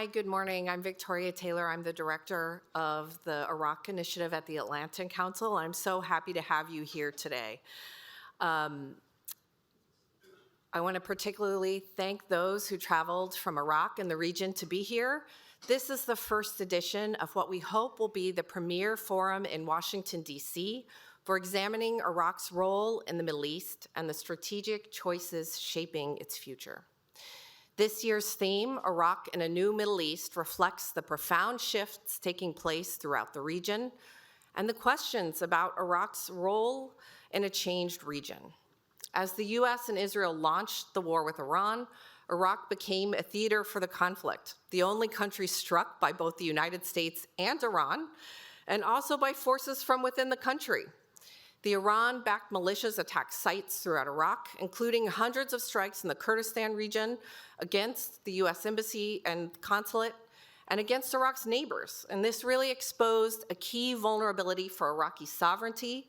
Hi, good morning. I'm Victoria Taylor. I'm the director of the Iraq Initiative at the Atlantic Council. I'm so happy to have you here today. I want to particularly thank those who traveled from Iraq and the region to be here. This is the first edition of what we hope will be the premier forum in Washington, D.C. for examining Iraq's role in the Middle East and the strategic choices shaping its future. This year's theme, Iraq in a New Middle East, reflects the profound shifts taking place throughout the region and the questions about Iraq's role in a changed region. As the US and Israel launched the war with Iran, Iraq became a theater for the conflict, the only country struck by both the United States and Iran, and also by forces from within the country. The Iran-backed militias attacked sites throughout Iraq, including hundreds of strikes in the Kurdistan region against the US Embassy and Consulate and against Iraq's neighbors. And this really exposed a key vulnerability for Iraqi sovereignty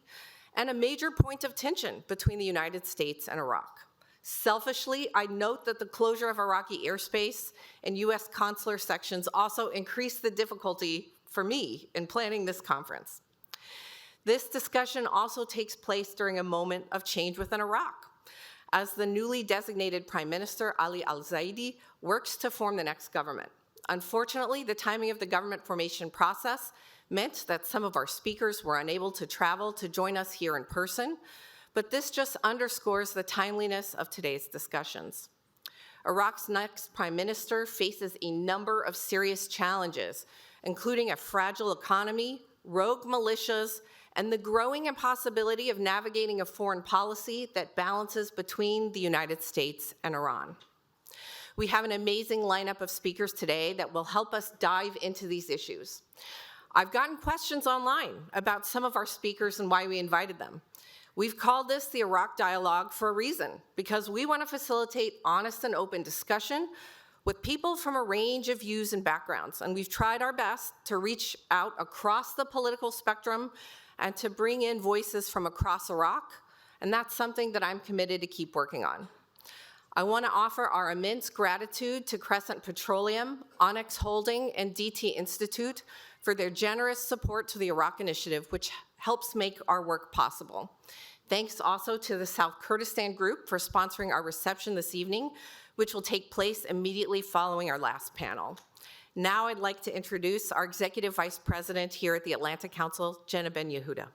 and a major point of tension between the United States and Iraq. Selfishly, I note that the closure of Iraqi airspace and US consular sections also increased the difficulty for me in planning this conference. This discussion also takes place during a moment of change within Iraq, as the newly designated Prime Minister, Ali al-Zaidi, works to form the next government. Unfortunately, the timing of the government formation process meant that some of our speakers were unable to travel to join us here in person, but this just underscores the timeliness of today's discussions. Iraq's next Prime Minister faces a number of serious challenges, including a fragile economy, rogue militias, and the growing impossibility of navigating a foreign policy that balances between the United States and Iran. We have an amazing lineup of speakers today that will help us dive into these issues. I've gotten questions online about some of our speakers and why we invited them. We've called this the Iraq Dialogue for a reason, because we want to facilitate honest and open discussion with people from a range of views and backgrounds, and we've tried our best to reach out across the political spectrum and to bring in voices from across Iraq, and that's something that I'm committed to keep working on. I want to offer our immense gratitude to Crescent Petroleum, Onyx Holding, and DT Institute for their generous support to the Iraq Initiative, which helps make our work possible. Thanks also to the South Kurdistan Group for sponsoring our reception this evening, which will take place immediately following our last panel. Now I'd like to introduce our Executive Vice President here at the Atlantic Council, Jenna Ben-Yehuda.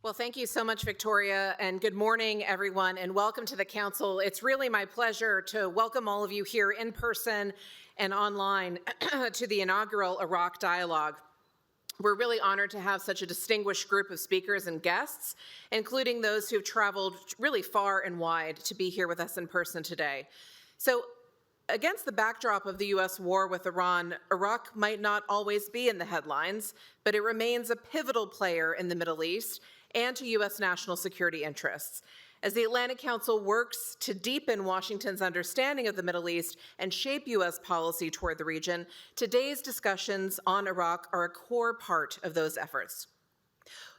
Well, thank you so much, Victoria, and good morning, everyone, and welcome to the Council. It's really my pleasure to welcome all of you here in person and online to the inaugural Iraq Dialogue. We're really honored to have such a distinguished group of speakers and guests, including those who've traveled really far and wide to be here with us in person today. So, against the backdrop of the U.S. war with Iran, Iraq might not always be in the headlines, but it remains a pivotal player in the Middle East and to U.S. national security interests. As the Atlantic Council works to deepen Washington's understanding of the Middle East and shape U.S. policy toward the region, today's discussions on Iraq are a core part of those efforts.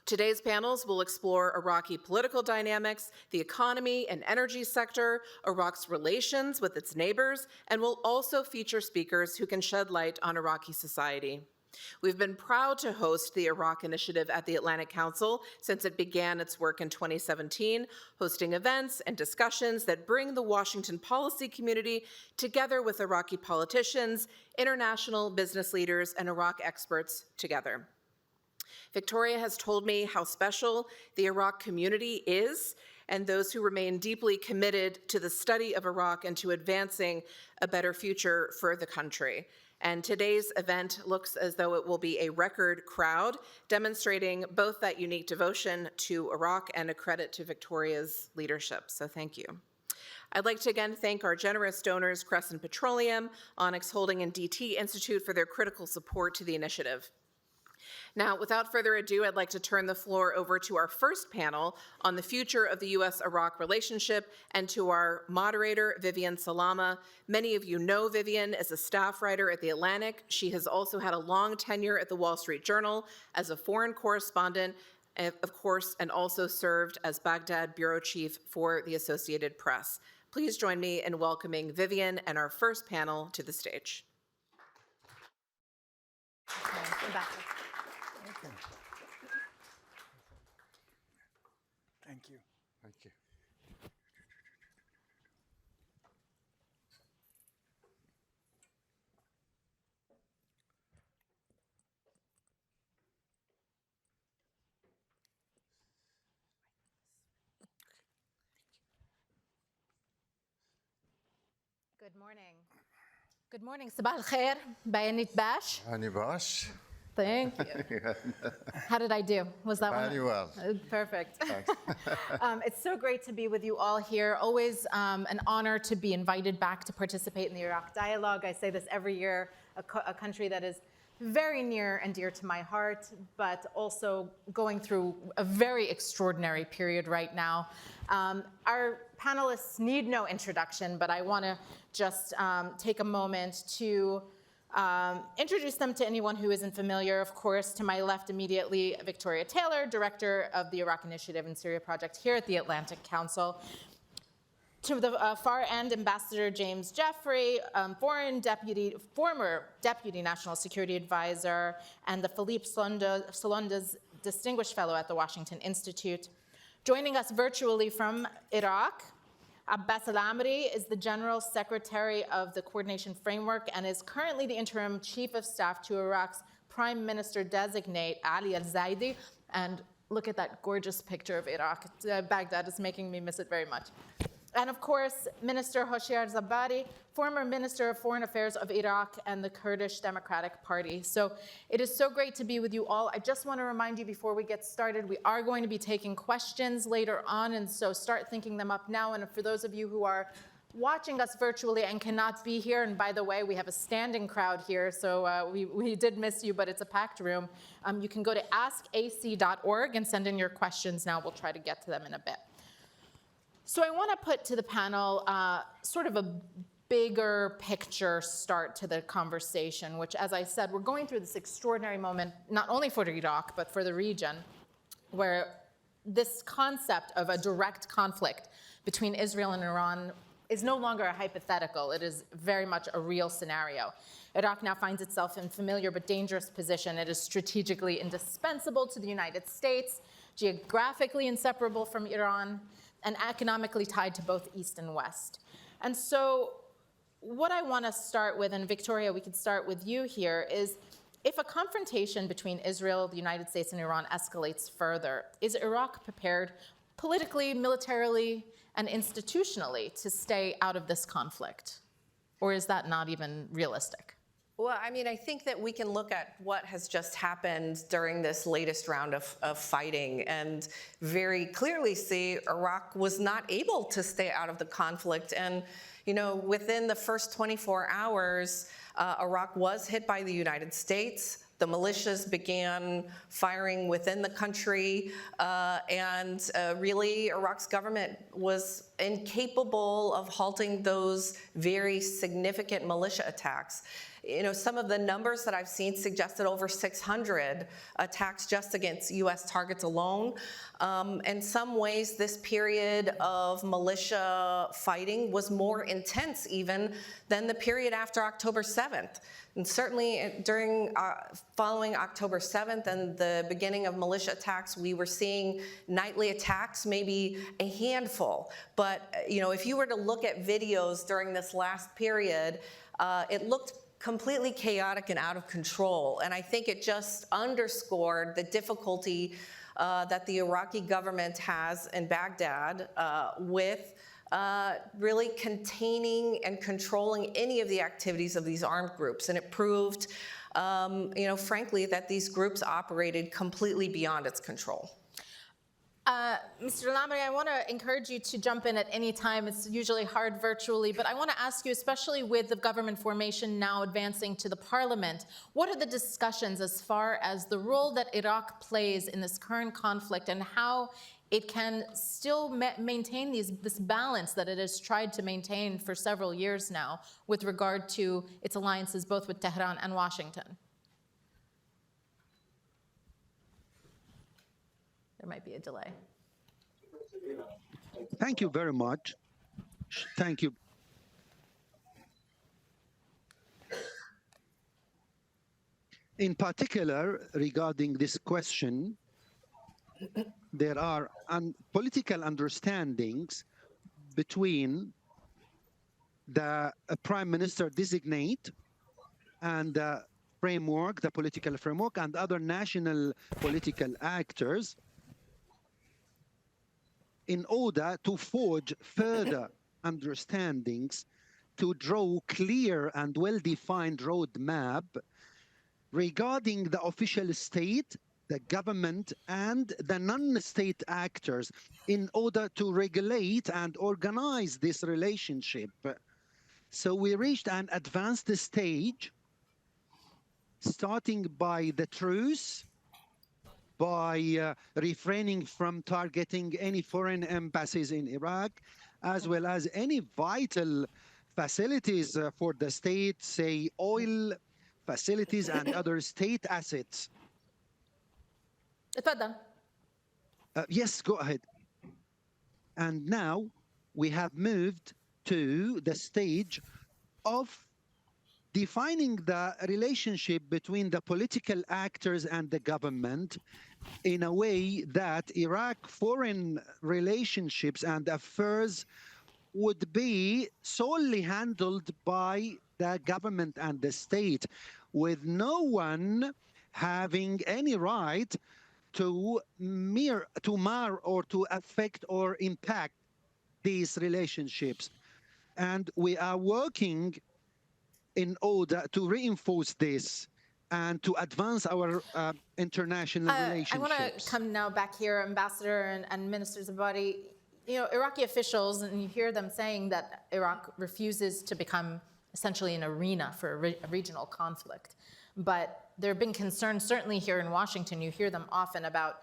Today's panels will explore Iraqi political dynamics, the economy and energy sector, Iraq's relations with its neighbors, and will also feature speakers who can shed light on Iraqi society. We've been proud to host the Iraq Initiative at the Atlantic Council since it began its work in 2017, hosting events and discussions that bring the Washington policy community together with Iraqi politicians, international business leaders, and Iraq experts together. Victoria has told me how special the Iraq community is and those who remain deeply committed to the study of Iraq and to advancing a better future for the country. And today's event looks as though it will be a record crowd, demonstrating both that unique devotion to Iraq and a credit to Victoria's leadership. So thank you. I'd like to again thank our generous donors, Crescent Petroleum, Onyx Holding, and DT Institute for their critical support to the initiative. Now, without further ado, I'd like to turn the floor over to our first panel on the future of the U.S.-Iraq relationship and to our moderator, Vivian Salama. Many of you know Vivian as a staff writer at The Atlantic. She has also had a long tenure at the Wall Street Journal as a foreign correspondent, of course, and also served as Baghdad bureau chief for the Associated Press. Please join me in welcoming Vivian and our first panel to the stage. Thank you. Thank you. Good morning. Good morning. صباح الخير. Bayanit Bash. Hani Bash. Thank you. How did I do? Was that one? Very well. Perfect. It's so great to be with you all here. Always an honor to be invited back to participate in the Iraq dialogue. I say this every year, a country that is very near and dear to my heart, but also going through a very extraordinary period right now. Our panelists need no introduction, but I want to just take a moment to introduce them to anyone who isn't familiar. Of course, to my left immediately, Victoria Taylor, Director of the Iraq Initiative and Syria Project here at the Atlantic Council. To the far end, Ambassador James Jeffrey, former Deputy National Security Advisor, and the Philippe Solondas Distinguished Fellow at the Washington Institute. Joining us virtually from Iraq, Abbas Al-Amri is the General Secretary of the Coordination Framework and is currently the Interim Chief of Staff to Iraq's Prime Minister-designate, Ali al-Zaidi. And look at that gorgeous picture of Iraq. Baghdad is making me miss it very much. And of course, Minister Hoshyar Zabari, former Minister of Foreign Affairs of Iraq and the Kurdish Democratic Party. So it is so great to be with you all. I just want to remind you before we get started, we are going to be taking questions later on, and so start thinking them up now. And for those of you who are watching us virtually and cannot be here, and by the way, we have a standing crowd here, so we did miss you, but it's a packed room. You can go to askac.org and send in your questions now. We'll try to get to them in a bit. So I want to put to the panel sort of a bigger picture start to the conversation, which, as I said, we're going through this extraordinary moment, not only for Iraq, but for the region, where this concept of a direct conflict between Israel and Iran is no longer a hypothetical. It is very much a real scenario. Iraq now finds itself in familiar but dangerous position. It is strategically indispensable to the United States, geographically inseparable from Iran, and economically tied to both East and West. And so what I want to start with, and Victoria, we could start with you here, is if a confrontation between Israel, the United States, and Iran escalates further, is Iraq prepared politically, militarily, and institutionally to stay out of this conflict? Or is that not even realistic? Well, I mean, I think that we can look at what has just happened during this latest round of fighting and very clearly see Iraq was not able to stay out of the conflict. And, you know, within the first 24 hours, Iraq was hit by the United States. The militias began firing within the country, and really Iraq's government was incapable of halting those very significant militia attacks. You know, some of the numbers that I've seen suggested over 600 attacks just against U.S. targets alone. In some ways, this period of militia fighting was more intense even than the period after October 7th. And certainly during following October 7th and the beginning of militia attacks, we were seeing nightly attacks, maybe a handful. But, you know, if you were to look at videos during this last period, it looked completely chaotic and out of control. And I think it just underscored the difficulty that the Iraqi government has in Baghdad with really containing and controlling any of the activities of these armed groups. And it proved, you know, frankly, that these groups operated completely beyond its control. Mr. Al-Amri, I want to encourage you to jump in at any time. It's usually hard virtually, but I want to ask you, especially with the government formation now advancing to the parliament, what are the discussions as far as the role that Iraq plays in this current conflict and how it can still maintain this balance that it has tried to maintain for several years now with regard to its alliances both with Tehran and Washington? There might be a delay. Thank you very much. Thank you. In particular, regarding this question, there are political understandings between the Prime Minister designate and the framework, the political framework, and other national political actors in order to forge further understandings to draw clear and well-defined roadmap regarding the official state, the government, and the non-state actors in order to regulate and organize this relationship. So we reached an advanced stage, starting by the truce, by refraining from targeting any foreign embassies in Iraq, as well as any vital facilities for the state, say oil facilities and other state assets. اتفضل. Yes, go ahead. And now we have moved to the stage of defining the relationship between the political actors and the government in a way that Iraq foreign relationships and affairs would be solely handled by the government and the state, with no one having any right to mar or to affect or impact these relationships. And we are working in order to reinforce this and to advance our international relationships. I want to come now back here, Ambassador and Minister Zabadi. You know, Iraqi officials, and you hear them saying that Iraq refuses to become essentially an arena for a regional conflict. But there have been concerns, certainly here in Washington, you hear them often about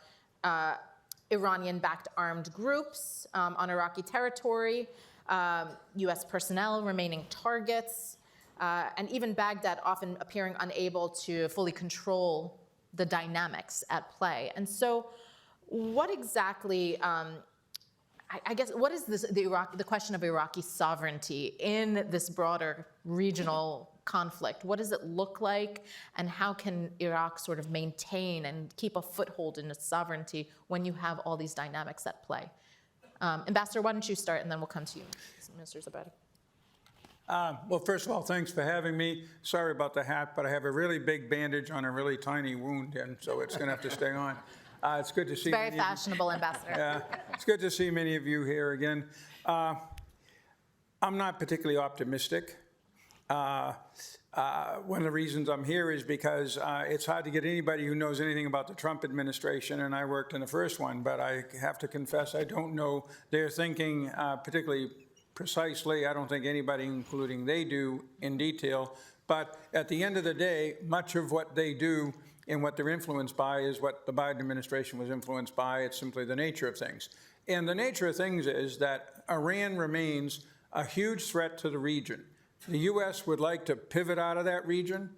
Iranian-backed armed groups on Iraqi territory, US personnel remaining targets, and even Baghdad often appearing unable to fully control the dynamics at play. And so what exactly, I guess, what is this, the question of Iraqi sovereignty in this broader regional conflict? What does it look like, and how can Iraq sort of maintain and keep a foothold in its sovereignty when you have all these dynamics at play? Ambassador, why don't you start, and then we'll come to you, Minister Zabadi. Well, first of all, thanks for having me. Sorry about the hat, but I have a really big bandage on a really tiny wound, and so it's going to have to stay on. It's good to see. Very fashionable, Ambassador. Yeah, it's good to see many of you here again. I'm not particularly optimistic. One of the reasons I'm here is because it's hard to get anybody who knows anything about the Trump administration, and I worked in the first one, but I have to confess I don't know their thinking particularly precisely. I don't think anybody, including they do, in detail. But at the end of the day, much of what they do and what they're influenced by is what the Biden administration was influenced by. It's simply the nature of things. And the nature of things is that Iran remains a huge threat to the region. The U.S. would like to pivot out of that region,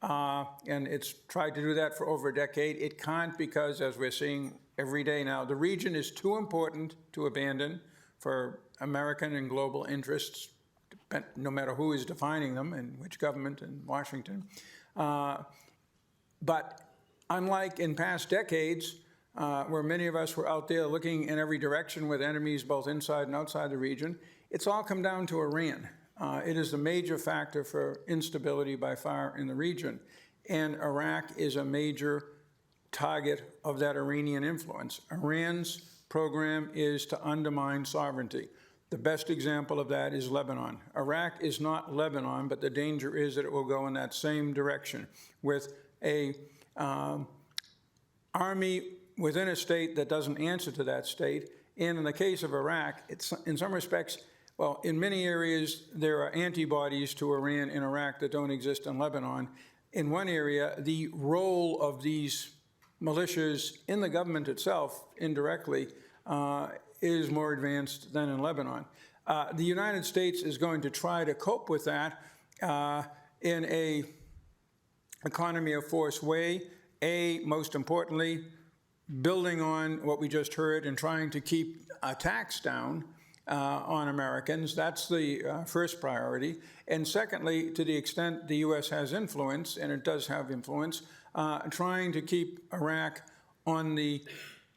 and it's tried to do that for over a decade. It can't because, as we're seeing every day now, the region is too important to abandon for American and global interests, no matter who is defining them and which government in Washington. But unlike in past decades, where many of us were out there looking in every direction with enemies both inside and outside the region, it's all come down to Iran. It is the major factor for instability by far in the region. And Iraq is a major target of that Iranian influence. Iran's program is to undermine sovereignty. The best example of that is Lebanon. Iraq is not Lebanon, but the danger is that it will go in that same direction with a army within a state that doesn't answer to that state. And in the case of Iraq, it's in some respects, well, in many areas, there are antibodies to Iran in Iraq that don't exist in Lebanon. In one area, the role of these militias in the government itself, indirectly, is more advanced than in Lebanon. The United States is going to try to cope with that in a economy of force way. Most importantly, building on what we just heard and trying to keep attacks down on Americans. That's the first priority. And secondly, to the extent the U.S. has influence, and it does have influence, trying to keep Iraq on the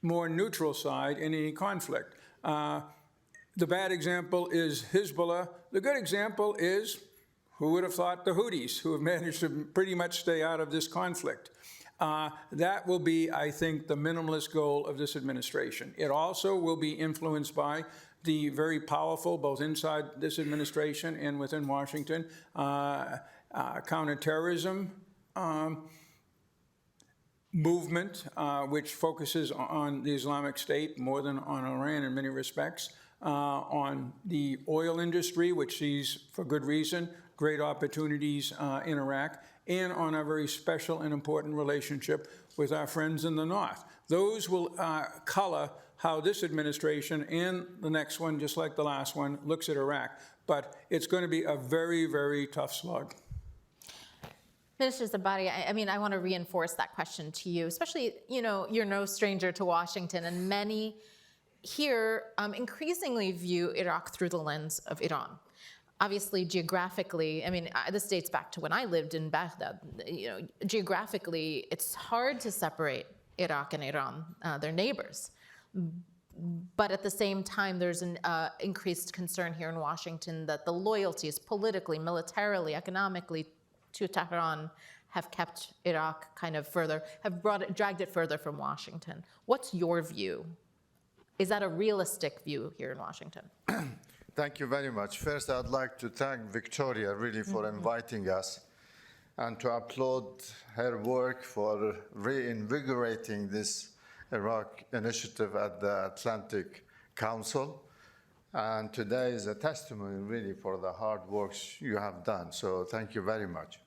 more neutral side in any conflict. The bad example is Hezbollah. The good example is, who would have thought, the Houthis, who have managed to pretty much stay out of this conflict. That will be, I think, the minimalist goal of this administration. It also will be influenced by the very powerful, both inside this administration and within Washington, counterterrorism movement, which focuses on the Islamic State more than on Iran in many respects, on the oil industry, which sees, for good reason, great opportunities in Iraq, and on a very special and important relationship with our friends in the North. Those will color how this administration and the next one, just like the last one, looks at Iraq. But it's going to be a very, very tough slog. Minister Zabari, I mean, I want to reinforce that question to you, especially, you know, you're no stranger to Washington, and many here increasingly view Iraq through the lens of Iran. Obviously, geographically, I mean, this dates back to when I lived in Baghdad. You know, geographically, it's hard to separate Iraq and Iran. They're neighbors. But at the same time, there's an increased concern here in Washington that the loyalties politically, militarily, economically to Tehran have kept Iraq kind of further, have dragged it further from Washington. What's your view? Is that a realistic view here in Washington? Thank you very much. First, I'd like to thank Victoria really for inviting us and to applaud her work for reinvigorating this Iraq initiative at the Atlantic Council. And today is a testimony really for the hard work you have done. So thank you very much.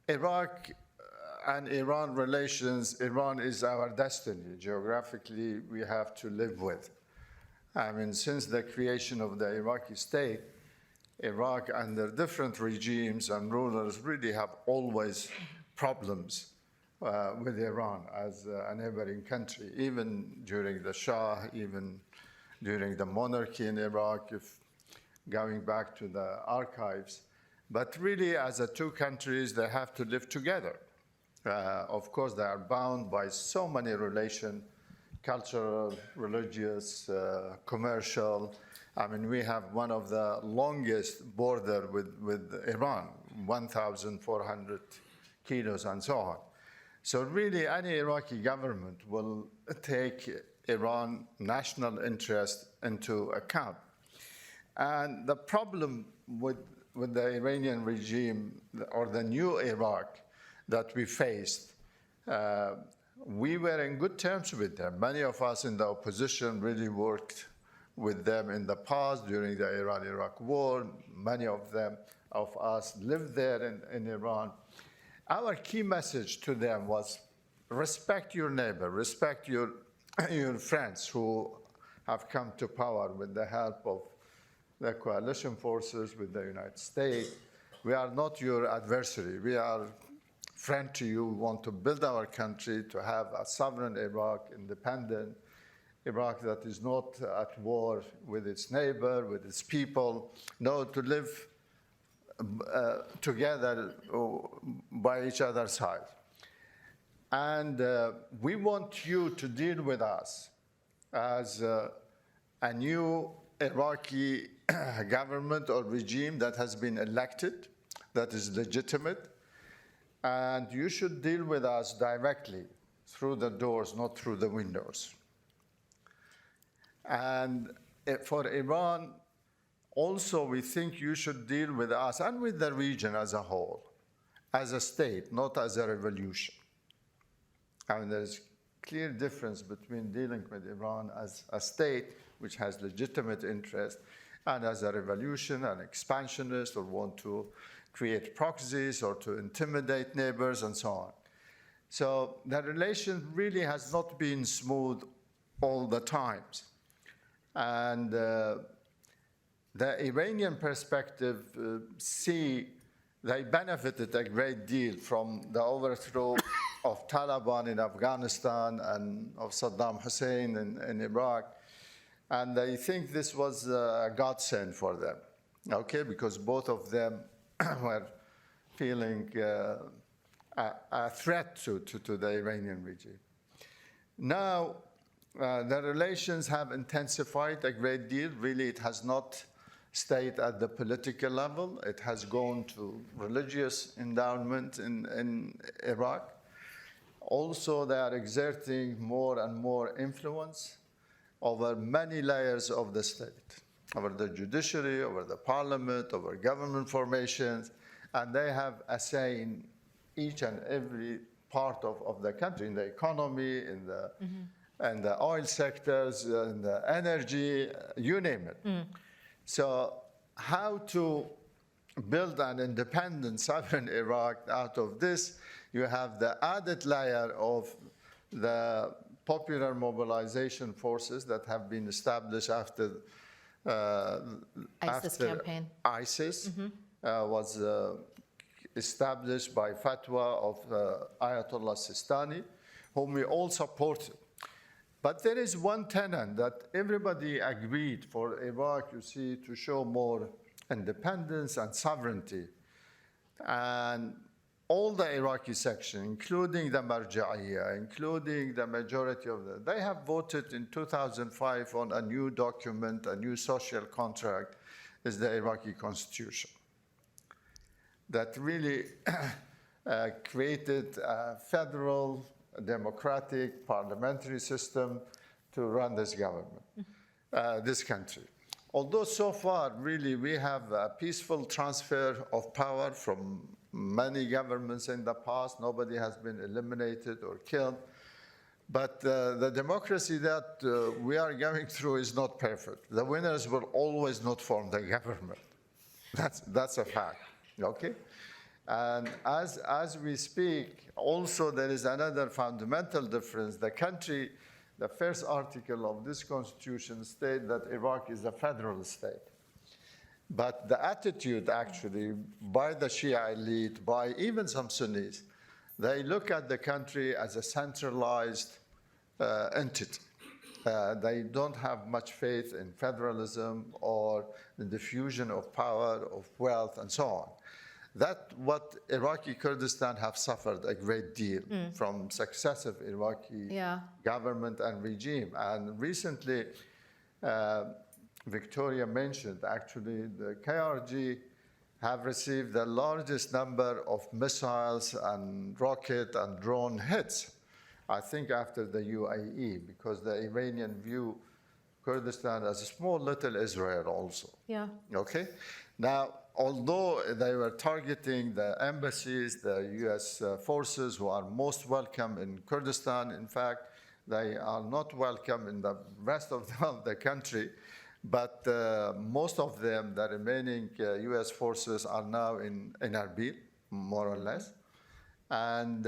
Iraq and Iran relations, Iran is our destiny. Geographically, we have to live with. I mean, since the creation of the Iraqi state, Iraq under different regimes and rulers really have always problems with Iran as a neighboring country, even during the Shah, even during the monarchy in Iraq, if going back to the archives. But really, as the two countries, they have to live together. Of course, they are bound by so many relations, cultural, religious, commercial. I mean, we have one of the longest border with Iran, 1,400 kilos and so on. So really, any Iraqi government will take Iran national interest into account. And the problem with the Iranian regime, or the new Iraq that we faced, we were in good terms with them. Many of us in the opposition really worked with them in the past during the Iran-Iraq war. Many of us lived there in Iran. Our key message to them was respect your neighbor, respect your friends who have come to power with the help of the coalition forces, with the United States. We are not your adversary. We are friend to you. We want to build our country, to have a sovereign Iraq, independent Iraq that is not at war with its neighbor, with its people. No, to live together by each other's side. And we want you to deal with us as a new Iraqi government or regime that has been elected, that is legitimate, and you should deal with us directly through the doors, not through the windows. And for Iran, also, we think you should deal with us and with the region as a whole, as a state, not as a revolution. I mean, there's clear difference between dealing with Iran as a state, which has legitimate interest, and as a revolution, an expansionist, or want to create proxies or to intimidate neighbors and so on. So the relation really has not been smooth all the times. And the Iranian perspective they benefited a great deal from the overthrow of Taliban in Afghanistan and of Saddam Hussein in Iraq. And I think this was a godsend for them, okay, because both of them were feeling a threat to the Iranian regime. Now, the relations have intensified a great deal. Really, it has not stayed at the political level. It has gone to religious endowment in Iraq. Also, they are exerting more and more influence over many layers of the state, over the judiciary, over the parliament, over government formations, and they have a say in each and every part of the country, in the economy, in the oil sectors, in the energy, you name it. So how to build an independent sovereign Iraq out of this? You have the added layer of the popular mobilization forces that have been established after campaign. ISIS was established by fatwa of Ayatollah Sistani, whom we all supported. But there is one tenet that everybody agreed for Iraq, you see, to show more independence and sovereignty. And all the Iraqi section, including the Marja'iyya, including the majority of them, they have voted in 2005 on a new document, a new social contract, is the Iraqi constitution, that really created a federal, democratic, parliamentary system to run this government, this country. Although so far, really, we have a peaceful transfer of power from many governments in the past. Nobody has been eliminated or killed. But the democracy that we are going through is not perfect. The winners will always not form the government. That's a fact, okay? And as we speak, also there is another fundamental difference. The country, the first article of this constitution states that Iraq is a federal state. But the attitude actually by the Shia elite, by even some Sunnis, they look at the country as a centralized entity. They don't have much faith in federalism or the diffusion of power, of wealth, and so on. That's what Iraqi Kurdistan have suffered a great deal from successive Iraqi government and regime. And recently, Victoria mentioned, actually, the KRG have received the largest number of missiles and rocket and drone hits, I think after the UAE, because the Iranian view Kurdistan as a small little Israel also. Yeah. Okay? Now, although they were targeting the embassies, the US forces who are most welcome in Kurdistan, in fact, they are not welcome in the rest of the country. But most of them, the remaining US forces, are now in Erbil, more or less. And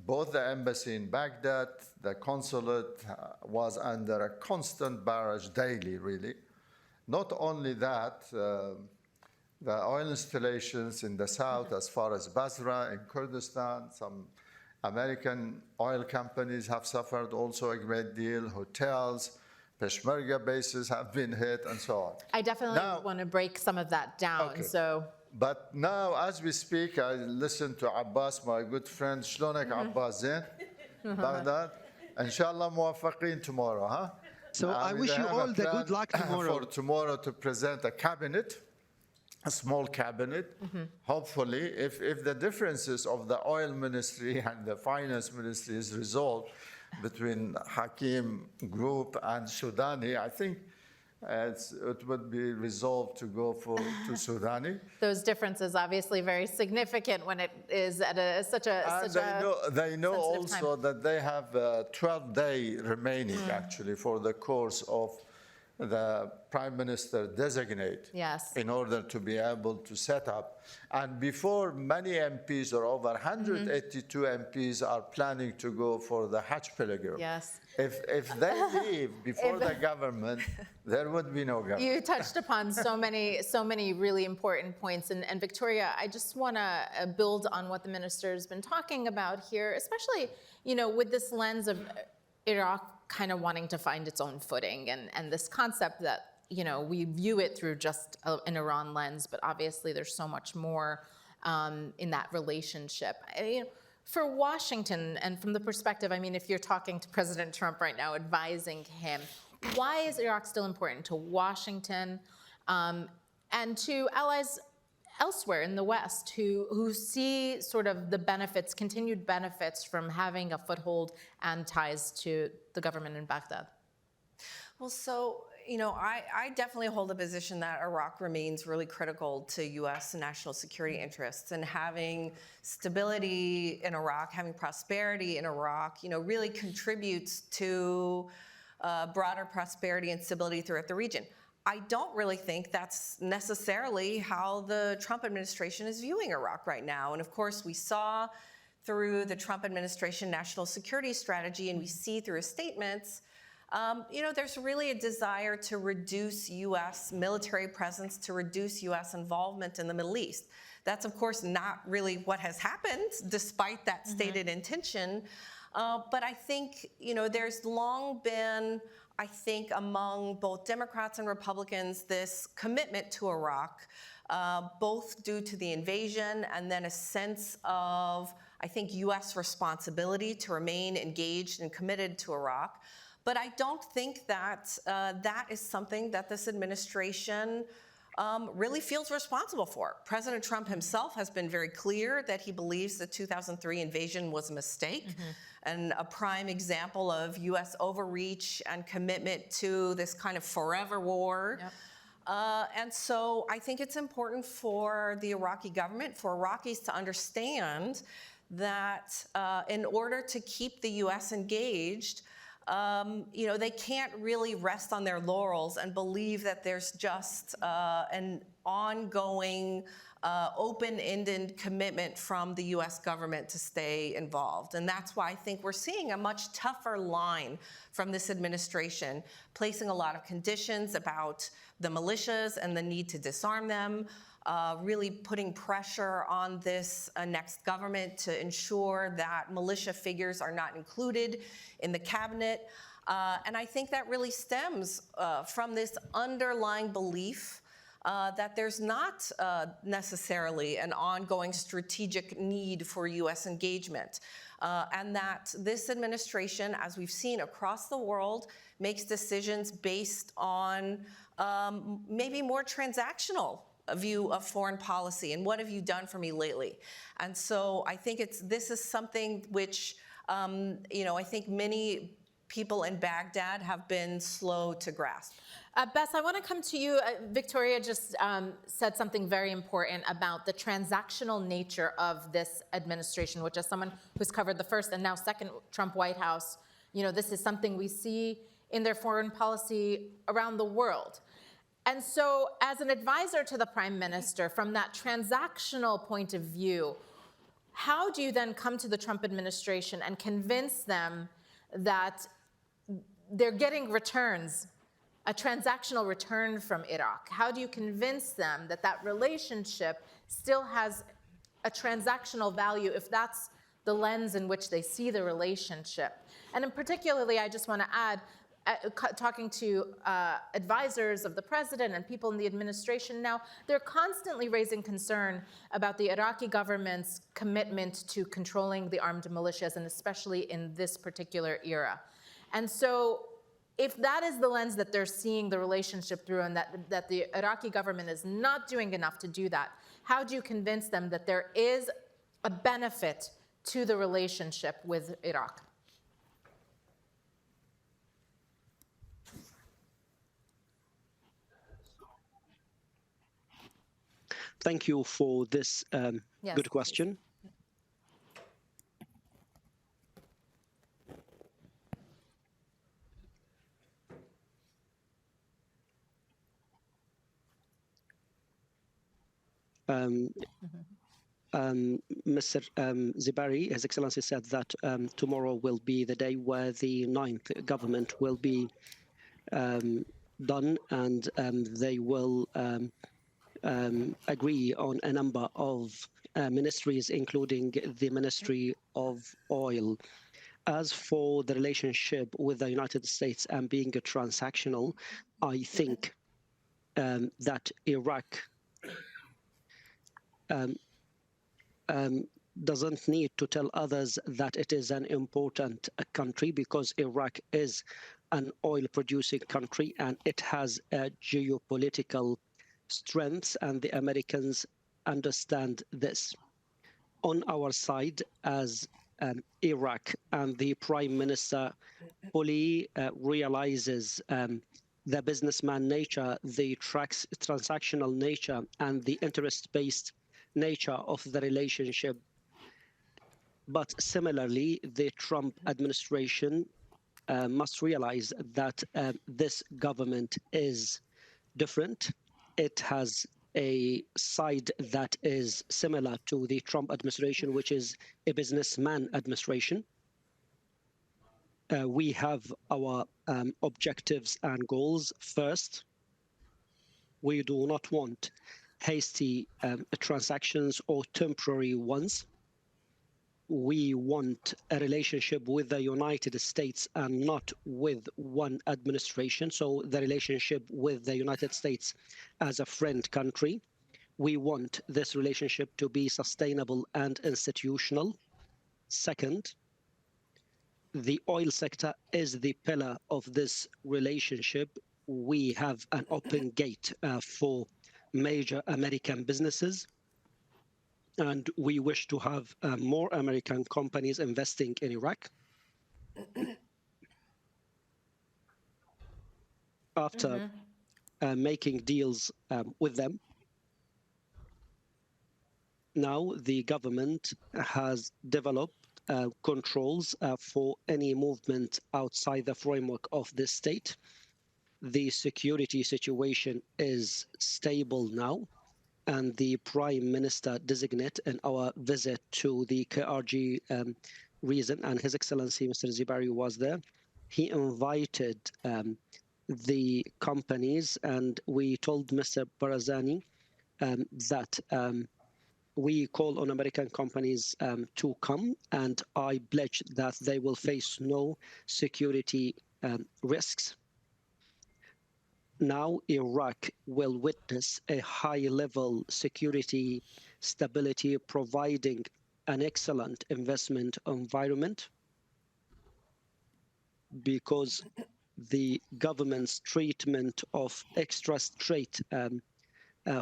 both the embassy in Baghdad, the consulate was under a constant barrage daily, really. Not only that, the oil installations in the south, as far as Basra in Kurdistan, some American oil companies have suffered also a great deal, hotels, Peshmerga bases have been hit, and so on. I definitely want to break some of that down. Okay. So, but now, as we speak, I listened to Abbas, my good friend. شلونك Abbas? زين? Baghdad? Inshallah, موفقين tomorrow, huh? So I wish you all the good luck tomorrow. For tomorrow to present a cabinet, a small cabinet. Hopefully, if the differences of the oil ministry and the finance ministry is resolved between Hakim Group and Sudani, I think it would be resolved to go to Sudani. those differences obviously very significant when it is at such a They know also time. that they have a 12-day remaining, actually, for the course of the prime minister designate Yes. in order to be able to set up. And before many MPs, or over 182 MPs, are planning to go for the Hajj pilgrim. Yes. If they leave before the government, there would be no government. You touched upon so many really important points. And Victoria, I just want to build on what the minister has been talking about here, especially, with this lens of Iraq kind of wanting to find its own footing, and this concept that, we view it through just an Iran lens, but obviously there's so much more in that relationship. For Washington, and from the perspective, if you're talking to President Trump right now, advising him, why is Iraq still important to Washington and to allies elsewhere in the West who see sort of the benefits, continued benefits from having a foothold and ties to the government in Baghdad? Well, so, I definitely hold a position that Iraq remains really critical to U.S. national security interests, and having stability in Iraq, having prosperity in Iraq, really contributes to broader prosperity and stability throughout the region. I don't really think that's necessarily how the Trump administration is viewing Iraq right now. And of course, we saw through the Trump administration national security strategy, and we see through his statements, there's really a desire to reduce U.S. military presence, to reduce U.S. involvement in the Middle East. That's, of course, not really what has happened, despite that stated intention. But I think, there's long been, among both Democrats and Republicans, this commitment to Iraq, both due to the invasion and then a sense of, U.S. responsibility to remain engaged and committed to Iraq. But I don't think that that is something that this administration really feels responsible for. President Trump himself has been very clear that he believes the 2003 invasion was a mistake, and a prime example of U.S. overreach and commitment to this kind of forever war. Yep. And so I think it's important for the Iraqi government, for Iraqis to understand that in order to keep the U.S. engaged, they can't really rest on their laurels and believe that there's just an ongoing, open-ended commitment from the U.S. government to stay involved. And that's why I think we're seeing a much tougher line from this administration, placing a lot of conditions about the militias and the need to disarm them, really putting pressure on this next government to ensure that militia figures are not included in the cabinet. And I think that really stems from this underlying belief that there's not necessarily an ongoing strategic need for U.S. engagement, and that this administration, as we've seen across the world, makes decisions based on maybe more transactional view of foreign policy and what have you done for me lately. And so I think this is something which I think many people in Baghdad have been slow to grasp. Bess, I want to come to you. Victoria just said something very important about the transactional nature of this administration, which, as someone who's covered the first and now second Trump White House, this is something we see in their foreign policy around the world. And so, as an advisor to the Prime Minister, from that transactional point of view, how do you then come to the Trump administration and convince them that they're getting returns, a transactional return from Iraq? How do you convince them that that relationship still has a transactional value if that's the lens in which they see the relationship? And in particularly, I just want to add, talking to advisors of the president and people in the administration now, they're constantly raising concern about the Iraqi government's commitment to controlling the armed militias, and especially in this particular era. And so if that is the lens that they're seeing the relationship through, and that the Iraqi government is not doing enough to do that, how do you convince them that there is a benefit to the relationship with Iraq? Thank you for this Yes, good question. Mr. Zibari, His Excellency, said that tomorrow will be the day where the ninth government will be done, and they will agree on a number of ministries, including the Ministry of Oil. As for the relationship with the United States and being a transactional, I think that Iraq doesn't need to tell others that it is an important country, because Iraq is an oil-producing country and it has a geopolitical strengths, and the Americans understand this. On our side, as Iraq and the Prime Minister fully realizes the businessman nature, the transactional nature, and the interest-based nature of the relationship. But similarly, the Trump administration must realize that this government is different. It has a side that is similar to the Trump administration, which is a businessman administration. We have our objectives and goals. First, we do not want hasty transactions or temporary ones. We want a relationship with the United States and not with one administration. So the relationship with the United States as a friend country. We want this relationship to be sustainable and institutional. Second, the oil sector is the pillar of this relationship. We have an open gate for major American businesses, and we wish to have more American companies investing in Iraq. After making deals with them, now the government has developed controls for any movement outside the framework of the state. The security situation is stable now, and the Prime Minister designate in our visit to the KRG region, and His Excellency Mr. Zibari was there, he invited the companies, and we told Mr. Barazani that we call on American companies to come, and I pledge that they will face no security risks. Now Iraq will witness a high-level security stability, providing an excellent investment environment, because the government's treatment of extra state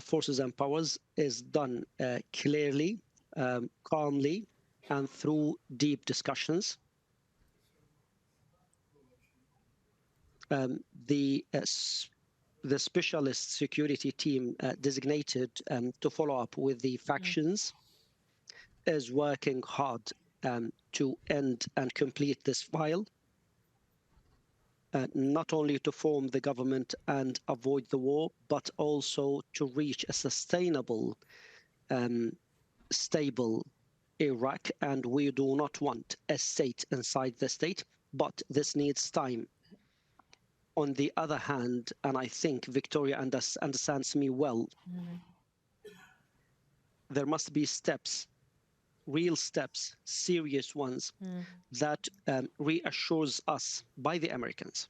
forces and powers is done clearly, calmly, and through deep discussions. The specialist security team designated to follow up with the factions is working hard to end and complete this file, not only to form the government and avoid the war, but also to reach a sustainable, stable Iraq. And we do not want a state inside the state, but this needs time. On the other hand, and I think Victoria understands me well, there must be steps, real steps, serious ones, that reassures us by the Americans.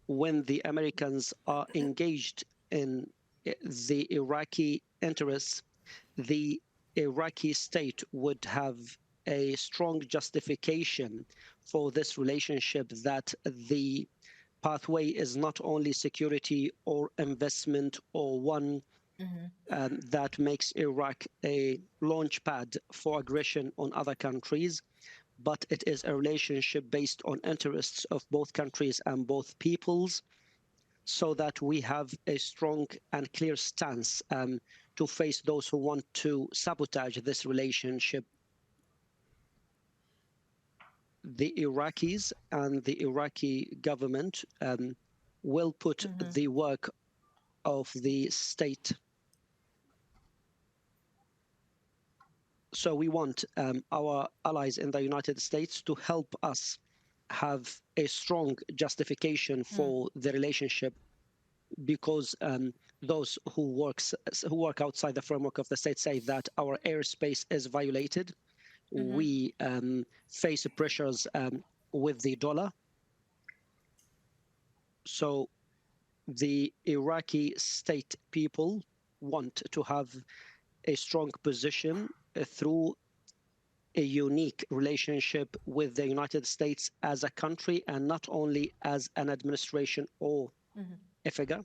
When the Americans are engaged in the Iraqi interests, the Iraqi state would have a strong justification for this relationship, that the pathway is not only security or investment or one that makes Iraq a launch pad for aggression on other countries, but it is a relationship based on interests of both countries and both peoples, so that we have a strong and clear stance to face those who want to sabotage this relationship. The Iraqis and the Iraqi government will put the work of the state So we want our allies in the United States to help us have a strong justification for the relationship, because those who work outside the framework of the state say that our airspace is violated. We face pressures with the dollar. So the Iraqi state people want to have a strong position through a unique relationship with the United States as a country, and not only as an administration or a figure.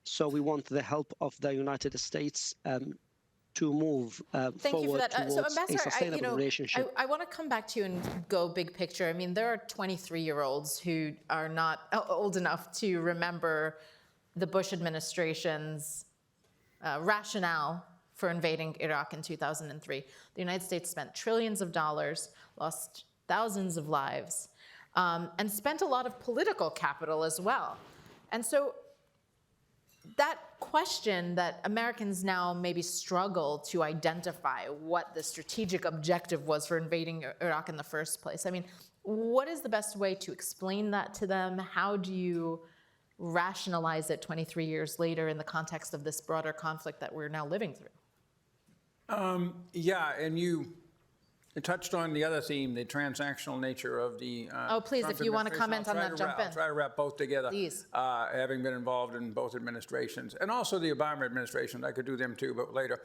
So we want the help of the United States to move Thank you for forward that. So, towards a Ambassador, sustainable relationship. I want to come back to you and go big picture. I mean, there are 23-year-olds who are not old enough to remember the Bush administration's rationale for invading Iraq in 2003. The United States spent trillions of dollars, lost thousands of lives, and spent a lot of political capital as well. And so that question that Americans now maybe struggle to identify what the strategic objective was for invading Iraq in the first place. I mean, what is the best way to explain that to them? How do you rationalize it 23 years later in the context of this broader conflict that we're now living through? Yeah, and you touched on the other theme, the transactional nature of the Oh, please, Trump if you want to administration. comment on that, jump in. I'll try to wrap both together. Please. Having been involved in both administrations, and also the Obama administration. I could do them too, but later.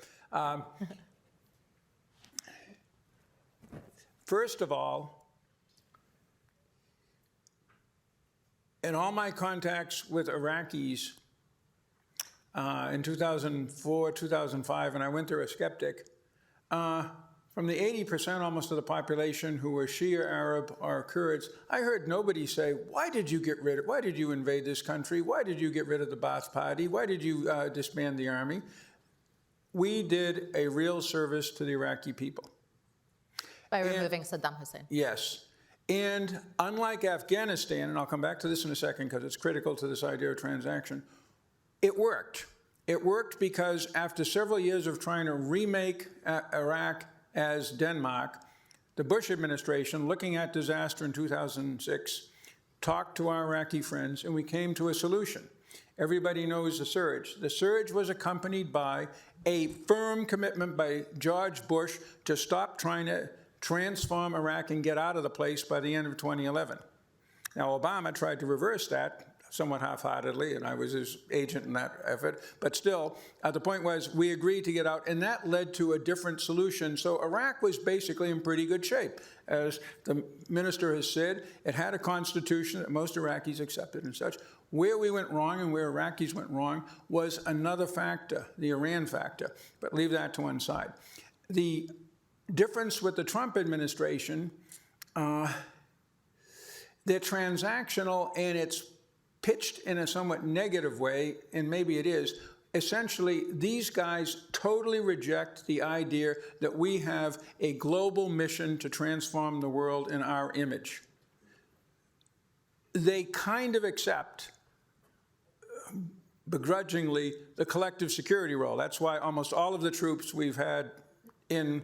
First of all, in all my contacts with Iraqis in 2004, 2005, and I went there a skeptic, from the 80% almost of the population who were Shia Arab or Kurds, I heard nobody say, why did you invade this country? Why did you get rid of the Ba'ath Party? Why did you disband the army? We did a real service to the Iraqi people. By removing Saddam Hussein. Yes. And unlike Afghanistan, and I'll come back to this in a second because it's critical to this idea of transaction, it worked. It worked because after several years of trying to remake Iraq as Denmark, the Bush administration, looking at disaster in 2006, talked to our Iraqi friends, and we came to a solution. Everybody knows the surge. The surge was accompanied by a firm commitment by George Bush to stop trying to transform Iraq and get out of the place by the end of 2011. Now, Obama tried to reverse that somewhat half-heartedly, and I was his agent in that effort. But still, the point was we agreed to get out, and that led to a different solution. So Iraq was basically in pretty good shape. As the minister has said, it had a constitution that most Iraqis accepted and such. Where we went wrong and where Iraqis went wrong was another factor, the Iran factor. But leave that to one side. The difference with the Trump administration, they're transactional, and it's pitched in a somewhat negative way, and maybe it is. Essentially, these guys totally reject the idea that we have a global mission to transform the world in our image. They kind of accept, begrudgingly, the collective security role. That's why almost all of the troops we've had in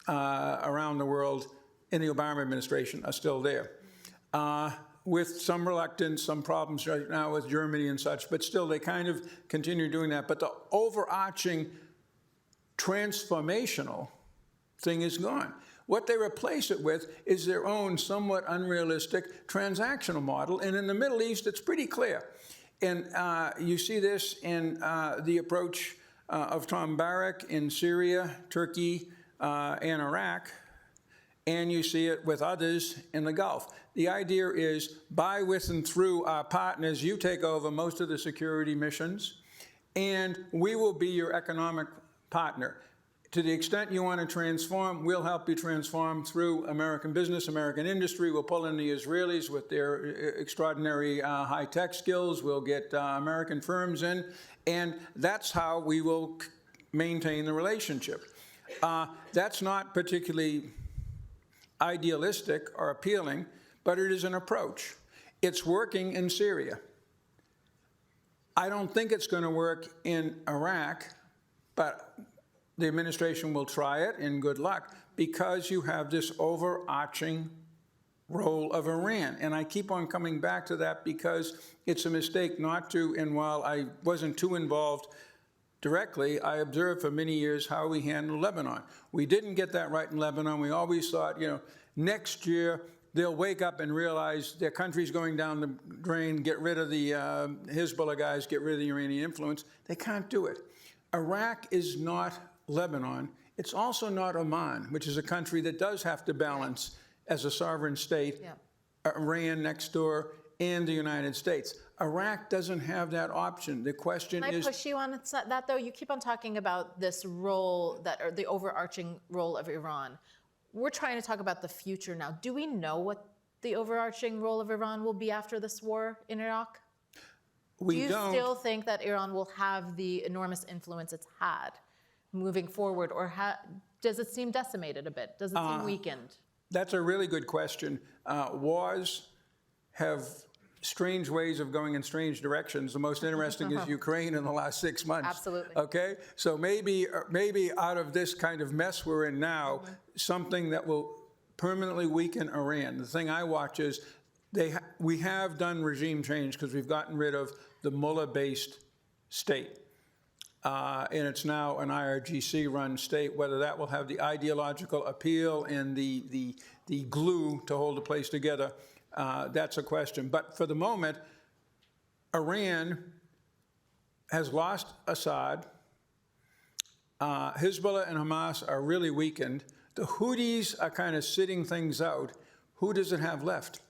around the world in the Obama administration are still there. With some reluctance, some problems right now with Germany and such, but still they kind of continue doing that. But the overarching transformational thing is gone. What they replace it with is their own somewhat unrealistic transactional model. And in the Middle East, it's pretty clear. And you see this in the approach of Tom Barrack in Syria, Turkey, and Iraq. And you see it with others in the Gulf. The idea is by, with, and through our partners, you take over most of the security missions, and we will be your economic partner. To the extent you want to transform, we'll help you transform through American business, American industry. We'll pull in the Israelis with their extraordinary high-tech skills. We'll get American firms in, and that's how we will maintain the relationship. That's not particularly idealistic or appealing, but it is an approach. It's working in Syria. I don't think it's going to work in Iraq, but the administration will try it, and good luck, because you have this overarching role of Iran. And I keep on coming back to that because it's a mistake not to, and while I wasn't too involved directly, I observed for many years how we handled Lebanon. We didn't get that right in Lebanon. We always thought, next year they'll wake up and realize their country's going down the drain, get rid of the Hezbollah guys, get rid of the Iranian influence. They can't do it. Iraq is not Lebanon. It's also not Oman, which is a country that does have to balance as a sovereign state, Iran next door, and the United States. Iraq doesn't have that option. The question Can I is... push you on that, though? You keep on talking about this role, or the overarching role of Iran. We're trying to talk about the future now. Do we know what the overarching role of Iran will be after this war in Iraq? We Do you don't. still think that Iran will have the enormous influence it's had moving forward, or does it seem decimated a bit? Does it seem weakened? That's a really good question. Wars have strange ways of going in strange directions. The most interesting is Ukraine in the last 6 months. Absolutely. Okay? So maybe out of this kind of mess we're in now, something that will permanently weaken Iran. The thing I watch is we have done regime change because we've gotten rid of the mullah-based state. And it's now an IRGC-run state. Whether that will have the ideological appeal and the glue to hold the place together, that's a question. But for the moment, Iran has lost Assad. Hezbollah and Hamas are really weakened. The Houthis are kind of sitting things out. Who does it have left?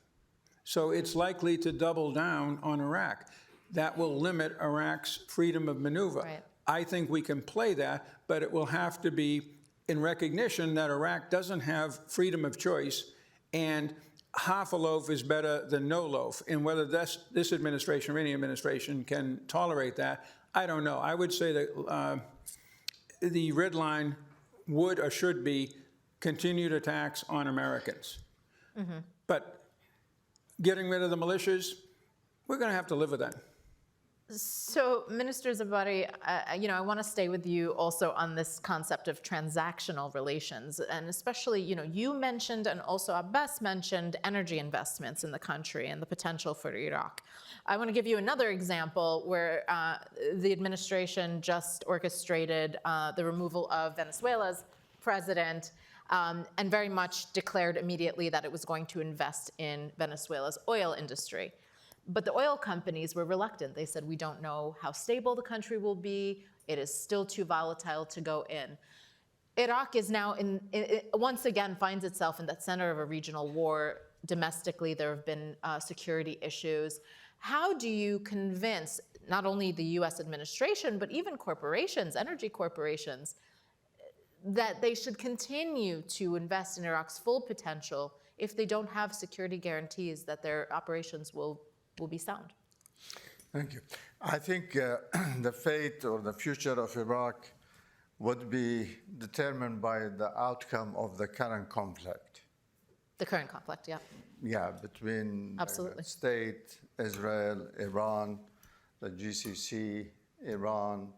So it's likely to double down on Iraq. That will limit Iraq's freedom of maneuver. Right. I think we can play that, but it will have to be in recognition that Iraq doesn't have freedom of choice, and half a loaf is better than no loaf. And whether this administration or any administration can tolerate that, I don't know. I would say that the red line would or should be continued attacks on Americans. But getting rid of the militias, we're going to have to live with that. So, Minister Zabari, I want to stay with you also on this concept of transactional relations, and especially, you mentioned and also Abbas mentioned energy investments in the country and the potential for Iraq. I want to give you another example where the administration just orchestrated the removal of Venezuela's president and very much declared immediately that it was going to invest in Venezuela's oil industry. But the oil companies were reluctant. They said, we don't know how stable the country will be. It is still too volatile to go in. Iraq is now, once again, finds itself in the center of a regional war. Domestically, there have been security issues. How do you convince not only the US administration, but even corporations, energy corporations, that they should continue to invest in Iraq's full potential if they don't have security guarantees that their operations will be sound? Thank you. I think the fate or the future of Iraq would be determined by the outcome of the current conflict. The current conflict, yeah. Yeah, between Absolutely. the state, Israel, Iran, the GCC, Iran,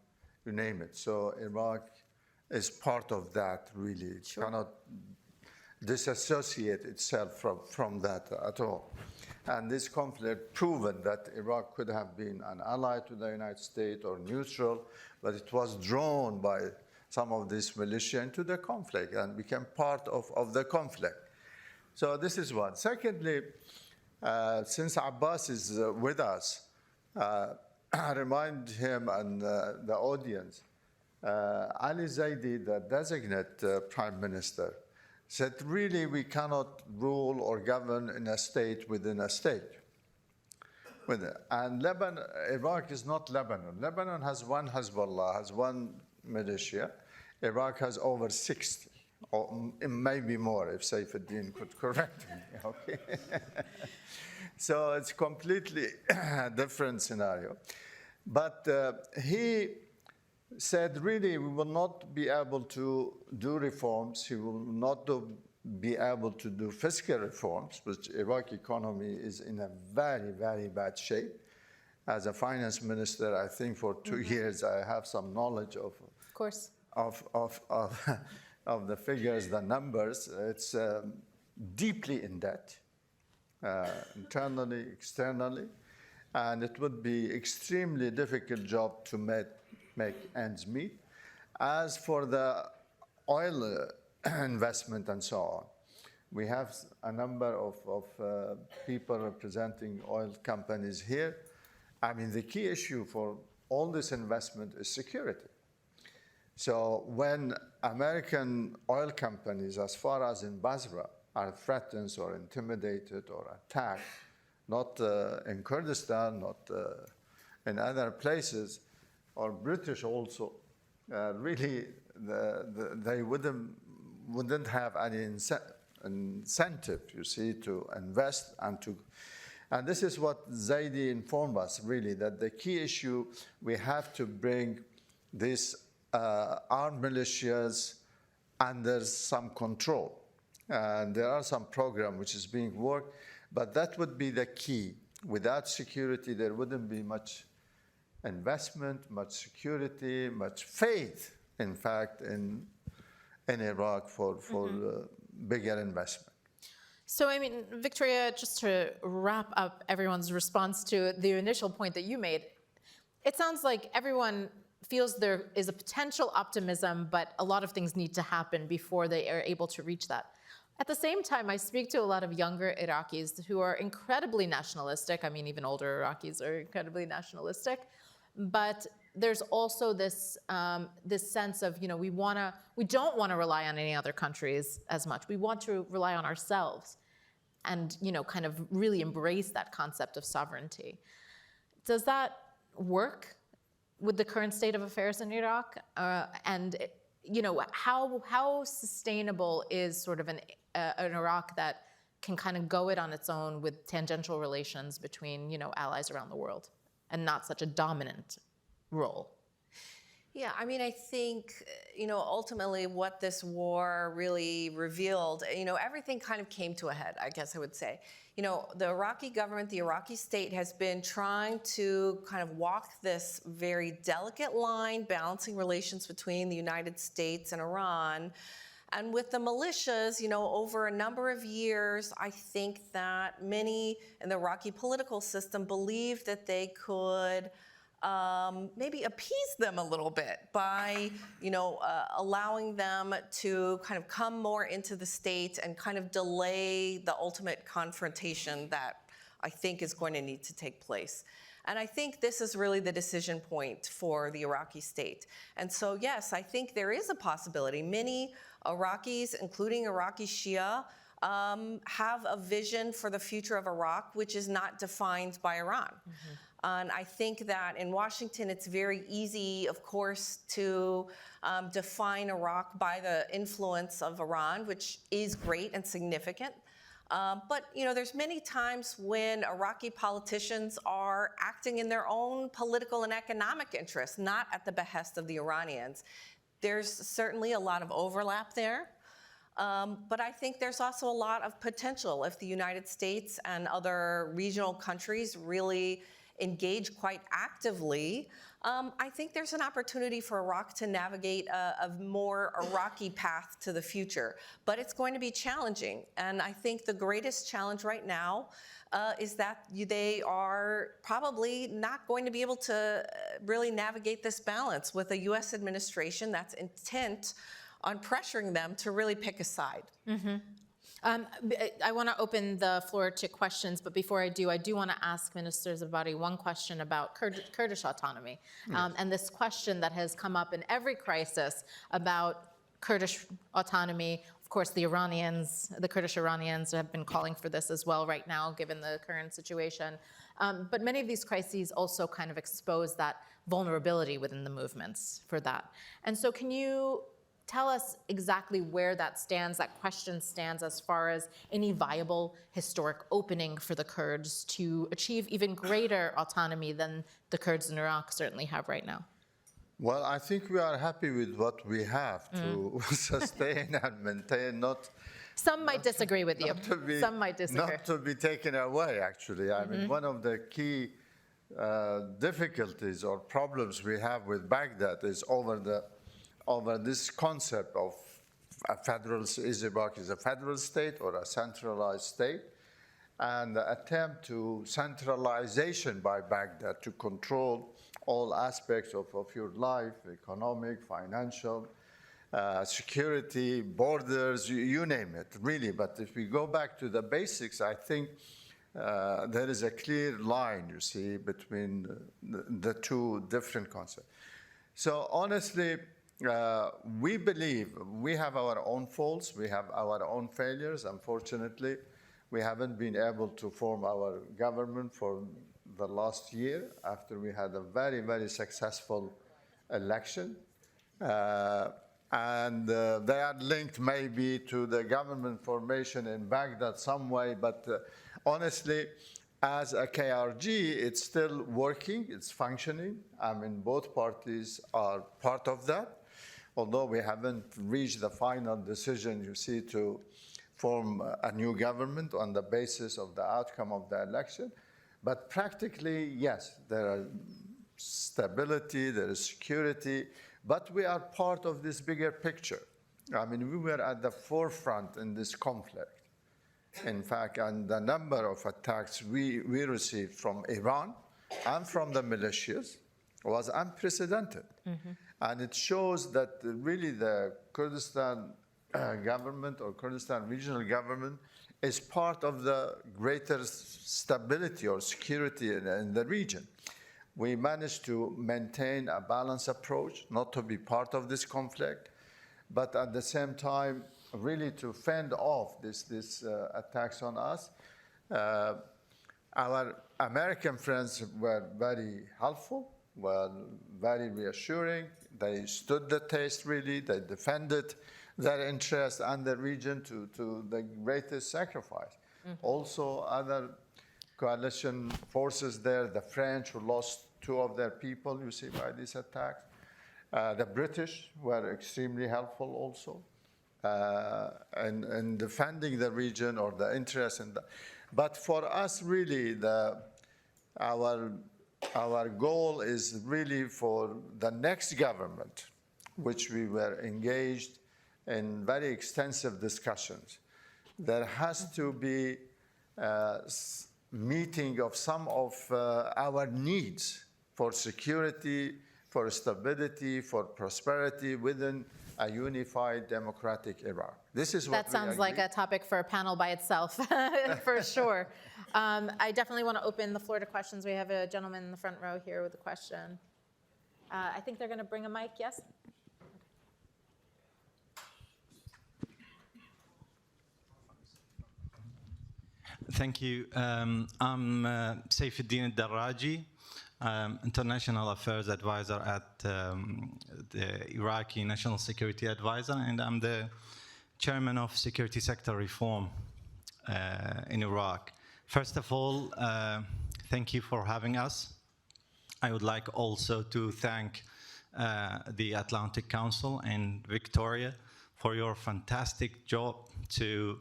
you name it. So Iraq is part of that, really. It cannot disassociate itself from that at all. And this conflict proven that Iraq could have been an ally to the United States or neutral, but it was drawn by some of this militia into the conflict and became part of the conflict. So this is one. Secondly, since Abbas is with us, I remind him and the audience, Ali Zaidi, the designate prime minister, said really we cannot rule or govern in a state within a state. And Iraq is not Lebanon. Lebanon has one Hezbollah, has one militia. Iraq has over 60, or maybe more if Saifuddin could correct me. Okay. So it's completely different scenario. But he said, really, we will not be able to do reforms. He will not be able to do fiscal reforms, which Iraqi economy is in a very, very bad shape. As a finance minister, I think for 2 years, I have some knowledge of of the figures, the numbers. It's deeply in debt, internally, externally, and it would be extremely difficult job to make ends meet. As for the oil investment and so on, we have a number of people representing oil companies here. I mean, the key issue for all this investment is security. So when American oil companies, as far as in Basra, are threatened or intimidated or attacked, not in Kurdistan, not in other places, or British also, really they wouldn't have any incentive, you see, to invest and this is what Zaidi informed us, really, that the key issue, we have to bring these armed militias under some control. And there are some programs which is being worked, but that would be the key. Without security, there wouldn't be much investment, much security, much faith, in fact, in Iraq for bigger investment. So, I mean, Victoria, just to wrap up everyone's response to the initial point that you made, it sounds like everyone feels there is a potential optimism, but a lot of things need to happen before they are able to reach that. At the same time, I speak to a lot of younger Iraqis who are incredibly nationalistic. I mean, even older Iraqis are incredibly nationalistic. But there's also this this sense of, you know, we don't want to rely on any other countries as much. We want to rely on ourselves and, you know, kind of really embrace that concept of sovereignty. Does that work with the current state of affairs in Iraq? And, you know, how sustainable is sort of an Iraq that can kind of go it on its own with tangential relations between, you know, allies around the world and not such a dominant role? Yeah, I mean, I think, you know, ultimately what this war really revealed, you know, everything kind of came to a head, I guess I would say. You know, the Iraqi government, the Iraqi state has been trying to kind of walk this very delicate line, balancing relations between the United States and Iran. And with the militias, you know, over a number of years, I think that many in the Iraqi political system believed that they could maybe appease them a little bit by, you know, allowing them to kind of come more into the state and kind of delay the ultimate confrontation that I think is going to need to take place. And I think this is really the decision point for the Iraqi state. And so, yes, I think there is a possibility. Many Iraqis, including Iraqi Shia, have a vision for the future of Iraq, which is not defined by Iran. Mm-hmm. And I think that in Washington, it's very easy, of course, to define Iraq by the influence of Iran, which is great and significant. But, you know, there's many times when Iraqi politicians are acting in their own political and economic interests, not at the behest of the Iranians. There's certainly a lot of overlap there. But I think there's also a lot of potential if the United States and other regional countries really engage quite actively. I think there's an opportunity for Iraq to navigate a more Iraqi path to the future, but it's going to be challenging. And I think the greatest challenge right now is that they are probably not going to be able to really navigate this balance with a U.S. administration that's intent on pressuring them to really pick a side. Mm-hmm. I want to open the floor to questions, but before I do want to ask Minister Zabari one question about Kurdish autonomy. Yes. And this question that has come up in every crisis about Kurdish autonomy. Of course, the Kurdish Iranians have been calling for this as well right now, given the current situation. But many of these crises also kind of expose that vulnerability within the movements for that. And so can you tell us exactly where that question stands as far as any viable historic opening for the Kurds to achieve even greater autonomy than the Kurds in Iraq certainly have right now? Well, I think we are happy with what we have to sustain and maintain, Some might disagree with you. Some might disagree. Not to be taken away, actually. I mean, one of the key difficulties or problems we have with Baghdad is over the over this concept of is Iraq is a federal state or a centralized state, and the attempt to centralization by Baghdad to control all aspects of your life, economic, financial, security, borders, you name it, really. But if we go back to the basics, I think there is a clear line, you see, between the two different concepts. So honestly, we believe we have our own faults, we have our own failures. Unfortunately, we haven't been able to form our government for the last year after we had a very, very successful election. And they are linked maybe to the government formation in Baghdad some way, but honestly, as a KRG, it's still working, it's functioning. I mean, both parties are part of that, although we haven't reached the final decision, you see, to form a new government on the basis of the outcome of the election. But practically, yes, there are stability, there is security, but we are part of this bigger picture. I mean, we were at the forefront in this conflict. In fact, and the number of attacks we received from Iran and from the militias was unprecedented. Mm-hmm. And it shows that really the Kurdistan government or Kurdistan regional government is part of the greater stability or security in the region. We managed to maintain a balanced approach, not to be part of this conflict, but at the same time, really to fend off this attacks on us. Our American friends were very helpful, were very reassuring. They stood the test, really. They defended their interests and the region to the greatest sacrifice. Mm-hmm. Also, other coalition forces there, the French who lost 2 of their people, you see, by these attacks. The British were extremely helpful also. And defending the region or the interest in that. But for us, really, our goal is really for the next government, which we were engaged in very extensive discussions. There has to be meeting of some of our needs for security, for stability, for prosperity within a unified democratic Iraq. This is what that sounds like a topic for a panel by itself, for sure. I definitely want to open the floor to questions. We have a gentleman in the front row here with a question. I think they're going to bring a mic, yes? Thank you. I'm Saifuddin Darraji, International Affairs Advisor at the Iraqi National Security Advisor, and I'm the Chairman of Security Sector Reform in Iraq. First of all, thank you for having us. I would like also to thank the Atlantic Council and Victoria for your fantastic job to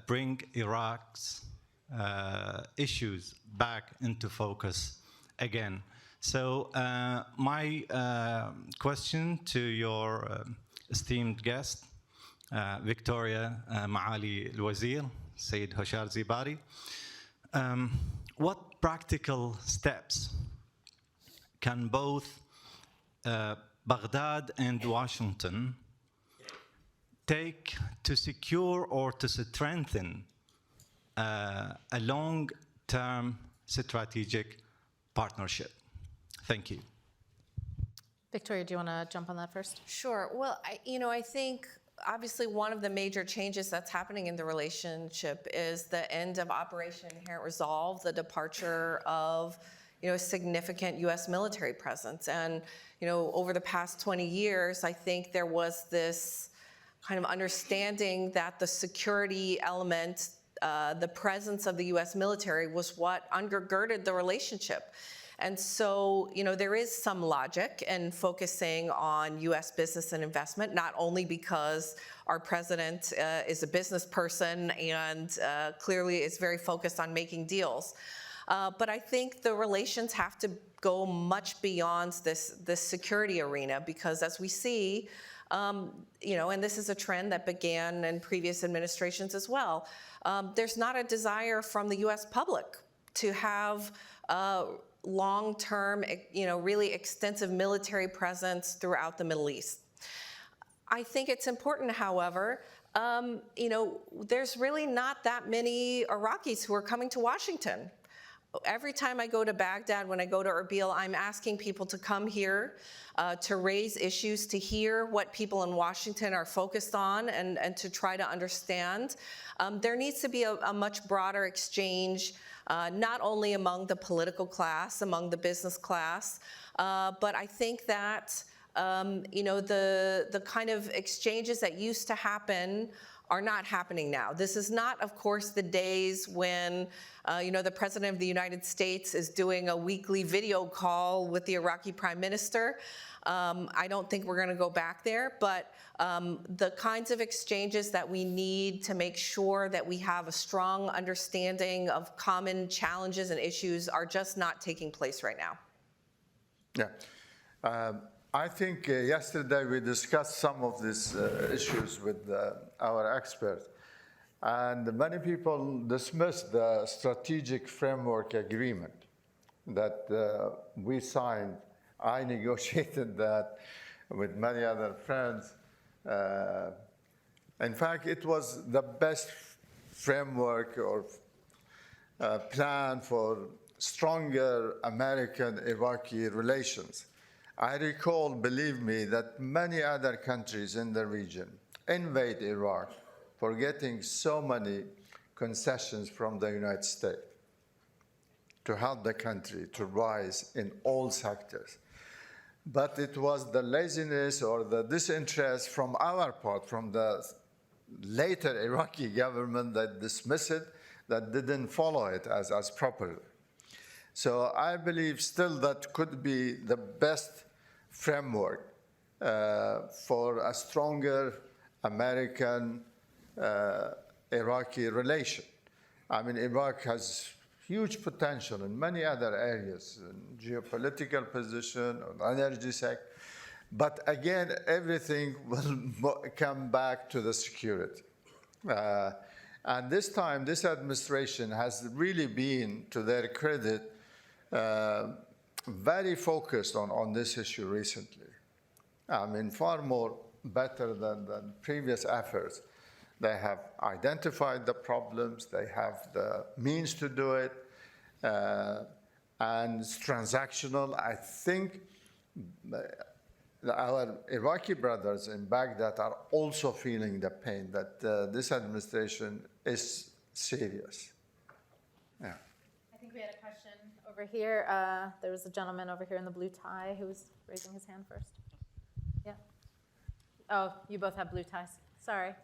bring Iraq's issues back into focus again. So my question to your esteemed guest, Victoria Maali Al-Wazir, Sayyid Hoshar Zibari, what practical steps can both Baghdad and Washington take to secure or to strengthen a long-term strategic partnership? Thank you. Victoria, do you want to jump on that first? Sure. Well, I think obviously one of the major changes that's happening in the relationship is the end of Operation Inherent Resolve, the departure of a significant U.S. military presence. And over the past 20 years, I think there was this kind of understanding that the security element, the presence of the U.S. military was what undergirded the relationship. And so, there is some logic in focusing on U.S. business and investment, not only because our president is a business person and clearly is very focused on making deals. But I think the relations have to go much beyond this security arena, because as we see, and this is a trend that began in previous administrations as well, there's not a desire from the U.S. public to have long-term, really extensive military presence throughout the Middle East. I think it's important, however, there's really not that many Iraqis who are coming to Washington. Every time I go to Baghdad, when I go to Erbil, I'm asking people to come here to raise issues, to hear what people in Washington are focused on, and to try to understand. There needs to be a much broader exchange, not only among the political class, among the business class, but I think that the kind of exchanges that used to happen are not happening now. This is not, of course, the days when, the President of the United States is doing a weekly video call with the Iraqi Prime Minister. I don't think we're going to go back there, but the kinds of exchanges that we need to make sure that we have a strong understanding of common challenges and issues are just not taking place right now. Yeah. I think yesterday we discussed some of these issues with our experts, and many people dismissed the strategic framework agreement that we signed. I negotiated that with many other friends. In fact, it was the best framework or plan for stronger American-Iraqi relations. I recall, believe me, that many other countries in the region invade Iraq for getting so many concessions from the United States to help the country to rise in all sectors. But it was the laziness or the disinterest from our part, from the later Iraqi government that dismissed it, that didn't follow it as properly. So I believe still that could be the best framework for a stronger American-Iraqi relation. I mean, Iraq has huge potential in many other areas, in geopolitical position, or energy sector. But again, everything will come back to the security. And this time, this administration has really been, to their credit, very focused on this issue recently. I mean, far more better than previous efforts. They have identified the problems, they have the means to do it, and it's transactional. I think our Iraqi brothers in Baghdad are also feeling the pain that this administration is serious. Yeah. I think we had a question over here. There was a gentleman over here in the blue tie who was raising his hand first. Yeah. Oh, you both have blue ties. Sorry.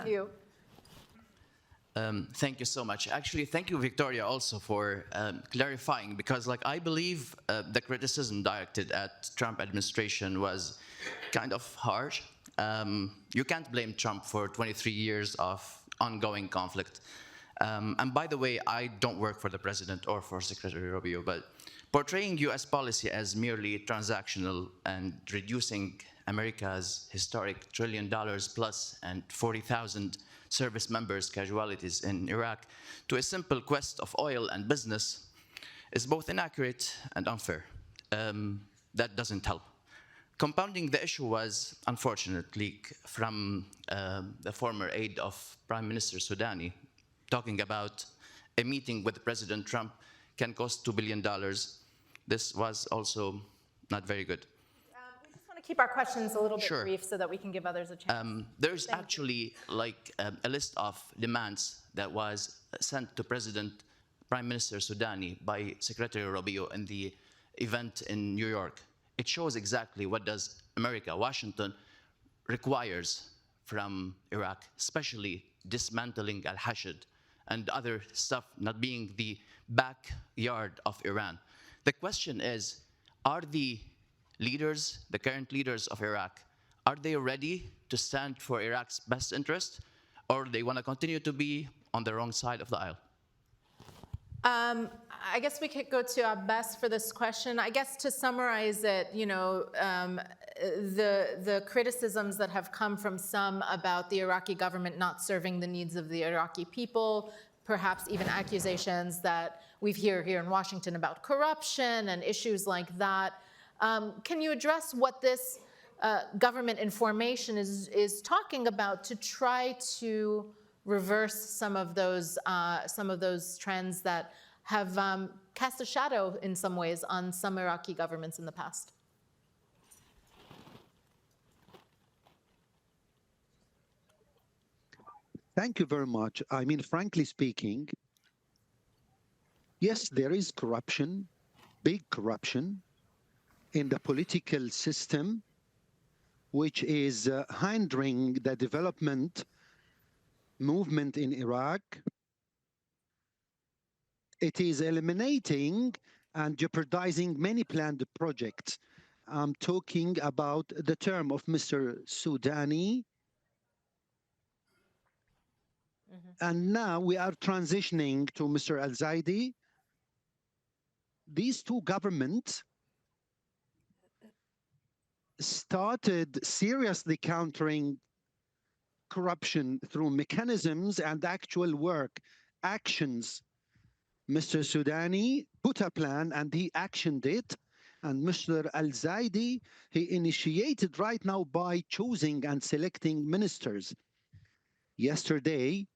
You. Thank you so much. Actually, thank you, Victoria, also for clarifying, because I believe the criticism directed at Trump administration was kind of harsh. You can't blame Trump for 23 years of ongoing conflict. And by the way, I don't work for the president or for Secretary Rubio, but portraying US policy as merely transactional and reducing America's historic $1 trillion plus and 40,000 service members' casualties in Iraq to a simple quest of oil and business is both inaccurate and unfair. That doesn't help. Compounding the issue was, unfortunately, from the former aide of Prime Minister Soudani, talking about a meeting with President Trump can cost $2 billion. This was also not very good. We just want to keep our questions a little bit brief so that we can give others a chance. There's actually a list of demands that was sent to Prime Minister Soudani by Secretary Rubio in the event in New York. It shows exactly what does America, Washington, requires from Iraq, especially dismantling al-Hashd and other stuff not being the backyard of Iran. The question is, are the leaders, the current leaders of Iraq, are they ready to stand for Iraq's best interest, or they want to continue to be on the wrong side of the aisle? I guess we could go to Abbas for this question. I guess to summarize it, the criticisms that have come from some about the Iraqi government not serving the needs of the Iraqi people, perhaps even accusations that we've heard here in Washington about corruption and issues like that. Can you address what this government information is talking about to try to reverse some of those trends that have cast a shadow in some ways on some Iraqi governments in the past? Thank you very much. I mean, frankly speaking, yes, there is corruption, big corruption in the political system, which is hindering the development movement in Iraq. It is eliminating and jeopardizing many planned projects. I'm talking about the term of Mr. Soudani. And now we are transitioning to Mr. Al-Zaidi. These two governments started seriously countering corruption through mechanisms and actual work, actions. Mr. Soudani put a plan and he actioned it. And Mr. Al-Zaidi, he initiated right now by choosing and selecting ministers. Yesterday,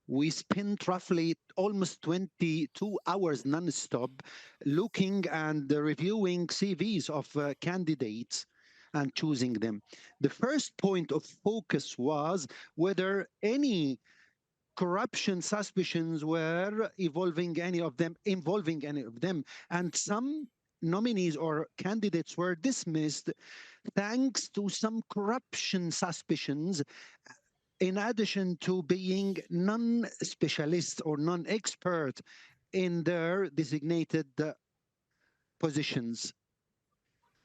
we spent roughly almost 22 hours non-stop looking and reviewing CVs of candidates and choosing them. The first point of focus was whether any corruption suspicions were involving any of them, and some nominees or candidates were dismissed thanks to some corruption suspicions, in addition to being non-specialist or non-expert in their designated positions.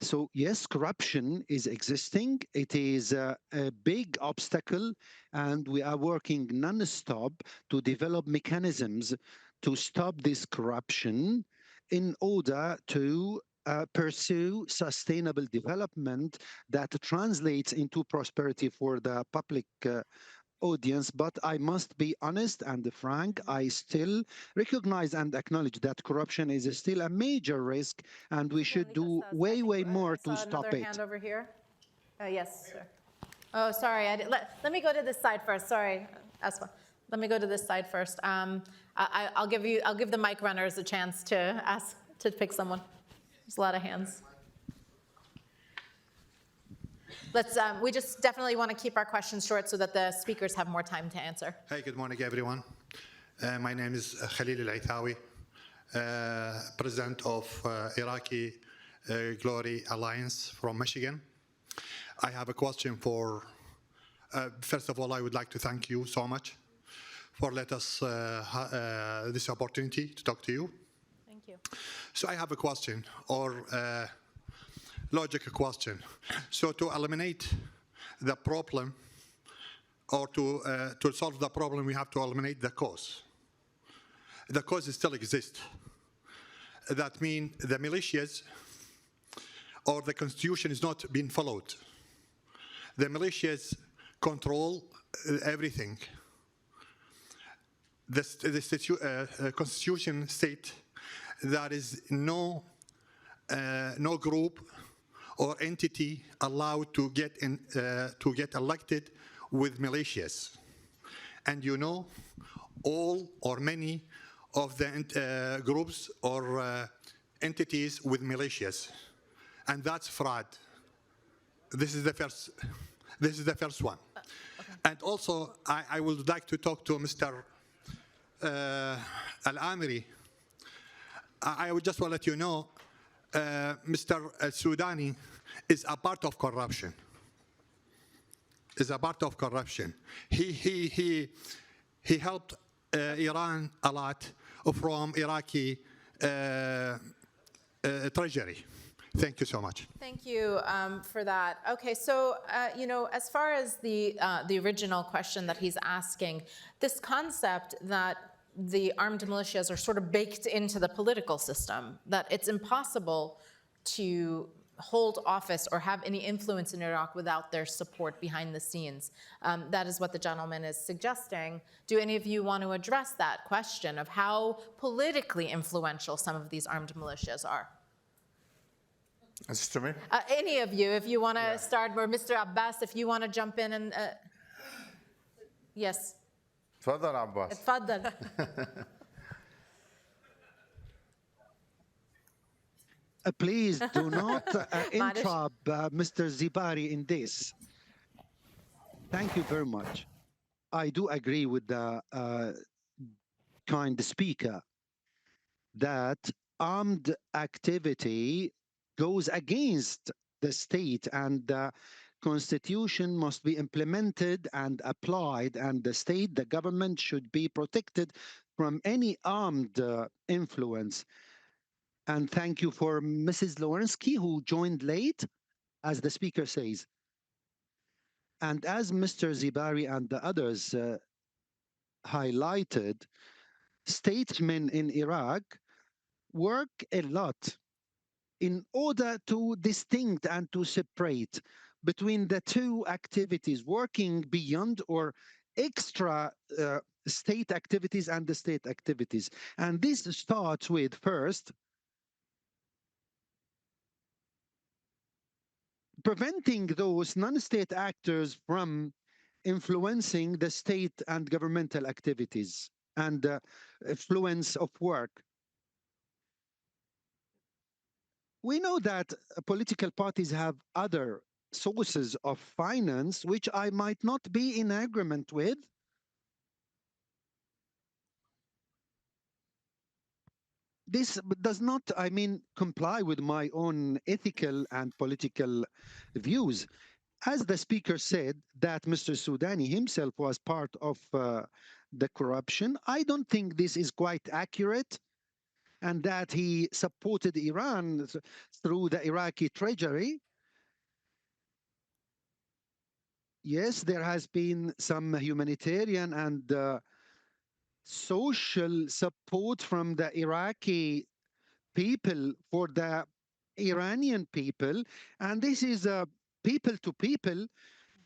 So yes, corruption is existing. It is a big obstacle, and we are working non-stop to develop mechanisms to stop this corruption in order to pursue sustainable development that translates into prosperity for the public audience. But I must be honest and frank, I still recognize and acknowledge that corruption is still a major risk, and we should do way more to stop it. Another hand over here. Yes, sir. Oh, sorry. Let me go to this side first. Sorry, Asma. Let me go to this side first. I'll give the mic runners a chance to pick someone. There's a lot of hands. We just definitely want to keep our questions short so that the speakers have more time to answer. Hey, good morning, everyone. My name is Khalil Al-Aithawi, President of Iraqi Glory Alliance from Michigan. I have a question for, first of all, I would like to thank you so much for letting us this opportunity to talk to you. Thank you. So I have a question, or logical question. So to eliminate the problem, or to solve the problem, we have to eliminate the cause. The cause still exists. That means the militias or the constitution is not being followed. The militias control everything. The constitution states there is no group or entity allowed to get elected with militias. And you know, all or many of the groups or entities with militias, and that's fraud. This is the first one. Okay. And also, I would like to talk to Mr. Al-Amiri. I would just want to let you know, Mr. Soudani is a part of corruption. Is a part of corruption. He helped Iran a lot from Iraqi treasury. Thank you so much. Thank you for that. Okay, so as far as the original question that he's asking, this concept that the armed militias are sort of baked into the political system, that it's impossible to hold office or have any influence in Iraq without their support behind the scenes. That is what the gentleman is suggesting. Do any of you want to address that question of how politically influential some of these armed militias are? Is it to me? Any of you, if you want to start, or Mr. Abbas, if you want to jump in and, yes. تفضل عباس. اتفضل. Please do not interrupt Mr. Zibari in this. Thank you very much. I do agree with the kind speaker that armed activity goes against the state, and the constitution must be implemented and applied, and the state, the government, should be protected from any armed influence. And thank you for Mrs. Lewinsky, who joined late, as the speaker says. And as Mr. Zibari and the others highlighted, statesmen in Iraq work a lot in order to distinct and to separate between the two activities, working beyond or extra state activities and the state activities. And this starts with, first, preventing those non-state actors from influencing the state and governmental activities and influence of work. We know that political parties have other sources of finance, which I might not be in agreement with. This does not, I mean, comply with my own ethical and political views. As the speaker said, that Mr. Soudani himself was part of the corruption, I don't think this is quite accurate, and that he supported Iran through the Iraqi treasury. Yes, there has been some humanitarian and social support from the Iraqi people for the Iranian people, and this is people to people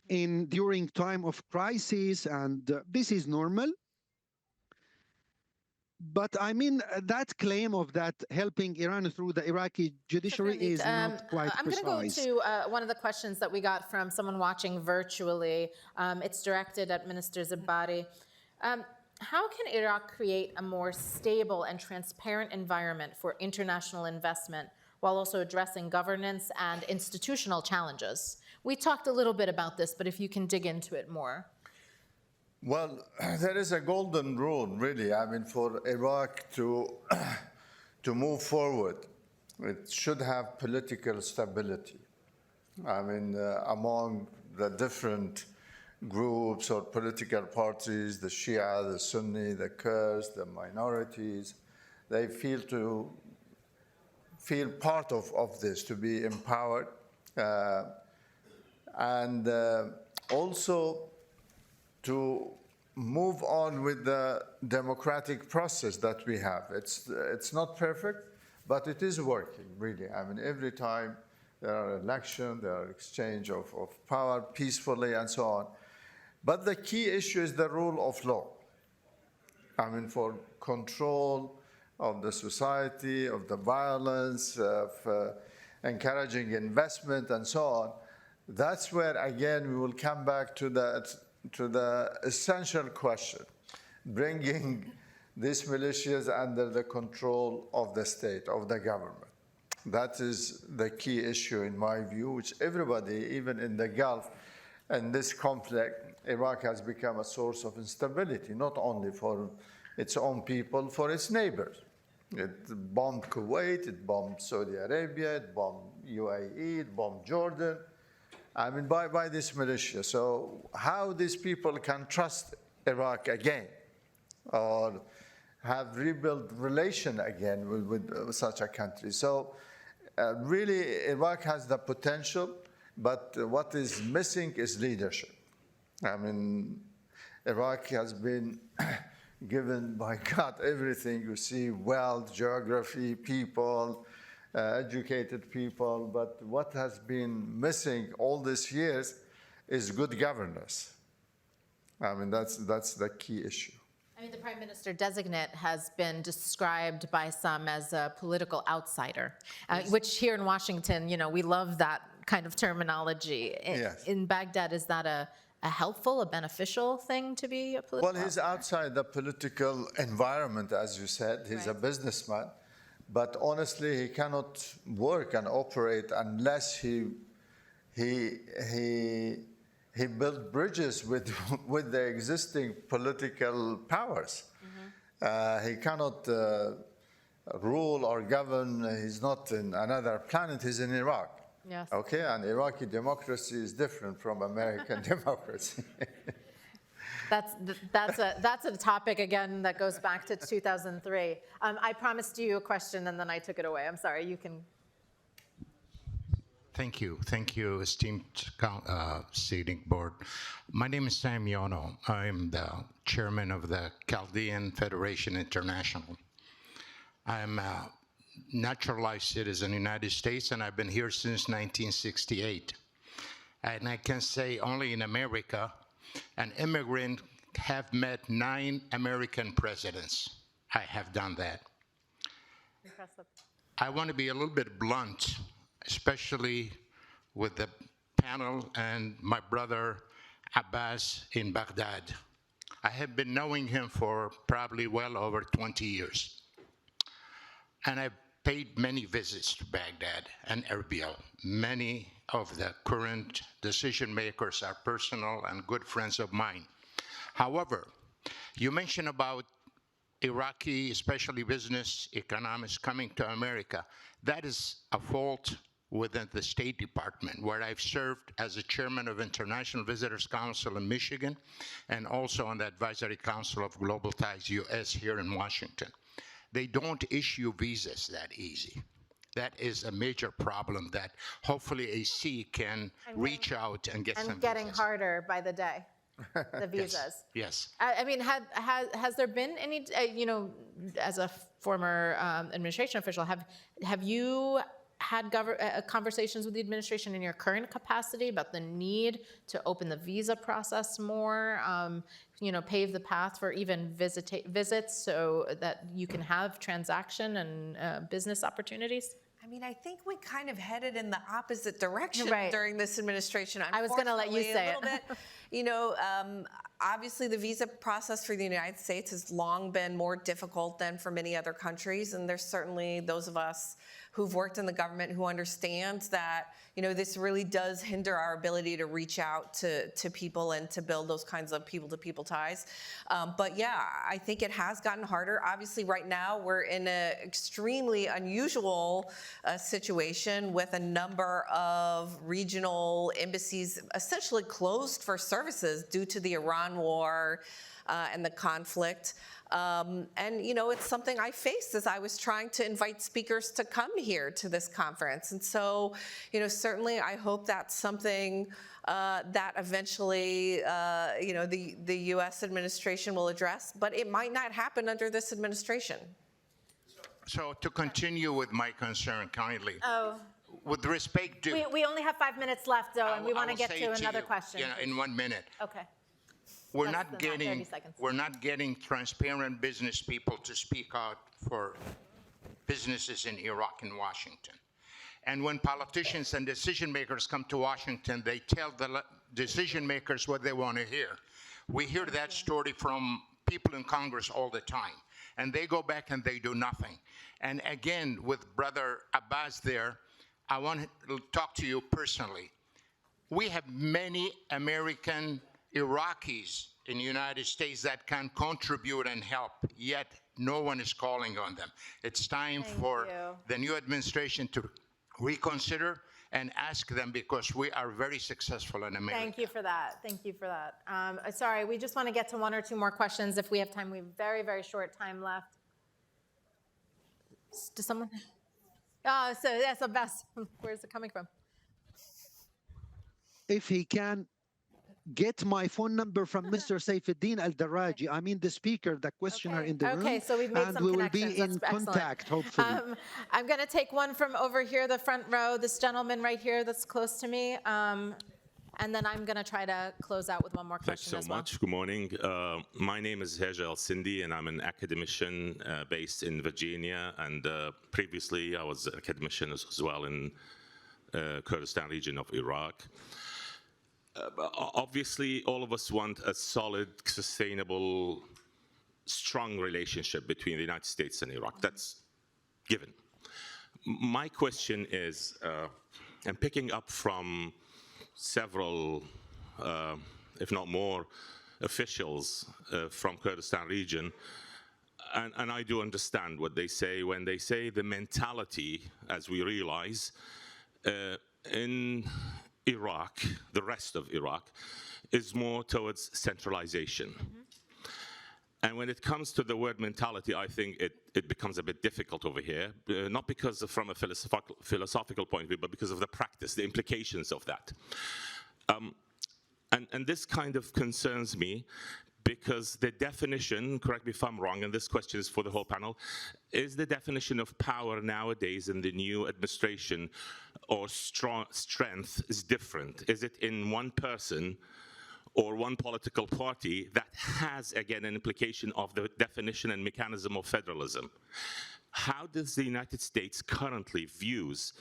in during time of crisis, and this is normal. But I mean, that claim of that helping Iran through the Iraqi judiciary is not quite I'm precise. going to go to one of the questions that we got from someone watching virtually. It's directed at Minister Zibari. How can Iraq create a more stable and transparent environment for international investment while also addressing governance and institutional challenges? We talked a little bit about this, but if you can dig into it more. Well, there is a golden rule, really. I mean, for Iraq to move forward, it should have political stability. I mean, among the different groups or political parties, the Shia, the Sunni, the Kurds, the minorities, they feel part of this, to be empowered, and also to move on with the democratic process that we have. It's not perfect, but it is working, really. I mean, every time there are elections, there are exchange of power peacefully and so on. But the key issue is the rule of law. I mean, for control of the society, of the violence, of encouraging investment and so on. That's where, again, we will come back to the essential question, bringing these militias under the control of the state, of the government. That is the key issue, in my view, which everybody, even in the Gulf, and this conflict, Iraq has become a source of instability, not only for its own people, for its neighbors. It bombed Kuwait, it bombed Saudi Arabia, it bombed UAE, it bombed Jordan. I mean, by this militia. So how these people can trust Iraq again or have rebuilt relation again with such a country? So really, Iraq has the potential, but what is missing is leadership. I mean, Iraq has been given by God everything. You see wealth, geography, people, educated people, but what has been missing all these years is good governance. I mean, that's the key issue. I mean, the Prime Minister designate has been described by some as a political outsider, which here in Washington, you know, we love that kind of terminology. Yes. In Baghdad, is that a helpful, a beneficial thing to be a political Well, he's outsider? outside the political environment, as you said. He's a Right. businessman. But honestly, he cannot work and operate unless he built bridges with, with the existing political powers. He cannot rule or govern. He's not in another planet. He's in Iraq. Yes. Okay, and Iraqi democracy is different from American democracy. That's a topic, again, that goes back to 2003. I promised you a question, and then I took it away. I'm sorry, you can. Thank you, esteemed seating board. My name is Sam Yono. I'm the chairman of the Chaldean Federation International. I'm a naturalized citizen of the United States, and I've been here since 1968. And I can say only in America, an immigrant have met 9 American presidents. I have done that. Impressive. I want to be a little bit blunt, especially with the panel and my brother Abbas in Baghdad. I have been knowing him for probably well over 20 years. And I've paid many visits to Baghdad and Erbil. Many of the current decision makers are personal and good friends of mine. However, you mentioned about Iraqi, especially business economists coming to America. That is a fault within the State Department, where I've served as a chairman of International Visitors Council in Michigan and also on the Advisory Council of Global Ties US here in Washington. They don't issue visas that easy. That is a major problem that hopefully AC can reach out and get some And getting visas. harder by the day, the visas. Yes. I mean, has there been any, you know, as a former administration official, have you had conversations with the administration in your current capacity about the need to open the visa process more, you know, pave the path for even visits so that you can have transaction and business opportunities? I mean, I think we kind of headed in the opposite direction Right. during this administration. I was going to let you Unfortunately, say a little bit. You know, obviously the visa process for the United States has long been more difficult than for many other countries, and there's certainly those of us who've worked in the government who understand that, you know, this really does hinder our ability to reach out to people and to build those kinds of people-to-people ties. But yeah, I think it has gotten harder. Obviously, right now we're in an extremely unusual situation with a number of regional embassies essentially closed for services due to the Iran war and the conflict. And, you know, it's something I faced as I was trying to invite speakers to come here to this conference. And so, you know, certainly I hope that's something that eventually, you know, the U.S. administration will address, but it might not happen under this administration. So to continue with my concern kindly, Oh, with respect to... we only have 5 minutes left, though, and we want to get to another you, question. You know, in 1 minute. Okay. We're Less not than that, 30 getting seconds. we're not getting transparent business people to speak out for businesses in Iraq and Washington. And when politicians and decision makers come to Washington, they tell the decision makers what they want to hear. We hear that story from people in Congress all the time, and they go back and they do nothing. And again, with Brother Abbas there, I want to talk to you personally. We have many American Iraqis in the United States that can contribute and help, yet no one is calling on them. It's time for the new administration to reconsider and ask them, because we are very successful in America. Thank you for that. Thank you for that. Sorry, we just want to get to 1 or 2 more questions if we have time. We have very, very short time left. Does someone? Oh, so that's the best. Where's it coming from? If he can get my phone number from Mr. Saifuddin Al-Daraji. I mean the speaker, the questioner in the room. Okay, so we've made and some we will connections. be in That's excellent. contact, hopefully. I'm going to take one from over here, the front row, this gentleman right here that's close to me. And then I'm going to try to close out with one more question as well. Thanks so much. Good morning. My name is Heja El-Sindi, and I'm an academician based in Virginia. And previously, I was an academician as well in Kurdistan region of Iraq. Obviously, all of us want a solid, sustainable, strong relationship between the United States and Iraq. That's given. My question is, I'm picking up from several, if not more, officials from Kurdistan region, and I do understand what they say when they say the mentality, as we realize, in Iraq, the rest of Iraq, is more towards centralization. And when it comes to the word mentality, I think it becomes a bit difficult over here, not because from a philosophical point of view, but because of the practice, the implications of that. And this kind of concerns me because the definition, correct me if I'm wrong, and this question is for the whole panel, is the definition of power nowadays in the new administration or strength is different? Is it in one person or one political party that has, again, an implication of the definition and mechanism of federalism? How does the United States currently views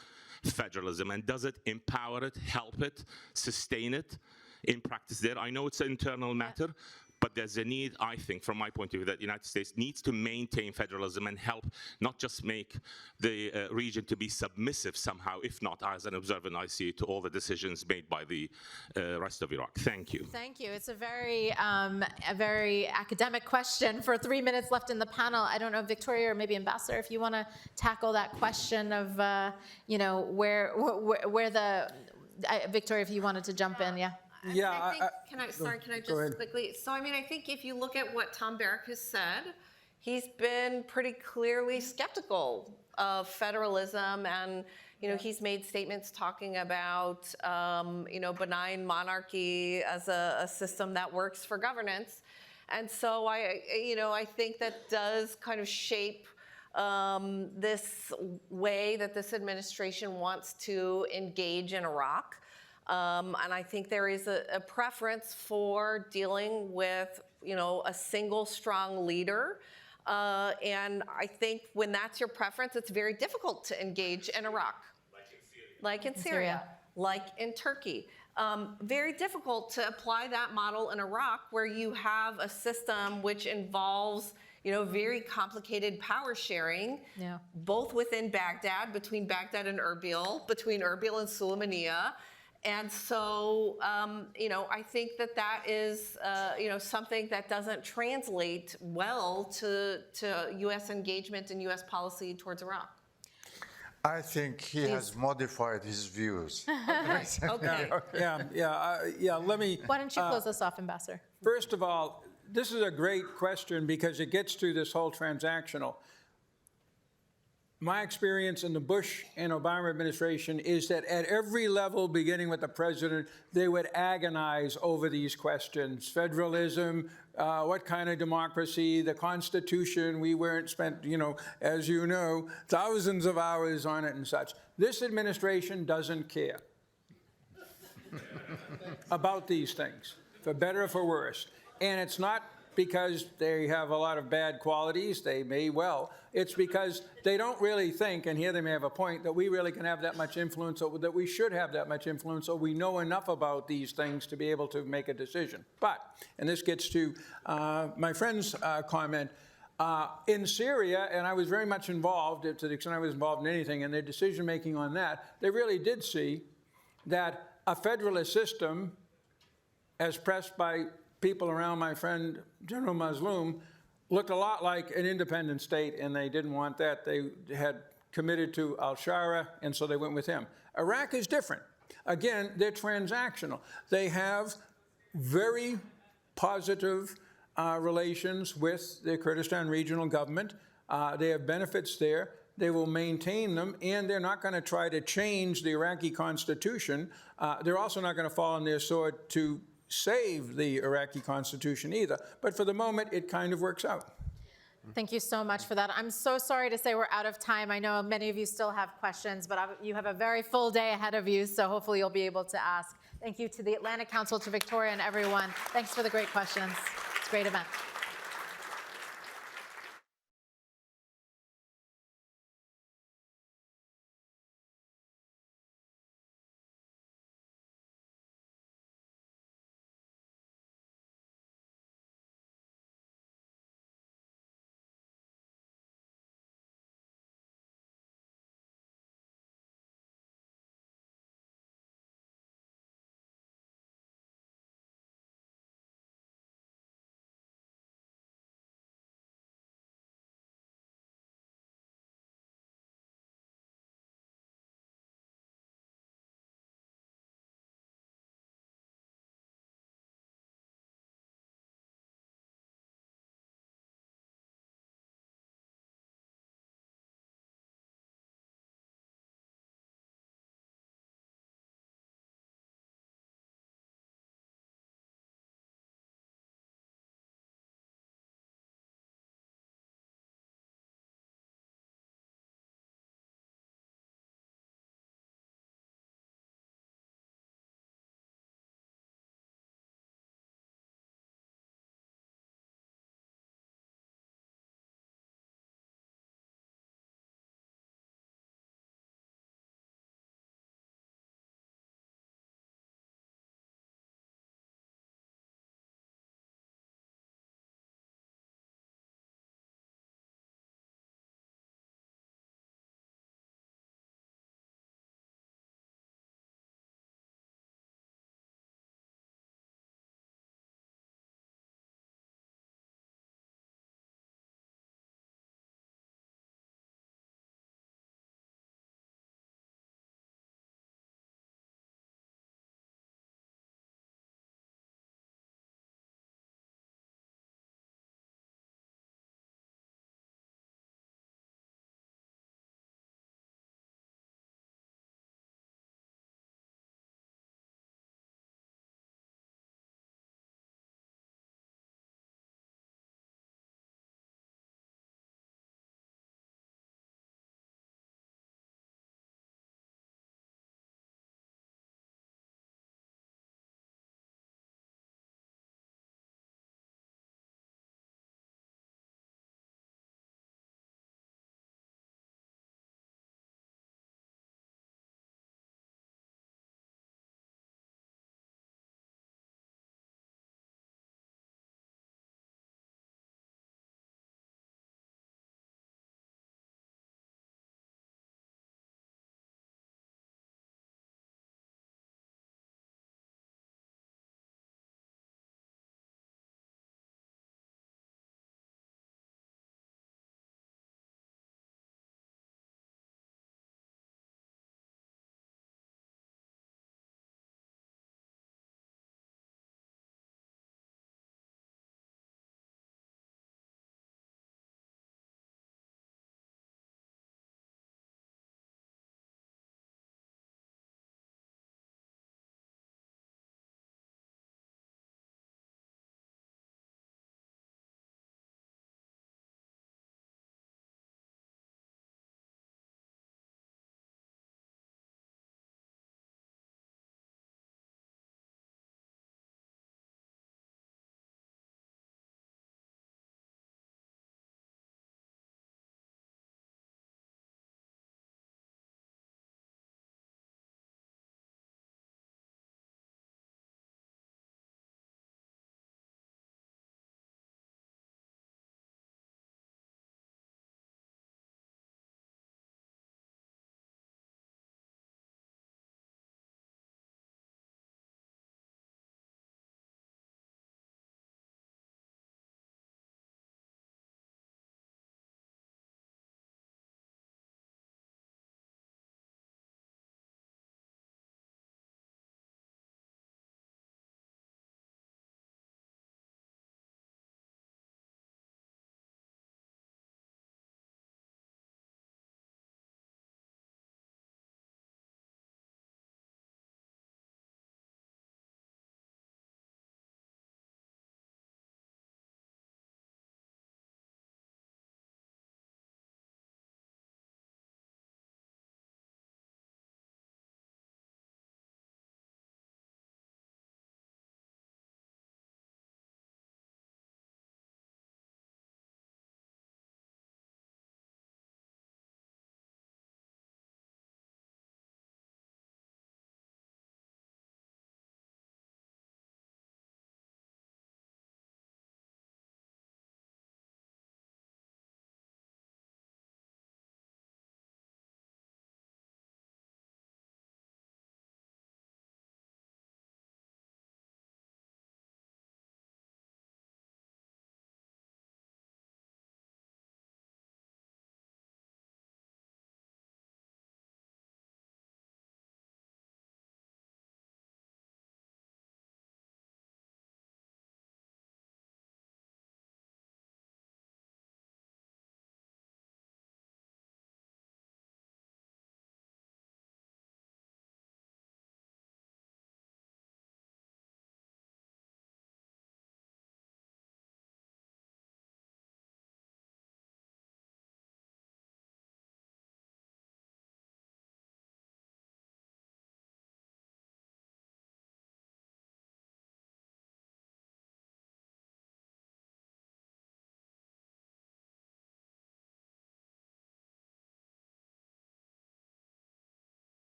federalism, and does it empower it, help it, sustain it in practice there? I know it's an internal matter, but there's a need, I think, from my point of view, that the United States needs to maintain federalism and help not just make the region to be submissive somehow, if not, as an observer, I see, to all the decisions made by the rest of Iraq. Thank you. Thank you. It's a very academic question for 3 minutes left in the panel. I don't know, Victoria or maybe Ambassador, if you want to tackle that question of, where the, Victoria, if you wanted to jump in, yeah. Can I just quickly? So, I mean, I think if you look at what Tom Barrack has said, he's been pretty clearly skeptical of federalism, and he's made statements talking about benign monarchy as a system that works for governance, and so I think that does kind of shape this way that this administration wants to engage in Iraq. And I think there is a preference for dealing with, a single strong leader. And I think when that's your preference, it's very difficult to engage in Iraq. Like in Syria. Like in Turkey. Very difficult to apply that model in Iraq, where you have a system which involves very complicated power sharing, both within Baghdad, between Baghdad and Erbil, between Erbil and Sulaymaniyah. And so, I think that is, something that doesn't translate well to U.S. engagement and U.S. policy towards Iraq. I think he has modified his views. Okay. Let me. Why don't you close us off, Ambassador? First of all, this is a great question because it gets to this whole transactional. My experience in the Bush and Obama administration is that at every level, beginning with the president, they would agonize over these questions. Federalism, what kind of democracy, the Constitution, we weren't spent, as you know, thousands of hours on it and such. This administration doesn't care about these things, for better or for worse. And it's not because they have a lot of bad qualities, they may well. It's because they don't really think, and here they may have a point, that we really can have that much influence, or that we should have that much influence, or we know enough about these things to be able to make a decision. But, and this gets to my friend's comment, in Syria, and I was very much involved, to the extent I was involved in anything, in their decision-making on that, they really did see that a federalist system, as pressed by people around my friend General Mazloum, looked a lot like an independent state, and they didn't want that. They had committed to al-Shara, and so they went with him. Iraq is different. Again, they're transactional. They have very positive relations with the Kurdistan regional government. They have benefits there. They will maintain them, and they're not going to try to change the Iraqi constitution. They're also not going to fall on their sword to save the Iraqi constitution either. But for the moment, it kind of works out. Thank you so much for that. I'm so sorry to say we're out of time. I know many of you still have questions, but you have a very full day ahead of you, so hopefully you'll be able to ask. Thank you to the Atlantic Council, to Victoria, and everyone. Thanks for the great questions. It's a great event.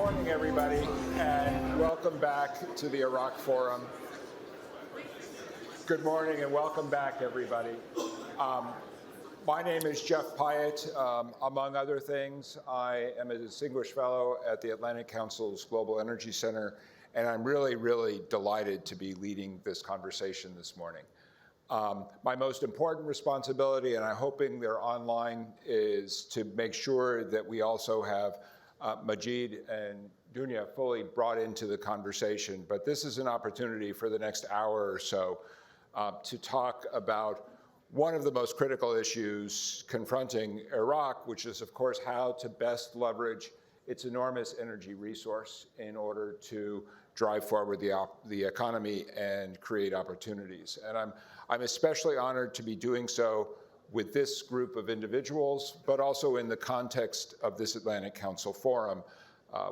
morning, everybody, and welcome back to the Iraq Forum. Good morning and welcome back, everybody. My name is Jeff Pyatt. Among other things, I am a distinguished fellow at the Atlantic Council's Global Energy Center, and I'm really, really delighted to be leading this conversation this morning. My most important responsibility, and I'm hoping they're online, is to make sure that we also have Majid and Dunya fully brought into the conversation. But this is an opportunity for the next hour or so to talk about one of the most critical issues confronting Iraq, which is, of course, how to best leverage its enormous energy resource in order to drive forward the economy and create opportunities. And I'm especially honored to be doing so with this group of individuals, but also in the context of this Atlantic Council Forum.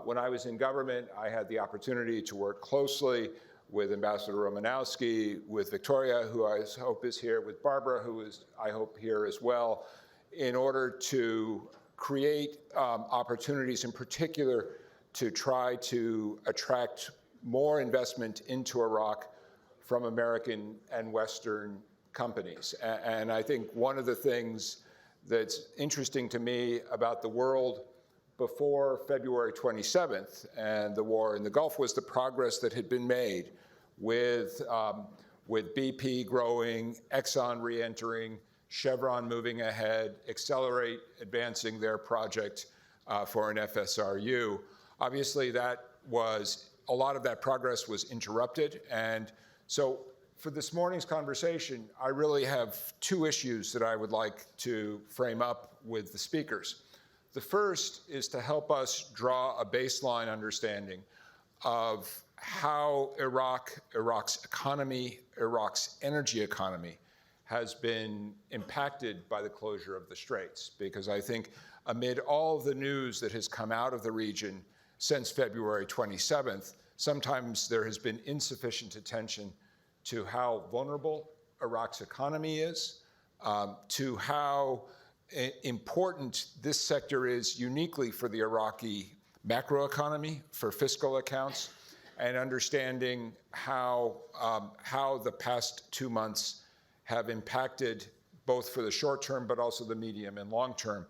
When I was in government, I had the opportunity to work closely with Ambassador Romanowski, with Victoria, who I hope is here, with Barbara, who is, I hope, here as well, in order to create opportunities, in particular, to try to attract more investment into Iraq from American and Western companies. And I think one of the things that's interesting to me about the world before February 27th and the war in the Gulf was the progress that had been made with BP growing, Exxon re-entering, Chevron moving ahead, Accelerate advancing their project for an FSRU. Obviously, a lot of that progress was interrupted. And so for this morning's conversation, I really have two issues that I would like to frame up with the speakers. The first is to help us draw a baseline understanding of how Iraq's economy, Iraq's energy economy has been impacted by the closure of the Straits. Because I think amid all the news that has come out of the region since February 27th, sometimes there has been insufficient attention to how vulnerable Iraq's economy is, to how important this sector is uniquely for the Iraqi macroeconomy, for fiscal accounts, and understanding how the past 2 months have impacted, both for the short term but also the medium and long term,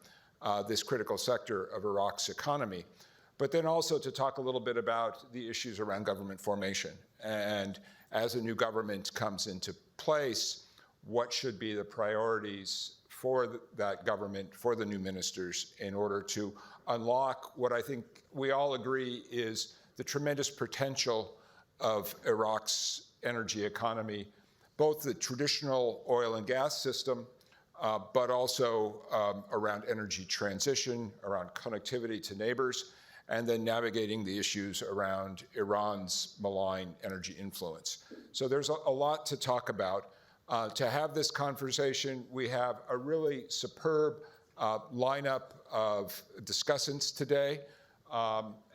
this critical sector of Iraq's economy. But then also to talk a little bit about the issues around government formation. And as a new government comes into place, what should be the priorities for that government, for the new ministers, in order to unlock what I think we all agree is the tremendous potential of Iraq's energy economy, both the traditional oil and gas system, but also around energy transition, around connectivity to neighbors, and then navigating the issues around Iran's malign energy influence. So there's a lot to talk about. To have this conversation, we have a really superb lineup of discussants today.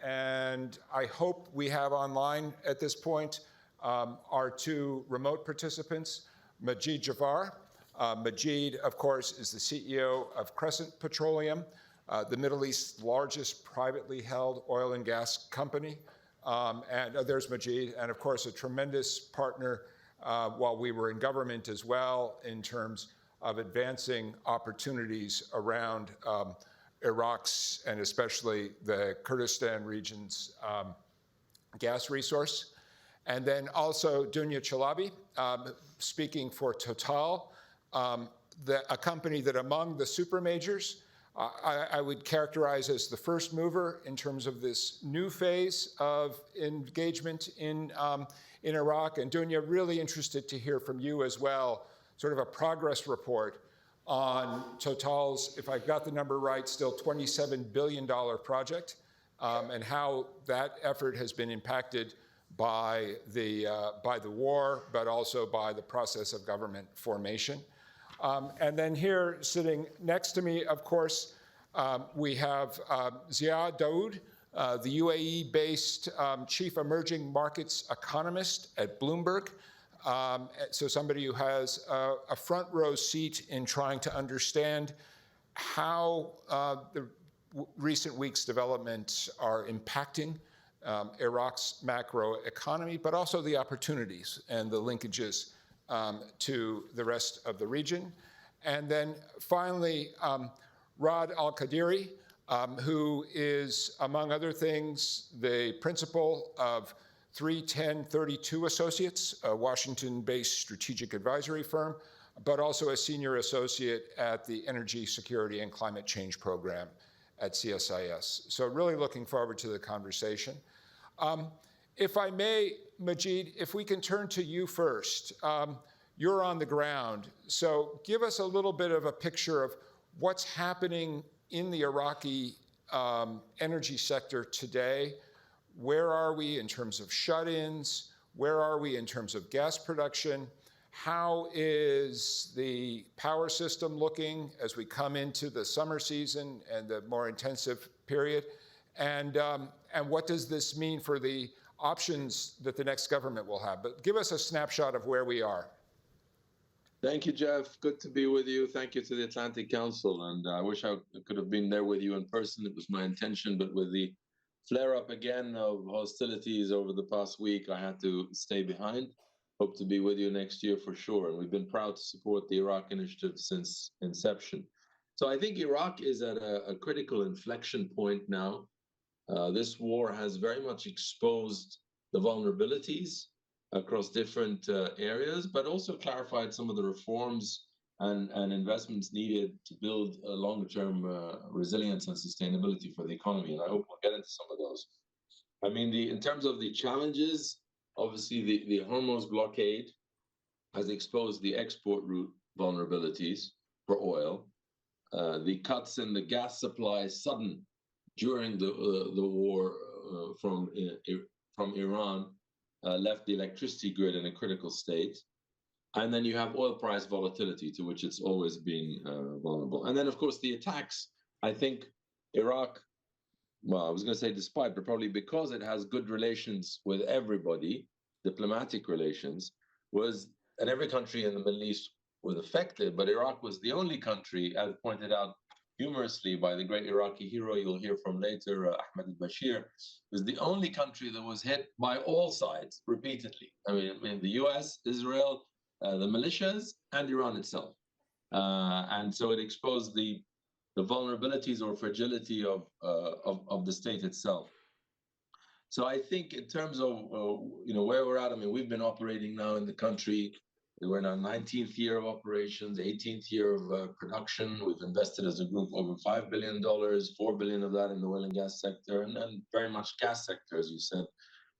And I hope we have online at this point our two remote participants, Majid Jafar. Majid, of course, is the CEO of Crescent Petroleum, the Middle East's largest privately held oil and gas company. And there's Majid, and of course, a tremendous partner while we were in government as well in terms of advancing opportunities around Iraq's and especially the Kurdistan region's gas resource. And then also Dunya Chalabi, speaking for Total, a company that among the super majors, I would characterize as the first mover in terms of this new phase of engagement in Iraq. And Dunya, really interested to hear from you as well, sort of a progress report on Total's, if I got the number right, still $27 billion project, and how that effort has been impacted by the war, but also by the process of government formation. And then here, sitting next to me, of course, we have Zia Daoud, the UAE-based chief emerging markets economist at Bloomberg. So somebody who has a front row seat in trying to understand how recent weeks' developments are impacting Iraq's macroeconomy, but also the opportunities and the linkages to the rest of the region. And then finally, Rad al-Qadiri, who is, among other things, the principal of 31032 Associates, a Washington-based strategic advisory firm, but also a senior associate at the Energy Security and Climate Change Program at CSIS. So really looking forward to the conversation. If I may, Majid, if we can turn to you first. You're on the ground, so give us a little bit of a picture of what's happening in the Iraqi energy sector today. Where are we in terms of shut-ins? Where are we in terms of gas production? How is the power system looking as we come into the summer season and the more intensive period? And what does this mean for the options that the next government will have? But give us a snapshot of where we are. Thank you, Jeff. Good to be with you. Thank you to the Atlantic Council. And I wish I could have been there with you in person. It was my intention, but with the flare-up again of hostilities over the past week, I had to stay behind. Hope to be with you next year for sure. And we've been proud to support the Iraq initiative since inception. So I think Iraq is at a critical inflection point now. This war has very much exposed the vulnerabilities across different areas, but also clarified some of the reforms and investments needed to build a longer-term resilience and sustainability for the economy. And I hope we'll get into some of those. I mean, in terms of the challenges, obviously the Hormuz blockade has exposed the export route vulnerabilities for oil. The cuts in the gas supply sudden during the war from Iran left the electricity grid in a critical state. And then you have oil price volatility, to which it's always been vulnerable. And then, of course, the attacks. I think Iraq, well, I was going to say despite, but probably because it has good relations with everybody, diplomatic relations, and every country in the Middle East was affected, but Iraq was the only country, as pointed out humorously by the great Iraqi hero you'll hear from later, Ahmed al-Bashir, was the only country that was hit by all sides repeatedly. I mean the US, Israel, the militias, and Iran itself. And so it exposed the vulnerabilities or fragility of the state itself. So I think in terms of where we're at, I mean, we've been operating now in the country. We're in our 19th year of operations, 18th year of production. We've invested as a group over $5 billion, $4 billion of that in the oil and gas sector, and very much gas sector, as you said.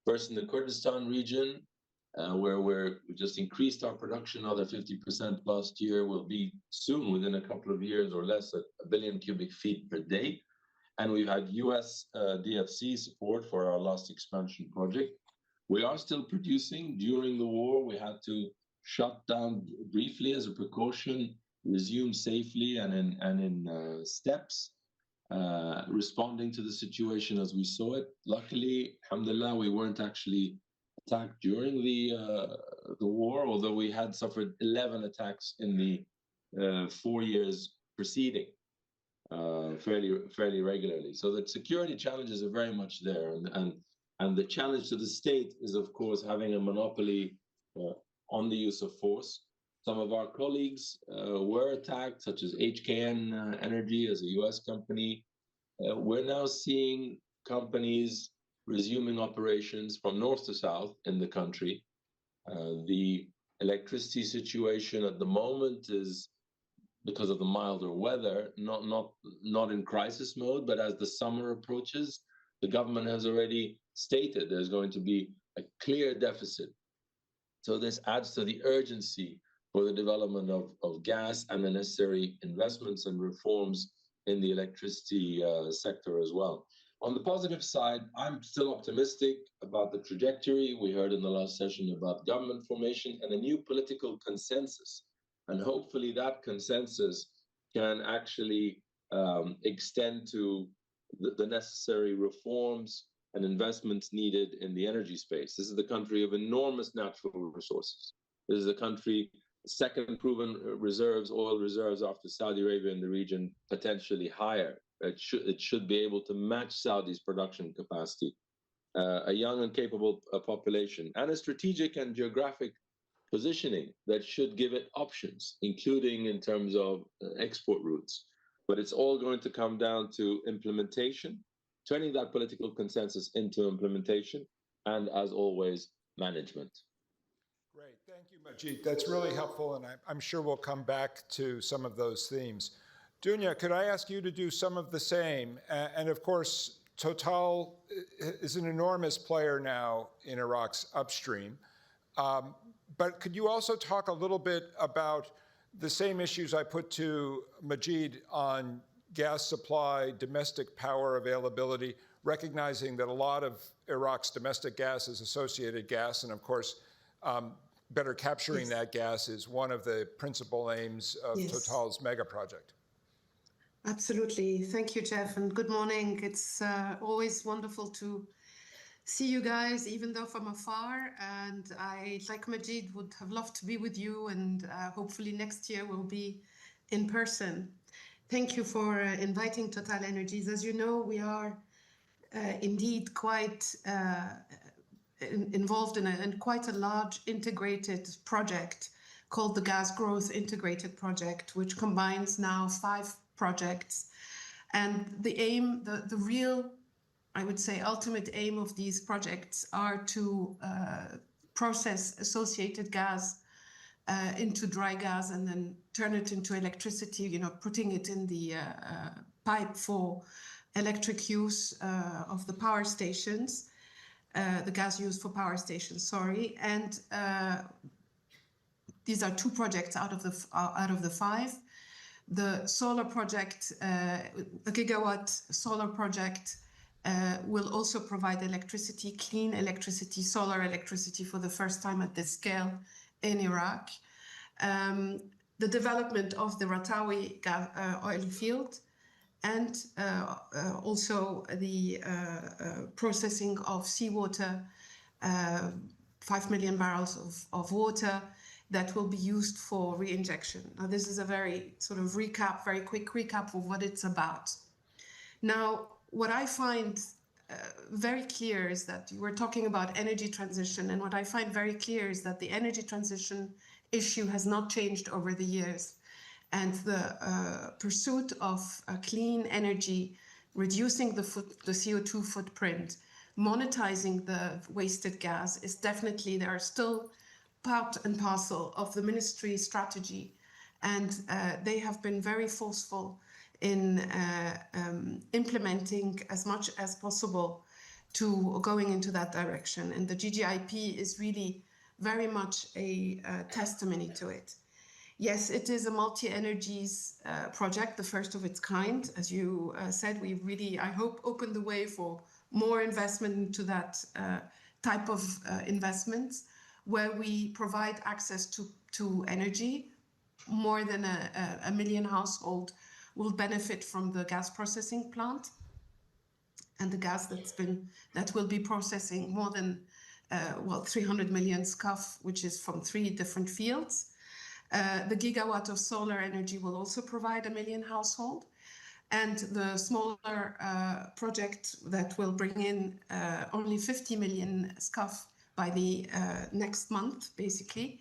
First in the Kurdistan region, where we just increased our production another 50% last year. We'll be soon, within a couple of years or less, at 1 billion cubic feet per day. And we've had US DFC support for our last expansion project. We are still producing. During the war, we had to shut down briefly as a precaution, resume safely and in steps, responding to the situation as we saw it. Luckily, alhamdulillah, we weren't actually attacked during the war, although we had suffered 11 attacks in the 4 years preceding, fairly regularly. So the security challenges are very much there, and the challenge to the state is, of course, having a monopoly on the use of force. Some of our colleagues were attacked, such as HKN Energy as a US company. We're now seeing companies resuming operations from north to south in the country. The electricity situation at the moment is, because of the milder weather, not in crisis mode, but as the summer approaches, the government has already stated there's going to be a clear deficit. So this adds to the urgency for the development of gas and the necessary investments and reforms in the electricity sector as well. On the positive side, I'm still optimistic about the trajectory. We heard in the last session about government formation and a new political consensus. And hopefully that consensus can actually extend to the necessary reforms and investments needed in the energy space. This is the country of enormous natural resources. This is a country, second proven reserves, oil reserves after Saudi Arabia in the region, potentially higher It should be able to match Saudi's production capacity, a young and capable population, and a strategic and geographic positioning that should give it options, including in terms of export routes. But it's all going to come down to implementation, turning that political consensus into implementation, and as always, management. Great, thank you, Majid. That's really helpful, and I'm sure we'll come back to some of those themes. Dunya, could I ask you to do some of the same? And of course, Total is an enormous player now in Iraq's upstream. But could you also talk a little bit about the same issues I put to Majid on gas supply, domestic power availability, recognizing that a lot of Iraq's domestic gas is associated gas, and of course, better capturing that gas is one of the principal aims of Total's mega project. Absolutely. Thank you, Jeff, and good morning. It's always wonderful to see you guys, even though from afar. And I, like Majid, would have loved to be with you, and hopefully next year we'll be in person. Thank you for inviting Total Energies. As you know, we are indeed quite involved in quite a large integrated project called the Gas Growth Integrated Project, which combines now 5 projects. And the aim, the real, I would say, ultimate aim of these projects are to process associated gas into dry gas and then turn it into electricity, you know, putting it in the pipe for electric use of the power stations, the gas used for power stations, sorry. And these are 2 projects out of the 5. The solar project, the gigawatt solar project, will also provide electricity, clean electricity, solar electricity for the first time at this scale in Iraq. The development of the Ratawi oil field, and also the processing of seawater, 5 million barrels of water that will be used for re-injection. Now, this is a very sort of recap, very quick recap of what it's about. Now, what I find very clear is that you were talking about energy transition, and what I find very clear is that the energy transition issue has not changed over the years. And the pursuit of clean energy, reducing the CO2 footprint, monetizing the wasted gas is definitely, there are still part and parcel of the ministry strategy. And they have been very forceful in implementing as much as possible to going into that direction. And the GGIP is really very much a testimony to it. Yes, it is a multi-energies project, the first of its kind. As you said, we really, I hope, opened the way for more investment into that type of investments, where we provide access to energy. More than a million households will benefit from the gas processing plant, and the gas that will be processing more than 300 million scf, which is from 3 different fields. The gigawatt of solar energy will also provide 1 million households, and the smaller project that will bring in only 50 million scf by the next month, basically,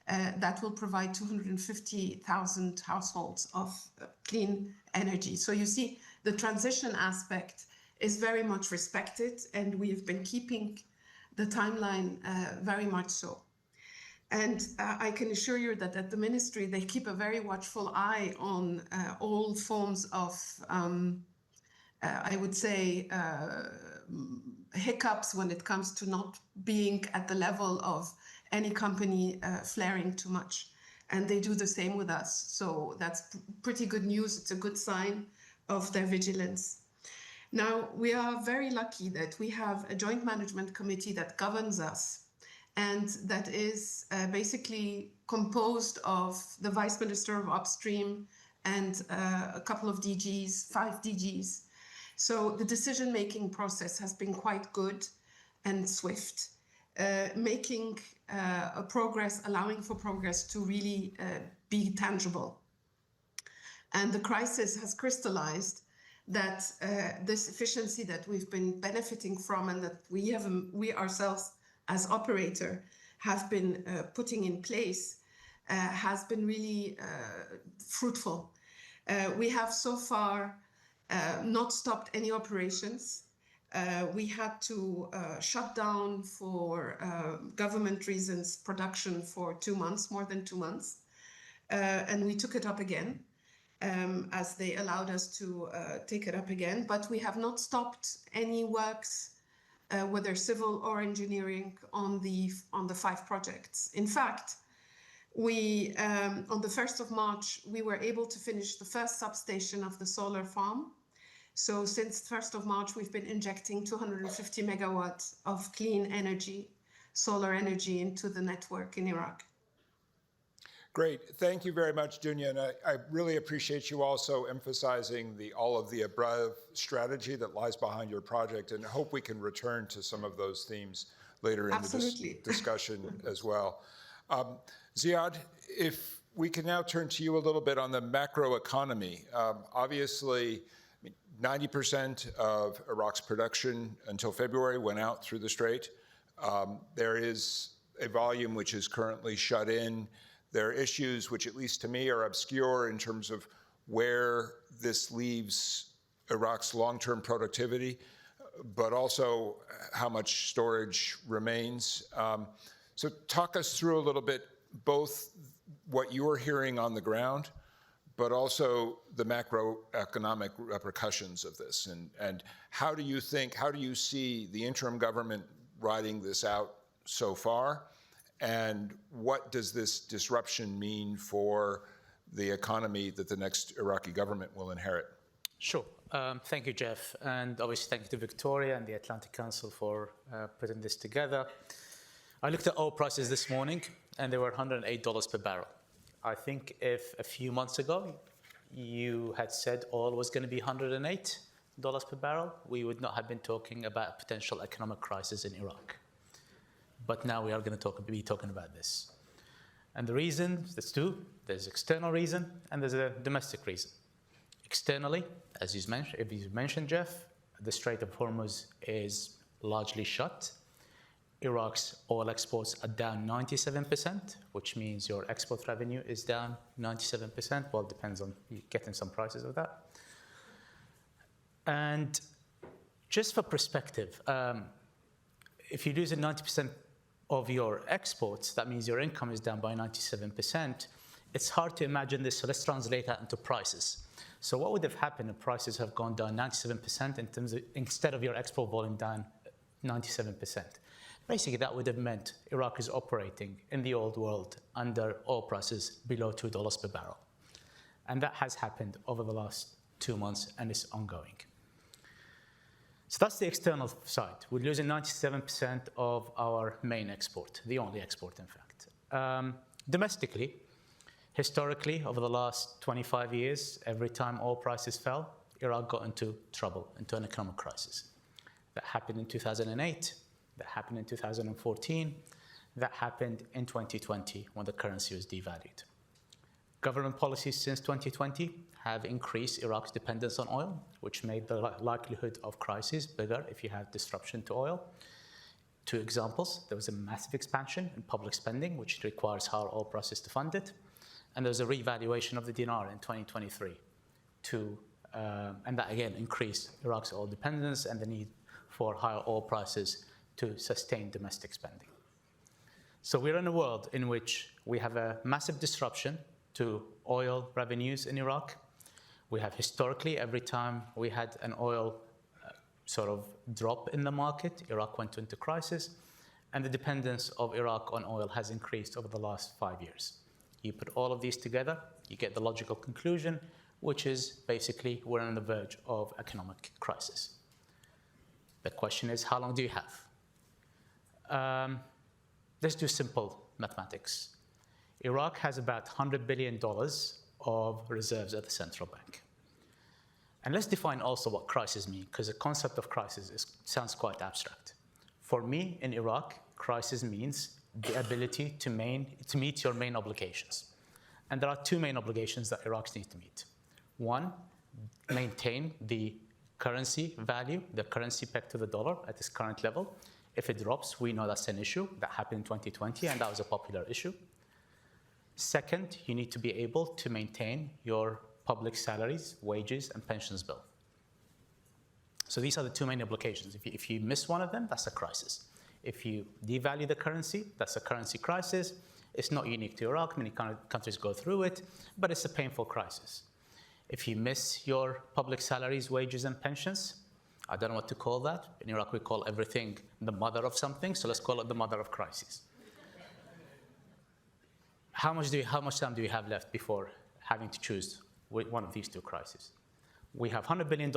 that will provide 250,000 households of clean energy. So you see, the transition aspect is very much respected, and we've been keeping the timeline very much so. And I can assure you that at the ministry, they keep a very watchful eye on all forms of, I would say, hiccups when it comes to not being at the level of any company flaring too much. And they do the same with us. So that's pretty good news. It's a good sign of their vigilance. Now, we are very lucky that we have a joint management committee that governs us, and that is basically composed of the Vice Minister of Upstream and a couple of DGs, 5 DGs. So the decision-making process has been quite good and swift, making allowing for progress to really be tangible. And the crisis has crystallized that this efficiency that we've been benefiting from and that we ourselves as operator have been putting in place has been really fruitful. We have so far not stopped any operations. We had to shut down for government reasons production for 2 months, more than 2 months. And we took it up again as they allowed us to take it up again. But we have not stopped any works, whether civil or engineering, on the 5 projects. In fact, we on the 1st of March, we were able to finish the first substation of the solar farm. So since 1st of March, we've been injecting 250 megawatts of clean energy, solar energy, into the network in Iraq. Great. Thank you very much, Dunya. And I really appreciate you also emphasizing the all of the above strategy that lies behind your project, and hope we can return to some of those themes later in the discussion as well. Ziad, if we can now turn to you a little bit on the macroeconomy. Obviously, 90% of Iraq's production until February went out through the Strait. There is a volume which is currently shut in. There are issues which, at least to me, are obscure in terms of where this leaves Iraq's long-term productivity, but also how much storage remains. So talk us through a little bit both what you're hearing on the ground, but also the macroeconomic repercussions of this. And how do you see the interim government riding this out so far? And what does this disruption mean for the economy that the next Iraqi government will inherit? Sure. Thank you, Jeff. And obviously, thank you to Victoria and the Atlantic Council for putting this together. I looked at oil prices this morning, and they were $108 per barrel. I think if a few months ago you had said oil was going to be $108 per barrel, we would not have been talking about a potential economic crisis in Iraq. But now we are going to be talking about this. And the reason, there's two. There's external reason and there's a domestic reason. Externally, as you mentioned, Jeff, the Strait of Hormuz is largely shut. Iraq's oil exports are down 97%, which means your export revenue is down 97%. Well, it depends on you getting some prices of that. And just for perspective, if you lose 90% of your exports, that means your income is down by 97%. It's hard to imagine this, so let's translate that into prices. So what would have happened if prices have gone down 97% in terms of, instead of your export volume down 97%? Basically, that would have meant Iraq is operating in the old world under oil prices below $2 per barrel. And that has happened over the last 2 months and is ongoing. So that's the external side. We're losing 97% of our main export, the only export, in fact. Domestically, historically, over the last 25 years, every time oil prices fell, Iraq got into trouble, into an economic crisis. That happened in 2008, that happened in 2014, that happened in 2020 when the currency was devalued. Government policies since 2020 have increased Iraq's dependence on oil, which made the likelihood of crisis bigger if you have disruption to oil. 2 examples, there was a massive expansion in public spending, which requires higher oil prices to fund it. And there was a revaluation of the dinar in 2023 and that again increased Iraq's oil dependence and the need for higher oil prices to sustain domestic spending. So we're in a world in which we have a massive disruption to oil revenues in Iraq. We have historically, every time we had an oil sort of drop in the market, Iraq went into crisis, and the dependence of Iraq on oil has increased over the last 5 years. You put all of these together, you get the logical conclusion, which is basically we're on the verge of economic crisis. The question is, how long do you have? Let's do simple mathematics. Iraq has about $100 billion of reserves at the central bank. And let's define also what crisis means, because the concept of crisis sounds quite abstract. For me, in Iraq, crisis means the ability to meet your main obligations. And there are 2 main obligations that Iraq needs to meet. One, maintain the currency value, the currency pegged to the dollar at its current level. If it drops, we know that's an issue. That happened in 2020, and that was a popular issue. Second, you need to be able to maintain your public salaries, wages, and pensions bill. So these are the two main implications. If you miss one of them, that's a crisis. If you devalue the currency, that's a currency crisis. It's not unique to Iraq. Many countries go through it, but it's a painful crisis. If you miss your public salaries, wages, and pensions, I don't know what to call that. In Iraq, we call everything the mother of something, so let's call it the mother of crises. How much time do we have left before having to choose one of these two crises? We have $100 billion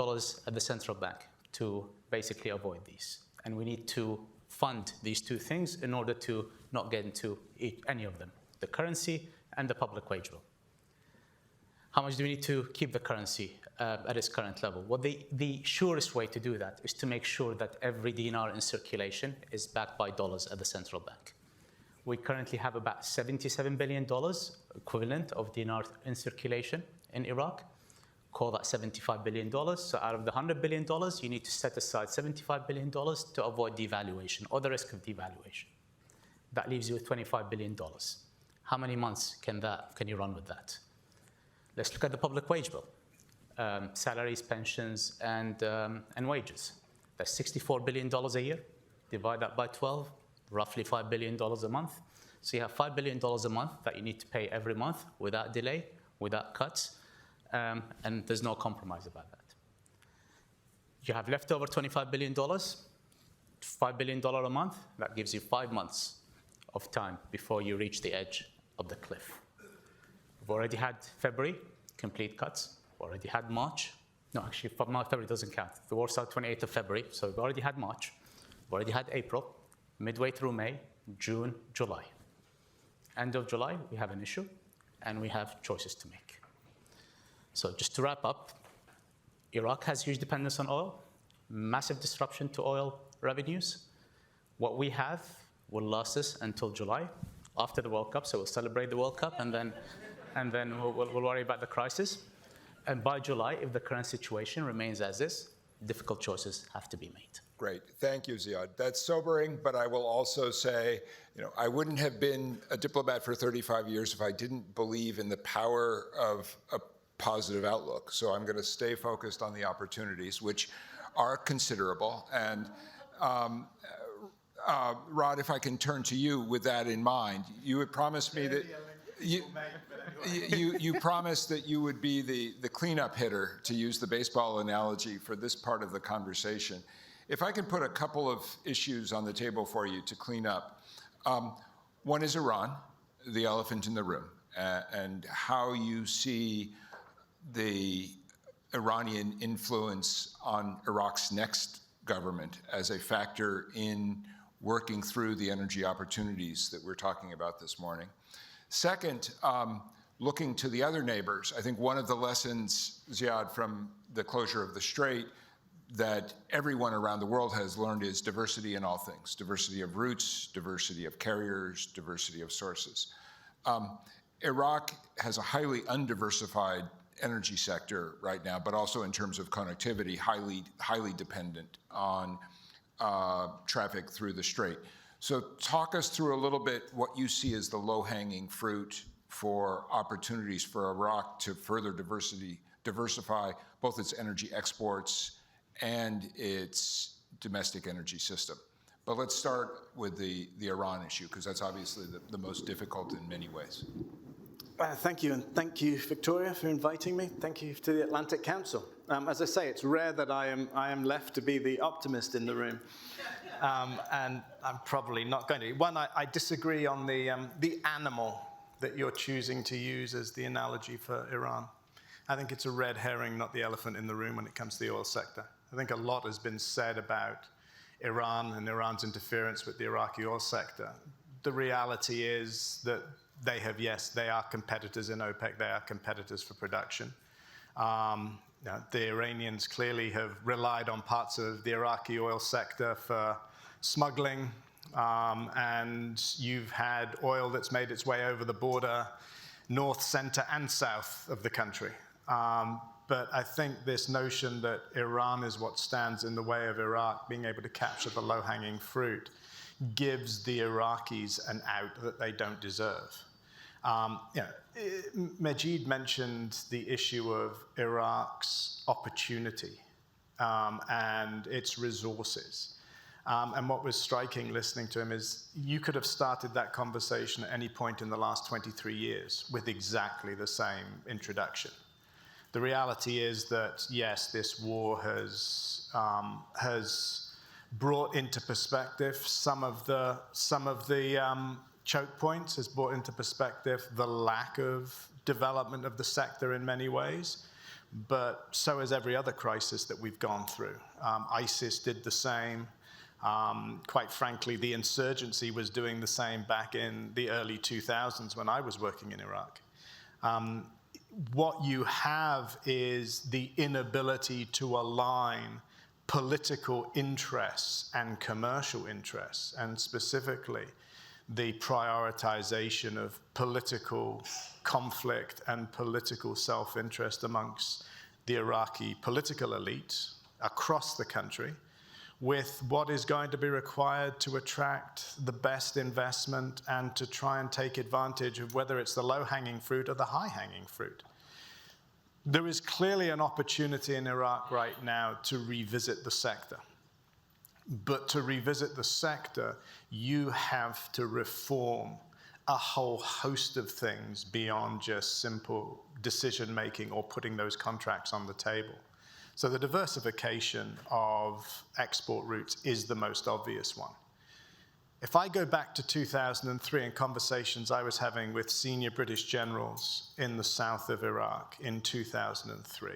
at the central bank to basically avoid these, and we need to fund these two things in order to not get into any of them, the currency and the public wage bill. How much do we need to keep the currency at its current level? Well, the surest way to do that is to make sure that every dinar in circulation is backed by dollars at the central bank. We currently have about $77 billion equivalent of dinars in circulation in Iraq. Call that $75 billion. So out of the $100 billion, you need to set aside $75 billion to avoid devaluation or the risk of devaluation. That leaves you with $25 billion. How many months can you run with that? Let's look at the public wage bill. Salaries, pensions, and wages. That's $64 billion a year. Divide that by 12, roughly $5 billion a month. So you have $5 billion a month that you need to pay every month without delay, without cuts, and there's no compromise about that. You have leftover $25 billion, $5 billion a month. That gives you 5 months of time before you reach the edge of the cliff. We've already had February, complete cuts. We've already had March. No, actually, February doesn't count. The war started 28th of February, so we've already had March. We've already had April, midway through May, June, July. End of July, we have an issue, and we have choices to make. So just to wrap up, Iraq has huge dependence on oil, massive disruption to oil revenues. What we have will last us until July, after the World Cup, so we'll celebrate the World Cup, and then we'll worry about the crisis. And by July, if the current situation remains as is, difficult choices have to be made. Great. Thank you, Ziad. That's sobering, but I will also say, I wouldn't have been a diplomat for 35 years if I didn't believe in the power of a positive outlook. So I'm going to stay focused on the opportunities, which are considerable. And Rod, if I can turn to you with that in mind, you had promised me that you promised that you would be the cleanup hitter, to use the baseball analogy, for this part of the conversation. If I can put a couple of issues on the table for you to clean up. One is Iran, the elephant in the room, and how you see the Iranian influence on Iraq's next government as a factor in working through the energy opportunities that we're talking about this morning. Second, looking to the other neighbors, I think one of the lessons, Ziad, from the closure of the Strait that everyone around the world has learned is diversity in all things, diversity of routes, diversity of carriers, diversity of sources. Iraq has a highly undiversified energy sector right now, but also in terms of connectivity, highly dependent on traffic through the Strait. So talk us through a little bit what you see as the low-hanging fruit for opportunities for Iraq to further diversify both its energy exports and its domestic energy system. But let's start with the Iran issue, because that's obviously the most difficult in many ways. Thank you, and thank you, Victoria, for inviting me. Thank you to the Atlantic Council. As I say, it's rare that I am left to be the optimist in the room, and I'm probably not going to. One, I disagree on the animal that you're choosing to use as the analogy for Iran. I think it's a red herring, not the elephant in the room when it comes to the oil sector. I think a lot has been said about Iran and Iran's interference with the Iraqi oil sector. The reality is that they are competitors in OPEC, they are competitors for production. The Iranians clearly have relied on parts of the Iraqi oil sector for smuggling, and you've had oil that's made its way over the border, north, center, and south of the country. But I think this notion that Iran is what stands in the way of Iraq being able to capture the low-hanging fruit gives the Iraqis an out that they don't deserve. Majid mentioned the issue of Iraq's opportunity and its resources. And what was striking listening to him is you could have started that conversation at any point in the last 23 years with exactly the same introduction. The reality is that, yes, this war has brought into perspective some of the choke points, has brought into perspective the lack of development of the sector in many ways, but so has every other crisis that we've gone through. ISIS did the same. Quite frankly, the insurgency was doing the same back in the early 2000s when I was working in Iraq. What you have is the inability to align political interests and commercial interests, and specifically the prioritization of political conflict and political self-interest amongst the Iraqi political elite across the country, with what is going to be required to attract the best investment and to try and take advantage of whether it's the low-hanging fruit or the high-hanging fruit. There is clearly an opportunity in Iraq right now to revisit the sector. But to revisit the sector, you have to reform a whole host of things beyond just simple decision-making or putting those contracts on the table. So the diversification of export routes is the most obvious one. If I go back to 2003 and conversations I was having with senior British generals in the south of Iraq in 2003,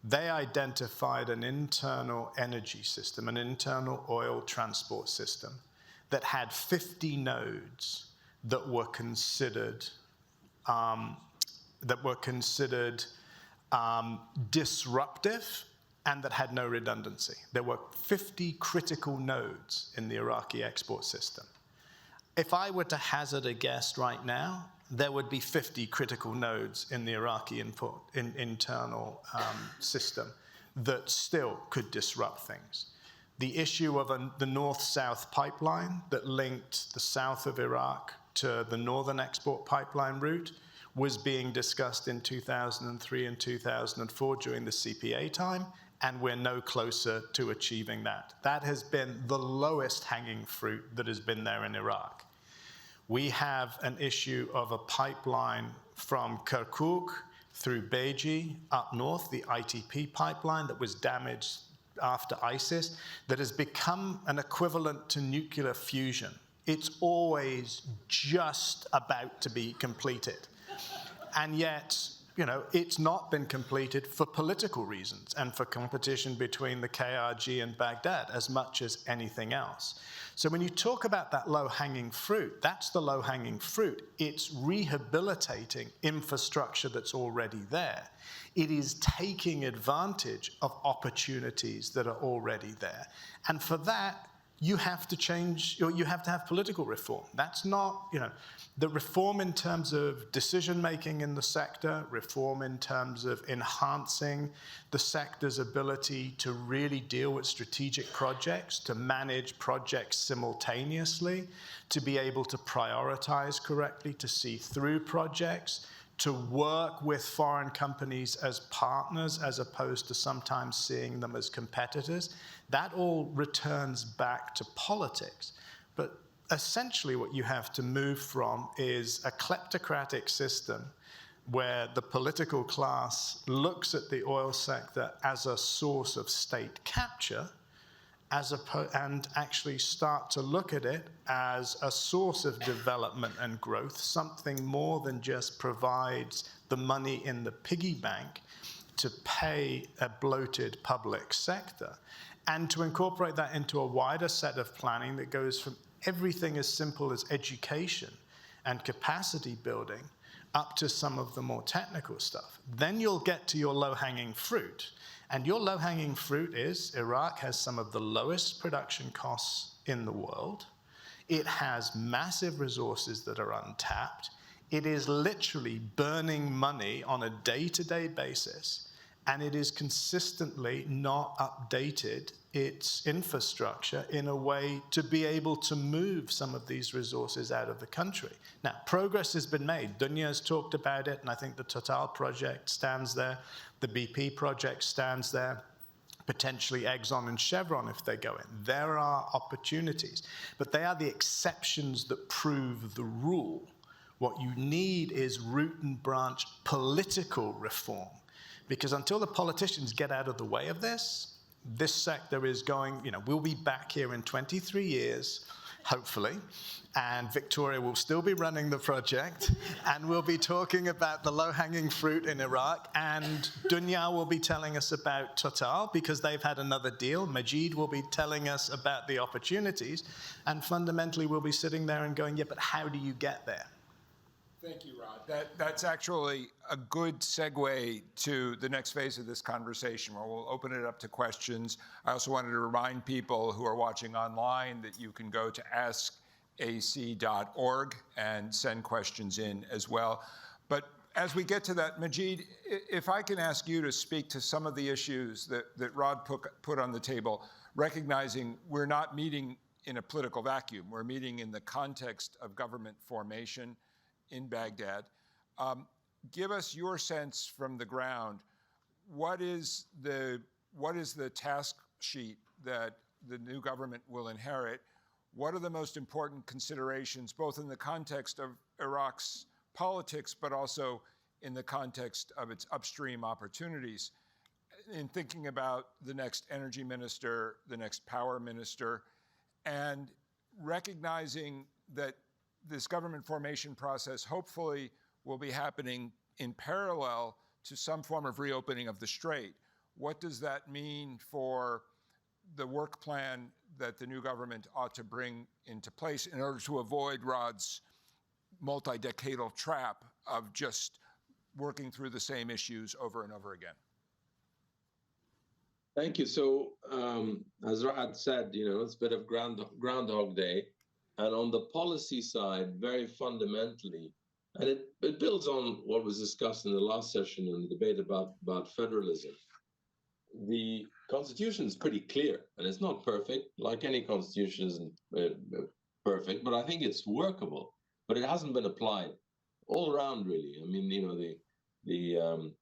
they identified an internal energy system, an internal oil transport system that had 50 nodes that were considered disruptive and that had no redundancy. There were 50 critical nodes in the Iraqi export system. If I were to hazard a guess right now, there would be 50 critical nodes in the Iraqi internal system that still could disrupt things. The issue of the north-south pipeline that linked the south of Iraq to the northern export pipeline route was being discussed in 2003 and 2004 during the CPA time, and we're no closer to achieving that. That has been the lowest hanging fruit that has been there in Iraq. We have an issue of a pipeline from Kirkuk through Beji up north, the ITP pipeline that was damaged after ISIS, that has become an equivalent to nuclear fusion. It's always just about to be completed. And yet, it's not been completed for political reasons and for competition between the KRG and Baghdad as much as anything else. So when you talk about that low-hanging fruit, that's the low-hanging fruit. It's rehabilitating infrastructure that's already there. It is taking advantage of opportunities that are already there. And for that, you have to change, you have to have political reform. That's not, the reform in terms of decision-making in the sector, reform in terms of enhancing the sector's ability to really deal with strategic projects, to manage projects simultaneously, to be able to prioritize correctly, to see through projects, to work with foreign companies as partners as opposed to sometimes seeing them as competitors. That all returns back to politics. But essentially what you have to move from is a kleptocratic system where the political class looks at the oil sector as a source of state capture and actually start to look at it as a source of development and growth, something more than just provides the money in the piggy bank to pay a bloated public sector, and to incorporate that into a wider set of planning that goes from everything as simple as education and capacity building up to some of the more technical stuff. Then you'll get to your low-hanging fruit. And your low-hanging fruit is Iraq has some of the lowest production costs in the world. It has massive resources that are untapped. It is literally burning money on a day-to-day basis. and it is consistently not updated its infrastructure in a way to be able to move some of these resources out of the country. Now, progress has been made. Dunya has talked about it, and I think the Total project stands there. The BP project stands there. Potentially Exxon and Chevron if they go in. There are opportunities, but they are the exceptions that prove the rule. What you need is root and branch political reform, because until the politicians get out of the way of this sector is going, we'll be back here in 23 years, hopefully, and Victoria will still be running the project, and we'll be talking about the low-hanging fruit in Iraq, and Dunya will be telling us about Total because they've had another deal. Majid will be telling us about the opportunities, and fundamentally we'll be sitting there and going, yeah, but how do you get there? Thank you, Rod. That's actually a good segue to the next phase of this conversation, where we'll open it up to questions. I also wanted to remind people who are watching online that you can go to askac.org and send questions in as well. But as we get to that, Majid, if I can ask you to speak to some of the issues that Rod put on the table, recognizing we're not meeting in a political vacuum. We're meeting in the context of government formation in Baghdad. Give us your sense from the ground. What is the task sheet that the new government will inherit? What are the most important considerations, both in the context of Iraq's politics, but also in the context of its upstream opportunities, in thinking about the next energy minister, the next power minister, and recognizing that this government formation process hopefully will be happening in parallel to some form of reopening of the Strait. What does that mean for the work plan that the new government ought to bring into place in order to avoid Rod's multi-decadal trap of just working through the same issues over and over again? Thank you. So, as Rod said, it's a bit of Groundhog Day. And on the policy side, very fundamentally, and it builds on what was discussed in the last session in the debate about federalism. The Constitution is pretty clear, and it's not perfect, like any Constitution isn't perfect, but I think it's workable. But it hasn't been applied all around, really. I mean, the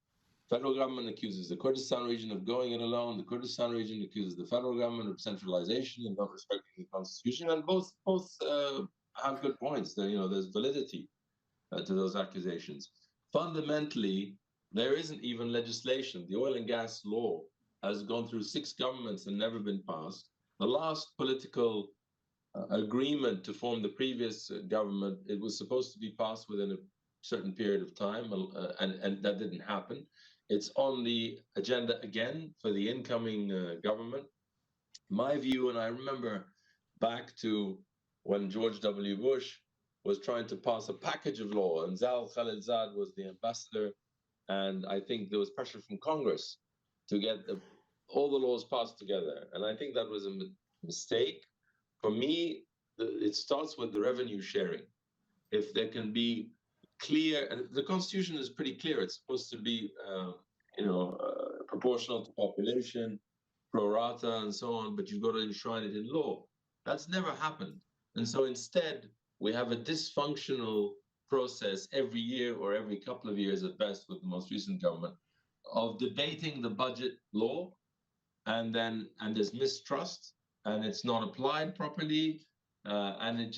federal government accuses the Kurdistan region of going it alone. The Kurdistan region accuses the federal government of centralization and not respecting the Constitution. And both have good points. There's validity to those accusations. Fundamentally, there isn't even legislation. The oil and gas law has gone through 6 governments and never been passed. The last political agreement to form the previous government, it was supposed to be passed within a certain period of time, and that didn't happen. It's on the agenda again for the incoming government. My view, and I remember back to when George W. Bush was trying to pass a package of law, and Zal Khalilzad was the ambassador, and I think there was pressure from Congress to get all the laws passed together. And I think that was a mistake. For me, it starts with the revenue sharing. If there can be clear, and the Constitution is pretty clear, it's supposed to be proportional to population, pro rata, and so on, but you've got to enshrine it in law. That's never happened. And so instead, we have a dysfunctional process every year or every couple of years at best with the most recent government of debating the budget law, and there's mistrust, and it's not applied properly, and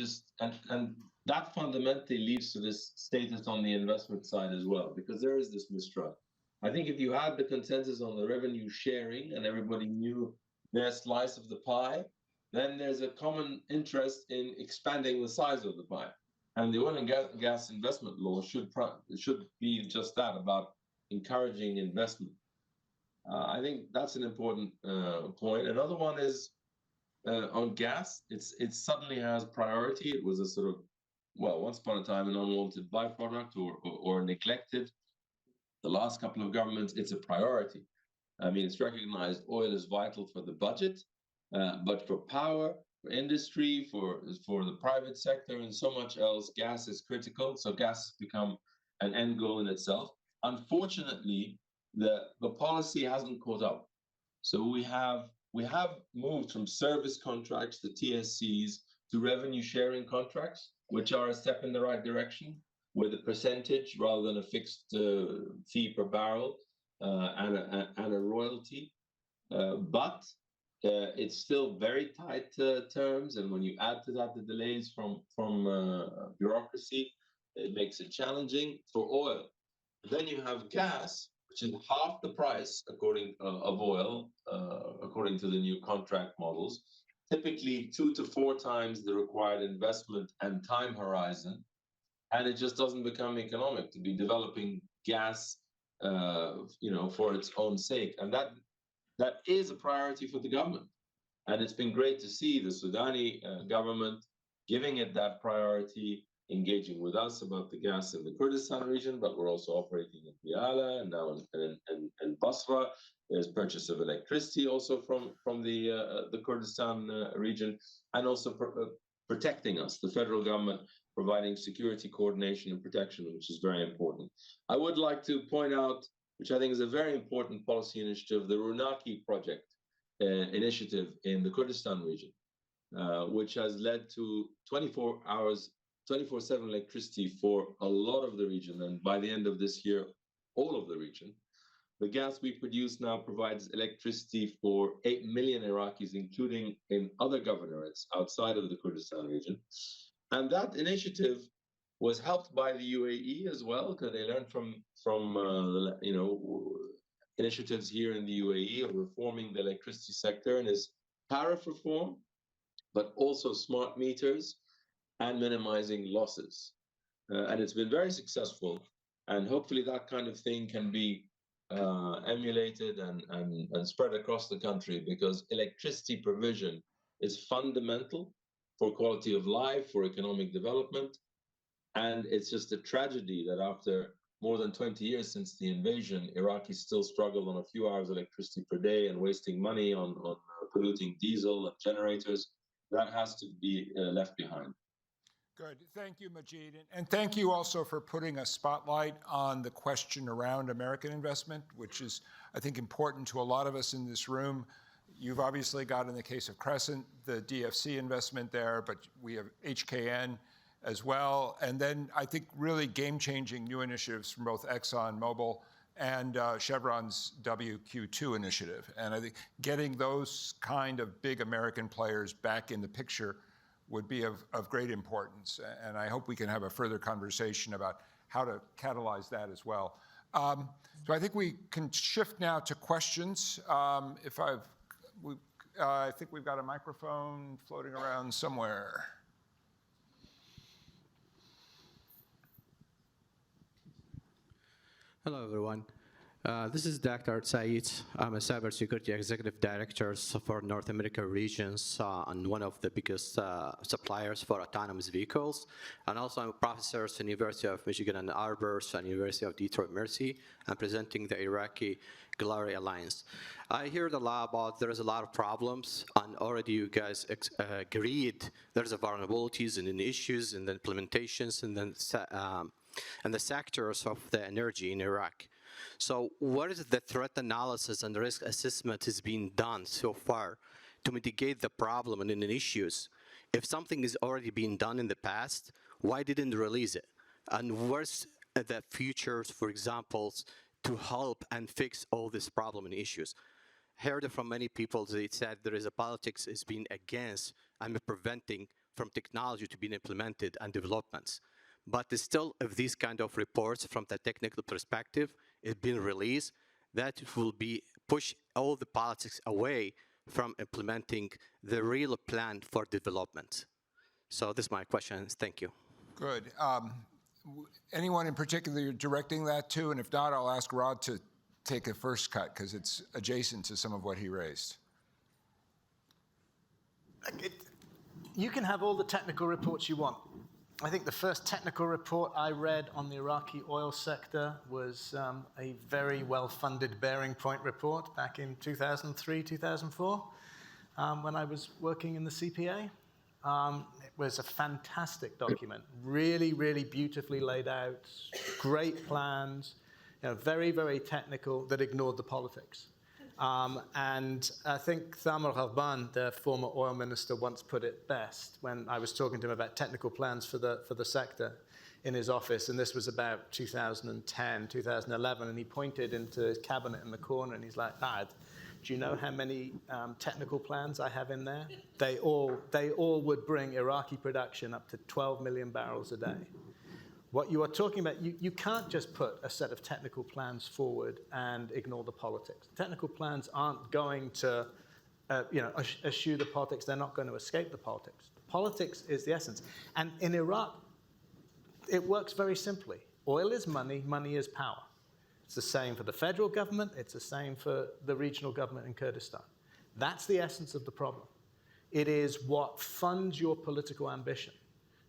that fundamentally leads to this status on the investment side as well, because there is this mistrust. I think if you had the consensus on the revenue sharing and everybody knew their slice of the pie, then there's a common interest in expanding the size of the pie. And the oil and gas investment law should be just that, about encouraging investment. I think that's an important point. Another one is on gas. It suddenly has priority. It was a sort of, once upon a time, an unwanted byproduct or neglected. The last couple of governments, it's a priority. I mean, it's recognized oil is vital for the budget, but for power, for industry, for the private sector, and so much else, gas is critical. So gas has become an end goal in itself. Unfortunately, the policy hasn't caught up. So we have moved from service contracts to TSCs to revenue sharing contracts, which are a step in the right direction, with a percentage rather than a fixed fee per barrel and a royalty. But it's still very tight terms, and when you add to that the delays from bureaucracy, it makes it challenging for oil. Then you have gas, which is half the price of oil, according to the new contract models. Typically 2 to 4 times the required investment and time horizon, and it just doesn't become economic to be developing gas, for its own sake, and that is a priority for the government. And it's been great to see the Sudani government giving it that priority, engaging with us about the gas in the Kurdistan region, but we're also operating in Diyala and now in Basra. There's purchase of electricity also from the Kurdistan region, and also protecting us, the federal government providing security coordination and protection, which is very important. I would like to point out, which I think is a very important policy initiative, the Runaki project initiative in the Kurdistan region, which has led to 24/7 electricity for a lot of the region, and by the end of this year, all of the region. The gas we produce now provides electricity for 8 million Iraqis, including in other governorates outside of the Kurdistan region. And that initiative was helped by the UAE as well, because they learned from initiatives here in the UAE of reforming the electricity sector, and is tariff reform, but also smart meters and minimizing losses. And it's been very successful, and hopefully that kind of thing can be emulated and spread across the country, because electricity provision is fundamental for quality of life, for economic development. And it's just a tragedy that after more than 20 years since the invasion, Iraqis still struggle on a few hours of electricity per day and wasting money on polluting diesel and generators. That has to be left behind. Good. Thank you, Majid. And thank you also for putting a spotlight on the question around American investment, which is, I think, important to a lot of us in this room. You've obviously got, in the case of Crescent, the DFC investment there, but we have HKN as well. And then I think really game-changing new initiatives from both ExxonMobil and Chevron's WQ2 initiative. And I think getting those kind of big American players back in the picture would be of great importance. And I hope we can have a further conversation about how to catalyze that as well. So I think we can shift now to questions. I think we've got a microphone floating around somewhere. Hello, everyone. This is Dr. Saeed. I'm a cybersecurity executive director for North America regions and one of the biggest suppliers for autonomous vehicles. And also I'm a professor at the University of Michigan Ann Arbor and University of Detroit Mercy. I'm presenting the Iraqi Glory Alliance. I heard a lot about there's a lot of problems, and already you guys agreed there's a vulnerabilities and the issues and the implementations and the sectors of the energy in Iraq. So what is the threat analysis and risk assessment has been done so far to mitigate the problem and the issues? If something is already been done in the past, why didn't release it? And where's the futures, for example, to help and fix all this problem and issues? Heard from many people, they said there is a politics is being against and preventing from technology to be implemented and developments. But still, if these kind of reports from the technical perspective is being released, that will be push all the politics away from implementing the real plan for development. So this is my question. Thank you. Good. Anyone in particular you're directing that to? And if not, I'll ask Rod to take a first cut, because it's adjacent to some of what he raised. You can have all the technical reports you want. I think the first technical report I read on the Iraqi oil sector was a very well-funded Bearing Point report back in 2003, 2004, when I was working in the CPA. It was a fantastic document, really, really beautifully laid out, great plans, very, very technical that ignored the politics. And I think Thamar Gharban, the former oil minister, once put it best when I was talking to him about technical plans for the sector in his office, and this was about 2010, 2011, and he pointed into his cabinet in the corner, and he's like, "Lad, do you know how many technical plans I have in there? They all would bring Iraqi production up to 12 million barrels a day." What you are talking about, you can't just put a set of technical plans forward and ignore the politics. Technical plans aren't going to eschew the politics. They're not going to escape the politics. Politics is the essence. And in Iraq, it works very simply. Oil is money, money is power. It's the same for the federal government. It's the same for the regional government in Kurdistan. That's the essence of the problem. It is what funds your political ambition.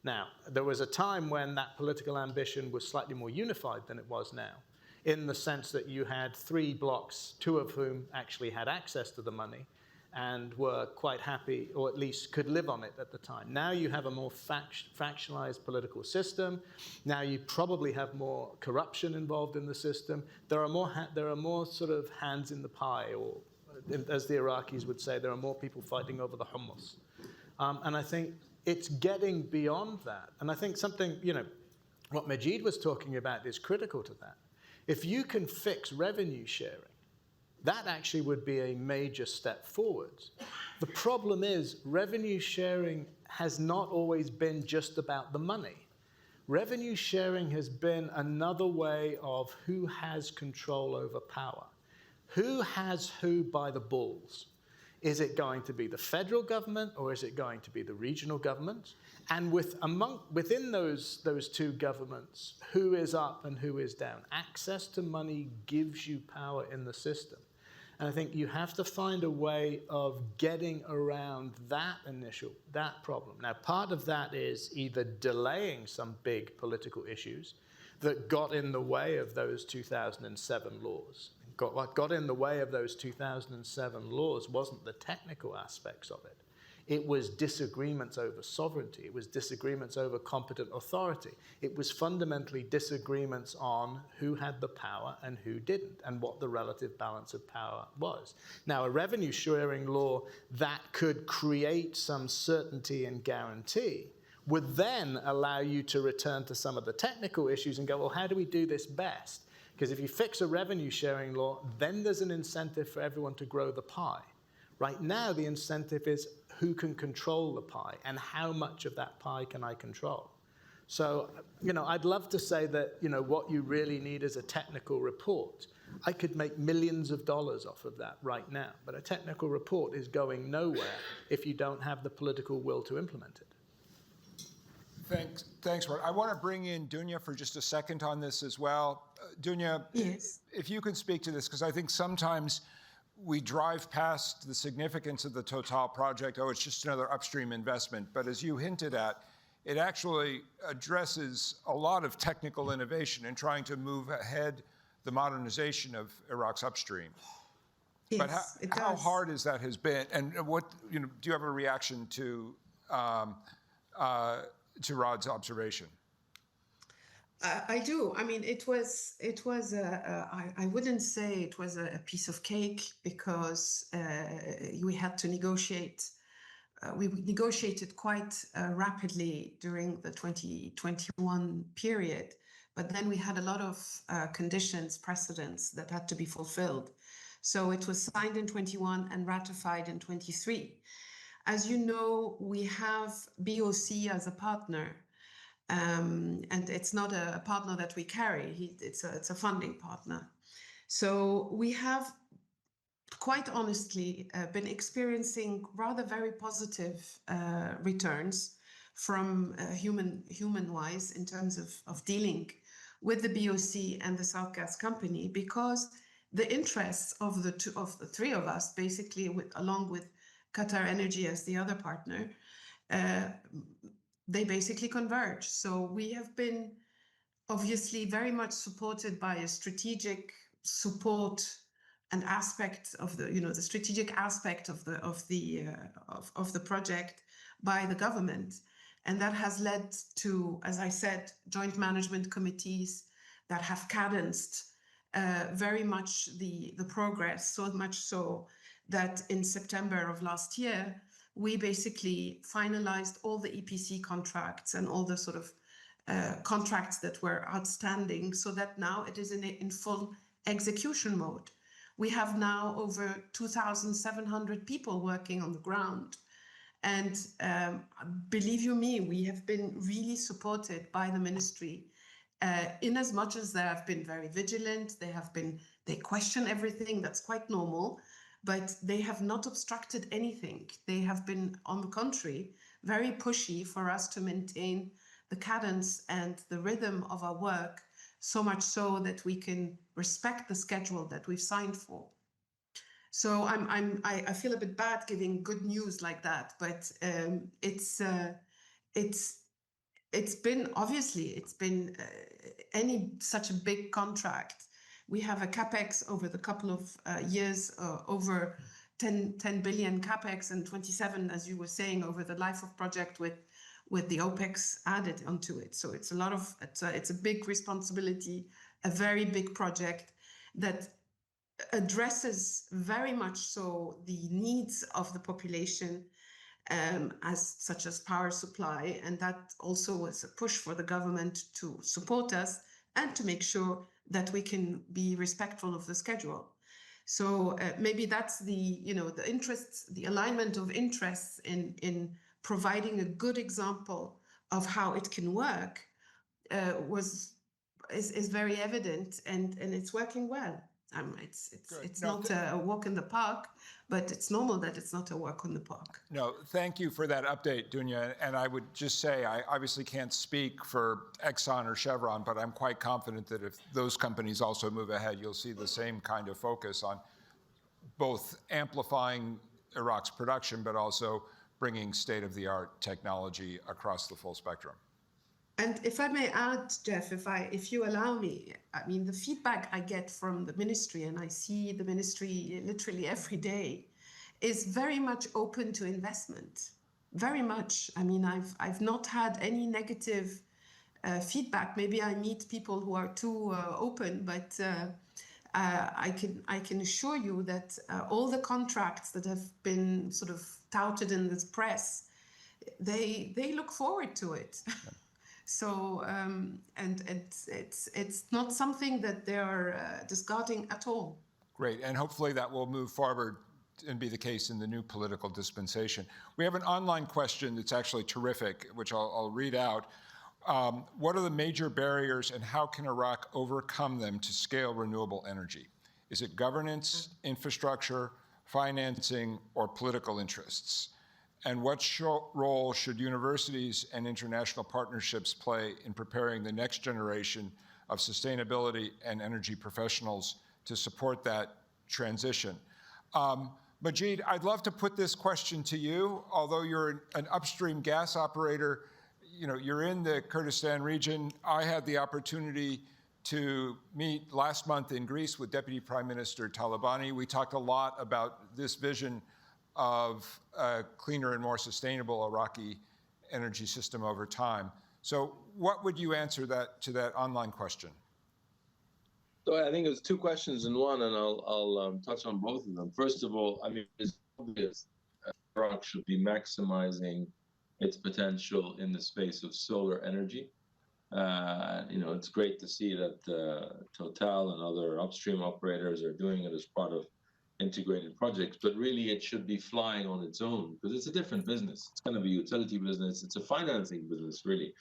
Now, there was a time when that political ambition was slightly more unified than it was now, in the sense that you had 3 blocs, 2 of whom actually had access to the money and were quite happy, or at least could live on it at the time. Now you have a more fractionalized political system. Now you probably have more corruption involved in the system. There are more sort of hands in the pie, or as the Iraqis would say, there are more people fighting over the hummus. And I think it's getting beyond that. And I think something, what Majid was talking about is critical to that. If you can fix revenue sharing, that actually would be a major step forwards. The problem is revenue sharing has not always been just about the money. Revenue sharing has been another way of who has control over power. Who has who by the balls? Is it going to be the federal government, or is it going to be the regional government? And within those 2 governments, who is up and who is down? Access to money gives you power in the system. And I think you have to find a way of getting around that problem. Now, part of that is either delaying some big political issues that got in the way of those 2007 laws. What got in the way of those 2007 laws wasn't the technical aspects of it. It was disagreements over sovereignty. It was disagreements over competent authority. It was fundamentally disagreements on who had the power and who didn't, and what the relative balance of power was. Now, a revenue sharing law that could create some certainty and guarantee would then allow you to return to some of the technical issues and go, well, how do we do this best? Because if you fix a revenue sharing law, then there's an incentive for everyone to grow the pie. Right now, the incentive is who can control the pie and how much of that pie can I control. So, I'd love to say that, what you really need is a technical report. I could make millions of dollars off of that right now, but a technical report is going nowhere if you don't have the political will to implement it. Thanks, Rod. I want to bring in Dunya for just a second on this as well. Dunya, yes. If you can speak to this, because I think sometimes we drive past the significance of the Total project. Oh, it's just another upstream investment. But as you hinted at, it actually addresses a lot of technical innovation in trying to move ahead the modernization of Iraq's upstream. Yes, but how hard has that been? And what do you have a reaction to Rod's observation? I do. I mean, it was. I wouldn't say it was a piece of cake, because we had to negotiate. We negotiated quite rapidly during the 2021 period, but then we had a lot of conditions, precedents that had to be fulfilled. So it was signed in 21 and ratified in 23. As you know, we have BOC as a partner. And it's not a partner that we carry. It's a funding partner. So we have, quite honestly, been experiencing rather very positive returns from human-wise in terms of dealing with the BOC and the South Gas Company, because the interests of the 3 of us, basically, along with Qatar Energy as the other partner, they basically converge. So we have been obviously very much supported by a strategic support and aspect of the strategic aspect of the project by the government, and that has led to, as I said, joint management committees that have cadenced very much the progress, so much so that in September of last year, we basically finalized all the EPC contracts and all the sort of contracts that were outstanding, so that now it is in full execution mode. We have now over 2,700 people working on the ground. And believe you me, we have been really supported by the ministry in as much as they have been very vigilant. They question everything, that's quite normal, but they have not obstructed anything. They have been, on the contrary, very pushy for us to maintain the cadence and the rhythm of our work, so much so that we can respect the schedule that we've signed for. So I feel a bit bad giving good news like that, but it's been any such a big contract. We have a capex over the couple of years, over 10 billion capex, and 27, as you were saying, over the life of project with the OPEX added onto it. So it's a big responsibility, a very big project that addresses very much so the needs of the population, such as power supply, and that also was a push for the government to support us and to make sure that we can be respectful of the schedule. So maybe that's the interests, the alignment of interests in providing a good example of how it can work is very evident, and it's working well. It's not a walk in the park, but it's normal that it's not a walk in the park. No, thank you for that update, Dunya. And I would just say, I obviously can't speak for Exxon or Chevron, but I'm quite confident that if those companies also move ahead, you'll see the same kind of focus on both amplifying Iraq's production, but also bringing state-of-the-art technology across the full spectrum. And if I may add, Jeff, if you allow me, I mean, the feedback I get from the ministry, and I see the ministry literally every day, is very much open to investment. Very much. I mean, I've not had any negative feedback. Maybe I meet people who are too open, but I can assure you that all the contracts that have been sort of touted in the press, they look forward to it. So, and it's not something that they're discarding at all. Great, and hopefully that will move forward and be the case in the new political dispensation. We have an online question that's actually terrific, which I'll read out. What are the major barriers and how can Iraq overcome them to scale renewable energy? Is it governance, infrastructure, financing, or political interests? And what role should universities and international partnerships play in preparing the next generation of sustainability and energy professionals to support that transition? Majid, I'd love to put this question to you. Although you're an upstream gas operator, you're in the Kurdistan region. I had the opportunity to meet last month in Greece with Deputy Prime Minister Talabani. We talked a lot about this vision of a cleaner and more sustainable Iraqi energy system over time. So what would you answer to that online question? So I think it's two questions in one, and I'll touch on both of them. First of all, I mean, it's obvious that Iraq should be maximizing its potential in the space of solar energy. It's great to see that Total and other upstream operators are doing it as part of integrated projects, but really it should be flying on its own because it's a different business. It's kind of a utility business. It's a financing business, really.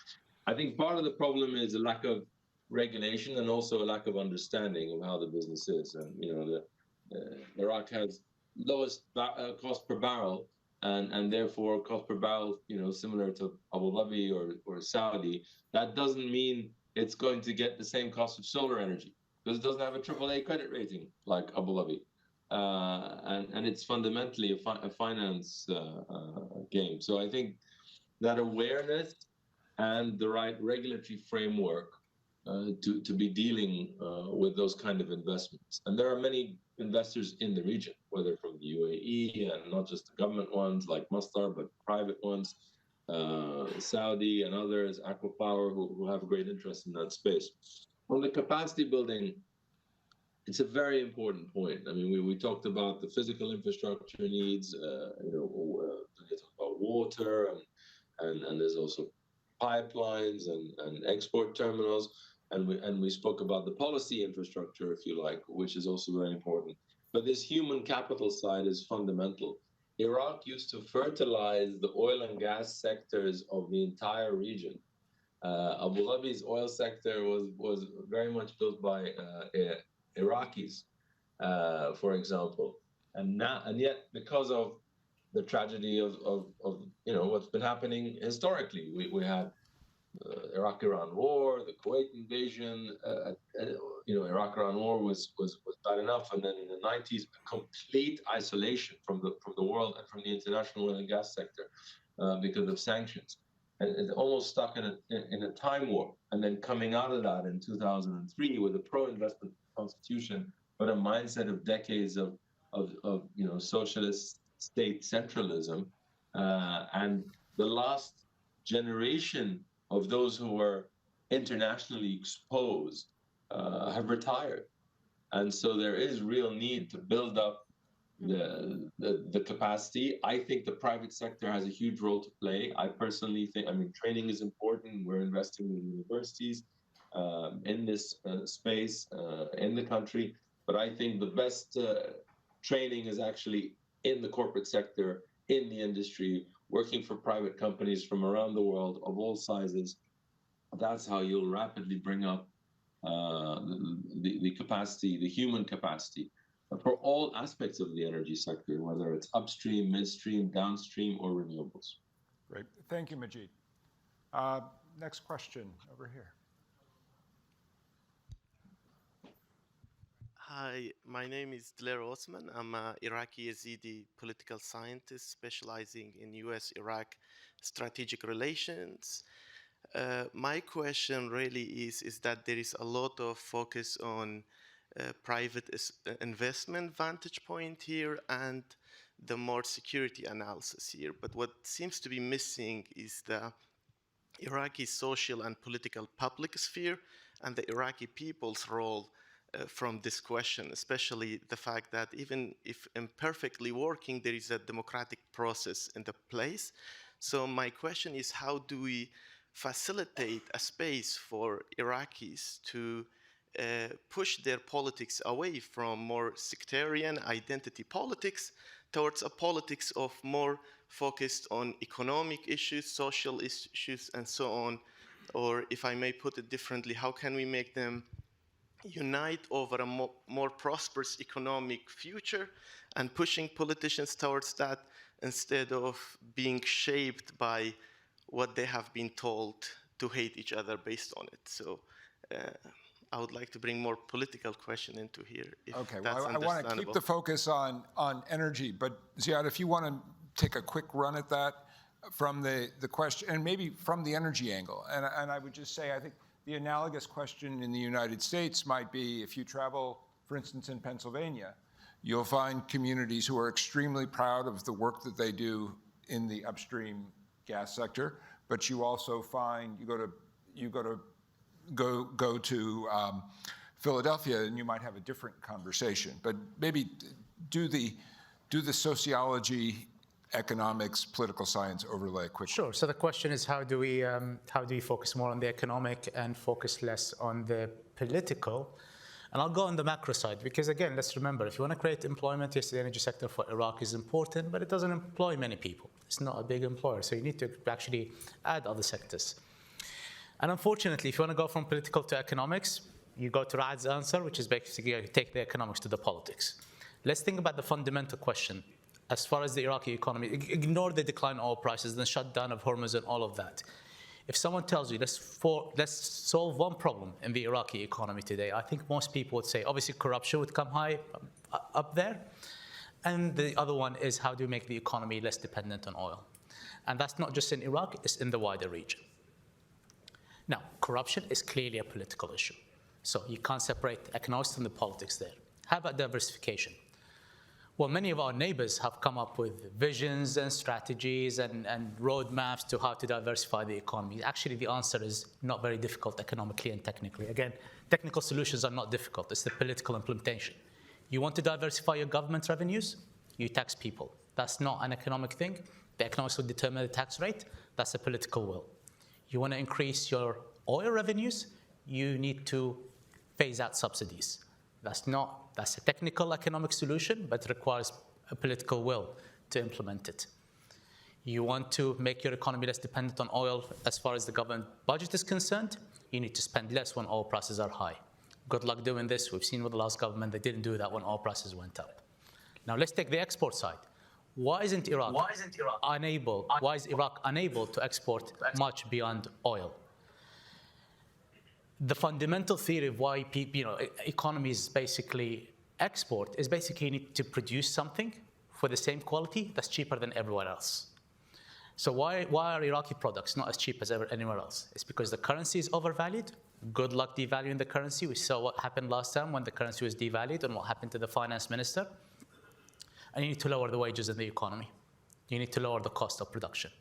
I think part of the problem is a lack of regulation and also a lack of understanding of how the business is. And, Iraq has lowest cost per barrel and therefore cost per barrel, similar to Abu Dhabi or Saudi. That doesn't mean it's going to get the same cost of solar energy because it doesn't have a AAA credit rating like Abu Dhabi. And it's fundamentally a finance game. So I think that awareness and the right regulatory framework to be dealing with those kind of investments. And there are many investors in the region, whether from the UAE and not just the government ones like Masdar, but private ones, Saudi and others, Aqua Power, who have a great interest in that space. On the capacity building, it's a very important point. I mean, we talked about the physical infrastructure needs, we talked about water, and there's also pipelines and export terminals, and we spoke about the policy infrastructure, if you like, which is also very important. But this human capital side is fundamental. Iraq used to fertilize the oil and gas sectors of the entire region. Abu Dhabi's oil sector was very much built by Iraqis, for example, and yet because of the tragedy of what's been happening historically, we had Iraq-Iran war, the Kuwait invasion. Iraq-Iran war was bad enough, and then in the 90s, a complete isolation from the world and from the international oil and gas sector because of sanctions, and it's almost stuck in a time warp. And then coming out of that in 2003 with a pro-investment constitution, but a mindset of decades of socialist state centralism, and the last generation of those who were internationally exposed have retired. And so there is real need to build up the capacity. I think the private sector has a huge role to play. I personally think, training is important. We're investing in universities in this space in the country. But I think the best training is actually in the corporate sector, in the industry, working for private companies from around the world of all sizes. That's how you'll rapidly bring up the capacity, the human capacity, for all aspects of the energy sector, whether it's upstream, midstream, downstream, or renewables. Great. Thank you, Majid. Next question over here. Hi, my name is Diler Osman. I'm an Iraqi Yazidi political scientist specializing in US-Iraq strategic relations. My question really is that there is a lot of focus on private investment vantage point here and the more security analysis here. But what seems to be missing is the Iraqi social and political public sphere and the Iraqi people's role from this question, especially the fact that even if imperfectly working, there is a democratic process in the place. So my question is, how do we facilitate a space for Iraqis to push their politics away from more sectarian identity politics towards a politics of more focused on economic issues, social issues, and so on? Or if I may put it differently, how can we make them unite over a more prosperous economic future and pushing politicians towards that instead of being shaped by what they have been told to hate each other based on it? So I would like to bring more political question into here, if Okay, that's well, I want to keep the focus on energy, but Ziad, if you want to take a quick run at that from the question, and maybe from the energy angle. And I would just say, I think the analogous question in the United States might be, if you travel, for instance, in Pennsylvania, you'll find communities who are extremely proud of the work that they do in the upstream gas sector, but you also find, you go to Philadelphia and you might have a different conversation. But maybe do the sociology, economics, political science overlay quickly. Sure. So the question is, how do we focus more on the economic and focus less on the political? And I'll go on the macro side, because again, let's remember, if you want to create employment, yes, the energy sector for Iraq is important, but it doesn't employ many people. It's not a big employer, so you need to actually add other sectors. And unfortunately, if you want to go from political to economics, you go to Raad's answer, which is basically you take the economics to the politics. Let's think about the fundamental question. As far as the Iraqi economy, ignore the decline in oil prices, the shutdown of Hormuz and all of that. If someone tells you, let's solve one problem in the Iraqi economy today, I think most people would say, obviously corruption would come high up there. And the other one is, how do we make the economy less dependent on oil? And that's not just in Iraq, it's in the wider region. Now, corruption is clearly a political issue. So you can't separate economics from the politics there. How about diversification? Well, many of our neighbors have come up with visions and strategies and roadmaps to how to diversify the economy. Actually, the answer is not very difficult economically and technically. Again, technical solutions are not difficult. It's the political implementation. You want to diversify your government revenues? You tax people. That's not an economic thing. The economics will determine the tax rate. That's a political will. You want to increase your oil revenues? You need to phase out subsidies. That's a technical economic solution, but it requires a political will to implement it. You want to make your economy less dependent on oil as far as the government budget is concerned? You need to spend less when oil prices are high. Good luck doing this. We've seen with the last government, they didn't do that when oil prices went up. Now let's take the export side. Why is Iraq unable to export much beyond oil? The fundamental theory of why economies basically export is basically you need to produce something for the same quality that's cheaper than everywhere else. So why are Iraqi products not as cheap as anywhere else? It's because the currency is overvalued. Good luck devaluing the currency. We saw what happened last time when the currency was devalued and what happened to the finance minister. And you need to lower the wages in the economy. You need to lower the cost of production.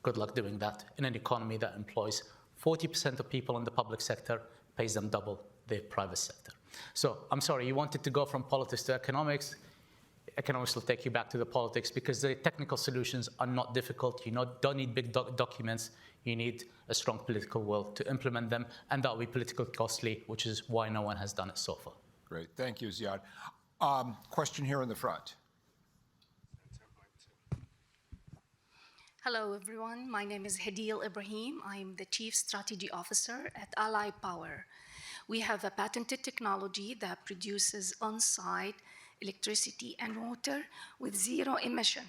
Good luck doing that in an economy that employs 40% of people in the public sector, pays them double the private sector. So I'm sorry, you wanted to go from politics to economics. Economics will take you back to the politics because the technical solutions are not difficult. You don't need big documents. You need a strong political will to implement them, and that will be politically costly, which is why no one has done it so far. Great, thank you, Ziad. Question here in the front. Hello, everyone. My name is Hadil Ibrahim. I'm the Chief Strategy Officer at Ally Power. We have a patented technology that produces on-site electricity and water with zero emission.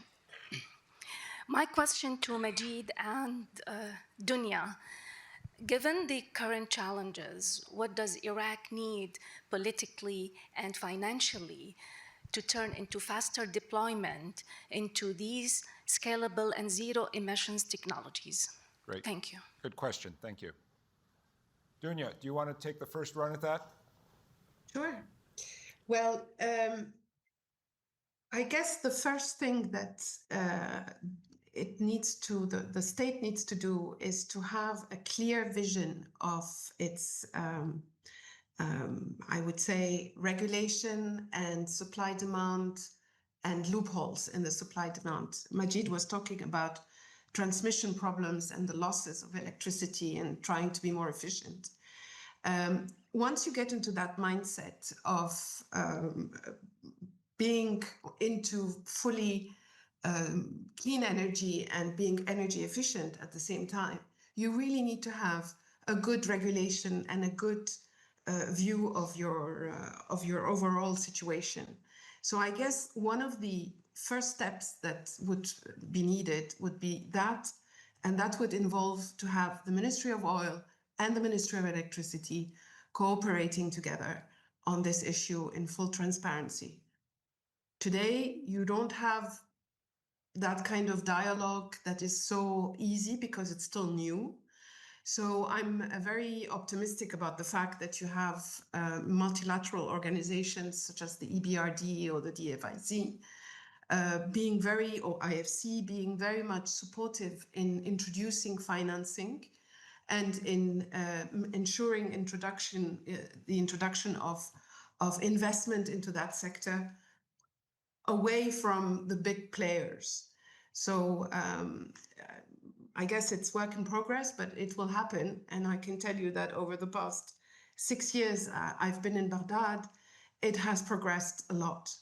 My question to Majid and Dunya, given the current challenges, what does Iraq need politically and financially to turn into faster deployment into these scalable and zero emissions technologies? Great. Thank you. Good question. Thank you. Dunya, do you want to take the first run at that? Sure. Well, I guess the first thing that the state needs to do is to have a clear vision of its I would say regulation and supply demand and loopholes in the supply demand. Majid was talking about transmission problems and the losses of electricity and trying to be more efficient. Once you get into that mindset of being into fully clean energy and being energy efficient at the same time, you really need to have a good regulation and a good view of your overall situation. So I guess one of the first steps that would be needed would be that, and that would involve to have the Ministry of Oil and the Ministry of Electricity cooperating together on this issue in full transparency. Today, you don't have that kind of dialogue that is so easy because it's still new. So I'm very optimistic about the fact that you have multilateral organizations such as the EBRD or the DFIC or IFC being very much supportive in introducing financing and in ensuring the introduction of investment into that sector away from the big players. So I guess it's work in progress, but it will happen. And I can tell you that over the past 6 years I've been in Baghdad, it has progressed a lot.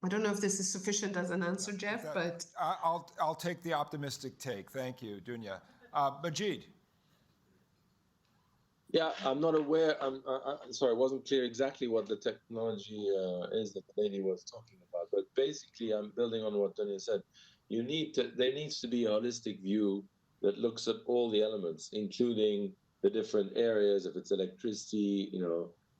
I don't know if this is sufficient as an answer, Jeff, but... I'll take the optimistic take. Thank you, Dunya. Majid. Yeah, I'm not aware. I'm sorry, it wasn't clear exactly what the technology is that the lady was talking about. But basically, I'm building on what Dunya said. There needs to be a holistic view that looks at all the elements, including the different areas, if it's electricity,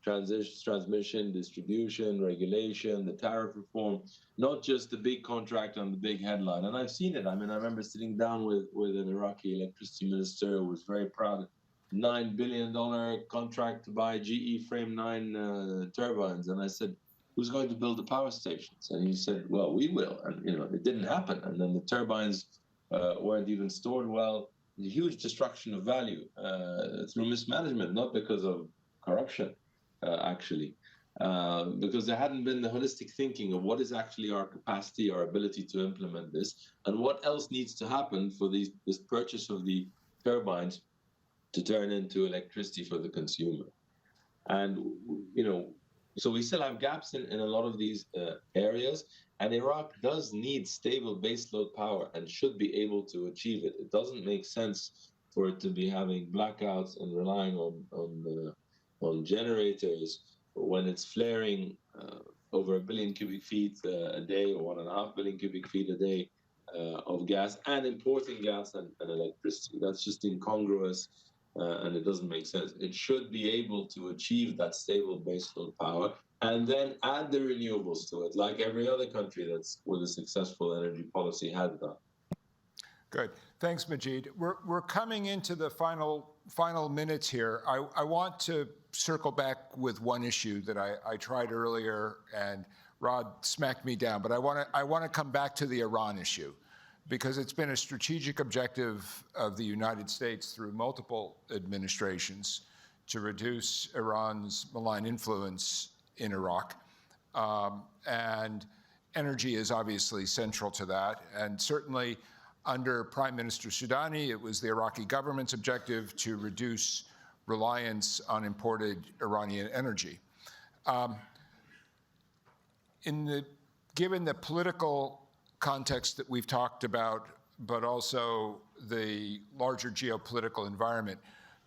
transmission, distribution, regulation, the tariff reform, not just the big contract on the big headline. And I've seen it. I mean, I remember sitting down with an Iraqi electricity minister who was very proud. $9 billion contract to buy GE Frame 9 turbines. And I said, who's going to build the power stations? And he said, well, we will. And, it didn't happen. And then the turbines weren't even stored well. A huge destruction of value through mismanagement, not because of corruption, actually. Because there hadn't been the holistic thinking of what is actually our capacity, our ability to implement this, and what else needs to happen for this purchase of the turbines to turn into electricity for the consumer. And, so we still have gaps in a lot of these areas, and Iraq does need stable baseload power and should be able to achieve it. It doesn't make sense for it to be having blackouts and relying on generators when it's flaring over 1 billion cubic feet a day, or 1.5 billion cubic feet a day of gas, and importing gas and electricity. That's just incongruous. And it doesn't make sense. It should be able to achieve that stable baseload power and then add the renewables to it, like every other country that's with a successful energy policy has done. Good. Thanks, Majid. We're coming into the final minutes here. I want to circle back with one issue that I tried earlier, and Rod smacked me down. But I want to come back to the Iran issue, because it's been a strategic objective of the United States through multiple administrations to reduce Iran's malign influence in Iraq. And energy is obviously central to that. And certainly under Prime Minister Soudani, it was the Iraqi government's objective to reduce reliance on imported Iranian energy. Given the political context that we've talked about, but also the larger geopolitical environment,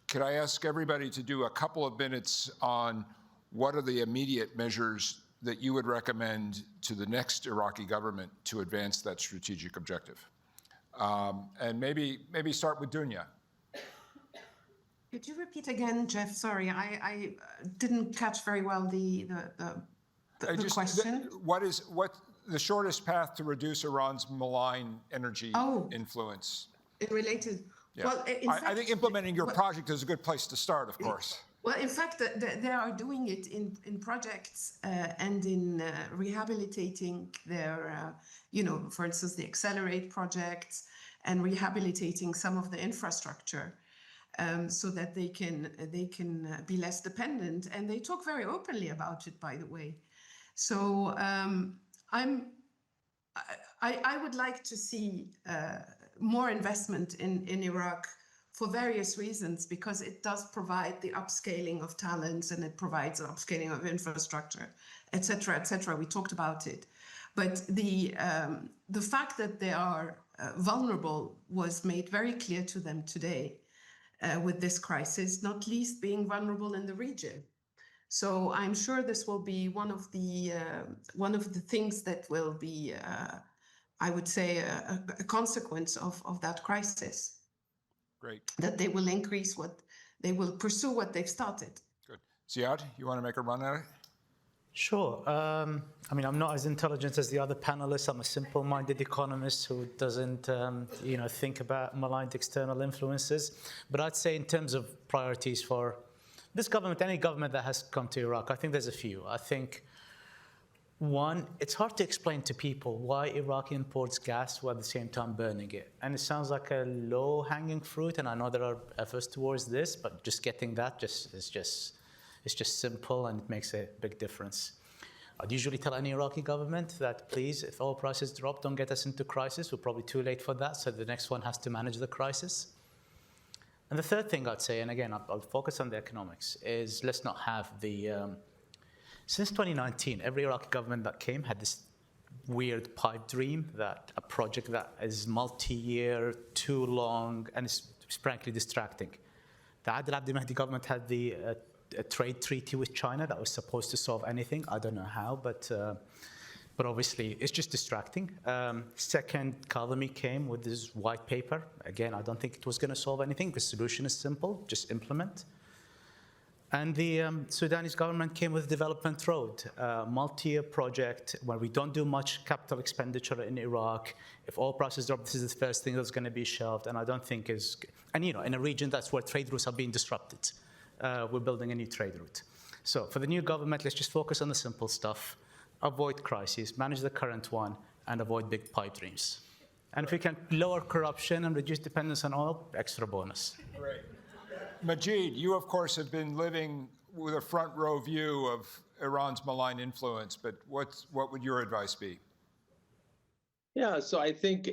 could I ask everybody to do a couple of minutes on what are the immediate measures that you would recommend to the next Iraqi government to advance that strategic objective? And maybe start with Dunya. Could you repeat again, Jeff? Sorry, I didn't catch very well the question. What the shortest path to reduce Iran's malign energy influence? Related. Yeah. Well, I think implementing your project is a good place to start, of course. Well, in fact, they are doing it in projects and in rehabilitating their, for instance, the Accelerate projects, and rehabilitating some of the infrastructure so that they can be less dependent. And they talk very openly about it, by the way. So I would like to see more investment in Iraq for various reasons, because it does provide the upscaling of talents, and it provides an upscaling of infrastructure, et cetera, et cetera. We talked about it. But the fact that they are vulnerable was made very clear to them today with this crisis, not least being vulnerable in the region. So I'm sure this will be one of the things that will be, I would say, a consequence of that crisis. Great. That they will they will pursue what they've started. Good. Ziad, you want to make a run at it? Sure. I mean, I'm not as intelligent as the other panelists. I'm a simple-minded economist who doesn't, think about maligned external influences. But I'd say in terms of priorities for this government, any government that has come to Iraq, I think there's a few. I think, one, it's hard to explain to people why Iraq imports gas while at the same time burning it. And it sounds like a low-hanging fruit, and I know there are efforts towards this, but just getting that is just simple, and it makes a big difference. I'd usually tell any Iraqi government that, please, if oil prices drop, don't get us into crisis. We're probably too late for that, so the next one has to manage the crisis. And the third thing I'd say, and again, I'll focus on the economics, is let's not have the... Since 2019, every Iraqi government that came had this weird pipe dream that a project that is multi-year, too long, and is frankly distracting. The Adel Abdi Mahdi government had a trade treaty with China that was supposed to solve anything. I don't know how, but obviously it's just distracting. Second, Kadhimi came with this white paper. Again, I don't think it was going to solve anything. The solution is simple, just implement. And the Sudanese government came with Development Road, a multi-year project where we don't do much capital expenditure in Iraq. If oil prices drop, this is the first thing that's going to be shelved, and I don't think is... And, in a region that's where trade routes are being disrupted. We're building a new trade route. So for the new government, let's just focus on the simple stuff. avoid crises, manage the current one, and avoid big pipe dreams. And if we can lower corruption and reduce dependence on oil, extra bonus. Great. Majid, you of course have been living with a front row view of Iran's malign influence, but what would your advice be? Yeah, so I think,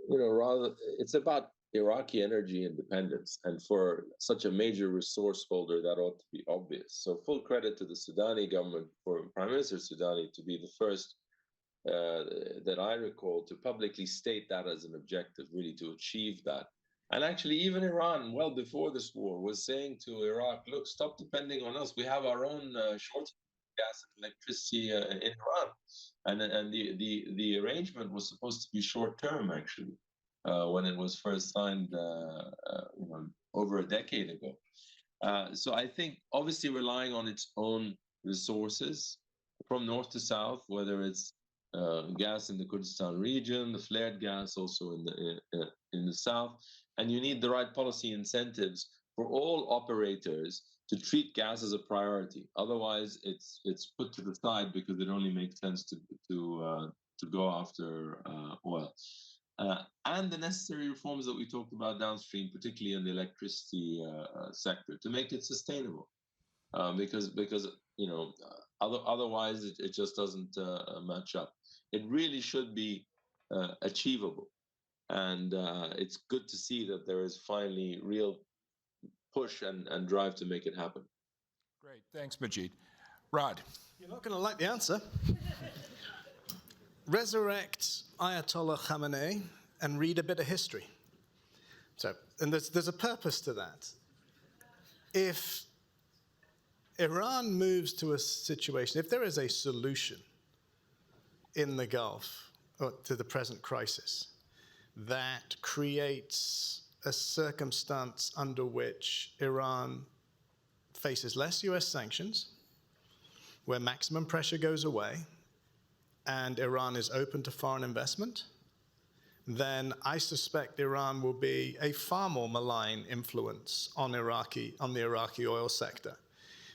rather it's about Iraqi energy independence, and for such a major resource holder, that ought to be obvious. So full credit to the Sudani government for Prime Minister Sudani to be the first that I recall to publicly state that as an objective, really to achieve that. And actually, even Iran, well before this war, was saying to Iraq, look, stop depending on us. We have our own shortage of gas and electricity in Iran. And the arrangement was supposed to be short term, actually, when it was first signed over a decade ago. So I think obviously relying on its own resources from north to south, whether it's gas in the Kurdistan region, the flared gas also in the south, and you need the right policy incentives for all operators to treat gas as a priority. Otherwise, it's put to the side because it only makes sense to go after oil. And the necessary reforms that we talked about downstream, particularly in the electricity sector, to make it sustainable, because otherwise it just doesn't match up. It really should be achievable, and it's good to see that there is finally real push and drive to make it happen. Great, thanks, Majid. Rod. You're not going to like the answer. Resurrect Ayatollah Khamenei and read a bit of history. So, and there's a purpose to that. If Iran moves to a situation, if there is a solution in the Gulf to the present crisis that creates a circumstance under which Iran faces less US sanctions, where maximum pressure goes away, and Iran is open to foreign investment, then I suspect Iran will be a far more malign influence on the Iraqi oil sector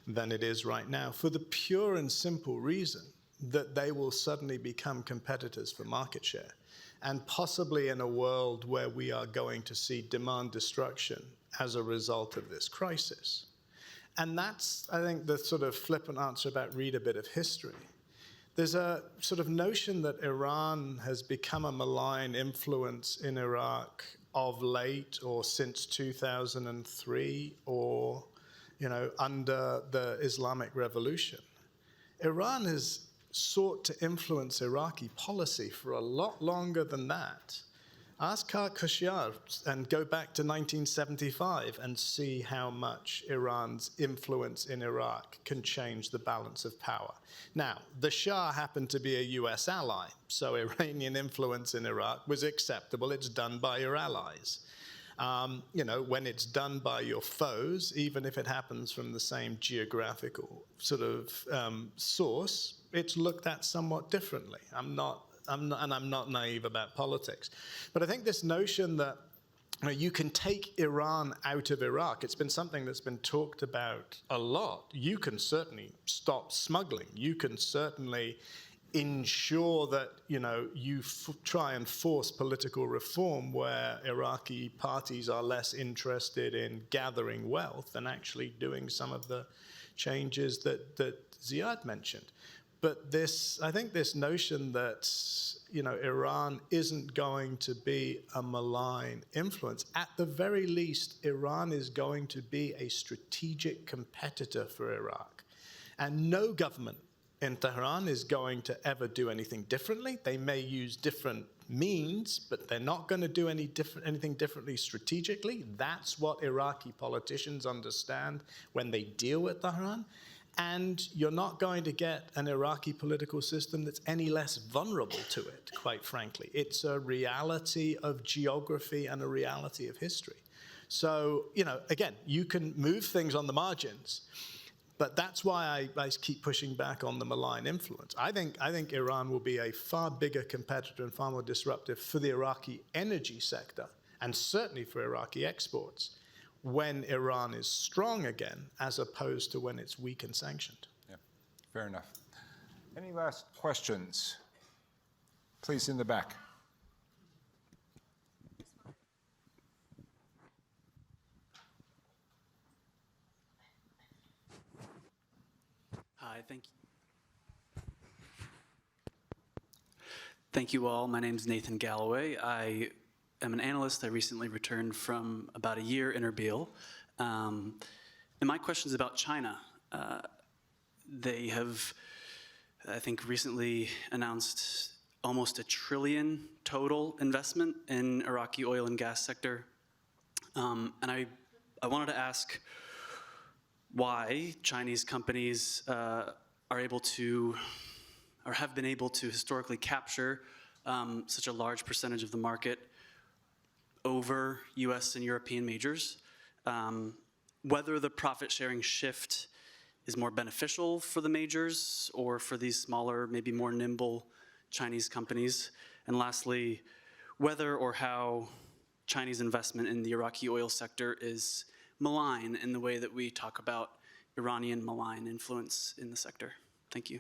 than it is right now, for the pure and simple reason that they will suddenly become competitors for market share. And possibly in a world where we are going to see demand destruction as a result of this crisis. And that's, I think, the sort of flippant answer about read a bit of history. There's a sort of notion that Iran has become a malign influence in Iraq of late or since 2003 or, under the Islamic Revolution. Iran has sought to influence Iraqi policy for a lot longer than that. Ask Khashoggi and go back to 1975 and see how much Iran's influence in Iraq can change the balance of power. Now, the Shah happened to be a US ally, so Iranian influence in Iraq was acceptable. It's done by your allies. When it's done by your foes, even if it happens from the same geographical sort of source, it's looked at somewhat differently. I'm not naive about politics. But I think this notion that you can take Iran out of Iraq, it's been something that's been talked about a lot. You can certainly stop smuggling. You can certainly ensure that you try and force political reform where Iraqi parties are less interested in gathering wealth and actually doing some of the changes that Ziad mentioned. But I think this notion that Iran isn't going to be a malign influence, at the very least, Iran is going to be a strategic competitor for Iraq. And no government in Tehran is going to ever do anything differently. They may use different means, but they're not going to do anything differently strategically. That's what Iraqi politicians understand when they deal with Tehran. And you're not going to get an Iraqi political system that's any less vulnerable to it, quite frankly. It's a reality of geography and a reality of history. So, again, you can move things on the margins, but that's why I keep pushing back on the malign influence. I think Iran will be a far bigger competitor and far more disruptive for the Iraqi energy sector, and certainly for Iraqi exports, when Iran is strong again, as opposed to when it's weak and sanctioned. Yeah, fair enough. Any last questions? Please, in the back. Hi, thank you. Thank you all. My name is Nathan Galloway. I am an analyst. I recently returned from about a year in Erbil. And my question is about China. They have, I think, recently announced almost $1 trillion total investment in Iraqi oil and gas sector. And I wanted to ask why Chinese companies are able to, or have been able to historically capture such a large percentage of the market over US and European majors, whether the profit sharing shift is more beneficial for the majors or for these smaller, maybe more nimble Chinese companies, and lastly, whether or how Chinese investment in the Iraqi oil sector is malign in the way that we talk about Iranian malign influence in the sector. Thank you.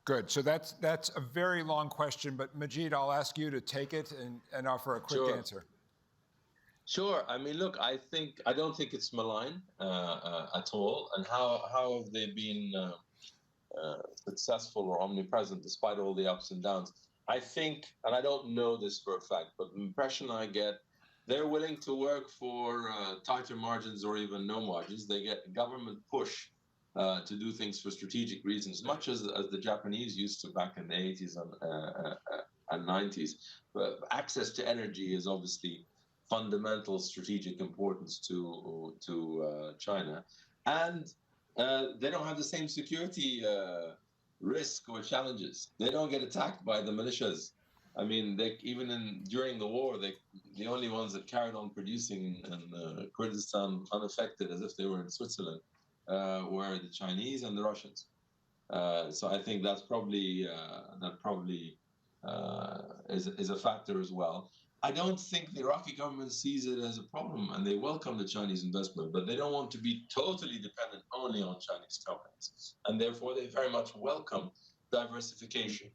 Good. So that's a very long question, but Majid, I'll ask you to take it and offer a quick answer. Sure. I mean, look, I don't think it's malign at all. And how have they been successful or omnipresent despite all the ups and downs? I think, and I don't know this for a fact, but the impression I get, they're willing to work for tighter margins or even no margins. They get government push to do things for strategic reasons, much as the Japanese used to back in the 80s and 90s. But access to energy is obviously fundamental strategic importance to China. And they don't have the same security risk or challenges. They don't get attacked by the militias. I mean, during the war, the only ones that carried on producing in Kurdistan unaffected, as if they were in Switzerland, were the Chinese and the Russians. So I think that's probably is a factor as well. I don't think the Iraqi government sees it as a problem, and they welcome the Chinese investment, but they don't want to be totally dependent only on Chinese companies, and therefore they very much welcome diversification,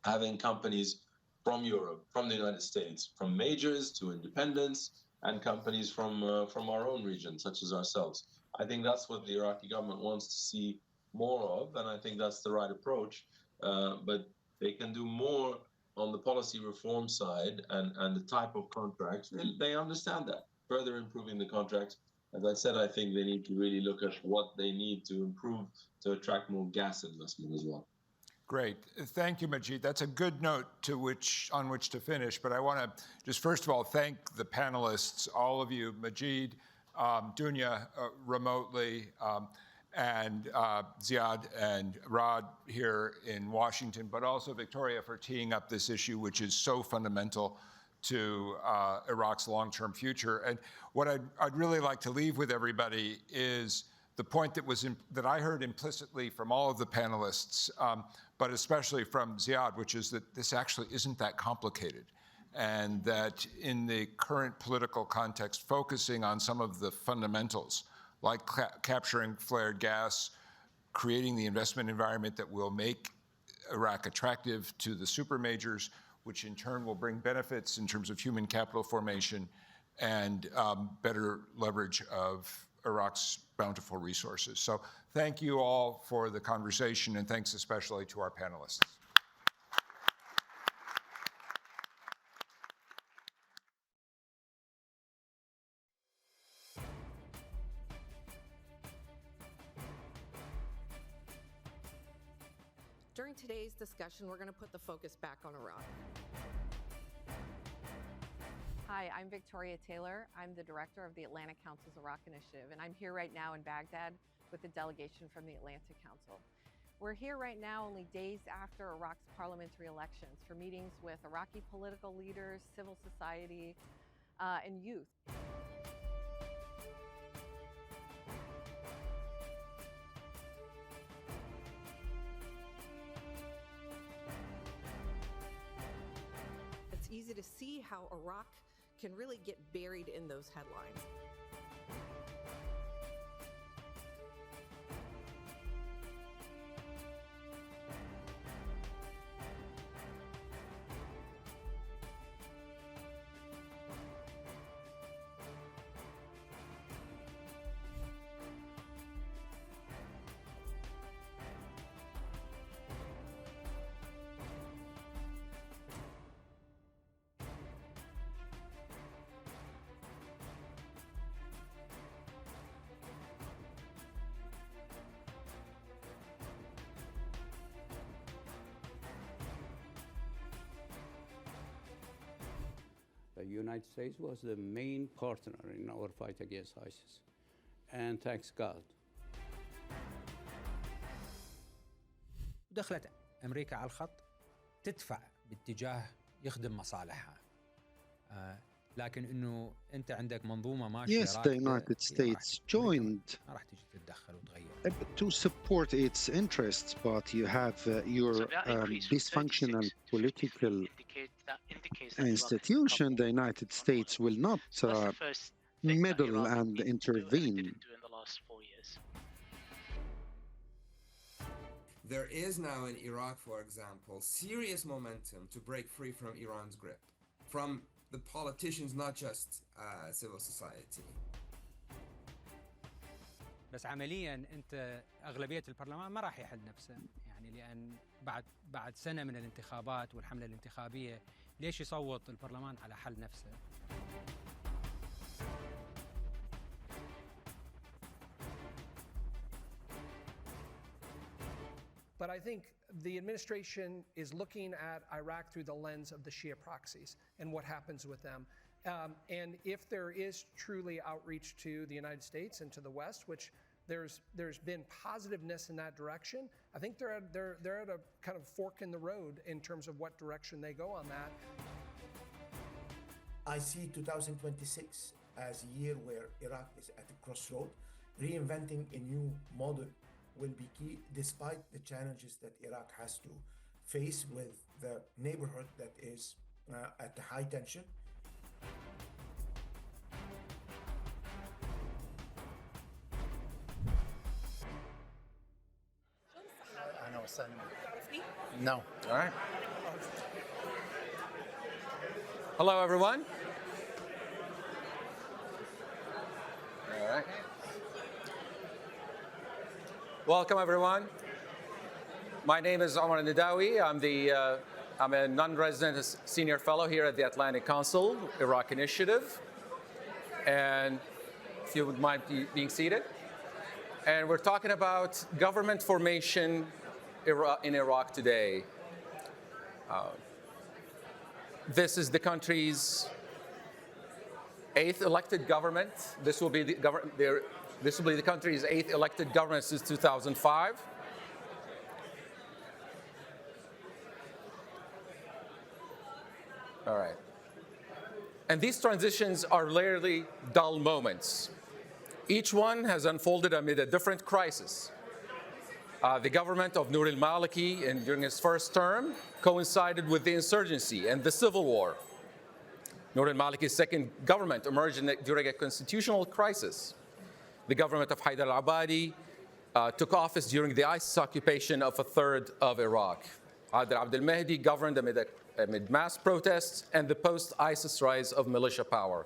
having companies from Europe, from the United States, from majors to independents, and companies from our own region, such as ourselves. I think that's what the Iraqi government wants to see more of, and I think that's the right approach. But they can do more on the policy reform side and the type of contracts. They understand that. Further improving the contracts. As I said, I think they need to really look at what they need to improve to attract more gas investment as well. Great. Thank you, Majid. That's a good note on which to finish. But I want to just first of all thank the panelists, all of you, Majid, Dunya remotely, and Ziad and Rod here in Washington, but also Victoria for teeing up this issue, which is so fundamental to Iraq's long-term future. And what I'd really like to leave with everybody is the point that I heard implicitly from all of the panelists, but especially from Ziad, which is that this actually isn't that complicated, and that in the current political context, focusing on some of the fundamentals, like capturing flared gas, creating the investment environment that will make Iraq attractive to the super majors, which in turn will bring benefits in terms of human capital formation and better leverage of Iraq's bountiful resources. So thank you all for the conversation, and thanks especially to our panelists. During today's discussion, we're going to put the focus back on Iraq. Hi, I'm Victoria Taylor. I'm the director of the Atlantic Council's Iraq Initiative, and I'm here right now in Baghdad with a delegation from the Atlantic Council. We're here right now only days after Iraq's parliamentary elections for meetings with Iraqi political leaders, civil society, and youth. It's easy to see how Iraq can really get buried in those headlines. United States was the main partner in our fight against ISIS. And thanks God. دخلت أمريكا على الخط تدفع باتجاه يخدم مصالحها. لكن إنه أنت عندك منظومة ماشية Yes, the راكدة United States joined ما راح تجي تتدخل وتغير. to support its interests, but you have your dysfunctional political institution. The United States will not meddle and intervene. There is now in Iraq, for example, serious momentum to break free from Iran's grip, from the politicians, not just civil society. بس عمليا أنت أغلبية البرلمان ما راح يحل نفسه، يعني لأن بعد سنة من الانتخابات والحملة الانتخابية ليش يصوت البرلمان على حل نفسه؟ But I think the administration is looking at Iraq through the lens of the Shia proxies and what happens with them. And if there is truly outreach to the United States and to the West, which there's been positiveness in that direction, I think they're at a kind of fork in the road in terms of what direction they go on that. I see 2026 as a year where Iraq is at a crossroad. Reinventing a new model will be key, despite the challenges that Iraq has to face with the neighborhood that is at high tension. No. All right. Hello, everyone. All right. Welcome, everyone. My name is Omar Nadawi. I'm a non-resident senior fellow here at the Atlantic Council, Iraq Initiative. And if you would mind being seated. And we're talking about government formation in Iraq today. This is the country's 8th elected government. This will be the country's 8th elected government since 2005. All right. And these transitions are rarely dull moments. Each one has unfolded amid a different crisis. The government of Nour al-Maliki during his first term coincided with the insurgency and the civil war. Nour al-Maliki's second government emerged during a constitutional crisis. The government of Haider al-Abadi took office during the ISIS occupation of a third of Iraq. Adel Abdel Mahdi governed amid mass protests and the post-ISIS rise of militia power.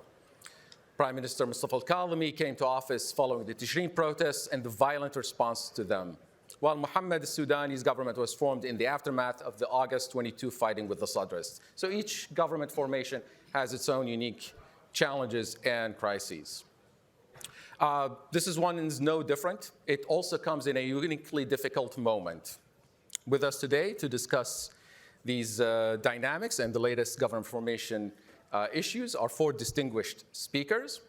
Prime Minister Mustafa al-Kadhimi came to office following the Tishreen protests and the violent response to them, while Mohammed al-Sudani's government was formed in the aftermath of the August 22 fighting with the Sadrists. So each government formation has its own unique challenges and crises. This one is no different. It also comes in a uniquely difficult moment. With us today to discuss these dynamics and the latest government formation issues are 4 distinguished speakers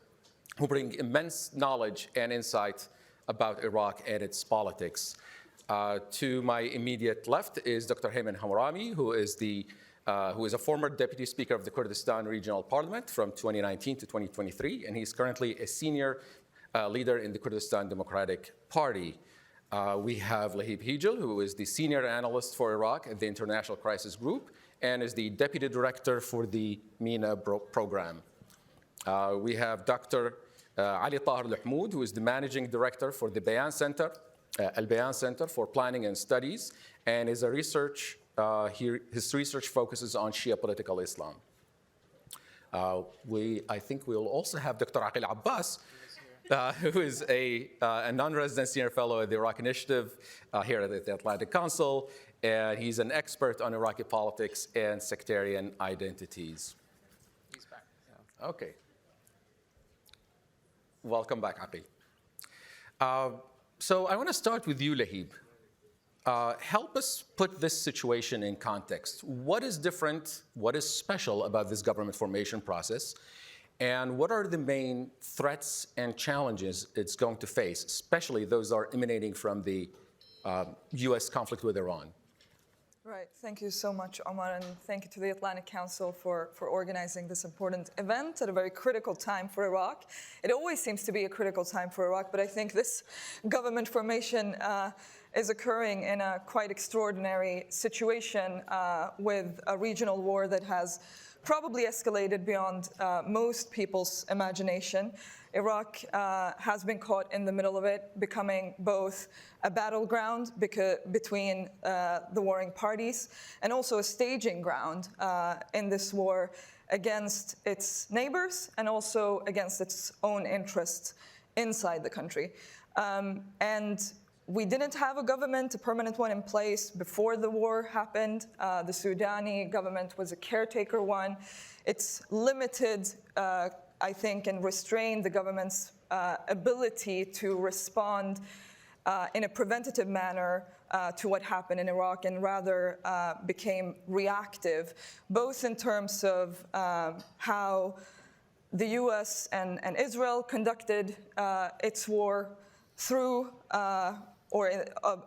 who bring immense knowledge and insight about Iraq and its politics. To my immediate left is Dr. Heyman Hamrami, who is a former Deputy Speaker of the Kurdistan Regional Parliament from 2019 to 2023, and he's currently a senior leader in the Kurdistan Democratic Party. We have Lahib Hijal, who is the Senior Analyst for Iraq at the International Crisis Group and is the Deputy Director for the MENA program. We have Dr. Ali Tahir Al-Hmoud, who is the Managing Director for the Bayan Center, Al-Bayan Center for Planning and Studies, and is a his research focuses on Shia political Islam. I think we'll also have Dr. Aqil Abbas, who is a non-resident senior fellow at the Iraq Initiative here at the Atlantic Council, and he's an expert on Iraqi politics and sectarian identities. He's back. Yeah. Okay. Welcome back, Aqil. So I want to start with you, Lahib. Help us put this situation in context. What is different, what is special about this government formation process? And what are the main threats and challenges it's going to face, especially those that are emanating from the US conflict with Iran? Right. Thank you so much, Omar, and thank you to the Atlantic Council for organizing this important event at a very critical time for Iraq. It always seems to be a critical time for Iraq, but I think this government formation is occurring in a quite extraordinary situation with a regional war that has probably escalated beyond most people's imagination. Iraq has been caught in the middle of it, becoming both a battleground between the warring parties and also a staging ground in this war against its neighbors and also against its own interests inside the country. And we didn't have a government, a permanent one in place before the war happened. The Sudani government was a caretaker one. It's limited, I think, and restrained the government's ability to respond in a preventative manner to what happened in Iraq and rather became reactive, both in terms of how the US and Israel conducted its war through or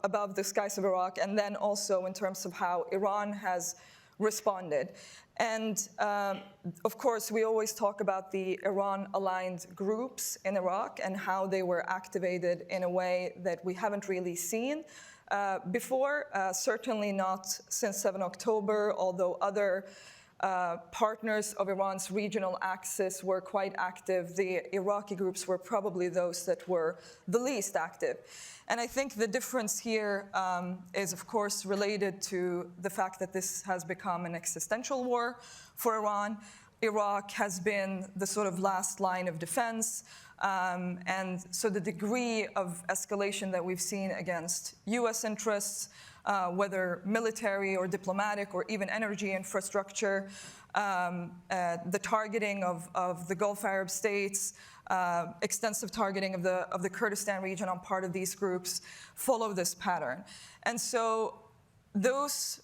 above the skies of Iraq, and then also in terms of how Iran has responded. And of course, we always talk about the Iran-aligned groups in Iraq and how they were activated in a way that we haven't really seen before, certainly not since 7 October, although other partners of Iran's regional axis were quite active. The Iraqi groups were probably those that were the least active. And I think the difference here is, of course, related to the fact that this has become an existential war for Iran. Iraq has been the sort of last line of defense. And so the degree of escalation that we've seen against US interests, whether military or diplomatic or even energy infrastructure, the targeting of the Gulf Arab states, extensive targeting of the Kurdistan region on part of these groups follow this pattern. And so those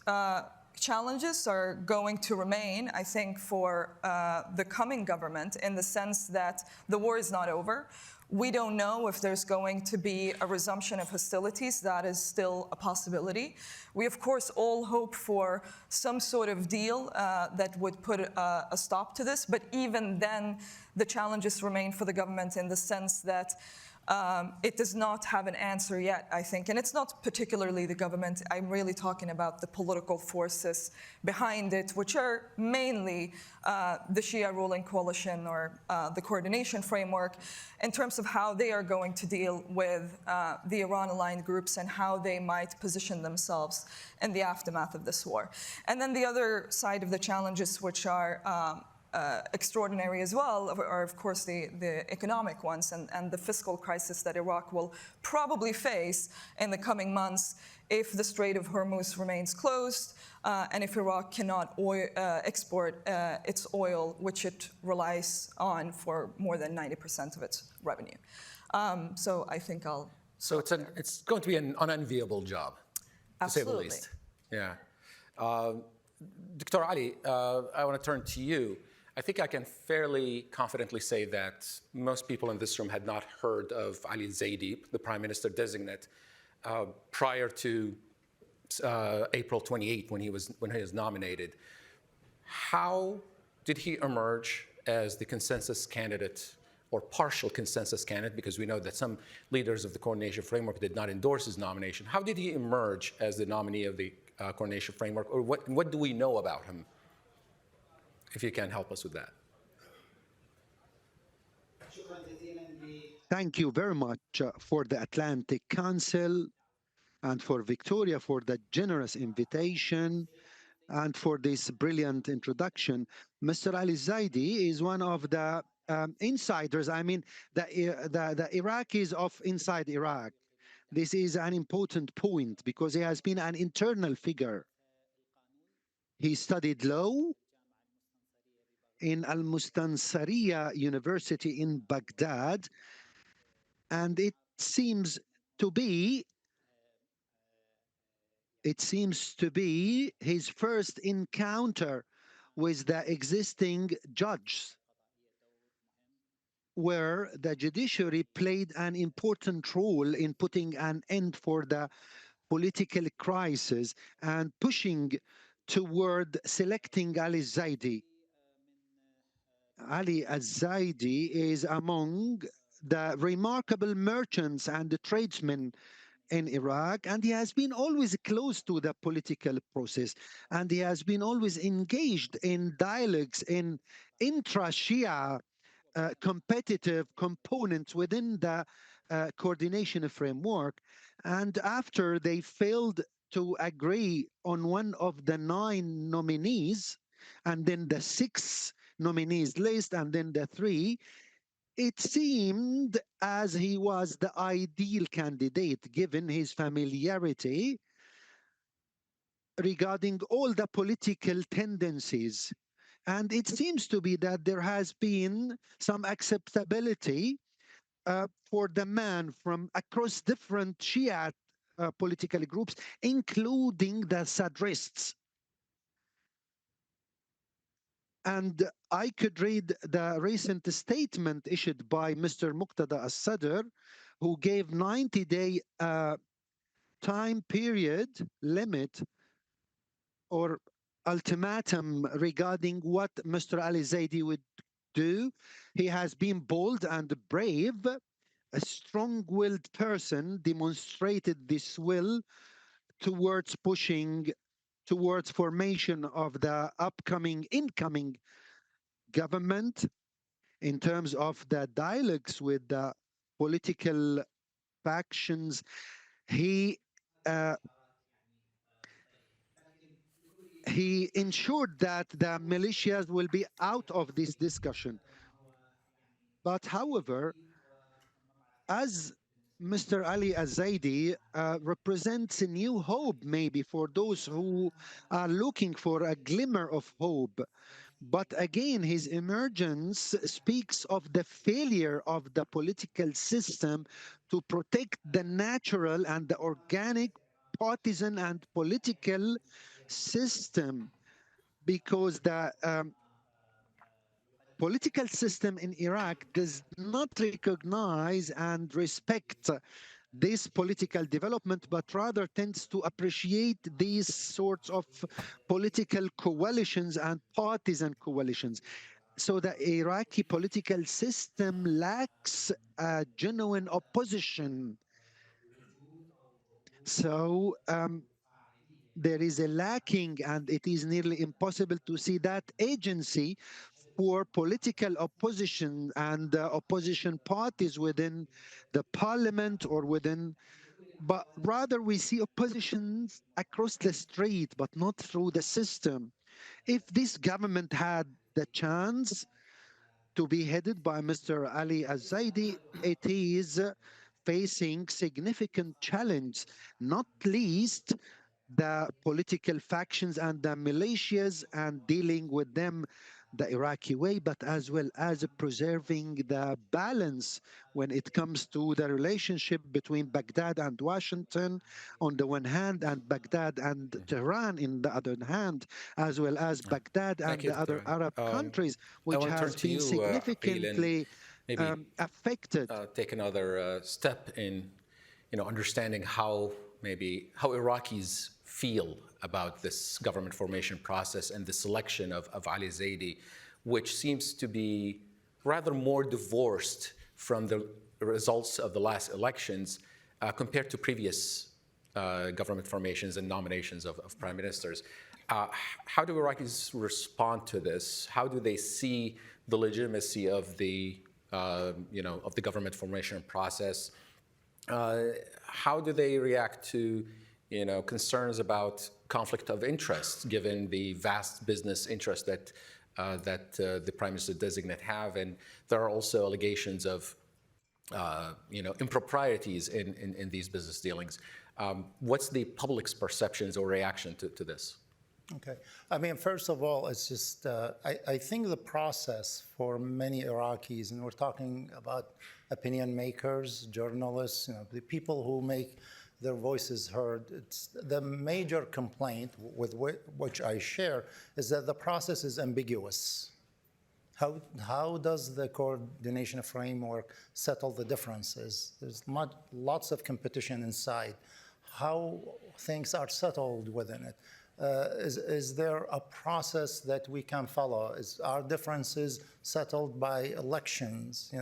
challenges are going to remain, I think, for the coming government in the sense that the war is not over. We don't know if there's going to be a resumption of hostilities. That is still a possibility. We, of course, all hope for some sort of deal that would put a stop to this. But even then, the challenges remain for the government in the sense that it does not have an answer yet, I think. And it's not particularly the government. I'm really talking about the political forces behind it, which are mainly the Shia ruling coalition or the coordination framework in terms of how they are going to deal with the Iran-aligned groups and how they might position themselves in the aftermath of this war. And then the other side of the challenges, which are extraordinary as well, are of course the economic ones and the fiscal crisis that Iraq will probably face in the coming months if the Strait of Hormuz remains closed and if Iraq cannot export its oil, which it relies on for more than 90% of its revenue. So I think I'll... So it's going to be an unenviable job, to say the least. Yeah. Dr. Ali, I want to turn to you. I think I can fairly confidently say that most people in this room had not heard of Ali Zaidi, the Prime Minister designate, prior to April 28, when he was nominated. How did he emerge as the consensus candidate or partial consensus candidate? Because we know that some leaders of the coordination framework did not endorse his nomination. How did he emerge as the nominee of the coordination framework, or what do we know about him? If you can help us with that. Thank you very much for the Atlantic Council and for Victoria for the generous invitation and for this brilliant introduction. Mr. Ali Zaidi is one of the insiders, I mean, the Iraqis of inside Iraq. This is an important point because he has been an internal figure. He studied law in Al-Mustansariya University in Baghdad, and it seems to be it seems to be his first encounter with the existing judges, where the judiciary played an important role in putting an end for the political crisis and pushing toward selecting Ali Zaidi. Ali al-Zaidi is among the remarkable merchants and the tradesmen in Iraq, and he has been always close to the political process, and he has been always engaged in dialogues in intra-Shia competitive components within the coordination framework. And after they failed to agree on one of the 9 nominees, and then the 6 nominees list, and then the 3, it seemed as he was the ideal candidate given his familiarity regarding all the political tendencies. And it seems to be that there has been some acceptability for the man from across different Shia political groups, including the Sadrists. And I could read the recent statement issued by Mr. Muqtada al-Sadr, who gave 90-day time period limit or ultimatum regarding what Mr. Ali Zaidi would do. He has been bold and brave. A strong-willed person demonstrated this will towards pushing towards formation of the incoming government in terms of the dialogues with the political factions. He ensured that the militias will be out of this discussion. But however, as Mr. Ali al-Zaidi represents a new hope maybe for those who are looking for a glimmer of hope. But again, his emergence speaks of the failure of the political system to protect the natural and the organic partisan and political system, because the political system in Iraq does not recognize and respect this political development, but rather tends to appreciate these sorts of political coalitions and partisan coalitions. So the Iraqi political system lacks a genuine opposition. So there is a lacking, and it is nearly impossible to see that agency for political opposition and opposition parties within the parliament or within, but rather we see oppositions across the street, but not through the system. If this government had the chance to be headed by Mr. Ali al-Zaidi, it is facing significant challenge, not least the political factions and the militias and dealing with them the Iraqi way, but as well as preserving the balance when it comes to the relationship between Baghdad and Washington on the one hand, and Baghdad and Tehran in the other hand, as well as Baghdad and the other Arab countries, which has been significantly affected. Take another step in, understanding how Iraqis feel about this government formation process and the selection of Ali Zaidi, which seems to be rather more divorced from the results of the last elections compared to previous government formations and nominations of prime ministers. How do Iraqis respond to this? How do they see the legitimacy of the of the government formation process? How do they react to concerns about conflict of interest, given the vast business interest that the prime minister designate have, and there are also allegations of improprieties in these business dealings. What's the public's perceptions or reaction to this? Okay. I mean, first of all, it's just, I think the process for many Iraqis, and we're talking about opinion makers, journalists, the people who make their voices heard. It's the major complaint with which I share is that the process is ambiguous. How does the coordination framework settle the differences? There's lots of competition inside. How things are settled within it? Is there a process that we can follow? Are differences settled by elections,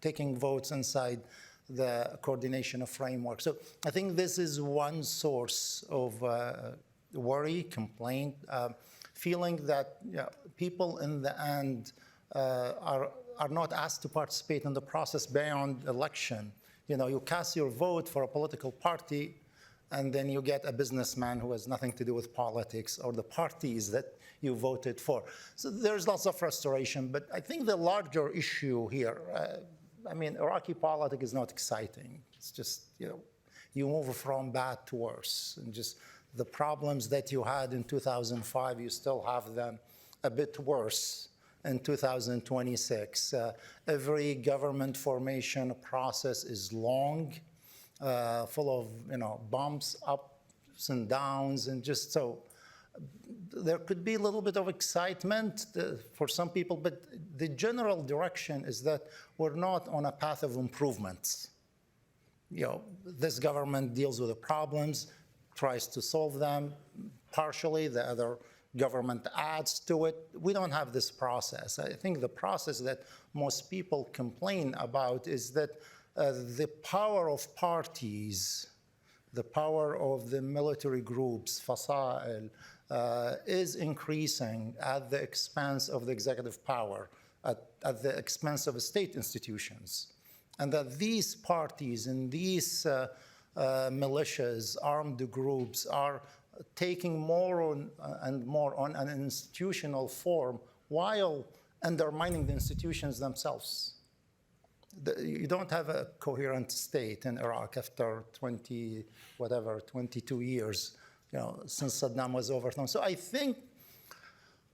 taking votes inside the coordination framework? So I think this is one source of worry, complaint, feeling that people in the end are not asked to participate in the process beyond election. You cast your vote for a political party, and then you get a businessman who has nothing to do with politics or the parties that you voted for. So there's lots of frustration, but I think the larger issue here, Iraqi politics is not exciting. It's just, you move from bad to worse, and just the problems that you had in 2005, you still have them a bit worse in 2026. Every government formation process is long, full of bumps, ups and downs, and just so there could be a little bit of excitement for some people, but the general direction is that we're not on a path of improvements. This government deals with the problems, tries to solve them partially, the other government adds to it. We don't have this process. I think the process that most people complain about is that the power of parties, the power of the military groups, fasa'il, is increasing at the expense of the executive power, at the expense of state institutions. And that these parties and these militias, armed groups, are taking more and more on an institutional form while undermining the institutions themselves. You don't have a coherent state in Iraq after 22 years, since Saddam was overthrown. So I think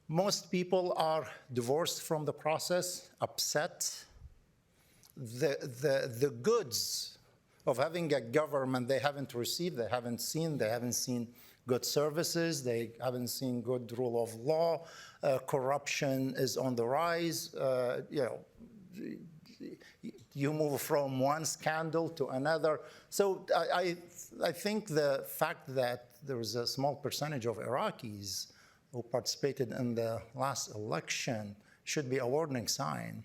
most people are divorced from the process, upset. The goods of having a government they haven't received, they haven't seen good services, they haven't seen good rule of law, corruption is on the rise, you move from one scandal to another. So I think the fact that there was a small percentage of Iraqis who participated in the last election should be a warning sign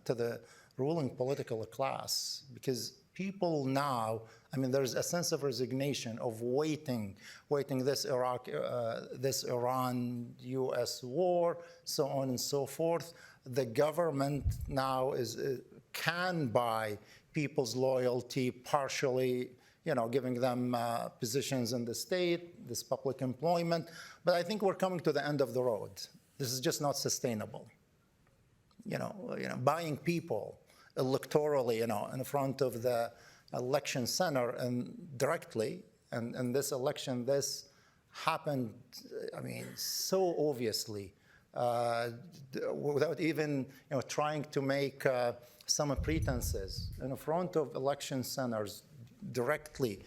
to the ruling political class, because people now, there's a sense of resignation of waiting this Iran-US war, so on and so forth. The government now can buy people's loyalty partially, giving them positions in the state, this public employment. But I think we're coming to the end of the road. This is just not sustainable. Buying people electorally, in front of the election center and directly, and this election, this happened, so obviously, without even trying to make some pretenses in front of election centers directly.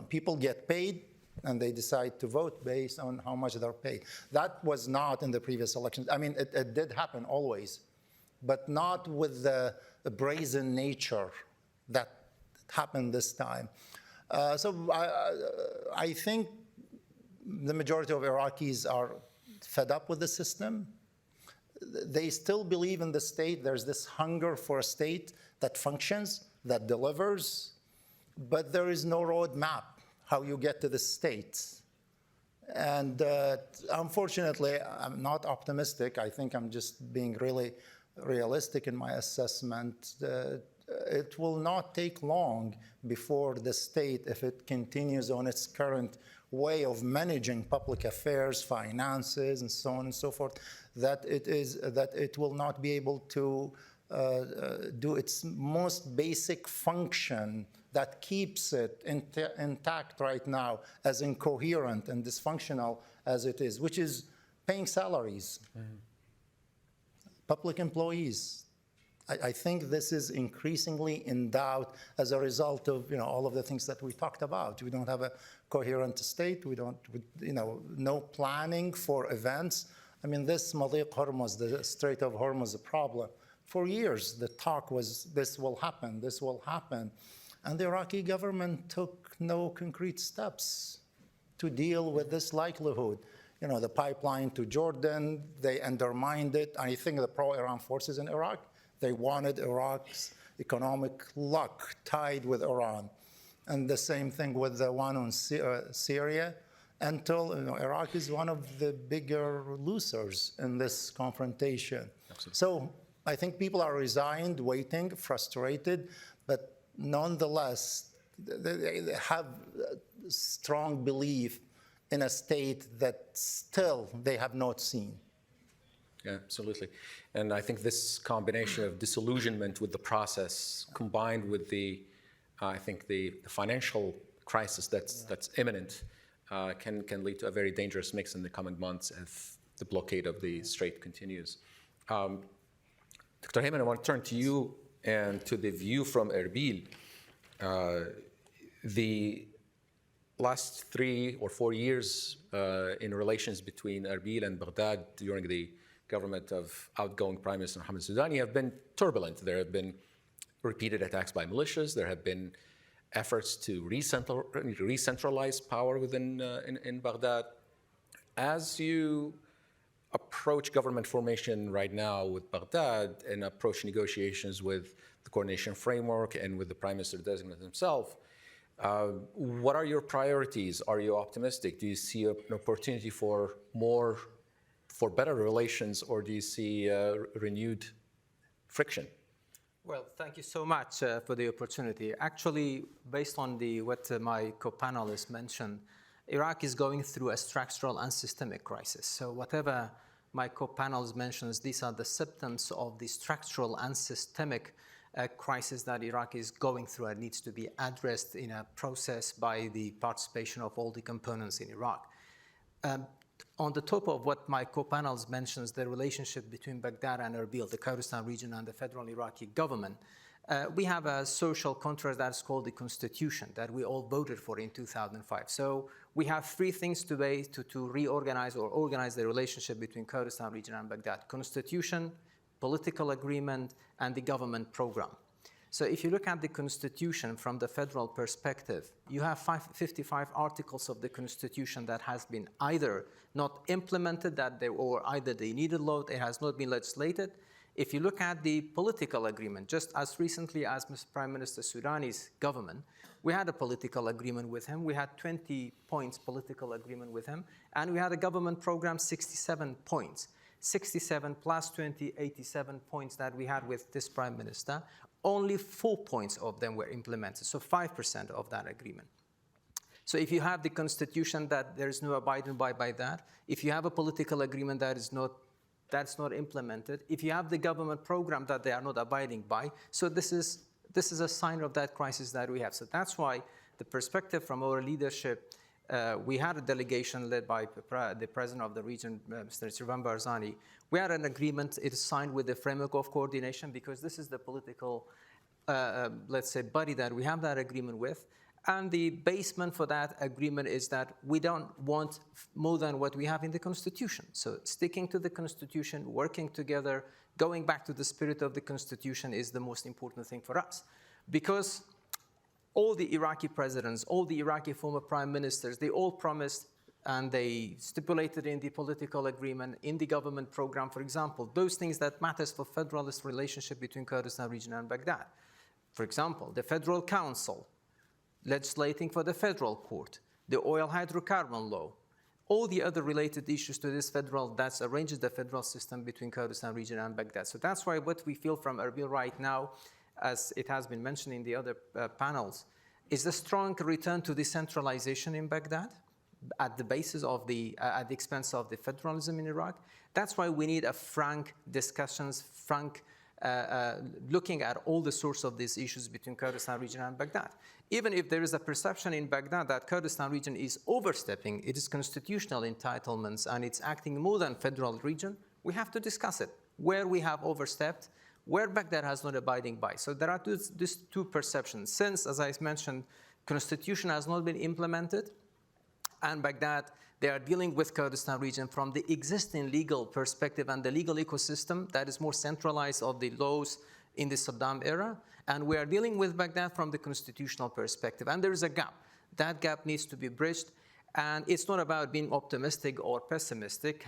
People get paid and they decide to vote based on how much they're paid. That was not in the previous elections. It did happen always, but not with the brazen nature that happened this time. So I think the majority of Iraqis are fed up with the system. They still believe in the state. There's this hunger for a state that functions, that delivers, but there is no roadmap how you get to the state. And unfortunately, I'm not optimistic. I think I'm just being really realistic in my assessment. It will not take long before the state, if it continues on its current way of managing public affairs, finances, and so on and so forth, that it will not be able to do its most basic function that keeps it intact right now, as incoherent and dysfunctional as it is, which is paying salaries, public employees, I think this is increasingly in doubt as a result of all of the things that we talked about. We don't have a coherent state. We don't, no planning for events. I mean, this Madiq Hormuz, the Strait of Hormuz problem, for years the talk was this will happen, this will happen. And the Iraqi government took no concrete steps to deal with this likelihood. The pipeline to Jordan, they undermined it. I think the pro-Iran forces in Iraq, they wanted Iraq's economic luck tied with Iran. And the same thing with the one on Syria, until Iraq is one of the bigger losers in this confrontation. Absolutely. So I think people are resigned, waiting, frustrated, but nonetheless, they have strong belief in a state that still they have not seen. Yeah, absolutely. And I think this combination of disillusionment with the process combined with the financial crisis that's imminent can lead to a very dangerous mix in the coming months if the blockade of the strait continues. Dr. Heyman, I want to turn to you and to the view from Erbil. The last 3 or 4 years in relations between Erbil and Baghdad during the government of outgoing Prime Minister Mohammed Soudani have been turbulent. There have been repeated attacks by militias. There have been efforts to re-centralize power within in Baghdad. As you approach government formation right now with Baghdad and approach negotiations with the coordination framework and with the Prime Minister designate himself, what are your priorities? Are you optimistic? Do you see an opportunity for better relations, or do you see renewed friction? Well, thank you so much for the opportunity. Actually, based on what my co-panelists mentioned, Iraq is going through a structural and systemic crisis. So whatever my co-panelists mentions, these are the symptoms of the structural and systemic crisis that Iraq is going through and needs to be addressed in a process by the participation of all the components in Iraq. On the top of what my co-panels mentions, the relationship between Baghdad and Erbil, the Kurdistan region, and the federal Iraqi government, we have a social contract that's called the Constitution that we all voted for in 2005. So we have 3 things today to reorganize or organize the relationship between Kurdistan region and Baghdad: Constitution, political agreement, and the government program. So if you look at the Constitution from the federal perspective, you have 55 articles of the Constitution that has been either not implemented, or either they needed law, it has not been legislated. If you look at the political agreement, just as recently as Mr. Prime Minister Soudani's government, we had a political agreement with him. We had 20 points political agreement with him, and we had a government program, 67 points. 67 plus 20, 87 points that we had with this Prime Minister. Only 4 points of them were implemented, so 5% of that agreement. So if you have the Constitution that there is no abiding by that, if you have a political agreement that's not implemented, if you have the government program that they are not abiding by, so this is a sign of that crisis that we have. So that's why the perspective from our leadership, we had a delegation led by the president of the region, Mr. Sirvan Barzani. We had an agreement. It is signed with the framework of coordination because this is the political, let's say, body that we have that agreement with. And the basement for that agreement is that we don't want more than what we have in the Constitution. So sticking to the Constitution, working together, going back to the spirit of the Constitution is the most important thing for us. Because all the Iraqi presidents, all the Iraqi former prime ministers, they all promised and they stipulated in the political agreement, in the government program, for example, those things that matters for federalist relationship between Kurdistan region and Baghdad. For example, the Federal Council, legislating for the federal court, the oil hydrocarbon law, all the other related issues to this federal, that arranges the federal system between Kurdistan region and Baghdad. So that's why what we feel from Erbil right now, as it has been mentioned in the other panels, is a strong return to decentralization in Baghdad at the basis of at the expense of the federalism in Iraq. That's why we need a frank discussions, looking at all the source of these issues between Kurdistan region and Baghdad. Even if there is a perception in Baghdad that Kurdistan region is overstepping its constitutional entitlements and it's acting more than federal region, we have to discuss it. Where we have overstepped, where Baghdad has not abiding by. So there are these two perceptions. Since, as I mentioned, constitution has not been implemented, and Baghdad, they are dealing with Kurdistan region from the existing legal perspective and the legal ecosystem that is more centralized of the laws in the Saddam era. And we are dealing with Baghdad from the constitutional perspective. And there is a gap. That gap needs to be bridged. And it's not about being optimistic or pessimistic.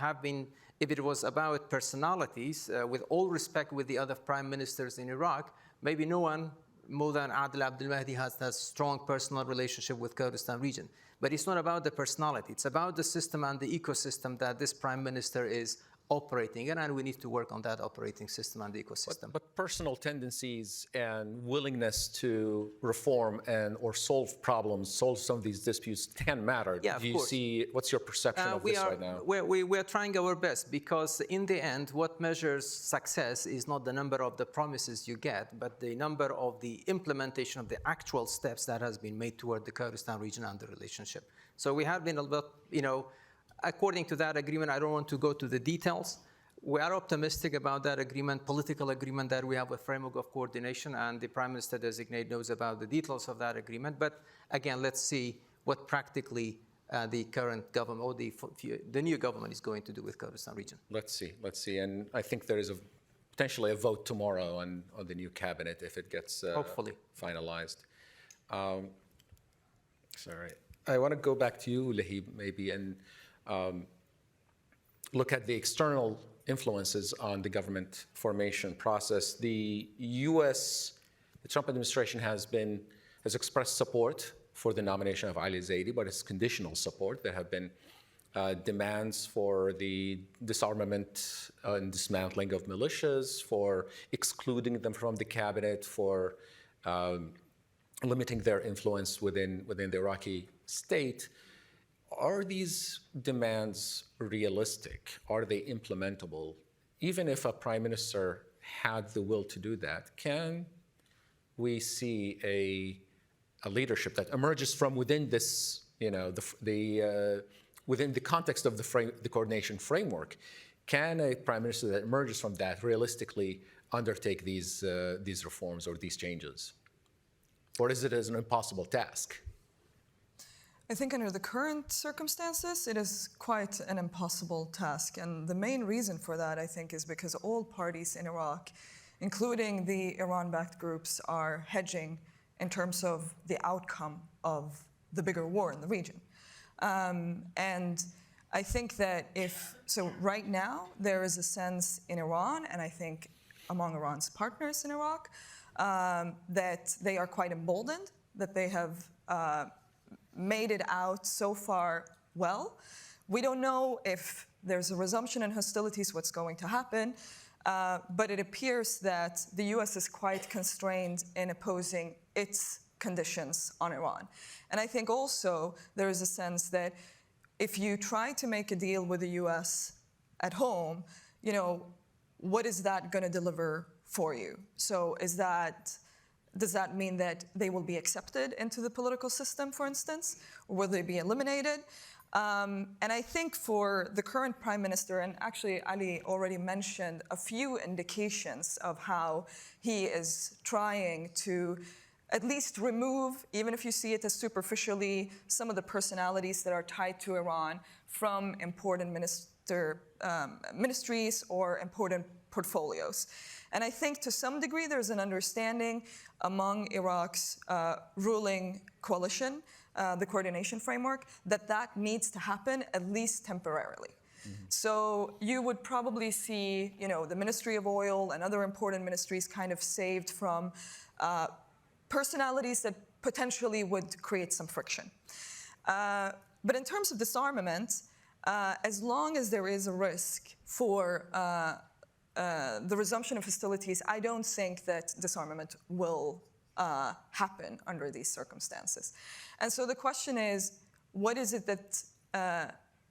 If it was about personalities, with all respect with the other prime ministers in Iraq, maybe no one more than Adil Abdul Mahdi has that strong personal relationship with Kurdistan region. But it's not about the personality. It's about the system and the ecosystem that this prime minister is operating in, and we need to work on that operating system and the ecosystem. But personal tendencies and willingness to reform and or solve problems, solve some of these disputes can matter. Yeah, Do you see, what's your perception of this right now? We are trying our best, because in the end, what measures success is not the number of the promises you get, but the number of the implementation of the actual steps that has been made toward the Kurdistan region and the relationship. So we have been a little, according to that agreement, I don't want to go to the details. We are optimistic about that agreement, political agreement, that we have a framework of coordination, and the Prime Minister designate knows about the details of that agreement. But again, let's see what practically the current government or the new government is going to do with Kurdistan region. Let's see. And I think there is potentially a vote tomorrow on the new cabinet if it gets hopefully finalized. Sorry. I want to go back to you, Lahib, maybe, and look at the external influences on the government formation process. The Trump administration has expressed support for the nomination of Ali Zaidi, but it's conditional support. There have been demands for the disarmament and dismantling of militias, for excluding them from the cabinet, for limiting their influence within the Iraqi state. Are these demands realistic? Are they implementable? Even if a prime minister had the will to do that, can we see a leadership that emerges from within this, within the context of the coordination framework? Can a prime minister that emerges from that realistically undertake these reforms or these changes? Or is it an impossible task? I think under the current circumstances, it is quite an impossible task. And the main reason for that, I think, is because all parties in Iraq, including the Iran-backed groups, are hedging in terms of the outcome of the bigger war in the region. And I think that right now, there is a sense in Iran, and I think among Iran's partners in Iraq, that they are quite emboldened, that they have made it out so far well. We don't know if there's a resumption in hostilities, what's going to happen, but it appears that the US is quite constrained in opposing its conditions on Iran. And I think also there is a sense that if you try to make a deal with the US at home, what is that going to deliver for you? So does that mean that they will be accepted into the political system, for instance? Or will they be eliminated? And I think for the current prime minister, and actually Ali already mentioned a few indications of how he is trying to at least remove, even if you see it as superficially, some of the personalities that are tied to Iran from important ministries or important portfolios. And I think to some degree there's an understanding among Iraq's ruling coalition, the coordination framework, that needs to happen at least temporarily. Mm-hmm. So you would probably see, the Ministry of Oil and other important ministries kind of saved from personalities that potentially would create some friction. But in terms of disarmament, as long as there is a risk for the resumption of hostilities, I don't think that disarmament will happen under these circumstances. And so the question is, what is it that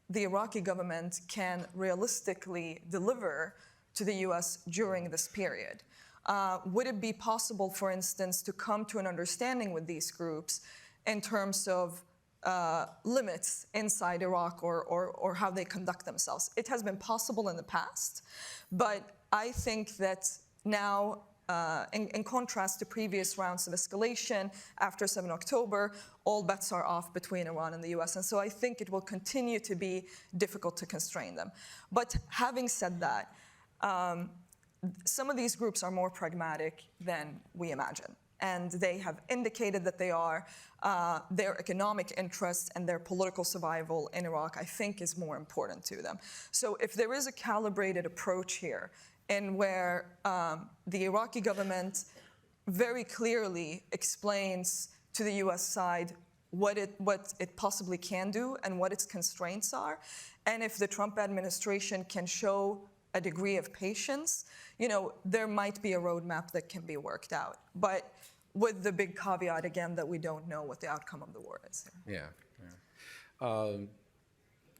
the Iraqi government can realistically deliver to the US during this period? Would it be possible, for instance, to come to an understanding with these groups in terms of limits inside Iraq or how they conduct themselves? It has been possible in the past, but I think that now, in contrast to previous rounds of escalation after 7 October, all bets are off between Iran and the US. And so I think it will continue to be difficult to constrain them. But having said that, some of these groups are more pragmatic than we imagine. And they have indicated that they are. Their economic interests and their political survival in Iraq, I think, is more important to them. So if there is a calibrated approach here, and where the Iraqi government very clearly explains to the US side what it possibly can do and what its constraints are, and if the Trump administration can show a degree of patience, there might be a roadmap that can be worked out. But with the big caveat, again, that we don't know what the outcome of the war is. Yeah.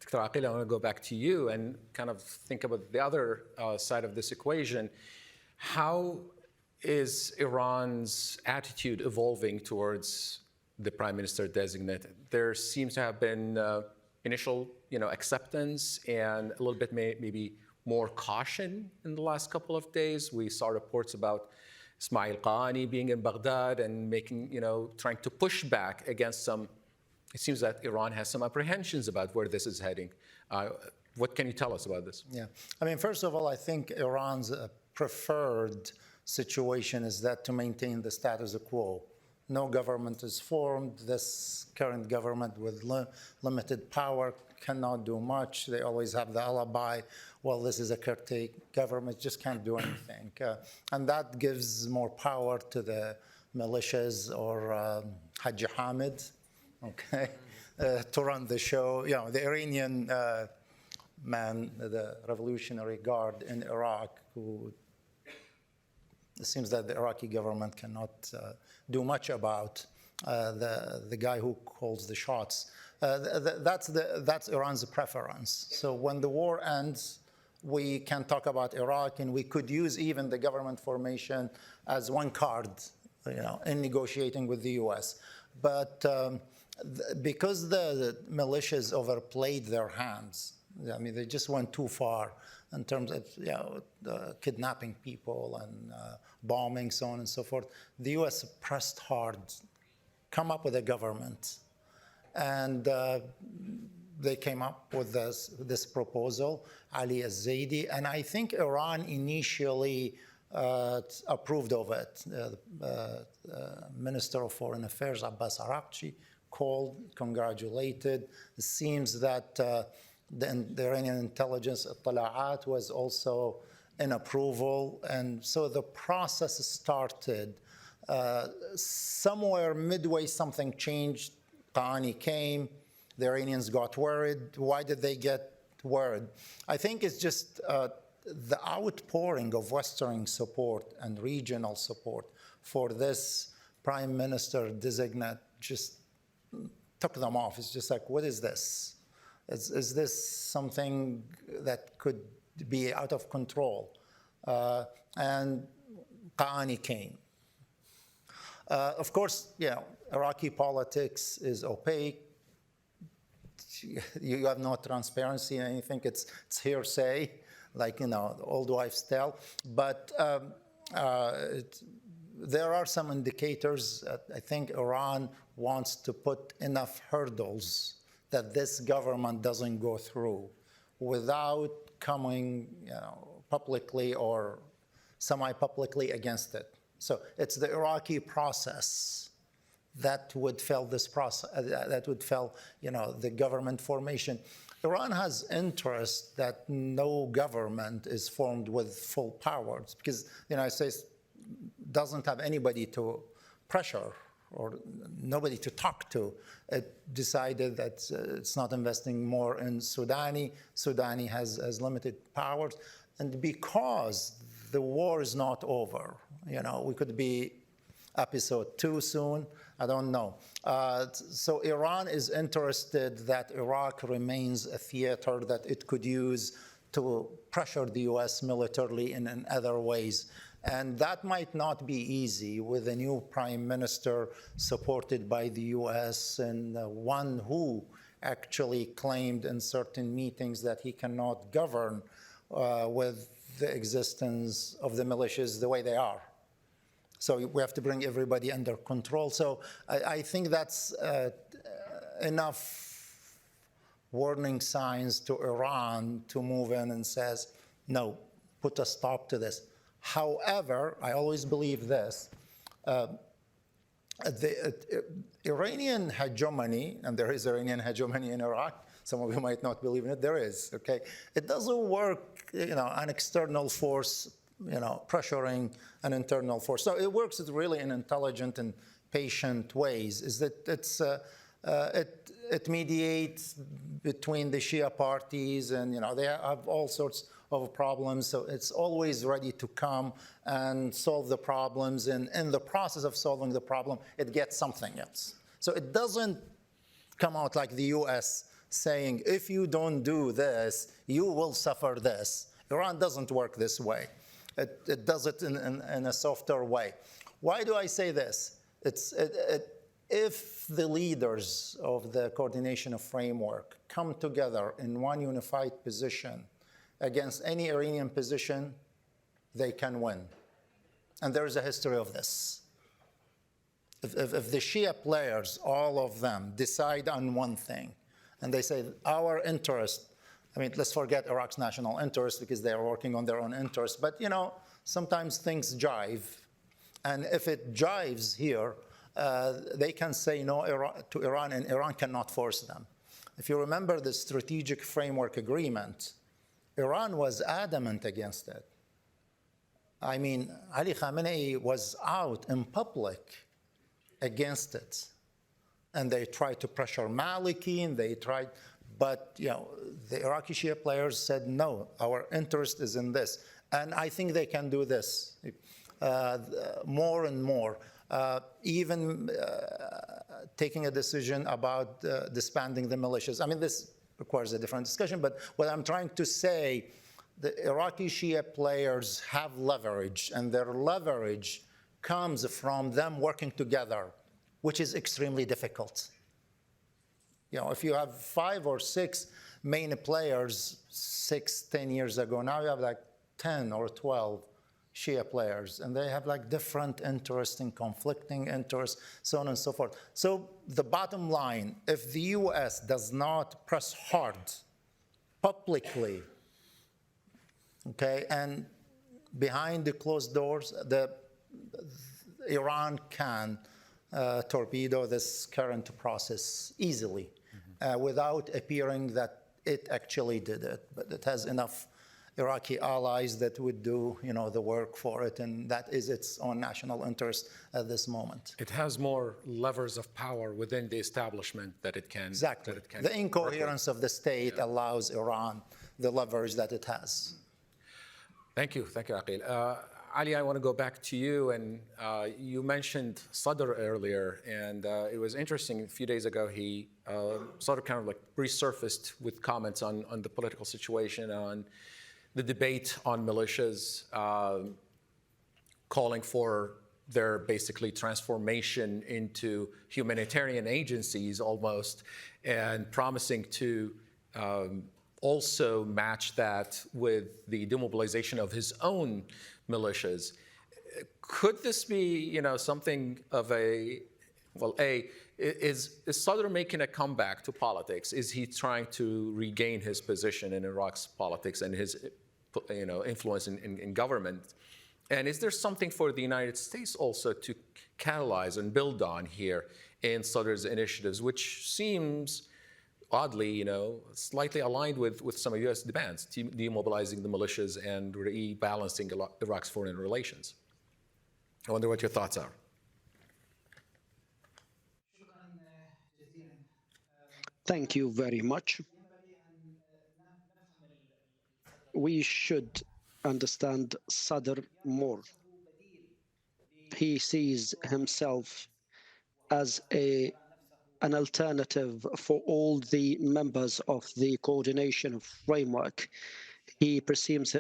Dr. Aqil, I want to go back to you and kind of think about the other side of this equation. How is Iran's attitude evolving towards the prime minister designate? There seems to have been initial, acceptance and a little bit maybe more caution in the last couple of days. We saw reports about Ismail Qani being in Baghdad and making, trying to push back against some. It seems that Iran has some apprehensions about where this is heading. What can you tell us about this? Yeah, first of all, I think Iran's preferred situation is that to maintain the status quo. No government is formed. This current government with limited power cannot do much. They always have the alibi, well, this is a caretaker government, just can't do anything. And that gives more power to the militias or Haji Hamid, okay, to run the show. The Iranian man, the Revolutionary Guard in Iraq, who it seems that the Iraqi government cannot do much about, the guy who calls the shots. That's Iran's preference. So when the war ends, we can talk about Iraq, and we could use even the government formation as one card, in negotiating with the U.S. But because the militias overplayed their hands, they just went too far in terms of kidnapping people and bombing, so on and so forth. The U.S. pressed hard, come up with a government, and they came up with this proposal, Ali al-Zaidi, and I think Iran initially approved of it. Minister of Foreign Affairs, Abbas Araghchi, called, congratulated. It seems that the Iranian intelligence, Ittala'at, was also in approval. And so the process started. Somewhere midway, something changed. Qani came. The Iranians got worried. Why did they get worried? I think it's just the outpouring of Western support and regional support for this prime minister designate just took them off. It's just like, what is this? Is this something that could be out of control? And Qani came. Of course, Iraqi politics is opaque. You have no transparency in anything. It's hearsay, like, the old wives' tale. But there are some indicators. I think Iran wants to put enough hurdles that this government doesn't go through without coming, publicly or semi-publicly against it. So it's the Iraqi process that would fail this process, that would fail, the government formation. Iran has interest that no government is formed with full powers because the United States doesn't have anybody to pressure or nobody to talk to. It decided that it's not investing more in Sudani. Sudani has limited powers. And because the war is not over, we could be episode 2 soon, I don't know. So Iran is interested that Iraq remains a theater that it could use to pressure the US militarily and in other ways. And that might not be easy with a new prime minister supported by the US and one who actually claimed in certain meetings that he cannot govern with the existence of the militias the way they are. So we have to bring everybody under control. So I think that's enough warning signs to Iran to move in and says, no, put a stop to this. However, I always believe this, the Iranian hegemony, and there is Iranian hegemony in Iraq, some of you might not believe in it, there is, okay? It doesn't work, an external force, pressuring an internal force. So it works really in intelligent and patient ways, is that it mediates between the Shia parties, and they have all sorts of problems, so it's always ready to come and solve the problems, and in the process of solving the problem, it gets something else. So it doesn't come out like the US saying, if you don't do this, you will suffer this. Iran doesn't work this way. It does it in a softer way. Why do I say this? If the leaders of the coordination of framework come together in one unified position against any Iranian position, they can win. And there is a history of this. If the Shia players, all of them, decide on one thing, and they say, our interest, let's forget Iraq's national interest because they are working on their own interest, but sometimes things jive. And if it jives here, they can say no to Iran, and Iran cannot force them. If you remember the strategic framework agreement, Iran was adamant against it. Ali Khamenei was out in public against it. And they tried to pressure Maliki, and but the Iraqi Shia players said, no, our interest is in this. And I think they can do this more and more. Even taking a decision about disbanding the militias. This requires a different discussion, but what I'm trying to say, the Iraqi Shia players have leverage, and their leverage comes from them working together, which is extremely difficult. If you have 5 or 6 main players 10 years ago, now you have like 10 or 12 Shia players, and they have different interests and conflicting interests, so on and so forth. So the bottom line, if the US does not press hard publicly, okay, and behind the closed doors, Iran can torpedo this current process easily without appearing that it actually did it. But it has enough Iraqi allies that would do the work for it, and that is its own national interest at this moment. It has more levers of power within the establishment that it can. Exactly. The incoherence of the state allows Iran the leverage that it has. Thank you, Aqil. Ali, I want to go back to you, and you mentioned Sadr earlier, and it was interesting. A few days ago, Sadr kind of resurfaced with comments on the political situation, on the debate on militias, calling for their basically transformation into humanitarian agencies almost, and promising to also match that with the demobilization of his own militias. Could this be, something of is Sadr making a comeback to politics? Is he trying to regain his position in Iraq's politics and his, influence in government? And is there something for the United States also to catalyze and build on here in Sadr's initiatives, which seems oddly, slightly aligned with some of U.S. demands, demobilizing the militias and rebalancing Iraq's foreign relations? I wonder what your thoughts are. Thank you very much. We should understand Sadr more. He sees himself as an alternative for all the members of the coordination framework. He perceives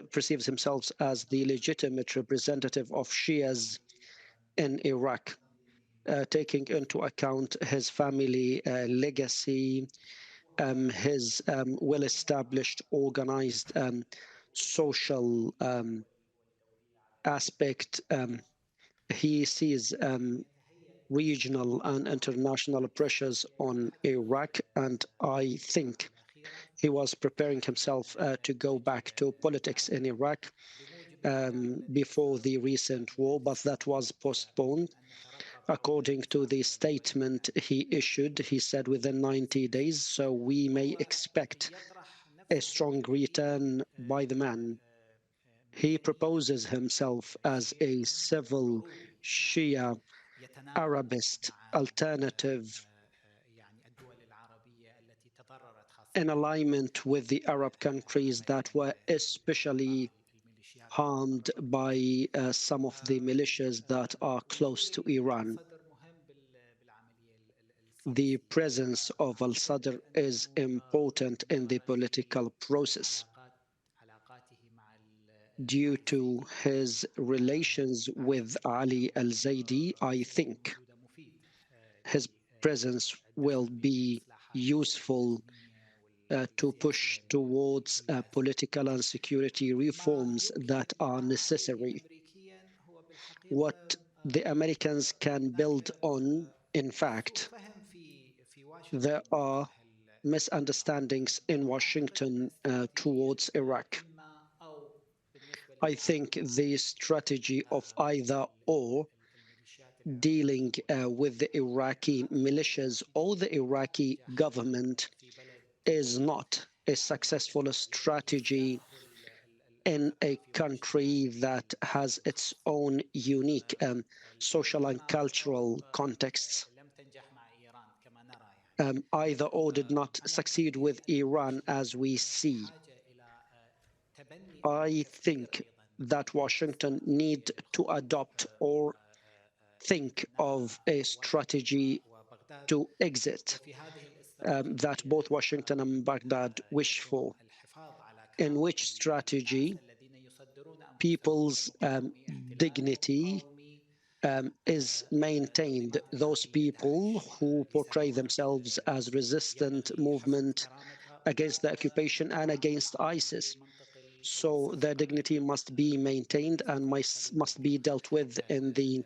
himself as the legitimate representative of Shias in Iraq, taking into account his family legacy, his well-established organized social aspect. He sees regional and international pressures on Iraq, and I think he was preparing himself to go back to politics in Iraq before the recent war, but that was postponed. According to the statement he issued, he said within 90 days, so we may expect a strong return by the man. He proposes himself as a civil Shia Arabist alternative in alignment with the Arab countries that were especially harmed by some of the militias that are close to Iran. The presence of al-Sadr is important in the political process due to his relations with Ali al-Zaidi. I think his presence will be useful to push towards political and security reforms that are necessary. What the Americans can build on, in fact, there are misunderstandings in Washington towards Iraq. I think the strategy of either or, dealing with the Iraqi militias or the Iraqi government, is not a successful strategy in a country that has its own unique social and cultural contexts. Either or did not succeed with Iran as we see. I think that Washington need to adopt or think of a strategy to exit that both Washington and Baghdad wish for, in which strategy people's dignity is maintained. Those people who portray themselves as resistant movement against the occupation and against ISIS. So their dignity must be maintained and must be dealt with in the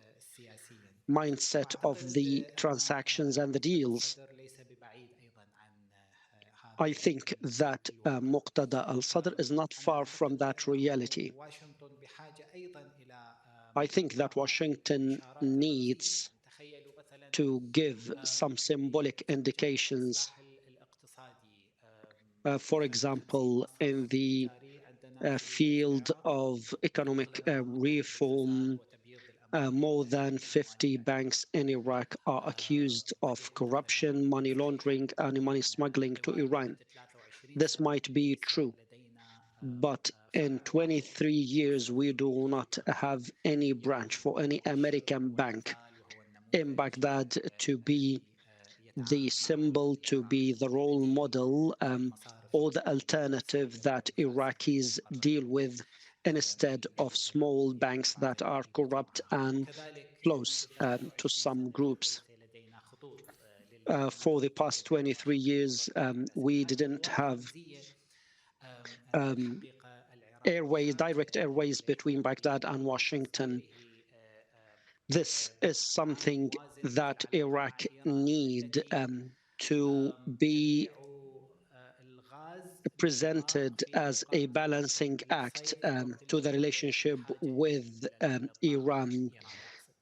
mindset of the transactions and the deals. I think that Muqtada al-Sadr is not far from that reality. I think that Washington needs to give some symbolic indications. For example, in the field of economic reform, more than 50 banks in Iraq are accused of corruption, money laundering, and money smuggling to Iran. This might be true, but in 23 years, we do not have any branch for any American bank in Baghdad to be the symbol, to be the role model, or the alternative that Iraqis deal with instead of small banks that are corrupt and close to some groups. For the past 23 years, we didn't have direct airways between Baghdad and Washington. This is something that Iraq need to be presented as a balancing act to the relationship with Iran,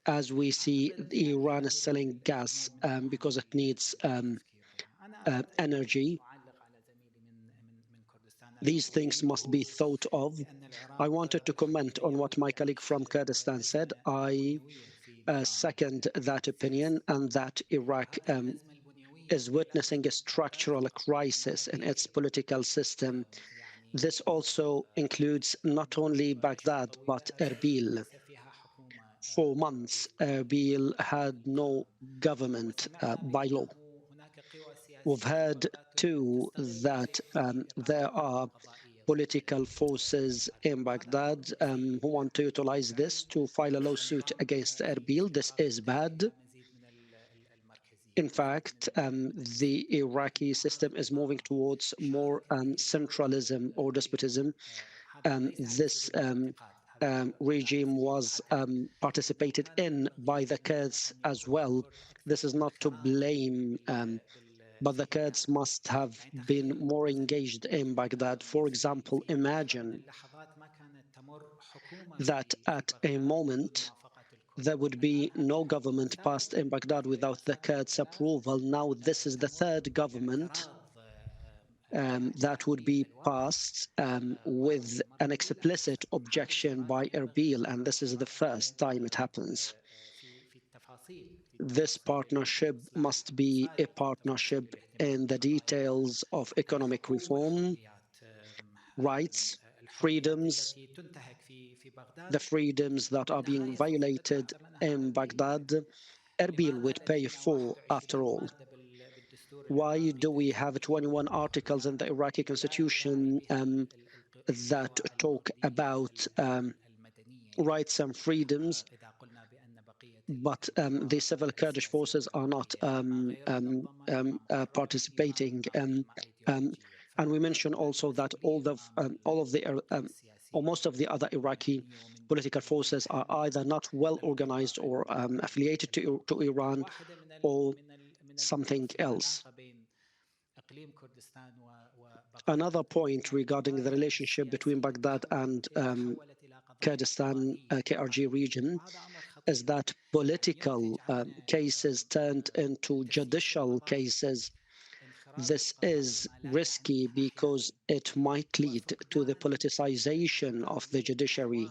as we see Iran is selling gas because it needs energy. These things must be thought of. I wanted to comment on what my colleague from Kurdistan said. I second that opinion, and that Iraq is witnessing a structural crisis in its political system. This also includes not only Baghdad, but Erbil. For months, Erbil had no government by law. We've heard too that there are political forces in Baghdad who want to utilize this to file a lawsuit against Erbil. This is bad. In fact, the Iraqi system is moving towards more centralism or despotism. this regime was participated in by the Kurds as well. This is not to blame, but the Kurds must have been more engaged in Baghdad. For example, imagine that at a moment there would be no government passed in Baghdad without the Kurds' approval. Now this is the third government that would be passed with an explicit objection by Erbil, and this is the first time it happens. This partnership must be a partnership in the details of economic reform, rights, freedoms, the freedoms that are being violated in Baghdad. Erbil would pay for, after all. Why do we have 21 articles in the Iraqi constitution that talk about rights and freedoms, but the civil Kurdish forces are not participating? And we mentioned also that most of the other Iraqi political forces are either not well organized or affiliated to Iran or something else. Another point regarding the relationship between Baghdad and Kurdistan, KRG region, is that political cases turned into judicial cases. This is risky because it might lead to the politicization of the judiciary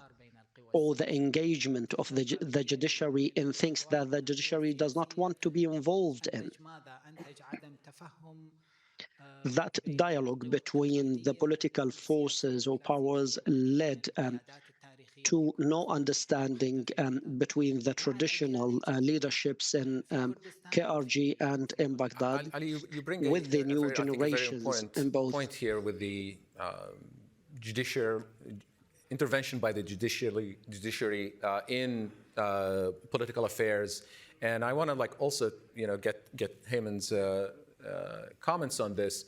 or the engagement of the judiciary in things that the judiciary does not want to be involved in. That dialogue between the political forces or powers led to no understanding between the traditional leaderships in KRG and in Baghdad. Ali, you bring with the new generations in both. Point here with the judicial intervention by the judiciary in political affairs, and I want to also get Heyman's comments on this.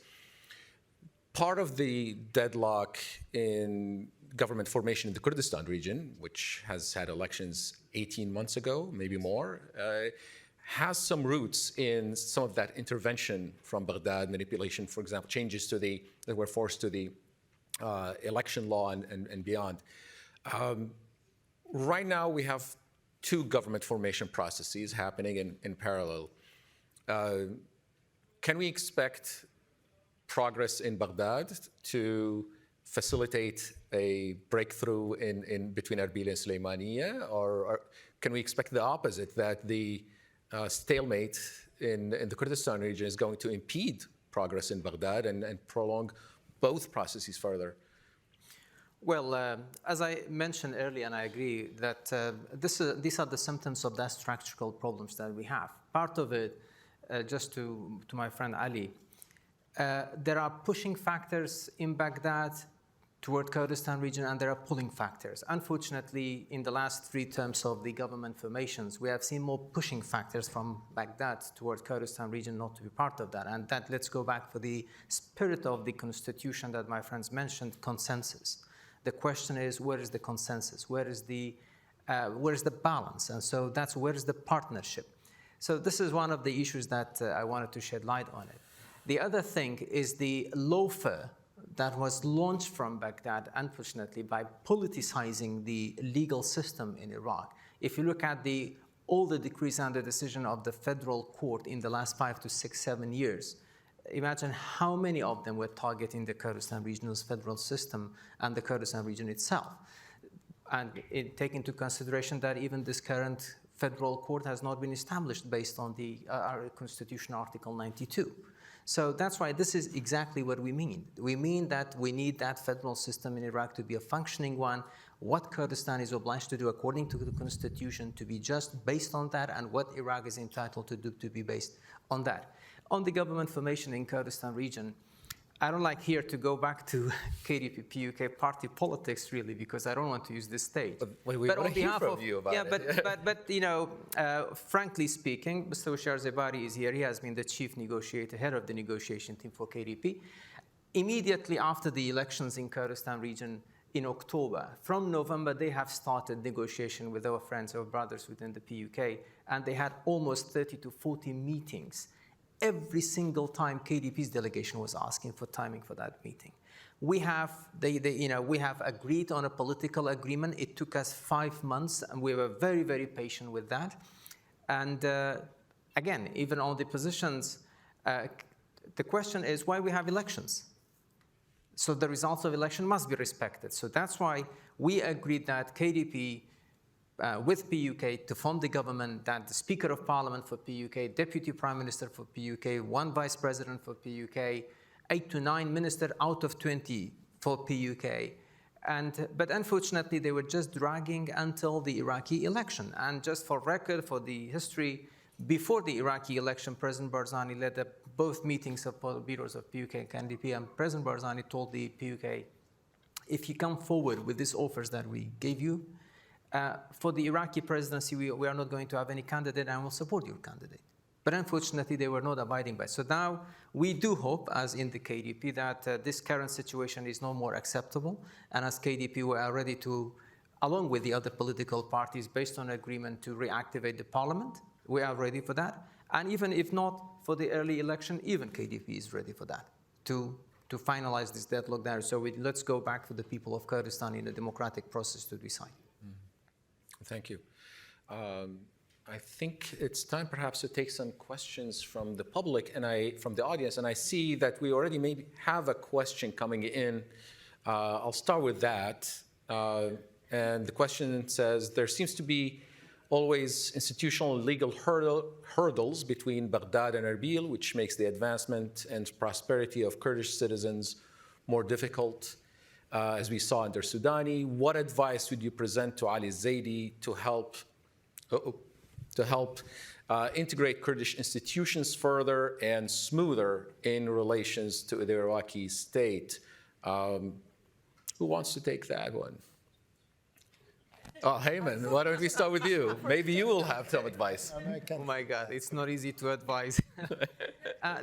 Part of the deadlock in government formation in the Kurdistan region, which has had elections 18 months ago, maybe more, has some roots in some of that intervention from Baghdad, manipulation, for example, changes to that were forced to the election law and beyond. Right now, we have two government formation processes happening in parallel. Can we expect progress in Baghdad to facilitate a breakthrough in between Erbil and Sulaymaniyah, or can we expect the opposite, that the stalemate in the Kurdistan region is going to impede progress in Baghdad and prolong both processes further? Well, as I mentioned earlier, and I agree that these are the symptoms of the structural problems that we have. Part of it, just to my friend Ali, there are pushing factors in Baghdad toward Kurdistan region, and there are pulling factors. Unfortunately, in the last 3 terms of the government formations, we have seen more pushing factors from Baghdad toward Kurdistan region not to be part of that. And that, let's go back for the spirit of the constitution that my friends mentioned, consensus. The question is, where is the consensus? Where is the balance? And so that's where is the partnership? So this is one of the issues that I wanted to shed light on it. The other thing is the lawfare that was launched from Baghdad, unfortunately, by politicizing the legal system in Iraq. If you look at all the decrees and the decision of the federal court in the last 5 to 6, 7 years, imagine how many of them were targeting the Kurdistan regional's federal system and the Kurdistan region itself. And take into consideration that even this current federal court has not been established based on our Constitution, Article 92. So that's why this is exactly what we mean. We mean that we need that federal system in Iraq to be a functioning one, what Kurdistan is obliged to do according to the Constitution to be just based on that, and what Iraq is entitled to do to be based on that. On the government formation in Kurdistan region, I don't like here to go back to KDP PUK party politics, really, because I don't want to use this stage. But we want to hear from you about it. But frankly speaking, Mr. Bashar Zebari is here. He has been the chief negotiator, head of the negotiation team for KDP. Immediately after the elections in Kurdistan region, in October. From November, they have started negotiation with our friends, our brothers within the PUK, and they had almost 30 to 40 meetings. Every single time KDP's delegation was asking for timing for that meeting. We have, we have agreed on a political agreement. It took us 5 months, and we were very, very patient with that. And again, even on the positions, the question is why we have elections. So the results of election must be respected. So that's why we agreed that KDP with PUK to form the government, that the Speaker of Parliament for PUK, Deputy Prime Minister for PUK, 1 Vice President for PUK, 8 to 9 ministers out of 20 for PUK. But unfortunately, they were just dragging until the Iraqi election. And just for record, for the history, before the Iraqi election, President Barzani led both meetings of bureaus of PUK and KDP, and President Barzani told the PUK, if you come forward with these offers that we gave you, for the Iraqi presidency, we are not going to have any candidate, and we'll support your candidate. But unfortunately, they were not abiding by it. So now we do hope, as in the KDP, that this current situation is no more acceptable. And as KDP, we are ready to, along with the other political parties, based on agreement to reactivate the parliament. We are ready for that. And even if not for the early election, even KDP is ready for that, to finalize this deadlock there. So let's go back to the people of Kurdistan in a democratic process to decide. Thank you. I think it's time perhaps to take some questions from the public and from the audience. And I see that we already maybe have a question coming in. I'll start with that. And the question says, there seems to be always institutional and legal hurdles between Baghdad and Erbil, which makes the advancement and prosperity of Kurdish citizens more difficult, as we saw under Sudani. What advice would you present to Ali Zaidi to help integrate Kurdish institutions further and smoother in relations to the Iraqi state? Who wants to take that one? Oh, Heyman, why don't we start with you? Maybe you will have some advice. Oh my God, it's not easy to advise.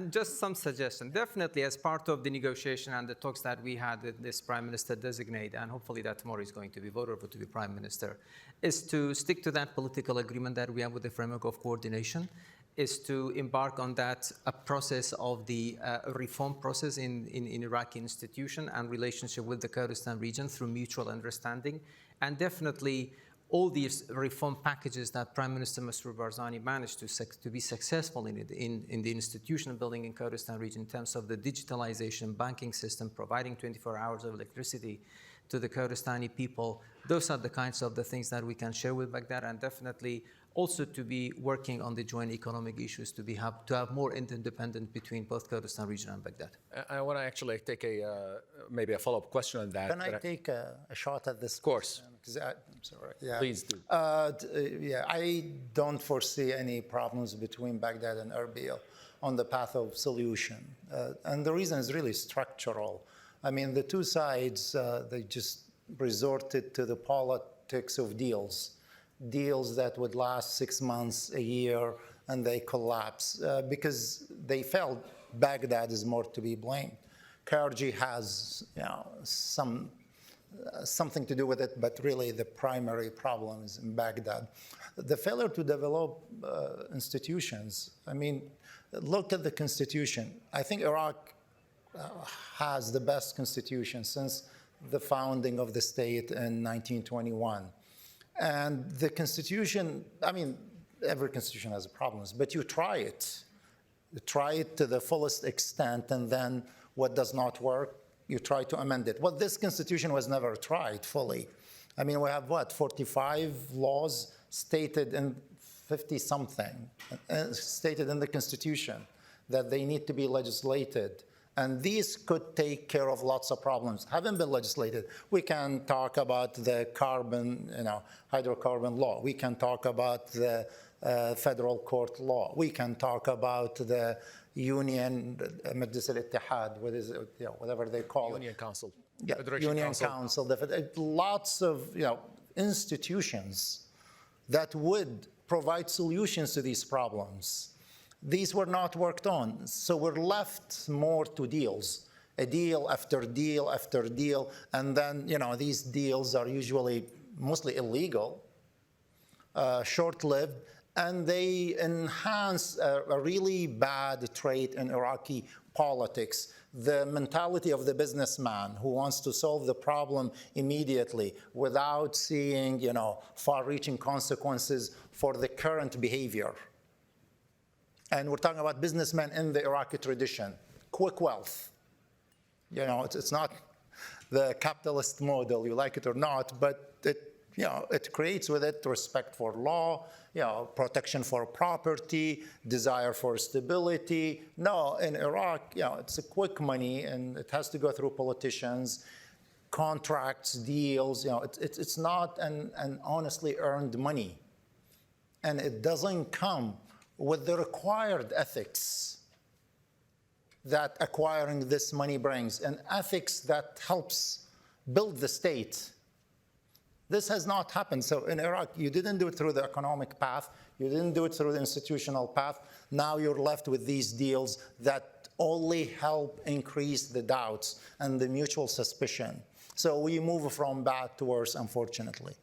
Just some suggestion. Definitely, as part of the negotiation and the talks that we had with this Prime Minister designate, and hopefully that tomorrow is going to be voted for to be Prime Minister, is to stick to that political agreement that we have with the framework of coordination, is to embark on that process of the reform process in Iraqi institution and relationship with the Kurdistan region through mutual understanding. And definitely all these reform packages that Prime Minister Masroor Barzani managed to be successful in the institutional building in Kurdistan region in terms of the digitalization, banking system, providing 24 hours of electricity to the Kurdistani people. Those are the kinds of the things that we can share with Baghdad, and definitely also to be working on the joint economic issues to have more interdependence between both Kurdistan region and Baghdad. I want to actually take maybe a follow-up question on that. Can I take a shot at this? Of course. I'm sorry. Yeah. Please do. Yeah, I don't foresee any problems between Baghdad and Erbil on the path of solution. And the reason is really structural. I mean, the two sides, they just resorted to the politics of deals that would last 6 months, a year, and they collapse because they felt Baghdad is more to be blamed. Kharji has, something to do with it, but really the primary problem is in Baghdad. The failure to develop institutions, I mean, look at the constitution. I think Iraq has the best constitution since the founding of the state in 1921. And the constitution, I mean, every constitution has problems, but you try it. You try it to the fullest extent, and then what does not work, you try to amend it. Well, this constitution was never tried fully. I mean, we have 45 laws stated in 50-something, stated in the constitution that they need to be legislated. And these could take care of lots of problems. Haven't been legislated. We can talk about the hydrocarbon law. We can talk about the federal court law. We can talk about the union, Majlis al-Ittihad, whatever they call it. Union Council. Yeah, Union Council. Lots of institutions that would provide solutions to these problems. These were not worked on, so we're left more to deals. a deal after deal after deal, and then these deals are usually mostly illegal, short-lived, and they enhance a really bad trait in Iraqi politics, the mentality of the businessman who wants to solve the problem immediately without seeing, far-reaching consequences for the current behavior. And we're talking about businessmen in the Iraqi tradition, quick wealth. It's not the capitalist model, you like it or not, but it creates with it respect for law, protection for property, desire for stability. No, in Iraq, it's a quick money, and it has to go through politicians, contracts, deals. It's not an honestly earned money, and it doesn't come with the required ethics that acquiring this money brings, an ethics that helps build the state. This has not happened. So in Iraq, you didn't do it through the economic path. You didn't do it through the institutional path. Now you're left with these deals that only help increase the doubts and the mutual suspicion. So we move from bad to worse, unfortunately.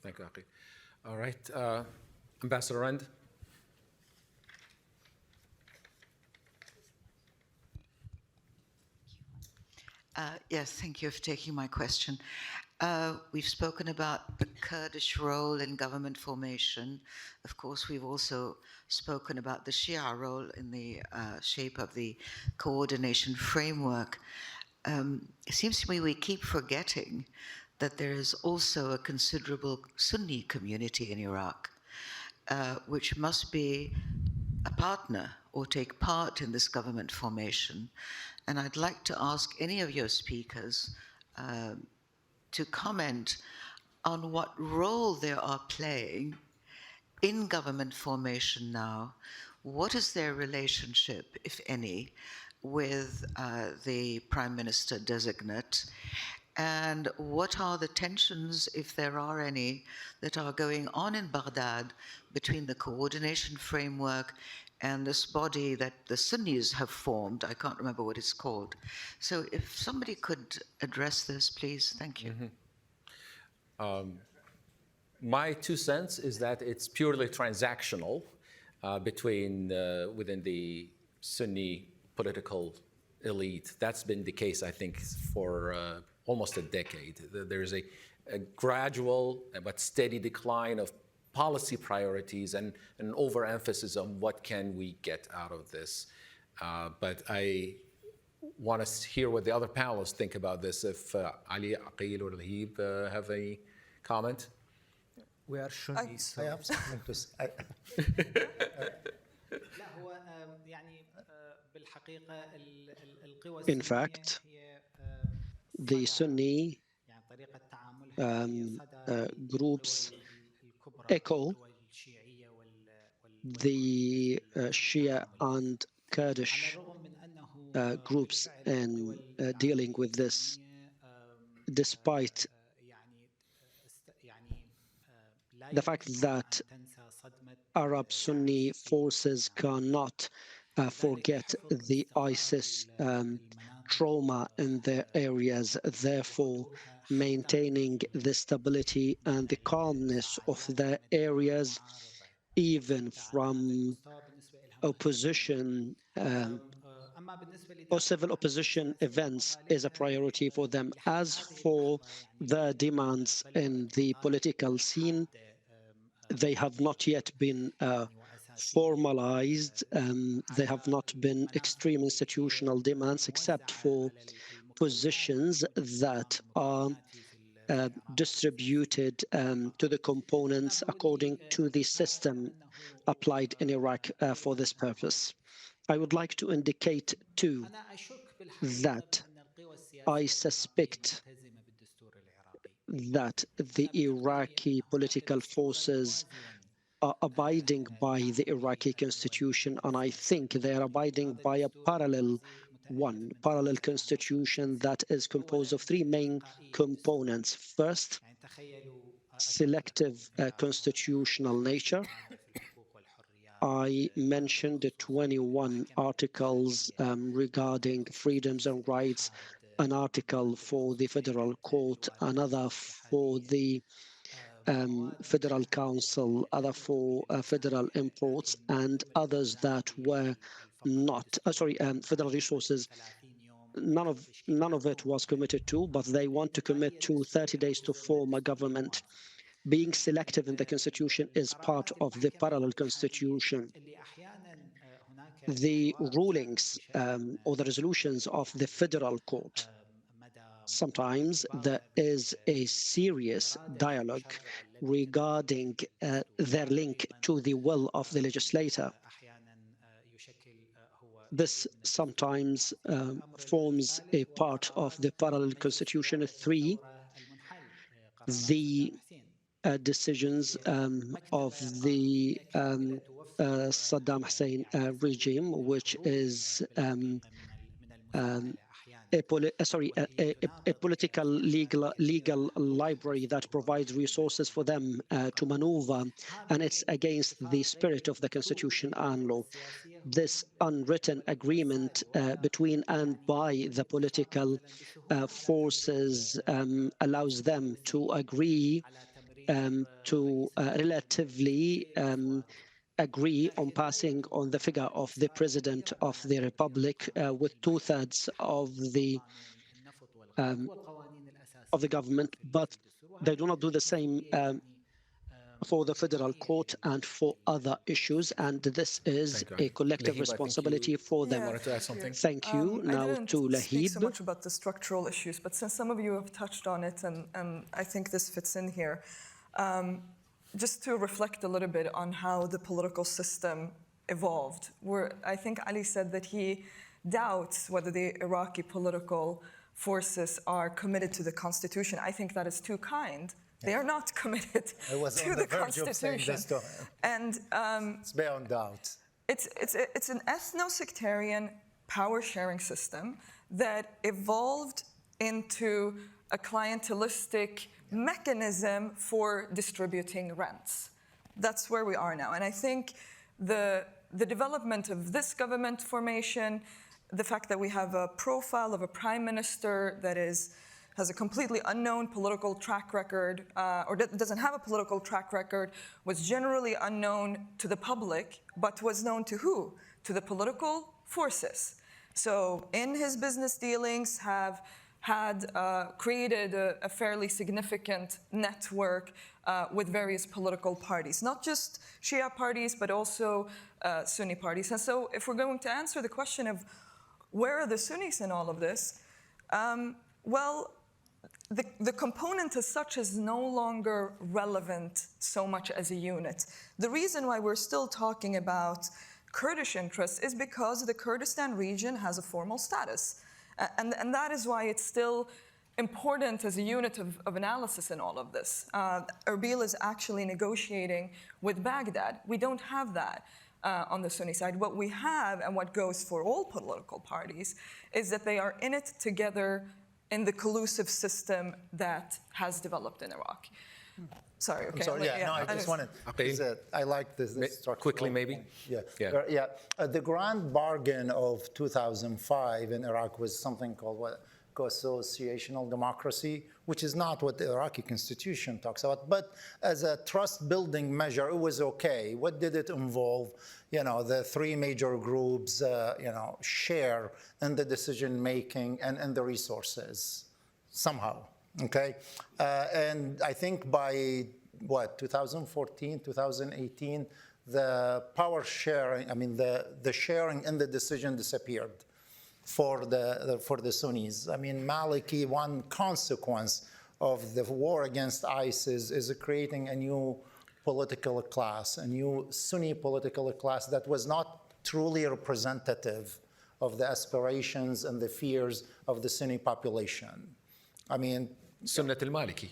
Thank you, Iraqi. All right, Ambassador Rand. Yes, thank you for taking my question. We've spoken about the Kurdish role in government formation. Of course, we've also spoken about the Shia role in the shape of the coordination framework. It seems to me we keep forgetting that there is also a considerable Sunni community in Iraq, which must be a partner or take part in this government formation. And I'd like to ask any of your speakers to comment on what role they are playing in government formation now. What is their relationship, if any, with the Prime Minister designate? And what are the tensions, if there are any, that are going on in Baghdad between the coordination framework and this body that the Sunnis have formed? I can't remember what it's called. So if somebody could address this, please. Thank you. My 2 cents is that it's purely transactional within the Sunni political elite. That's been the case, I think, for almost a decade. There's a gradual but steady decline of policy priorities and an overemphasis on what can we get out of this. But I want to hear what the other panelists think about this. If Ali, Aqil, or Lahib have any comment? We are Sunnis. I have something to say. In fact, the Sunni groups echo the Shia and Kurdish groups in dealing with this, despite the fact that Arab Sunni forces cannot forget the ISIS trauma in their areas, therefore maintaining the stability and the calmness of their areas, even from opposition or civil opposition events, is a priority for them. As for the demands in the political scene, they have not yet been formalized. They have not been extreme institutional demands, except for positions that are distributed to the components according to the system applied in Iraq for this purpose. I would like to indicate, too, that I suspect that the Iraqi political forces are abiding by the Iraqi constitution, and I think they are abiding by a parallel constitution that is composed of three main components. First, selective constitutional nature. I mentioned 21 articles regarding freedoms and rights, an article for the Federal Court, another for the Federal Council, other for federal imports, and others that were not, federal resources. None of it was committed to, but they want to commit to 30 days to form a government. Being selective in the constitution is part of the parallel constitution. The rulings or the resolutions of the federal court, sometimes there is a serious dialogue regarding their link to the will of the legislator. This sometimes forms a part of the parallel constitution. 3, the decisions of the Saddam Hussein regime, which is a political legal library that provides resources for them to maneuver, and it's against the spirit of the constitution and law. This unwritten agreement between and by the political forces allows them to agree to relatively agree on passing on the figure of the President of the Republic with 2/3 of the government, but they do not do the same for the Federal Court and for other issues, and this is a collective responsibility for them. Wanted to add something? Thank you. Now to I didn't speak so Lahib. much about the structural issues, but since some of you have touched on it, and I think this fits in here, just to reflect a little bit on how the political system evolved. I think Ali said that he doubts whether the Iraqi political forces are committed to the constitution. I think that is too kind. They are not committed to the constitution. And it's beyond doubt. It's an ethno-sectarian power-sharing system that evolved into a clientelistic mechanism for distributing rents. That's where we are now. And I think the development of this government formation, the fact that we have a profile of a prime minister that has a completely unknown political track record, or doesn't have a political track record, was generally unknown to the public, but was known to who? To the political forces. So in his business dealings had created a fairly significant network with various political parties, not just Shia parties, but also Sunni parties. And so if we're going to answer the question of where are the Sunnis in all of this, well, the component as such is no longer relevant so much as a unit. The reason why we're still talking about Kurdish interests is because the Kurdistan region has a formal status. And that is why it's still important as a unit of analysis in all of this. Erbil is actually negotiating with Baghdad. We don't have that on the Sunni side. What we have, and what goes for all political parties, is that they are in it together in the collusive system that has developed in Iraq. Sorry, okay. I'm sorry, no, I just wanted, I like this structure. Quickly, maybe? Yeah. The grand bargain of 2005 in Iraq was something called co-associational democracy, which is not what the Iraqi constitution talks about, but as a trust-building measure, it was okay. What did it involve? The three major groups, share in the decision-making and in the resources, somehow. Okay, and I think by 2014, 2018, the power sharing, the sharing in the decision disappeared for the Sunnis. Maliki, one consequence of the war against ISIS is creating a new political class, a new Sunni political class that was not truly representative of the aspirations and the fears of the Sunni population. Sunnat al-Maliki.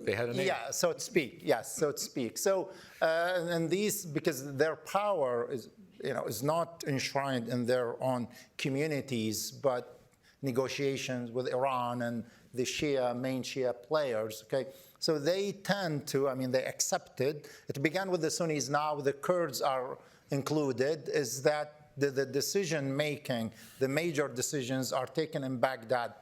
They had a name. Yeah, so to speak. Yes, so to speak. So, and these, because their power is not enshrined in their own communities, but negotiations with Iran and the main Shia players. Okay, So they tend to, I mean, they accepted. It began with the Sunnis, now the Kurds are included, is that the decision making, the major decisions are taken in Baghdad,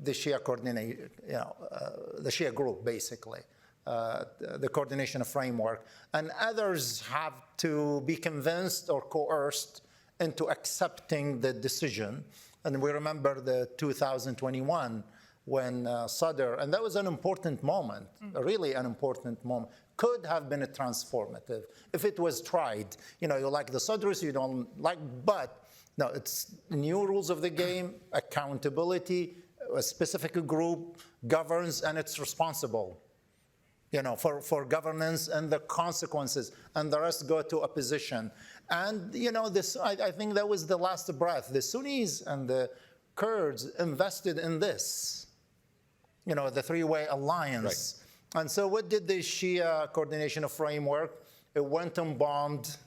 the Shia coordinate, the Shia group basically, the coordination framework, and others have to be convinced or coerced into accepting the decision. And we remember the 2021 when Sadr, and that was an important moment, really an important moment, could have been a transformative if it was tried. You know, you like the Sadrs, you don't like, but no, it's new rules of the game, accountability, a specific group governs and it's responsible, you know, for governance and the consequences, and the rest go to opposition. And, you know, this, I think that was the last breath. The Sunnis and the Kurds invested in this, you know, the three-way alliance. Right. And so what did the Shia coordination framework? It went and bombed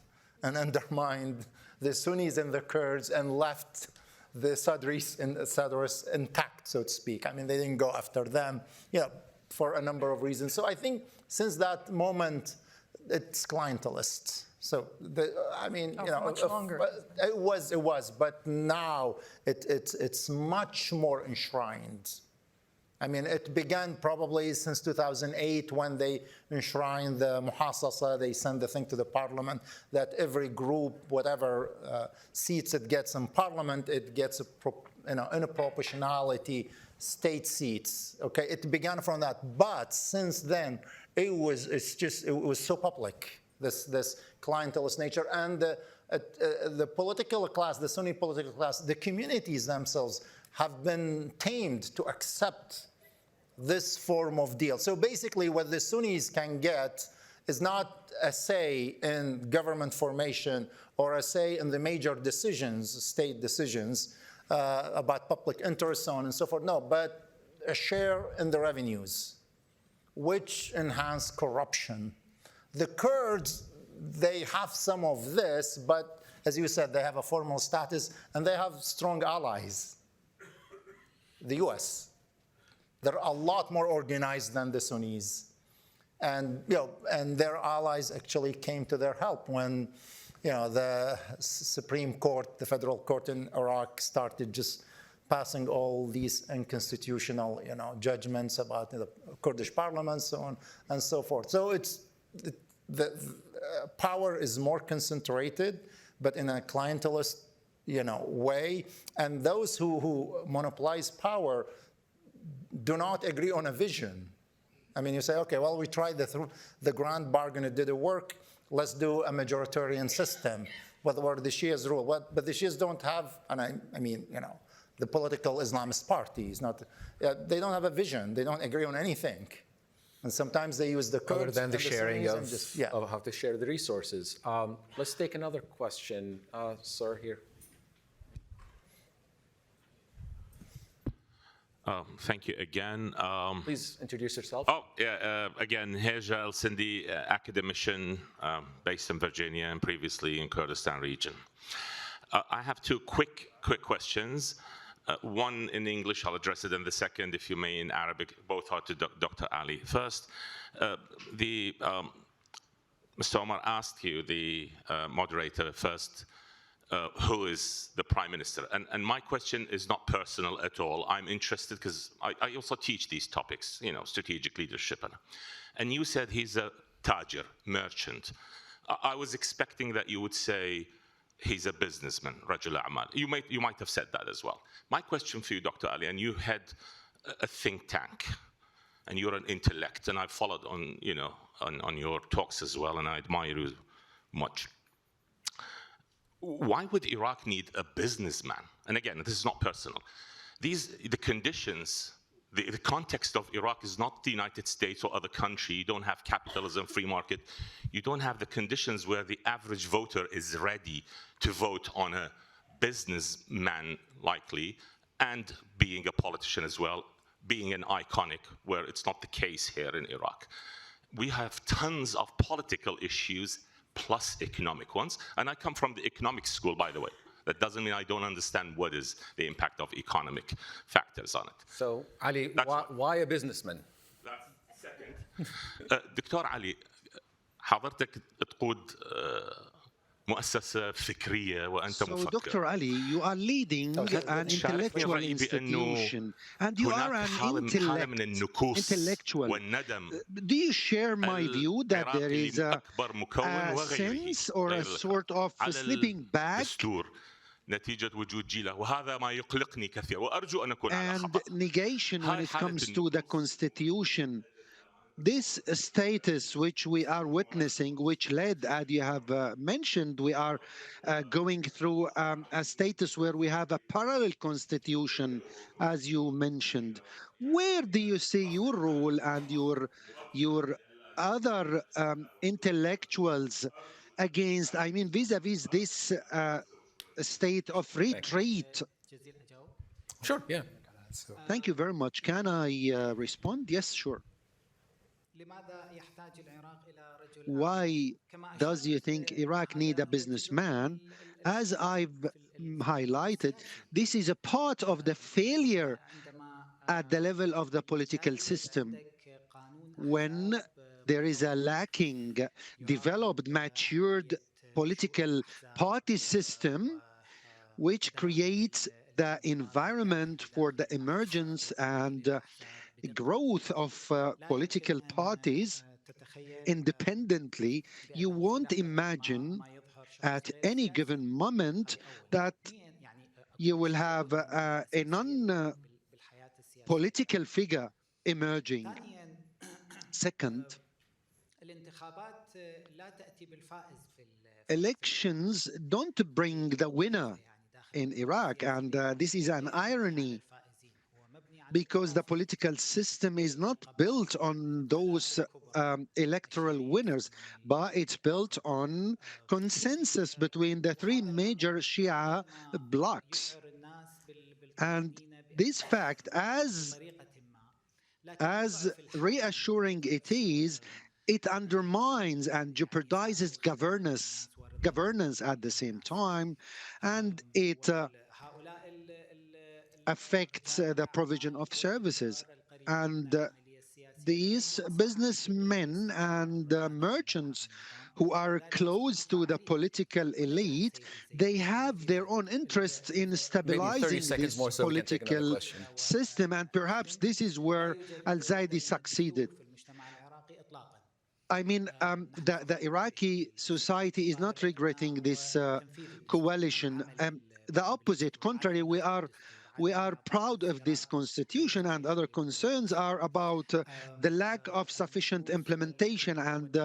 and undermined the Sunnis and the Kurds and left the Sadris intact, so to speak. I mean, they didn't go after them, you know, for a number of reasons. So I think since that moment, it's clientelist. So, I mean, you know, much longer. It was, but now it's much more enshrined. I mean, it began probably since 2008 when they enshrined the muhassasa. They sent the thing to the parliament that every group, whatever seats it gets in parliament, it gets in a proportionality state seats. Okay, it began from that, but since then it was so public. This clientelist nature, and the political class, the Sunni political class, the communities themselves have been tamed to accept this form of deal. So basically what the Sunnis can get is not a say in government formation or a say in the major decisions, state decisions about public interest, so on and so forth, no, but a share in the revenues, which enhance corruption. The Kurds, they have some of this, but as you said, they have a formal status and they have strong allies. The US. They're a lot more organized than the Sunnis. And, you know, and their allies actually came to their help when, you know, the Supreme Court, the federal court in Iraq started just passing all these unconstitutional, you know, judgments about the Kurdish parliament, so on and so forth. So it's, the power is more concentrated, but in a clientelist, you know, way. And those who monopolize power do not agree on a vision. I mean, you say, okay, well, we tried the grand bargain, it didn't work. Let's do a majoritarian system, where the Shias rule. But the Shias don't have, and I mean, you know, the political Islamist party is not, they don't have a vision. They don't agree on anything. And sometimes they use the Kurds other than the sharing of, of how to share the resources. Let's take another question, sir, here. Thank you again. Please introduce yourself. Oh, yeah, again, Heja El-Sindi, academician based in Virginia and previously in Kurdistan region. I have two quick questions. One in English, I'll address it, and the second, if you may, in Arabic. Both are to Dr. Ali. First, Mr. Omar asked you, the moderator, first, who is the prime minister? And my question is not personal at all. I'm interested because I also teach these topics, you know, strategic leadership. And you said he's a tajir, merchant. I was expecting that you would say he's a businessman, Rajul A'mal. You might have said that as well. My question for you, Dr. Ali, and you had a think tank, and you're an intellect, and I followed on, you know, on your talks as well, and I admire you much. Why would Iraq need a businessman? And again, this is not personal. The conditions, the context of Iraq is not the United States or other country. You don't have capitalism, free market. You don't have the conditions where the average voter is ready to vote on a businessman, likely, and being a politician as well, being an iconic, where it's not the case here in Iraq. We have tons of political issues plus economic ones. And I come from the economic school, by the way. That doesn't mean I don't understand what is the impact of economic factors on it. So, Ali, why a businessman? دكتور علي، حضرتك تقود مؤسسة فكرية وأنت So, مفكر. Dr. Ali, you are leading an intellectual institution, and you are an intellectual. Do you share my view that there is a sense or a sort of sleeping bag نتيجة وجود جيله، وهذا ما يقلقني كثير وأرجو أن أكون على and خطأ. negation when it comes to the constitution? This status which we are witnessing, which led, as you have mentioned, we are going through a status where we have a parallel constitution, as you mentioned. Where do you see your role and your other intellectuals against, I mean, vis-a-vis this state of retreat? Sure, yeah. Thank you very much. Can I respond? Yes, sure. Why does you think Iraq need a businessman? As I've highlighted, this is a part of the failure at the level of the political system. When there is a lacking, developed, matured political party system, which creates the environment for the emergence and growth of political parties independently, you won't imagine at any given moment that you will have a non-political figure emerging. Second, elections don't bring the winner in Iraq, and this is an irony, because the political system is not built on those electoral winners, but it's built on consensus between the three major Shia blocs. And this fact, as reassuring it is, it undermines and jeopardizes governance at the same time, and it affects the provision of services. And these businessmen and merchants who are close to the political elite, they have their own interests in stabilizing this political system, and perhaps this is where al-Zaidi succeeded. I mean, the Iraqi society is not regretting this coalition. The opposite, contrary, we are proud of this constitution, and other concerns are about the lack of sufficient implementation and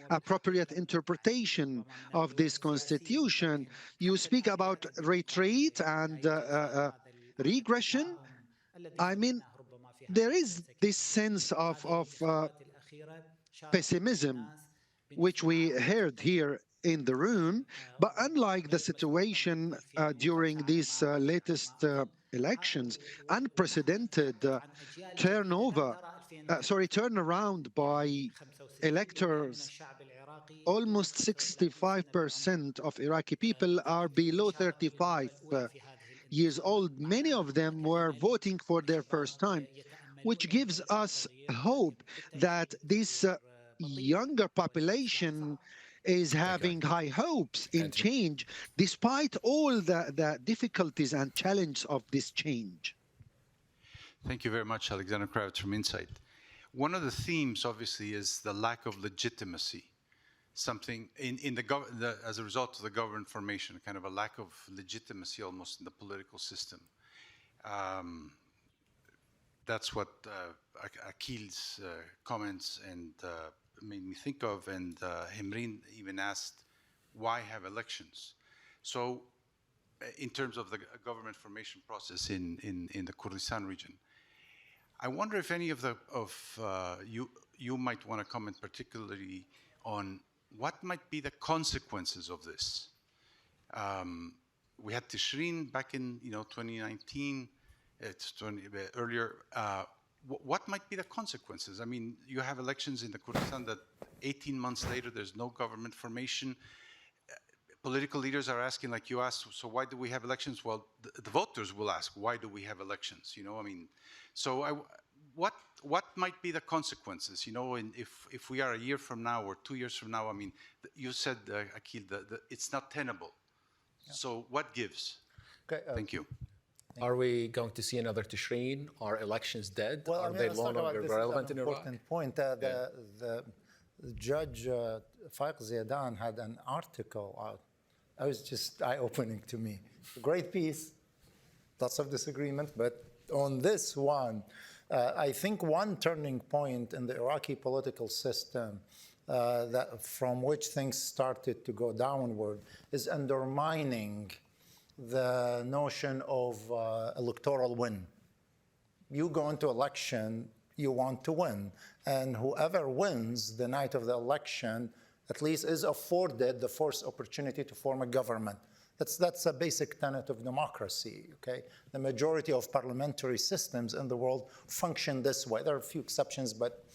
appropriate interpretation of this constitution. You speak about retreat and regression. I mean, there is this sense of pessimism, which we heard here in the room, but unlike the situation during these latest elections, unprecedented turnaround by electors. Almost 65% of Iraqi people are below 35 years old. Many of them were voting for their first time, which gives us hope that this younger population is having high hopes in change, despite all the difficulties and challenges of this change. Thank you very much, Alexander Kravitz from Insight. One of the themes, obviously, is the lack of legitimacy. Something as a result of the government formation, kind of a lack of legitimacy almost in the political system. That's what Akil's comments and made me think of, and Himreen even asked, why have elections? So in terms of the government formation process in the Kurdistan region, I wonder if any of you might want to comment particularly on what might be the consequences of this. We had Tishreen back in 2019, earlier. What might be the consequences? I mean, you have elections in the Kurdistan that 18 months later, there's no government formation. Political leaders are asking, like you asked, so why do we have elections? Well, the voters will ask, why do we have elections? I mean, so what what might be the consequences? You know, if we are a year from now or 2 years from now, I mean, you said, Akil, it's not tenable. Yeah. So what gives? Okay, thank you. Are we going to see another Tishreen? Are elections dead? Well, Are they no longer relevant in Iraq? Important point. The Judge Faiq Zaidan had an article out. It was just eye-opening to me. Great piece, lots of disagreement, but on this one, I think one turning point in the Iraqi political system from which things started to go downward is undermining the notion of electoral win. You go into election, you want to win, and whoever wins the night of the election at least is afforded the first opportunity to form a government. That's a basic tenet of democracy, okay? The majority of parliamentary systems in the world function this way. There are a few exceptions, but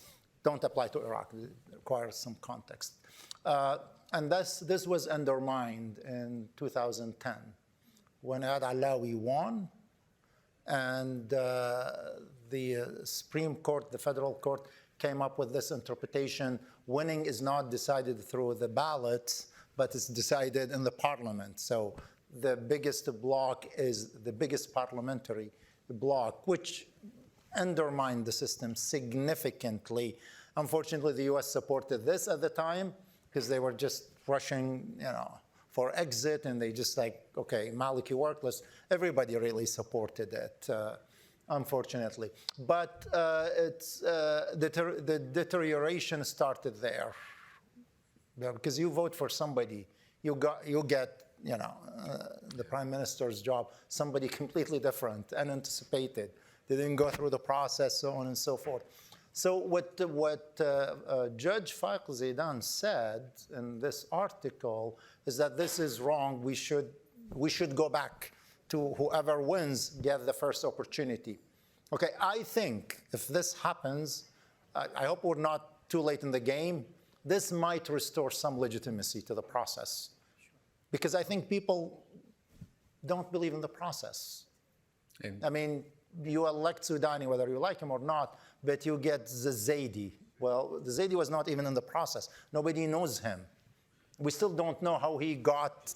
don't apply to Iraq. It requires some context. And this was undermined in 2010 when Ayad Allawi won, and the Supreme Court, the federal court, came up with this interpretation: winning is not decided through the ballots, but it's decided in the parliament. So the biggest bloc is the biggest parliamentary bloc, which undermined the system significantly. Unfortunately, the US supported this at the time because they were just rushing, for exit, and they just like, okay, Maliki worthless. Everybody really supported it, unfortunately. But the deterioration started there. Because you vote for somebody, you get the prime minister's job, somebody completely different, unanticipated. They didn't go through the process, so on and so forth. So what Judge Faiq Zaidan said in this article is that this is wrong. We should go back to whoever wins get the first opportunity. Okay, I think if this happens, I hope we're not too late in the game. This might restore some legitimacy to the process, because I think people don't believe in the process. I mean, you elect Soudani, whether you like him or not, but you get the Zaidi. Well, the Zaidi was not even in the process. Nobody knows him. We still don't know how he got,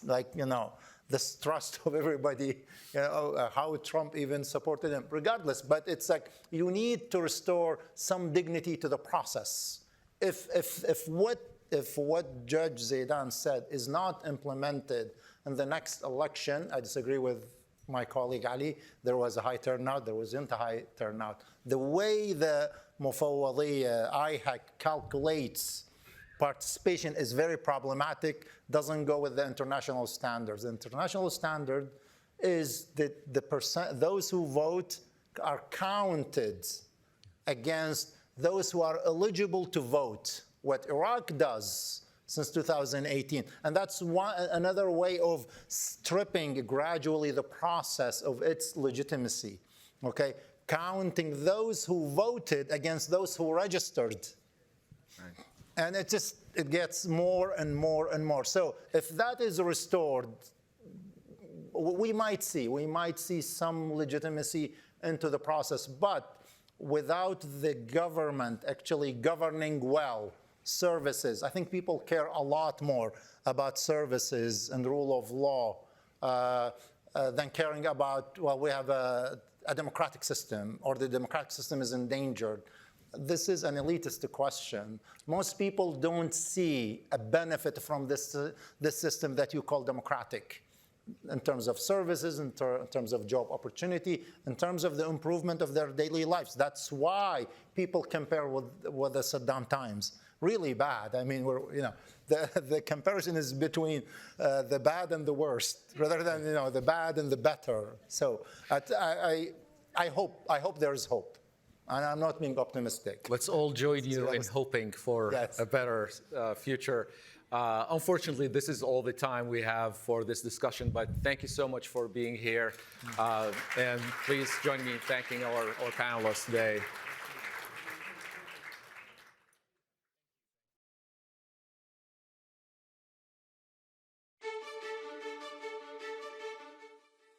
this trust of everybody, how Trump even supported him, regardless. But it's like, you need to restore some dignity to the process. If what Judge Zaidan said is not implemented in the next election, I disagree with my colleague Ali. There was a high turnout. There wasn't a high turnout. The way the Mufawwadiyya, IHAC calculates participation is very problematic, doesn't go with the international standards. The international standard is that those who vote are counted against those who are eligible to vote, what Iraq does since 2018. And that's another way of stripping gradually the process of its legitimacy, okay? Counting those who voted against those who registered. Right. And it gets more and more and more. So if that is restored, we might see some legitimacy into the process, but without the government actually governing well services. I think people care a lot more about services and rule of law than caring about, well, we have a democratic system or the democratic system is endangered. This is an elitist question. Most people don't see a benefit from this system that you call democratic, in terms of services, in terms of job opportunity, in terms of the improvement of their daily lives. That's why people compare with the Saddam times. Really bad. I mean, the comparison is between the bad and the worst, rather than the bad and the better. So I hope there is hope, and I'm not being optimistic. Let's all join you in hoping for a better future. Unfortunately, this is all the time we have for this discussion, but thank you so much for being here. And please join me in thanking our panelists today.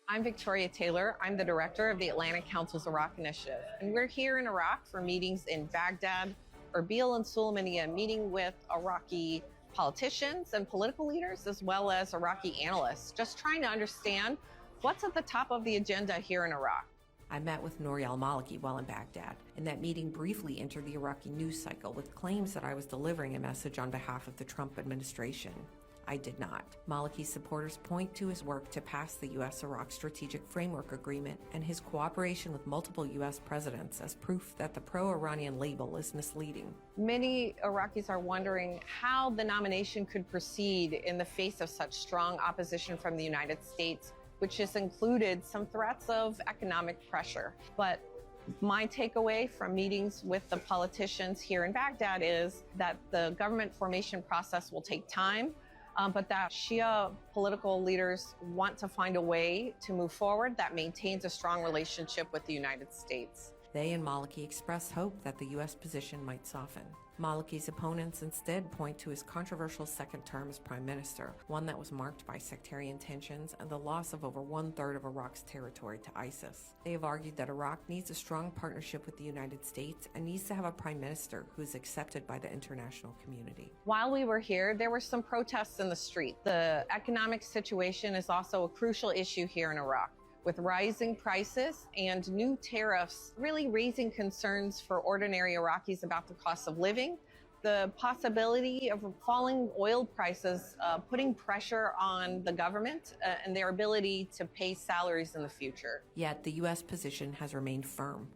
I'm Victoria Taylor. I'm the director of the Atlantic Council's Iraq Initiative. And we're here in Iraq for meetings in Baghdad, Erbil, and Sulaymaniyah, meeting with Iraqi politicians and political leaders, as well as Iraqi analysts, just trying to understand what's at the top of the agenda here in Iraq. I met with Nouri al-Maliki while in Baghdad, and that meeting briefly entered the Iraqi news cycle with claims that I was delivering a message on behalf of the Trump administration. I did not. Maliki's supporters point to his work to pass the U.S.-Iraq Strategic Framework Agreement and his cooperation with multiple U.S. presidents as proof that the pro-Iranian label is misleading. Many Iraqis are wondering how the nomination could proceed in the face of such strong opposition from the United States, which has included some threats of economic pressure. But my takeaway from meetings with the politicians here in Baghdad is that the government formation process will take time, but that Shia political leaders want to find a way to move forward that maintains a strong relationship with the United States. They and Maliki expressed hope that the U.S. position might soften. Maliki's opponents instead point to his controversial second term as prime minister, one that was marked by sectarian tensions and the loss of over 1/3 of Iraq's territory to ISIS. They have argued that Iraq needs a strong partnership with the United States and needs to have a prime minister who is accepted by the international community. While we were here, there were some protests in the street. The economic situation is also a crucial issue here in Iraq, with rising prices and new tariffs really raising concerns for ordinary Iraqis about the cost of living, the possibility of falling oil prices putting pressure on the government and their ability to pay salaries in the future. Yet the U.S. position has remained firm,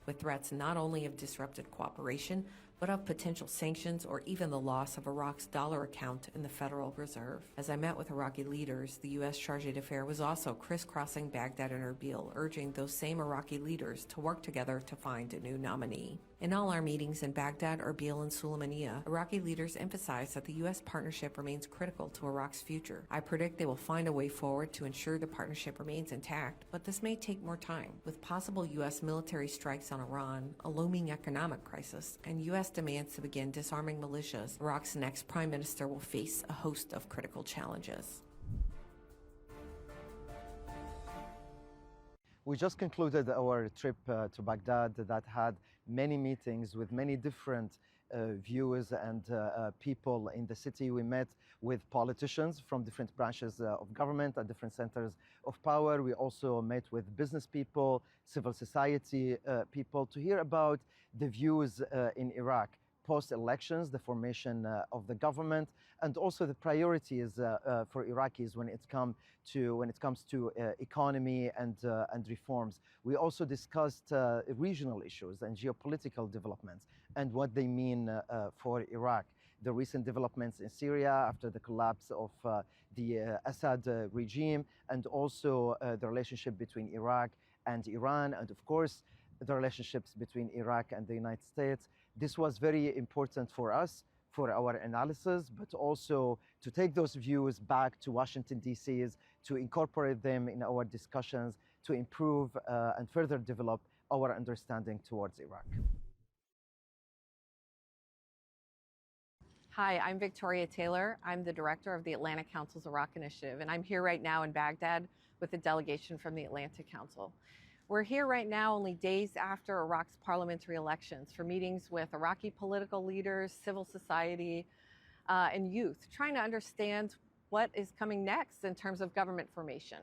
with threats not only of disrupted cooperation, but of potential sanctions or even the loss of Iraq's dollar account in the Federal Reserve. As I met with Iraqi leaders, the U.S. Chargé d'Affaires was also crisscrossing Baghdad and Erbil, urging those same Iraqi leaders to work together to find a new nominee. In all our meetings in Baghdad, Erbil, and Sulaymaniyah, Iraqi leaders emphasized that the U.S. partnership remains critical to Iraq's future. I predict they will find a way forward to ensure the partnership remains intact, but this may take more time. With possible U.S. military strikes on Iran, a looming economic crisis, and U.S. demands to begin disarming militias, Iraq's next prime minister will face a host of critical challenges. We just concluded our trip to Baghdad that had many meetings with many different views and people in the city. We met with politicians from different branches of government and different centers of power. We also met with business people, civil society people to hear about the views in Iraq post-elections, the formation of the government, and also the priorities for Iraqis when it comes to economy and reforms. We also discussed regional issues and geopolitical developments and what they mean for Iraq. The recent developments in Syria after the collapse of the Assad regime, and also the relationship between Iraq and Iran, and of course the relationships between Iraq and the United States. This was very important for us, for our analysis, but also to take those views back to Washington, D.C., to incorporate them in our discussions, to improve and further develop our understanding towards Iraq. Hi, I'm Victoria Taylor. I'm the director of the Atlantic Council's Iraq Initiative, and I'm here right now in Baghdad with a delegation from the Atlantic Council. We're here right now only days after Iraq's parliamentary elections for meetings with Iraqi political leaders, civil society, and youth, trying to understand what is coming next in terms of government formation.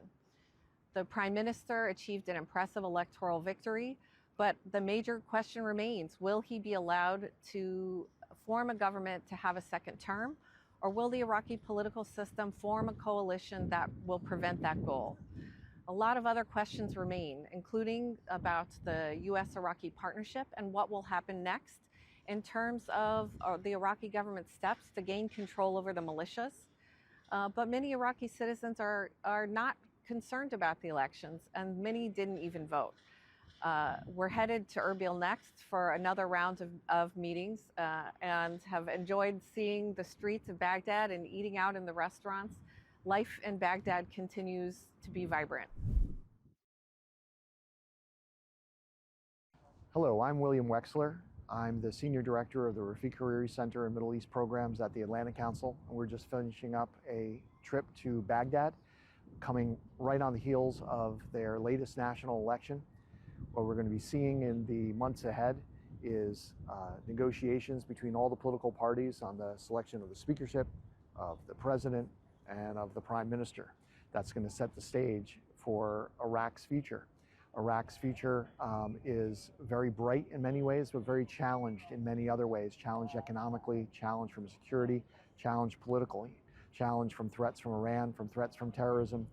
The Prime Minister achieved an impressive electoral victory, but the major question remains, will he be allowed to form a government to have a second term, or will the Iraqi political system form a coalition that will prevent that goal? A lot of other questions remain, including about the U.S.-Iraqi partnership and what will happen next in terms of the Iraqi government steps to gain control over the militias. But many Iraqi citizens are not concerned about the elections, and many didn't even vote. We're headed to Erbil next for another round of meetings and have enjoyed seeing the streets of Baghdad and eating out in the restaurants. Life in Baghdad continues to be vibrant. Hello, I'm William Wexler. I'm the Senior Director of the Rafiq Hariri Center and Middle East Programs at the Atlantic Council. And we're just finishing up a trip to Baghdad coming right on the heels of their latest national election. What we're going to be seeing in the months ahead is negotiations between all the political parties on the selection of the speakership, of the president, and of the prime minister. That's going to set the stage for Iraq's future. Iraq's future is very bright in many ways, but very challenged in many other ways. Challenged economically, challenged from security, challenged politically, challenged from threats from Iran, from threats from terrorism.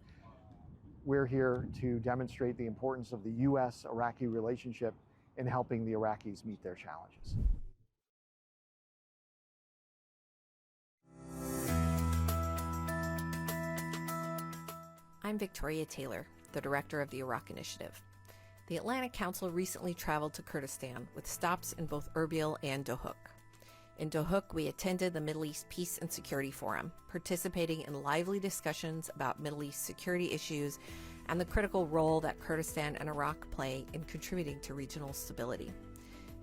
We're here to demonstrate the importance of the U.S.-Iraqi relationship in helping the Iraqis meet their challenges. I'm Victoria Taylor, the director of the Iraq Initiative. The Atlantic Council recently traveled to Kurdistan with stops in both Erbil and Dohuk. In Dohuk, we attended the Middle East Peace and Security Forum, participating in lively discussions about Middle East security issues and the critical role that Kurdistan and Iraq play in contributing to regional stability.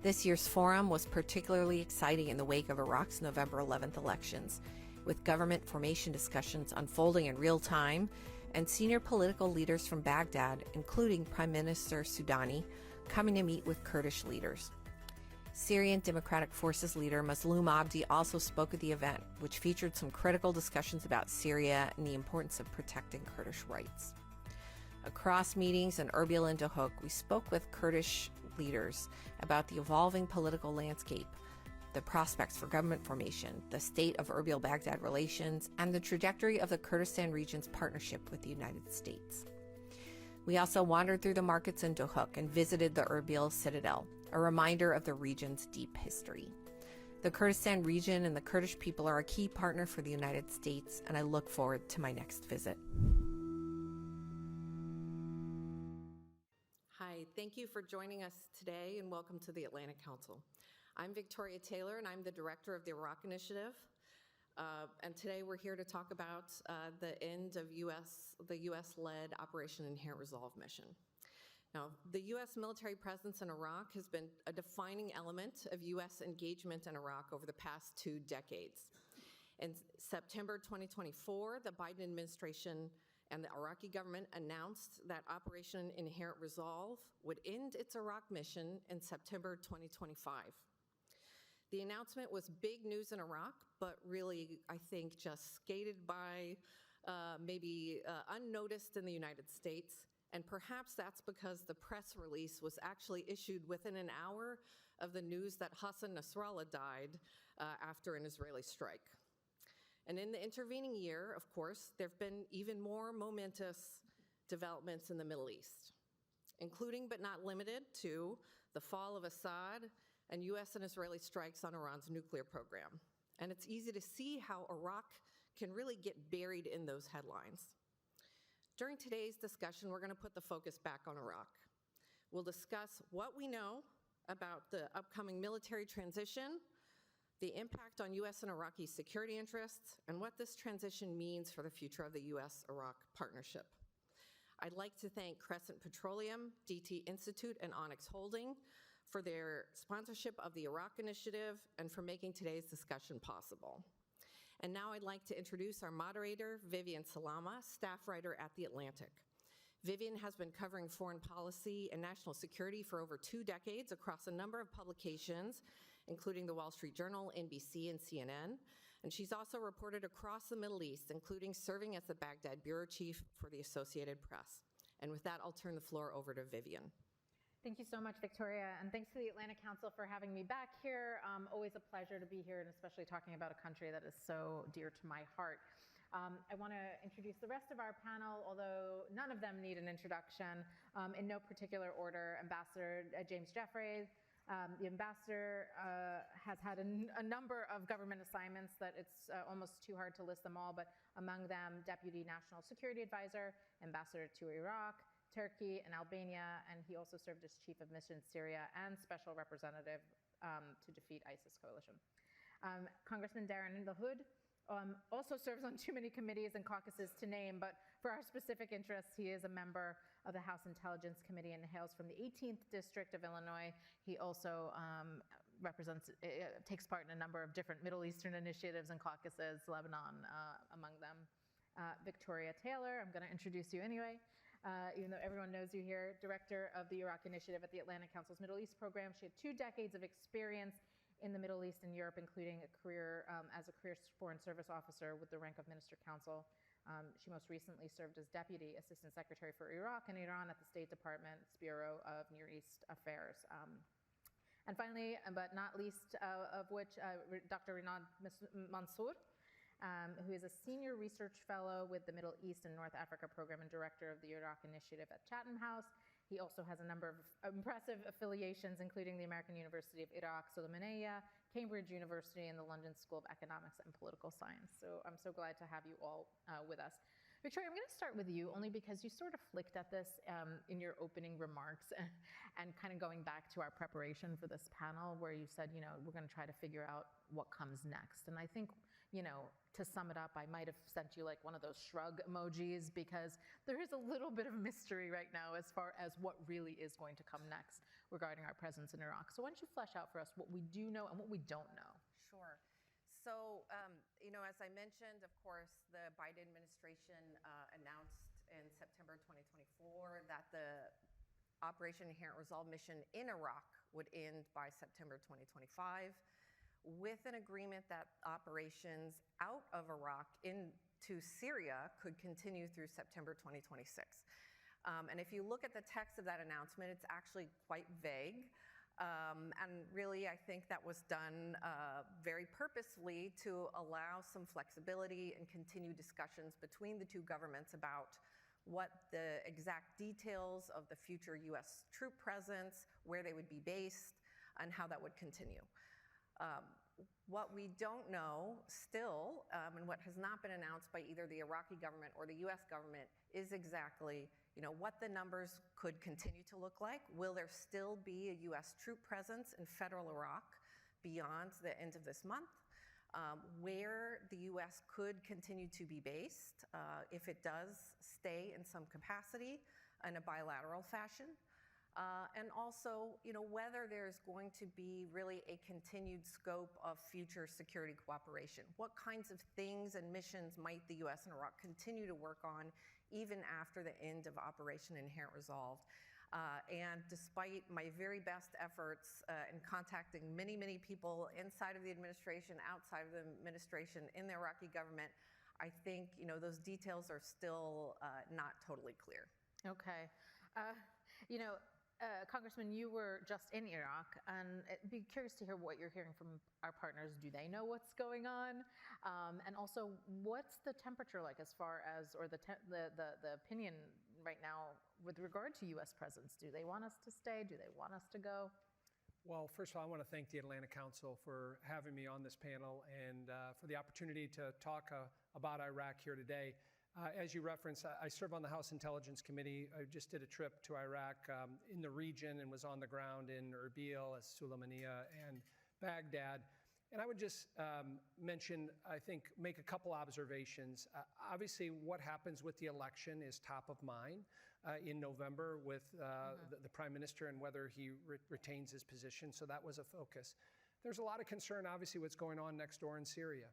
This year's forum was particularly exciting in the wake of Iraq's November 11th elections, with government formation discussions unfolding in real time and senior political leaders from Baghdad, including Prime Minister Soudani, coming to meet with Kurdish leaders. Syrian Democratic Forces leader Mazloum Abdi also spoke at the event, which featured some critical discussions about Syria and the importance of protecting Kurdish rights. Across meetings in Erbil and Dohuk, we spoke with Kurdish leaders about the evolving political landscape, the prospects for government formation, the state of Erbil-Baghdad relations, and the trajectory of the Kurdistan region's partnership with the United States. We also wandered through the markets in Dohuk and visited the Erbil Citadel, a reminder of the region's deep history. The Kurdistan region and the Kurdish people are a key partner for the United States, and I look forward to my next visit. Hi, thank you for joining us today and welcome to the Atlantic Council. I'm Victoria Taylor and I'm the director of the Iraq Initiative. And today we're here to talk about the end of the US-led Operation Inherent Resolve mission. Now, the US military presence in Iraq has been a defining element of US engagement in Iraq over the past 2 decades. In September 2024, the Biden administration and the Iraqi government announced that Operation Inherent Resolve would end its Iraq mission in September 2025. The announcement was big news in Iraq, but really, I think, just skated by, maybe unnoticed in the United States. And perhaps that's because the press release was actually issued within an hour of the news that Hassan Nasrallah died after an Israeli strike. And in the intervening year, of course, there have been even more momentous developments in the Middle East, including but not limited to the fall of Assad and US and Israeli strikes on Iran's nuclear program. And it's easy to see how Iraq can really get buried in those headlines. During today's discussion, we're going to put the focus back on Iraq. We'll discuss what we know about the upcoming military transition, the impact on US and Iraqi security interests, and what this transition means for the future of the US-Iraq partnership. I'd like to thank Crescent Petroleum, DT Institute, and Onyx Holding for their sponsorship of the Iraq Initiative and for making today's discussion possible. And now I'd like to introduce our moderator, Vivian Salama, staff writer at The Atlantic. Vivian has been covering foreign policy and national security for over 2 decades across a number of publications, including the Wall Street Journal, NBC, and CNN. And she's also reported across the Middle East, including serving as the Baghdad bureau chief for the Associated Press. And with that, I'll turn the floor over to Vivian. Thank you so much, Victoria, and thanks to the Atlantic Council for having me back here. Always a pleasure to be here, and especially talking about a country that is so dear to my heart. I want to introduce the rest of our panel, although none of them need an introduction. In no particular order, Ambassador James Jeffreys. The ambassador has had a number of government assignments that it's almost too hard to list them all, but among them, Deputy National Security Advisor, Ambassador to Iraq, Turkey, and Albania, and he also served as Chief of Mission Syria and Special Representative to defeat ISIS coalition. Congressman Darren LaHood also serves on too many committees and caucuses to name, but for our specific interests, he is a member of the House Intelligence Committee and hails from the 18th District of Illinois. He also takes part in a number of different Middle Eastern initiatives and caucuses, Lebanon among them. Victoria Taylor. I'm going to introduce you anyway, even though everyone knows you here, Director of the Iraq Initiative at the Atlantic Council's Middle East program. She had 2 decades of experience in the Middle East and Europe, including a career as a career foreign service officer with the rank of Minister Counsel. She most recently served as Deputy Assistant Secretary for Iraq and Iran at the State Department's Bureau of Near East Affairs. And finally, but not least of which, Dr. Rinad Mansour, who is a Senior Research Fellow with the Middle East and North Africa Program and Director of the Iraq Initiative at Chatham House. He also has a number of impressive affiliations, including the American University of Iraq, Sulaymaniyah, Cambridge University, and the London School of Economics and Political Science. So I'm so glad to have you all with us. Victoria, I'm going to start with you only because you sort of flicked at this in your opening remarks and kind of going back to our preparation for this panel where you said, you know, we're going to try to figure out what comes next. And I think, you know, to sum it up, I might have sent you like one of those shrug emojis because there is a little bit of mystery right now as far as what really is going to come next regarding our presence in Iraq. So why don't you flesh out for us what we do know and what we don't know? Sure. So, you know, as I mentioned, of course, the Biden administration announced in September 2024 that the Operation Inherent Resolve mission in Iraq would end by September 2025, with an agreement that operations out of Iraq into Syria could continue through September 2026. And if you look at the text of that announcement, it's actually quite vague. And really, I think that was done very purposefully to allow some flexibility and continue discussions between the 2 governments about what the exact details of the future U.S. troop presence, where they would be based, and how that would continue. What we don't know still, and what has not been announced by either the Iraqi government or the U.S. government, is exactly, you know, what the numbers could continue to look like. Will there still be a U.S. troop presence in federal Iraq beyond the end of this month? Where the U.S. could continue to be based if it does stay in some capacity in a bilateral fashion. And also, you know, whether there's going to be really a continued scope of future security cooperation. What kinds of things and missions might the U.S. and Iraq continue to work on even after the end of Operation Inherent Resolve? And despite my very best efforts in contacting many, many people inside of the administration, outside of the administration, in the Iraqi government, I think, you know, those details are still not totally clear. Okay. You know, Congressman, you were just in Iraq, and I'd be curious to hear what you're hearing from our partners. Do they know what's going on? And also, what's the temperature like as far as, or the opinion right now with regard to U.S. presence? Do they want us to stay? Do they want us to go? Well, first of all, I want to thank the Atlantic Council for having me on this panel and for the opportunity to talk about Iraq here today. As you referenced, I serve on the House Intelligence Committee. I just did a trip to Iraq in the region and was on the ground in Erbil, Sulaymaniyah, and Baghdad. And I would just mention, I think, make a couple observations. Obviously, what happens with the election is top of mind in November with the Prime Minister and whether he retains his position. So that was a focus. There's a lot of concern, obviously, what's going on next door in Syria,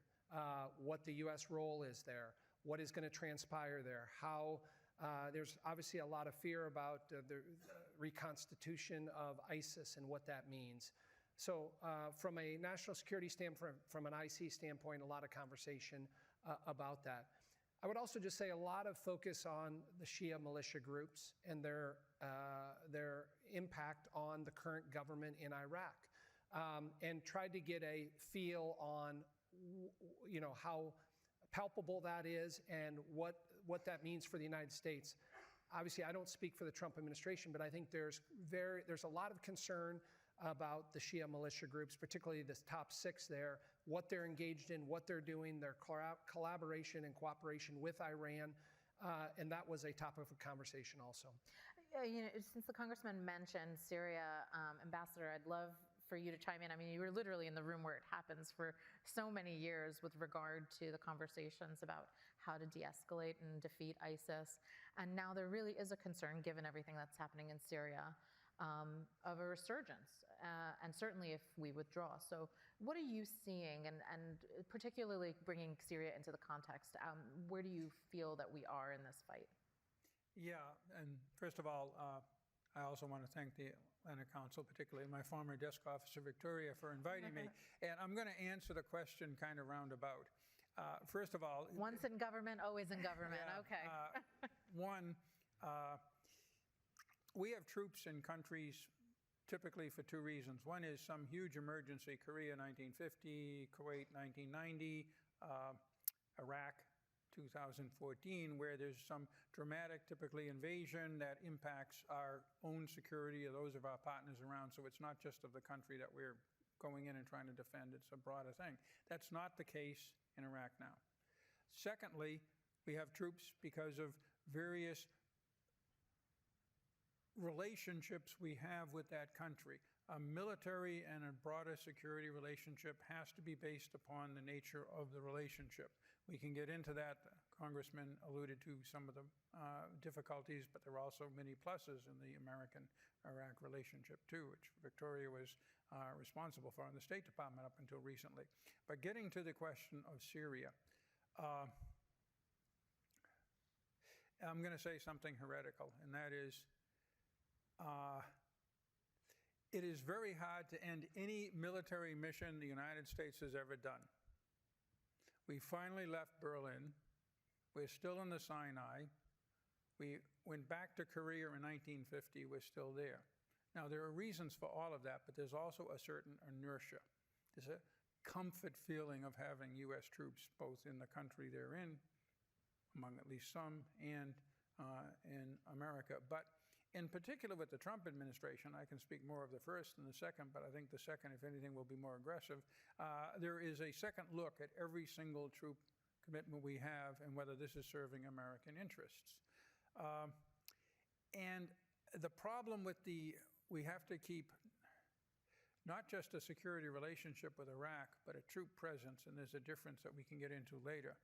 what the U.S. role is there, what is going to transpire there, how there's obviously a lot of fear about the reconstitution of ISIS and what that means. So from a national security standpoint, from an IC standpoint, a lot of conversation about that. I would also just say a lot of focus on the Shia militia groups and their impact on the current government in Iraq, and tried to get a feel on, you know, how palpable that is and what that means for the United States. Obviously, I don't speak for the Trump administration, but I think there's a lot of concern about the Shia militia groups, particularly the top 6 there, what they're engaged in, what they're doing, their collaboration and cooperation with Iran, and that was a topic of conversation also. You know, since the congressman mentioned Syria, Ambassador, I'd love for you to chime in. I mean, you were literally in the room where it happens for so many years with regard to the conversations about how to de-escalate and defeat ISIS. And now there really is a concern, given everything that's happening in Syria, of a resurgence, and certainly if we withdraw. So what are you seeing, and particularly bringing Syria into the context, where do you feel that we are in this fight? Yeah, and first of all, I also want to thank the Atlantic Council, particularly my former desk officer, Victoria, for inviting me. And I'm going to answer the question kind of roundabout. First of all... Once in government, always in government, yeah, okay. One, we have troops in countries typically for two reasons. One is some huge emergency, Korea 1950, Kuwait 1990, Iraq 2014, where there's some dramatic, typically invasion that impacts our own security or those of our partners around. So it's not just of the country that we're going in and trying to defend, it's a broader thing. That's not the case in Iraq now. Secondly, we have troops because of various relationships we have with that country. A military and a broader security relationship has to be based upon the nature of the relationship. We can get into that. Congressman alluded to some of the difficulties, but there are also many pluses in the American-Iraq relationship too, which Victoria was responsible for in the State Department up until recently. But getting to the question of Syria, I'm going to say something heretical, and that is, it is very hard to end any military mission the United States has ever done. We finally left Berlin. We're still in the Sinai. We went back to Korea in 1950. We're still there. Now, there are reasons for all of that, but there's also a certain inertia. There's a comfort feeling of having U.S. troops both in the country they're in, among at least some, and in America. But in particular with the Trump administration, I can speak more of the first than the second, but I think the second, if anything, will be more aggressive. There is a second look at every single troop commitment we have and whether this is serving American interests. And the problem with we have to keep not just a security relationship with Iraq, but a troop presence, and there's a difference that we can get into later.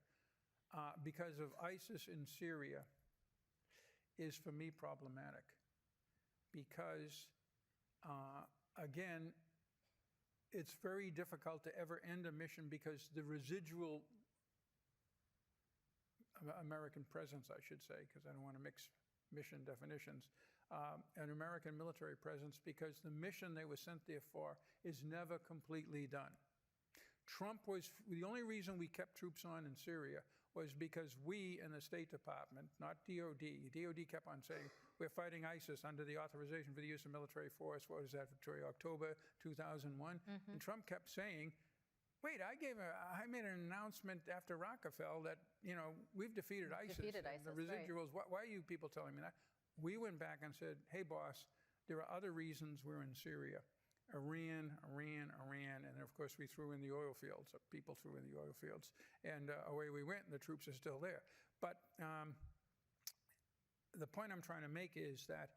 Because of ISIS in Syria, is for me problematic because, again, it's very difficult to ever end a mission because the residual American presence, I should say, because I don't want to mix mission definitions, an American military presence because the mission they were sent there for is never completely done. Trump was, the only reason we kept troops on in Syria was because we in the State Department, not DOD, DOD kept on saying, we're fighting ISIS under the authorization for the use of military force, what was that, Victoria, October 2001? Mm-hmm. And Trump kept saying, wait, I made an announcement after Rockefeller that, you know, we've defeated ISIS. The residuals, right. Why are you people telling me that? We went back and said, hey, boss, there are other reasons we're in Syria. Iran, and of course we threw in the oil fields, people threw in the oil fields, and away we went, and the troops are still there. But the point I'm trying to make is that,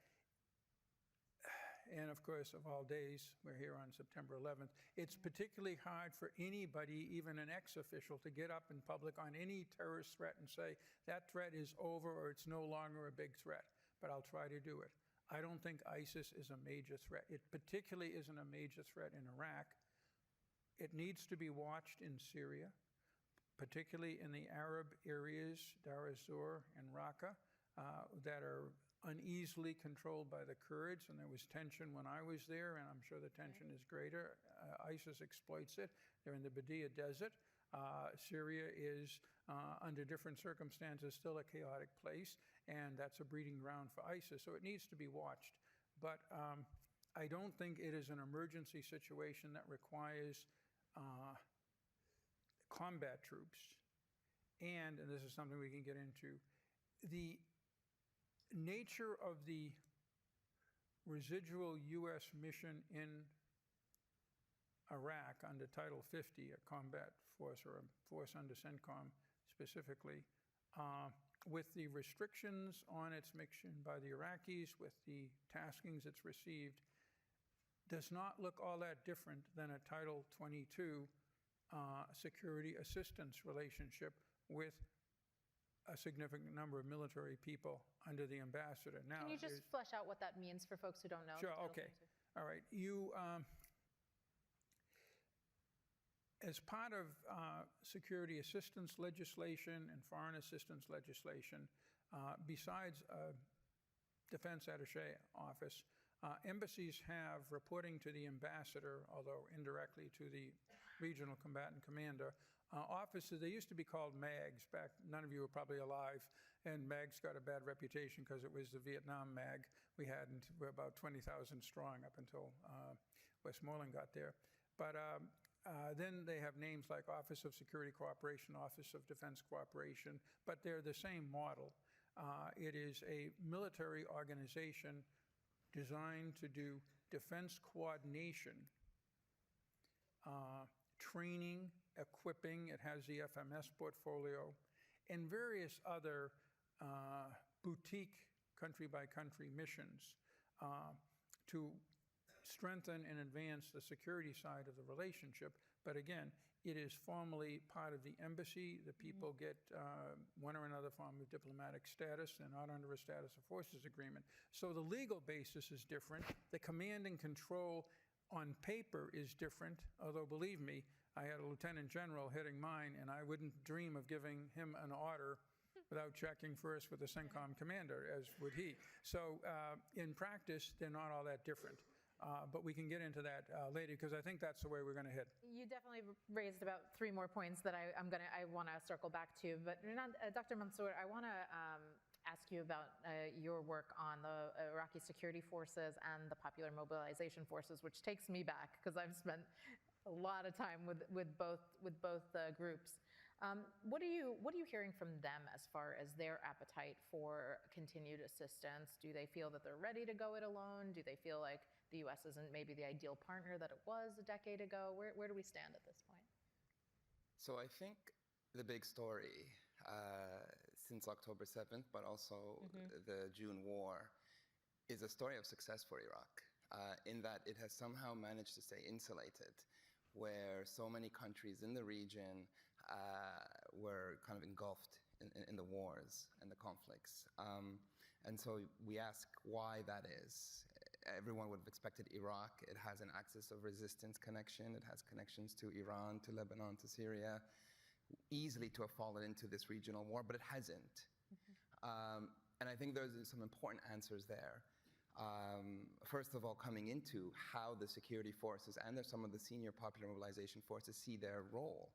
and of course of all days, we're here on September 11th, it's particularly hard for anybody, even an ex-official, to get up in public on any terrorist threat and say, that threat is over or it's no longer a big threat, but I'll try to do it. I don't think ISIS is a major threat. It particularly isn't a major threat in Iraq. It needs to be watched in Syria, particularly in the Arab areas, Dar ez-Zor and Raqqa, that are uneasily controlled by the Kurds, and there was tension when I was there, and I'm sure the tension is greater. ISIS exploits it. They're in the Badia Desert. Syria is, under different circumstances, still a chaotic place, and that's a breeding ground for ISIS, so it needs to be watched. But I don't think it is an emergency situation that requires combat troops. And this is something we can get into, the nature of the residual U.S. mission in Iraq under Title 50, a combat force or a force under CENTCOM specifically, with the restrictions on its mission by the Iraqis, with the taskings it's received, does not look all that different than a Title 22 security assistance relationship with a significant number of military people under the ambassador. Now, Can you just flesh out what that means for folks who don't know? Sure, okay. All right. You, as part of security assistance legislation and foreign assistance legislation, besides a defense attaché office, embassies have reporting to the ambassador, although indirectly to the regional combatant commander, offices. They used to be called MAGs. Back, none of you were probably alive, and MAGs got a bad reputation because it was the Vietnam MAG we had, and we're about 20,000 strong up until Westmoreland got there. But then they have names like Office of Security Cooperation, Office of Defense Cooperation, but they're the same model. It is a military organization designed to do defense coordination, training, equipping. It has the FMS portfolio, and various other boutique country-by-country missions to strengthen and advance the security side of the relationship. But again, it is formally part of the embassy. The people get one or another form of diplomatic status. They're not under a status of forces agreement. So the legal basis is different. The command and control on paper is different, although believe me, I had a lieutenant general heading mine, and I wouldn't dream of giving him an order without checking first with the CENTCOM commander, as would he. So in practice, they're not all that different. But we can get into that later, because I think that's the way we're going to head. You definitely raised about 3 more points that I want to circle back to. But Dr. Mansour, I want to ask you about your work on the Iraqi security forces and the popular mobilization forces, which takes me back because I've spent a lot of time with both groups. What are you hearing from them as far as their appetite for continued assistance? Do they feel that they're ready to go it alone? Do they feel like the U.S. isn't maybe the ideal partner that it was a decade ago? Where do we stand at this point? So I think the big story since October 7th, but also the June war, is a story of success for Iraq, in that it has somehow managed to stay insulated, where so many countries in the region were kind of engulfed in the wars and the conflicts. And so we ask why that is. Everyone would have expected Iraq. It has an axis of resistance connection. It has connections to Iran, to Lebanon, to Syria, easily to have fallen into this regional war, but it hasn't. And I think there's some important answers there. First of all, coming into how the security forces and some of the senior popular mobilization forces see their role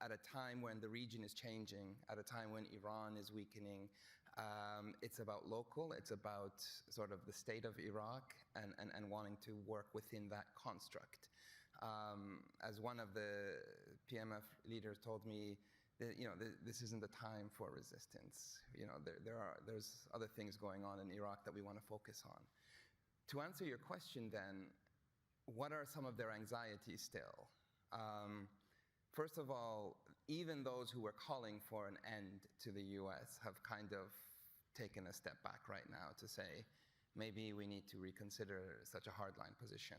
at a time when the region is changing, at a time when Iran is weakening. It's about local, it's about sort of the state of Iraq and wanting to work within that construct. As one of the PMF leaders told me, this isn't the time for resistance. There's other things going on in Iraq that we want to focus on. To answer your question then, what are some of their anxieties still? First of all, even those who were calling for an end to the US have kind of taken a step back right now to say, maybe we need to reconsider such a hardline position.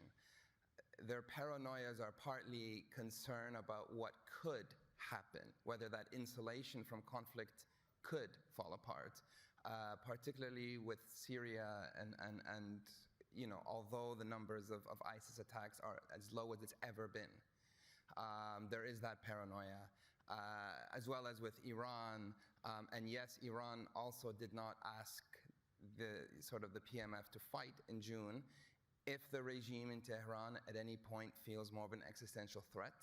Their paranoias are partly concern about what could happen, whether that insulation from conflict could fall apart, particularly with Syria and although the numbers of ISIS attacks are as low as it's ever been, there is that paranoia, as well as with Iran. And yes, Iran also did not ask the PMF to fight in June. If the regime in Tehran at any point feels more of an existential threat,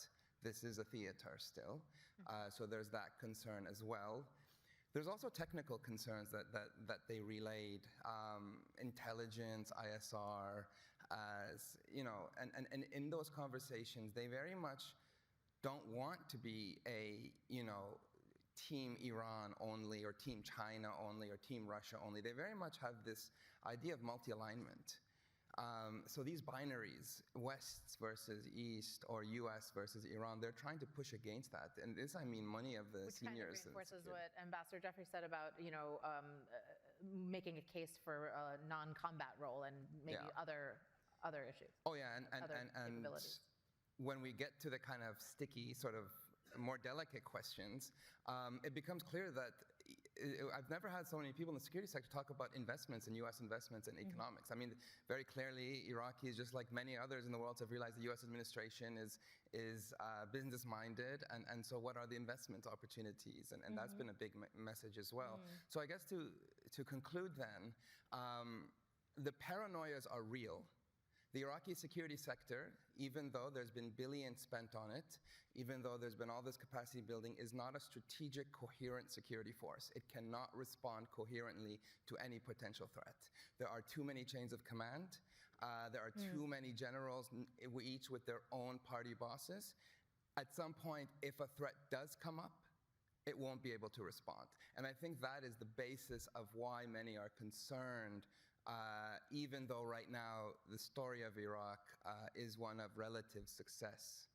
this is a theater still, so there's that concern as well. There's also technical concerns that they relayed, intelligence, ISR, and in those conversations, they very much don't want to be a Team Iran only, or Team China only, or Team Russia only. They very much have this idea of multi-alignment. So these binaries, West versus East or US versus Iran, they're trying to push against that. And this, I mean, many of the seniors. Which kind of reinforces what Ambassador Jeffrey said about, making a case for a non-combat role and maybe other issues. Oh yeah, and when we get to the kind of sticky sort of more delicate questions, it becomes clear that I've never had so many people in the security sector talk about investments and U.S. investments in economics. I mean, very clearly, Iraqis, just like many others in the world, have realized the U.S. administration is business-minded, and so what are the investment opportunities? And that's been a big message as well. So I guess to conclude then, the paranoias are real. The Iraqi security sector, even though there's been billions spent on it, even though there's been all this capacity building, is not a strategic, coherent security force. It cannot respond coherently to any potential threat. There are too many chains of command. There are too many generals, each with their own party bosses. At some point, if a threat does come up, it won't be able to respond. And I think that is the basis of why many are concerned, even though right now the story of Iraq is one of relative success.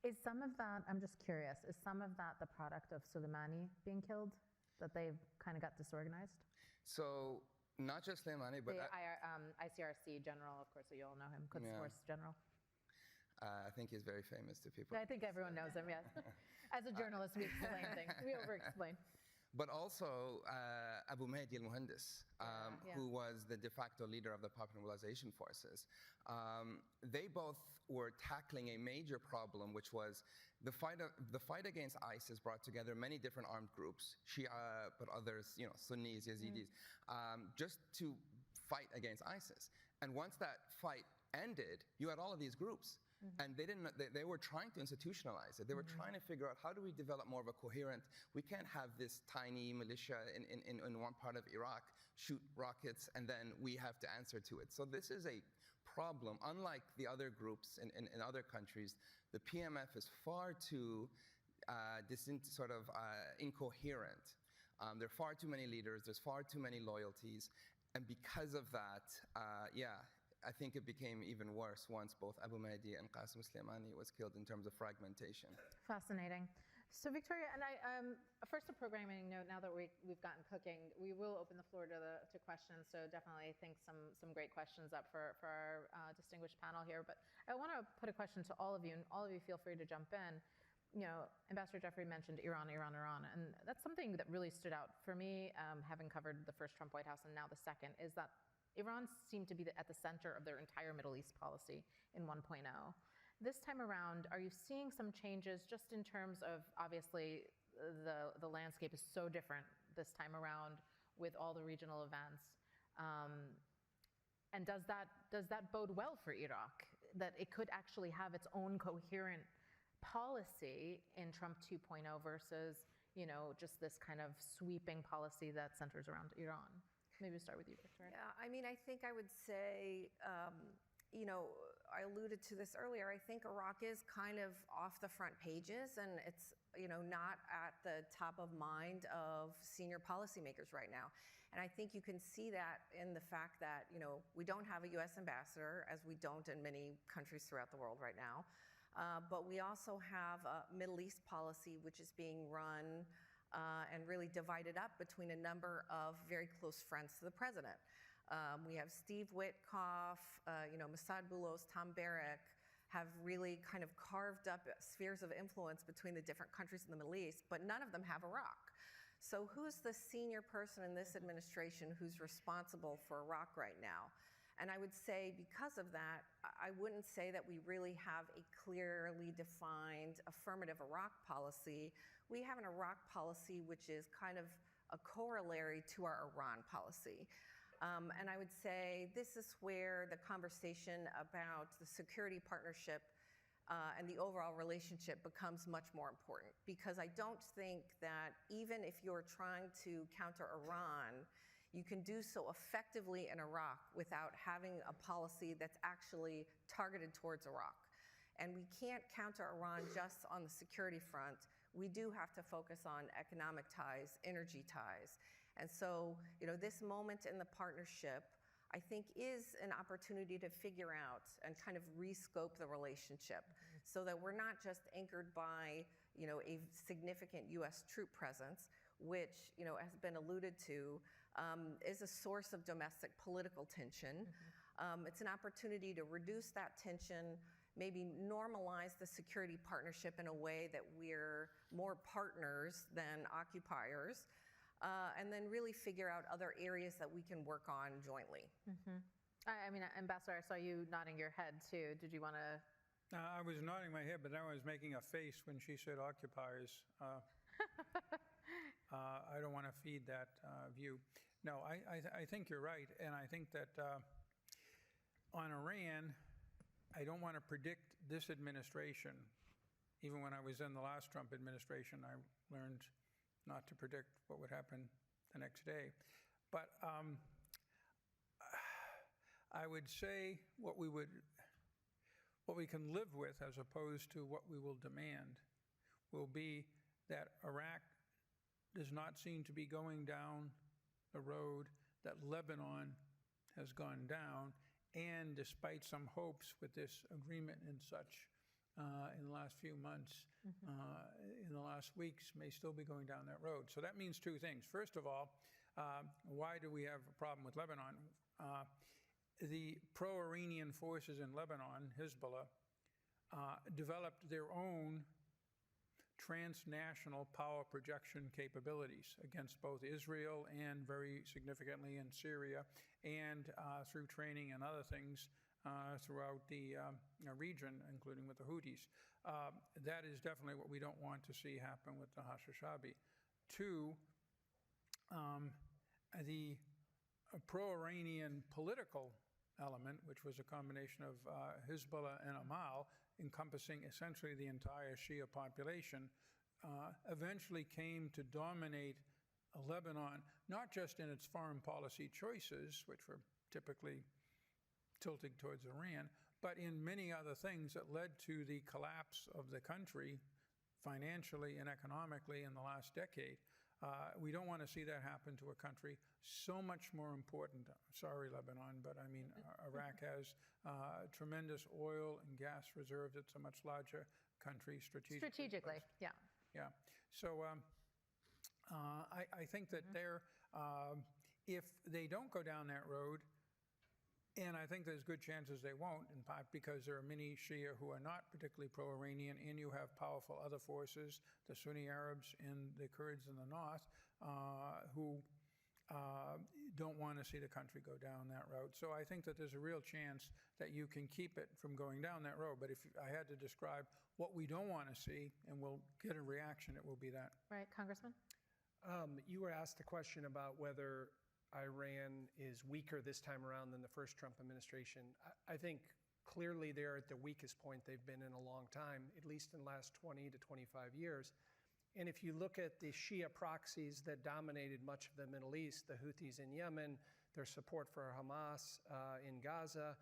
Is some of that, I'm just curious, is some of that the product of Soleimani being killed, that they've kind of got disorganized? So not just Soleimani, but the ICRC general, of course, so you all know him, Quds Force general. I think he's very famous to people. I think everyone knows him, yes. As a journalist, we explain things. We over-explain. But also Abu Mahdi al-Muhandis, who was the de facto leader of the Popular Mobilization Forces. They both were tackling a major problem, which was the fight against ISIS brought together many different armed groups, Shia, but others, Sunnis, Yazidis, just to fight against ISIS. And once that fight ended, you had all of these groups. And they were trying to institutionalize it. They were trying to figure out, how do we develop more of a coherent, we can't have this tiny militia in one part of Iraq shoot rockets and then we have to answer to it. So this is a problem. Unlike the other groups in other countries, the PMF is far too incoherent. There are far too many leaders, there's far too many loyalties. And because of that, I think it became even worse once both Abu Mahdi and Qasem Soleimani was killed in terms of fragmentation. Fascinating. So Victoria, and first a programming note, now that we've gotten cooking, we will open the floor to questions, so definitely think some great questions up for our distinguished panel here. But I want to put a question to all of you, and all of you feel free to jump in. Ambassador Jeffrey mentioned Iran, and that's something that really stood out for me, having covered the first Trump White House and now the second, is that Iran seemed to be at the center of their entire Middle East policy in 1.0. This time around, are you seeing some changes just in terms of, obviously, the landscape is so different this time around with all the regional events? And does that bode well for Iraq, that it could actually have its own coherent policy in Trump 2.0 versus, just this kind of sweeping policy that centers around Iran? Maybe we'll start with you, Victoria. Yeah, I mean, I think I would say, I alluded to this earlier. I think Iraq is kind of off the front pages, and it's, not at the top of mind of senior policymakers right now. And I think you can see that in the fact that, we don't have a U.S. ambassador, as we don't in many countries throughout the world right now. But we also have a Middle East policy, which is being run and really divided up between a number of very close friends to the president. We have Steve Witkoff, Mossad Boulos, Tom Barrack, have really kind of carved up spheres of influence between the different countries in the Middle East, but none of them have Iraq. So who's the senior person in this administration who's responsible for Iraq right now? And I would say because of that, I wouldn't say that we really have a clearly defined affirmative Iraq policy. We have an Iraq policy which is kind of a corollary to our Iran policy. And I would say this is where the conversation about the security partnership and the overall relationship becomes much more important, because I don't think that even if you're trying to counter Iran, you can do so effectively in Iraq without having a policy that's actually targeted towards Iraq. And we can't counter Iran just on the security front. We do have to focus on economic ties, energy ties. And so, this moment in the partnership, I think, is an opportunity to figure out and kind of rescope the relationship so that we're not just anchored by, a significant U.S. troop presence, which, has been alluded to, is a source of domestic political tension. It's an opportunity to reduce that tension, maybe normalize the security partnership in a way that we're more partners than occupiers, and then really figure out other areas that we can work on jointly. I mean, Ambassador, I saw you nodding your head too. Did you want to? I was nodding my head, but now I was making a face when she said occupiers. I don't want to feed that view. No, I think you're right, and I think that on Iran, I don't want to predict this administration. Even when I was in the last Trump administration, I learned not to predict what would happen the next day. But I would say what we can live with, as opposed to what we will demand, will be that Iraq does not seem to be going down the road that Lebanon has gone down, and despite some hopes with this agreement and such in the last few months, in the last weeks, may still be going down that road. So that means two things. First of all, why do we have a problem with Lebanon? The pro-Iranian forces in Lebanon, Hezbollah, developed their own transnational power projection capabilities against both Israel and very significantly in Syria, and through training and other things throughout the region, including with the Houthis. That is definitely what we don't want to see happen with the Hashishabi. Two, the pro-Iranian political element, which was a combination of Hezbollah and Amal, encompassing essentially the entire Shia population, eventually came to dominate Lebanon, not just in its foreign policy choices, which were typically tilting towards Iran, but in many other things that led to the collapse of the country financially and economically in the last decade. We don't want to see that happen to a country so much more important. Sorry, Lebanon, but I mean, Iraq has tremendous oil and gas reserves. It's a much larger country strategically. Strategically, yeah. Yeah. So I think that if they don't go down that road, and I think there's good chances they won't, in part because there are many Shia who are not particularly pro-Iranian, and you have powerful other forces, the Sunni Arabs and the Kurds in the north, who don't want to see the country go down that road. So I think that there's a real chance that you can keep it from going down that road. But if I had to describe what we don't want to see, and we'll get a reaction, it will be that. Right, Congressman? You were asked a question about whether Iran is weaker this time around than the first Trump administration. I think clearly they're at the weakest point they've been in a long time, at least in the last 20 to 25 years. And if you look at the Shia proxies that dominated much of the Middle East, the Houthis in Yemen, their support for Hamas in Gaza,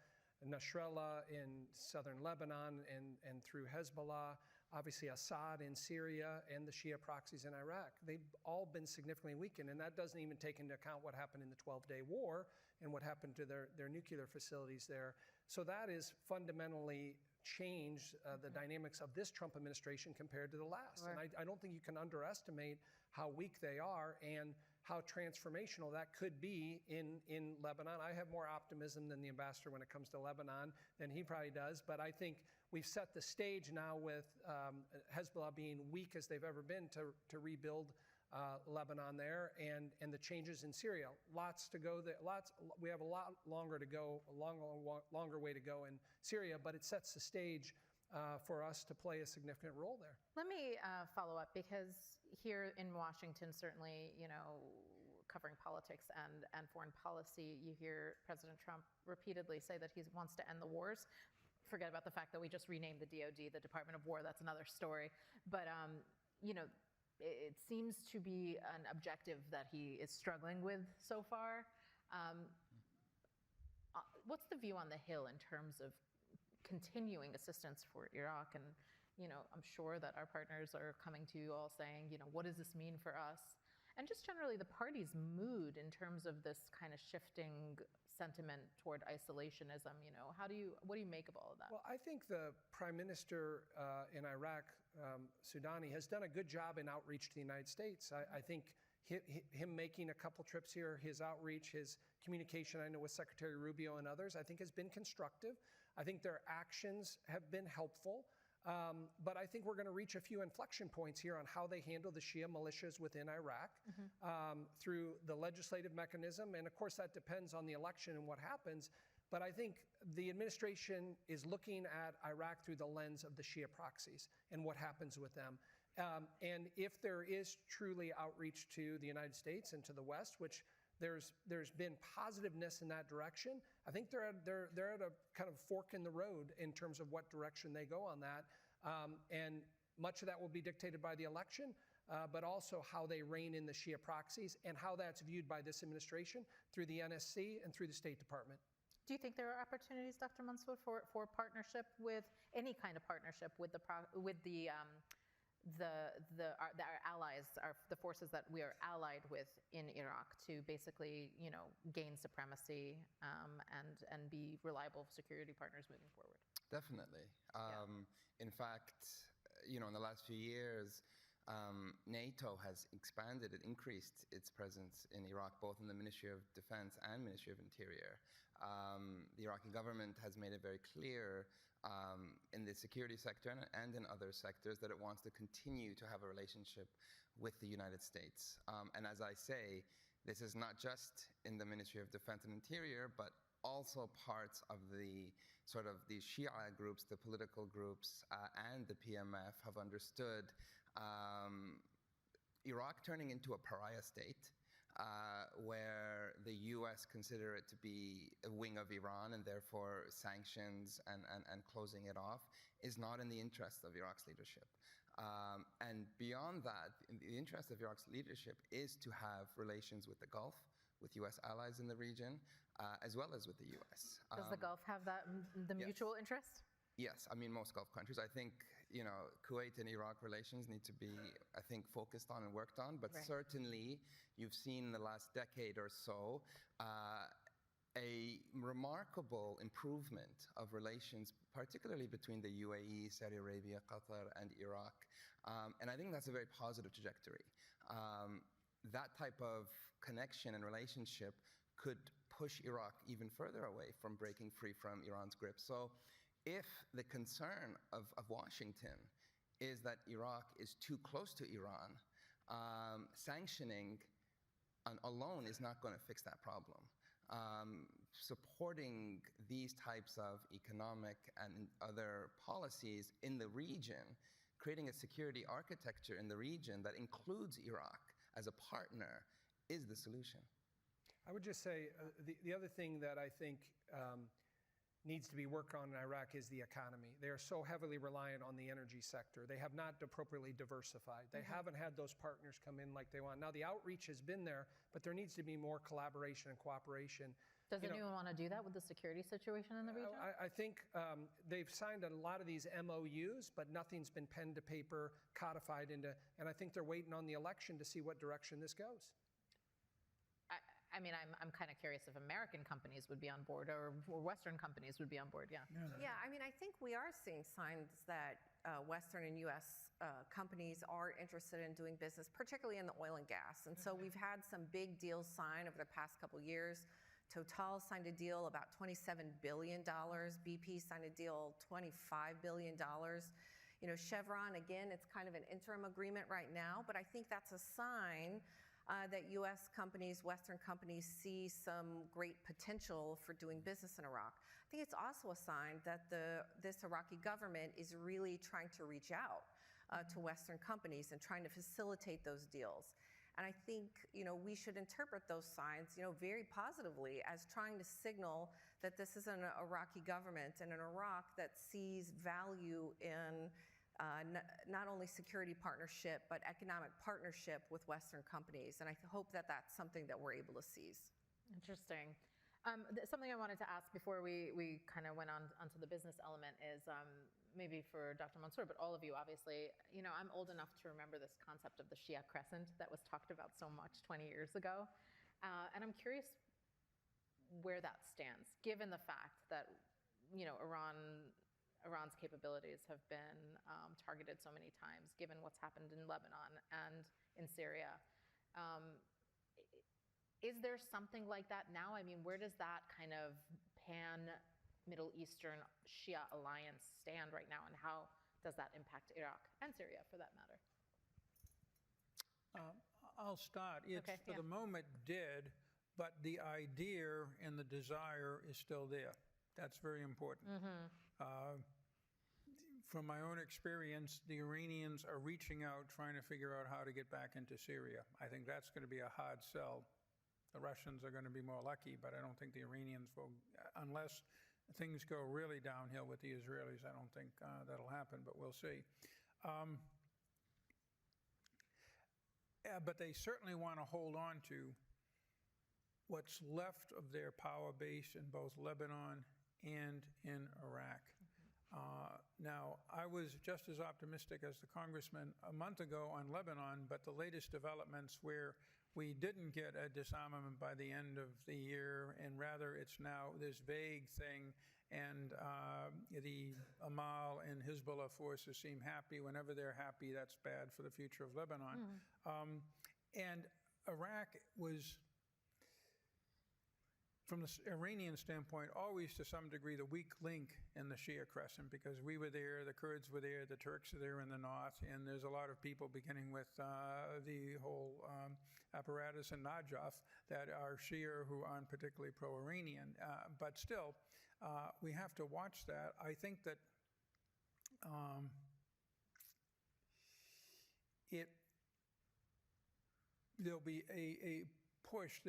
Nasrallah in southern Lebanon and through Hezbollah, obviously Assad in Syria, and the Shia proxies in Iraq. They've all been significantly weakened, and that doesn't even take into account what happened in the 12-day war and what happened to their nuclear facilities there. So that is fundamentally changed the dynamics of this Trump administration compared to the last. Sure. And I don't think you can underestimate how weak they are and how transformational that could be in Lebanon. I have more optimism than the ambassador when it comes to Lebanon than he probably does, but I think we've set the stage now with Hezbollah being weak as they've ever been to rebuild Lebanon there, and the changes in Syria. Lots to go there. We have a lot longer to go, a longer way to go in Syria, but it sets the stage for us to play a significant role there. Let me follow up, because here in Washington, certainly, covering politics and foreign policy, you hear President Trump repeatedly say that he wants to end the wars. Forget about the fact that we just renamed the DOD, the Department of War. That's another story. But it seems to be an objective that he is struggling with so far. What's the view on the Hill in terms of continuing assistance for Iraq? And I'm sure that our partners are coming to you all saying, what does this mean for us? And just generally the party's mood in terms of this kind of shifting sentiment toward isolationism. What do you make of all of that? Well, I think the Prime Minister in Iraq, Soudani, has done a good job in outreach to the United States. I think him making a couple trips here, his outreach, his communication, I know with Secretary Rubio and others, I think has been constructive. I think their actions have been helpful. But I think we're going to reach a few inflection points here on how they handle the Shia militias within Iraq through the legislative mechanism. And of course, that depends on the election and what happens. But I think the administration is looking at Iraq through the lens of the Shia proxies and what happens with them. And if there is truly outreach to the United States and to the West, which there's been positiveness in that direction, I think they're at a kind of fork in the road in terms of what direction they go on that. And much of that will be dictated by the election, but also how they rein in the Shia proxies and how that's viewed by this administration through the NSC and through the State Department. Do you think there are opportunities, Dr. Mansour, for partnership with any kind of partnership with our allies, the forces that we are allied with in Iraq to basically, gain supremacy and be reliable security partners moving forward? Definitely. In fact, in the last few years, NATO has expanded and increased its presence in Iraq, both in the Ministry of Defense and Ministry of Interior. The Iraqi government has made it very clear in the security sector and in other sectors that it wants to continue to have a relationship with the United States. And as I say, this is not just in the Ministry of Defense and Interior, but also parts of the sort of the Shia groups, the political groups, and the PMF have understood Iraq turning into a pariah state, where the US consider it to be a wing of Iran, and therefore sanctions and closing it off is not in the interest of Iraq's leadership. And beyond that, the interest of Iraq's leadership is to have relations with the Gulf, with US allies in the region, as well as with the US. Does the Gulf have the mutual interest? Yes, I mean, most Gulf countries. I think, Kuwait and Iraq relations need to be, I think, focused on and worked on. But certainly, you've seen in the last decade or so a remarkable improvement of relations, particularly between the UAE, Saudi Arabia, Qatar, and Iraq. And I think that's a very positive trajectory. That type of connection and relationship could push Iraq even further away from breaking free from Iran's grip. So if the concern of Washington is that Iraq is too close to Iran, sanctioning alone is not going to fix that problem. Supporting these types of economic and other policies in the region, creating a security architecture in the region that includes Iraq as a partner, is the solution. I would just say the other thing that I think needs to be worked on in Iraq is the economy. They are so heavily reliant on the energy sector. They have not appropriately diversified. They haven't had those partners come in like they want. Now, the outreach has been there, but there needs to be more collaboration and cooperation. Does anyone want to do that with the security situation in the region? I think they've signed a lot of these MOUs, but nothing's been pen to paper, codified into, and I think they're waiting on the election to see what direction this goes. I mean, I'm kind of curious if American companies would be on board or Western companies would be on board, Yeah, I mean, I think we are seeing signs that Western and U.S. Companies are interested in doing business, particularly in the oil and gas. And so we've had some big deals signed over the past couple years. Total signed a deal about $27 billion. BP signed a deal $25 billion. Chevron, again, it's kind of an interim agreement right now, but I think that's a sign that U.S. companies, Western companies see some great potential for doing business in Iraq. I think it's also a sign that this Iraqi government is really trying to reach out to Western companies and trying to facilitate those deals. And I think, we should interpret those signs, very positively as trying to signal that this is an Iraqi government and an Iraq that sees value in not only security partnership, but economic partnership with Western companies. And I hope that that's something that we're able to seize. Interesting. Something I wanted to ask before we kind of went onto the business element is maybe for Dr. Mansour, but all of you, obviously, I'm old enough to remember this concept of the Shia Crescent that was talked about so much 20 years ago. And I'm curious where that stands, given the fact that, Iran's capabilities have been targeted so many times, given what's happened in Lebanon and in Syria. Is there something like that now? I mean, where does that kind of Middle Eastern Shia alliance stand right now, and how does that impact Iraq and Syria, for that matter? I'll start. It's Okay, for the moment dead, but the idea and the desire is still there. That's very important. From my own experience, the Iranians are reaching out, trying to figure out how to get back into Syria. I think that's going to be a hard sell. The Russians are going to be more lucky, but I don't think the Iranians will, unless things go really downhill with the Israelis. I don't think that'll happen, but we'll see. But they certainly want to hold on to what's left of their power base in both Lebanon and in Iraq. Now, I was just as optimistic as the congressman a month ago on Lebanon, but the latest developments where we didn't get a disarmament by the end of the year, and rather it's now this vague thing, and the Amal and Hezbollah forces seem happy. Whenever they're happy, that's bad for the future of Lebanon. And Iraq was, from the Iranian standpoint, always to some degree the weak link in the Shia crescent, because we were there, the Kurds were there, the Turks are there in the north, and there's a lot of people, beginning with the whole apparatus in Najaf, that are Shia who aren't particularly pro-Iranian. But still, we have to watch that. I think that there'll be a push.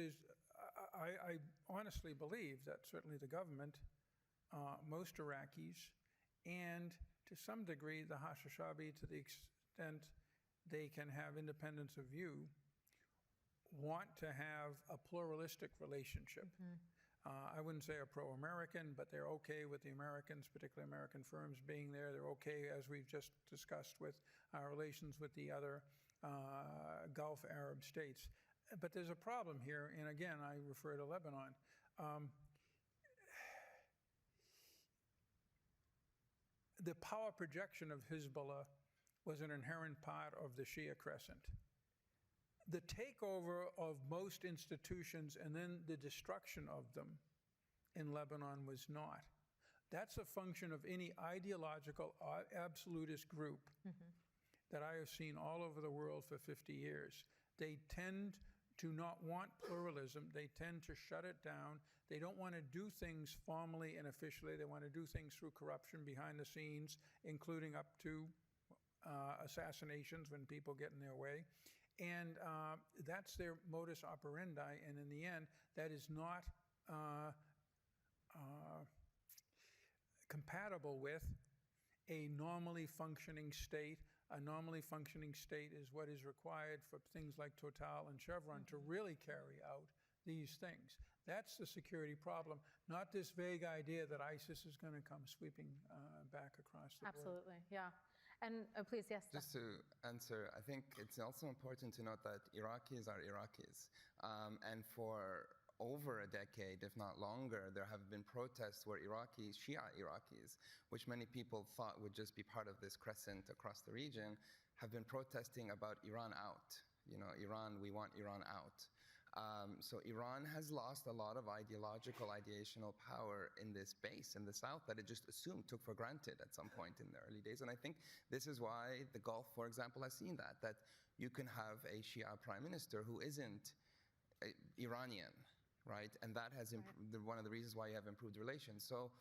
I honestly believe that certainly the government, most Iraqis, and to some degree the Hashishabi, to the extent they can have independence of view, want to have a pluralistic relationship. I wouldn't say a pro-American, but they're okay with the Americans, particularly American firms, being there. They're okay, as we've just discussed, with our relations with the other Gulf Arab states. But there's a problem here, and again, I refer to Lebanon. The power projection of Hezbollah was an inherent part of the Shia crescent. The takeover of most institutions and then the destruction of them in Lebanon was not. That's a function of any ideological absolutist group that I have seen all over the world for 50 years. They tend to not want pluralism. They tend to shut it down. They don't want to do things formally and officially. They want to do things through corruption behind the scenes, including up to assassinations when people get in their way. And that's their modus operandi. And in the end, that is not compatible with a normally functioning state. A normally functioning state is what is required for things like Total and Chevron to really carry out these things. That's the security problem, not this vague idea that ISIS is going to come sweeping back across the board. Absolutely, yeah. And please, yes. Just to answer, I think it's also important to note that Iraqis are Iraqis. And for over a decade, if not longer, there have been protests where Shia Iraqis, which many people thought would just be part of this crescent across the region, have been protesting about Iran out. You know, Iran, we want Iran out. So Iran has lost a lot of ideational power in this base in the south that it just assumed, took for granted at some point in the early days. And I think this is why the Gulf, for example, has seen that you can have a Shia prime minister who isn't Iranian, right? And that has one of the reasons why you have improved relations. So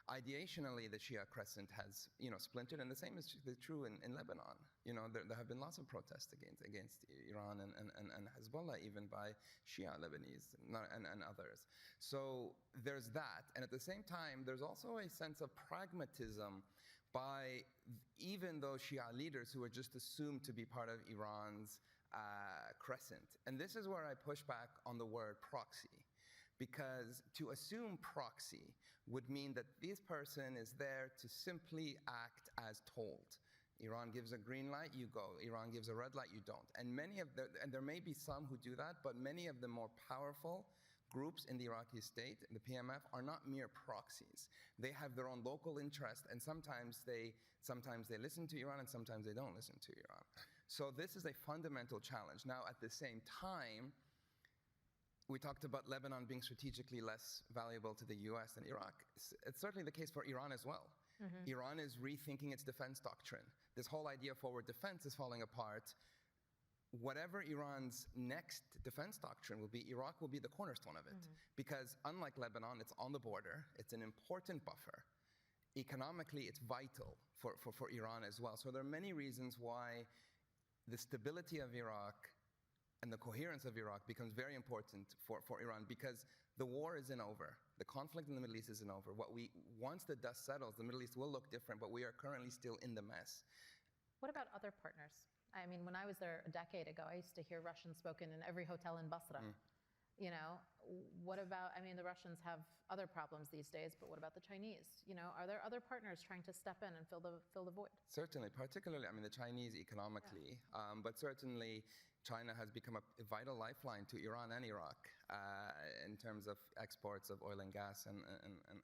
ideationally, the Shia crescent has, splintered, and the same is true in Lebanon. There have been lots of protests against Iran and Hezbollah, even by Shia Lebanese and others. So there's that. And at the same time, there's also a sense of pragmatism by even those Shia leaders who are just assumed to be part of Iran's crescent. And this is where I push back on the word proxy. Because to assume proxy would mean that this person is there to simply act as told. Iran gives a green light, you go. Iran gives a red light, you don't. And and there may be some who do that, but many of the more powerful groups in the Iraqi state, the PMF, are not mere proxies. They have their own local interest, and sometimes they listen to Iran, and sometimes they don't listen to Iran. So this is a fundamental challenge. Now, at the same time, we talked about Lebanon being strategically less valuable to the US than Iraq. It's certainly the case for Iran as well. Iran is rethinking its defense doctrine. This whole idea of forward defense is falling apart. Whatever Iran's next defense doctrine will be, Iraq will be the cornerstone of it. Because unlike Lebanon, it's on the border, it's an important buffer. Economically, it's vital for Iran as well. So there are many reasons why the stability of Iraq and the coherence of Iraq becomes very important for Iran, because the war isn't over. The conflict in the Middle East isn't over. Once the dust settles, the Middle East will look different, but we are currently still in the mess. What about other partners? I mean, when I was there a decade ago, I used to hear Russian spoken in every hotel in Basra. You know, what about, I mean, the Russians have other problems these days, but what about the Chinese? You know, are there other partners trying to step in and fill the void? Certainly, particularly, I mean, the Chinese economically, but certainly China has become a vital lifeline to Iran and Iraq in terms of exports of oil and gas and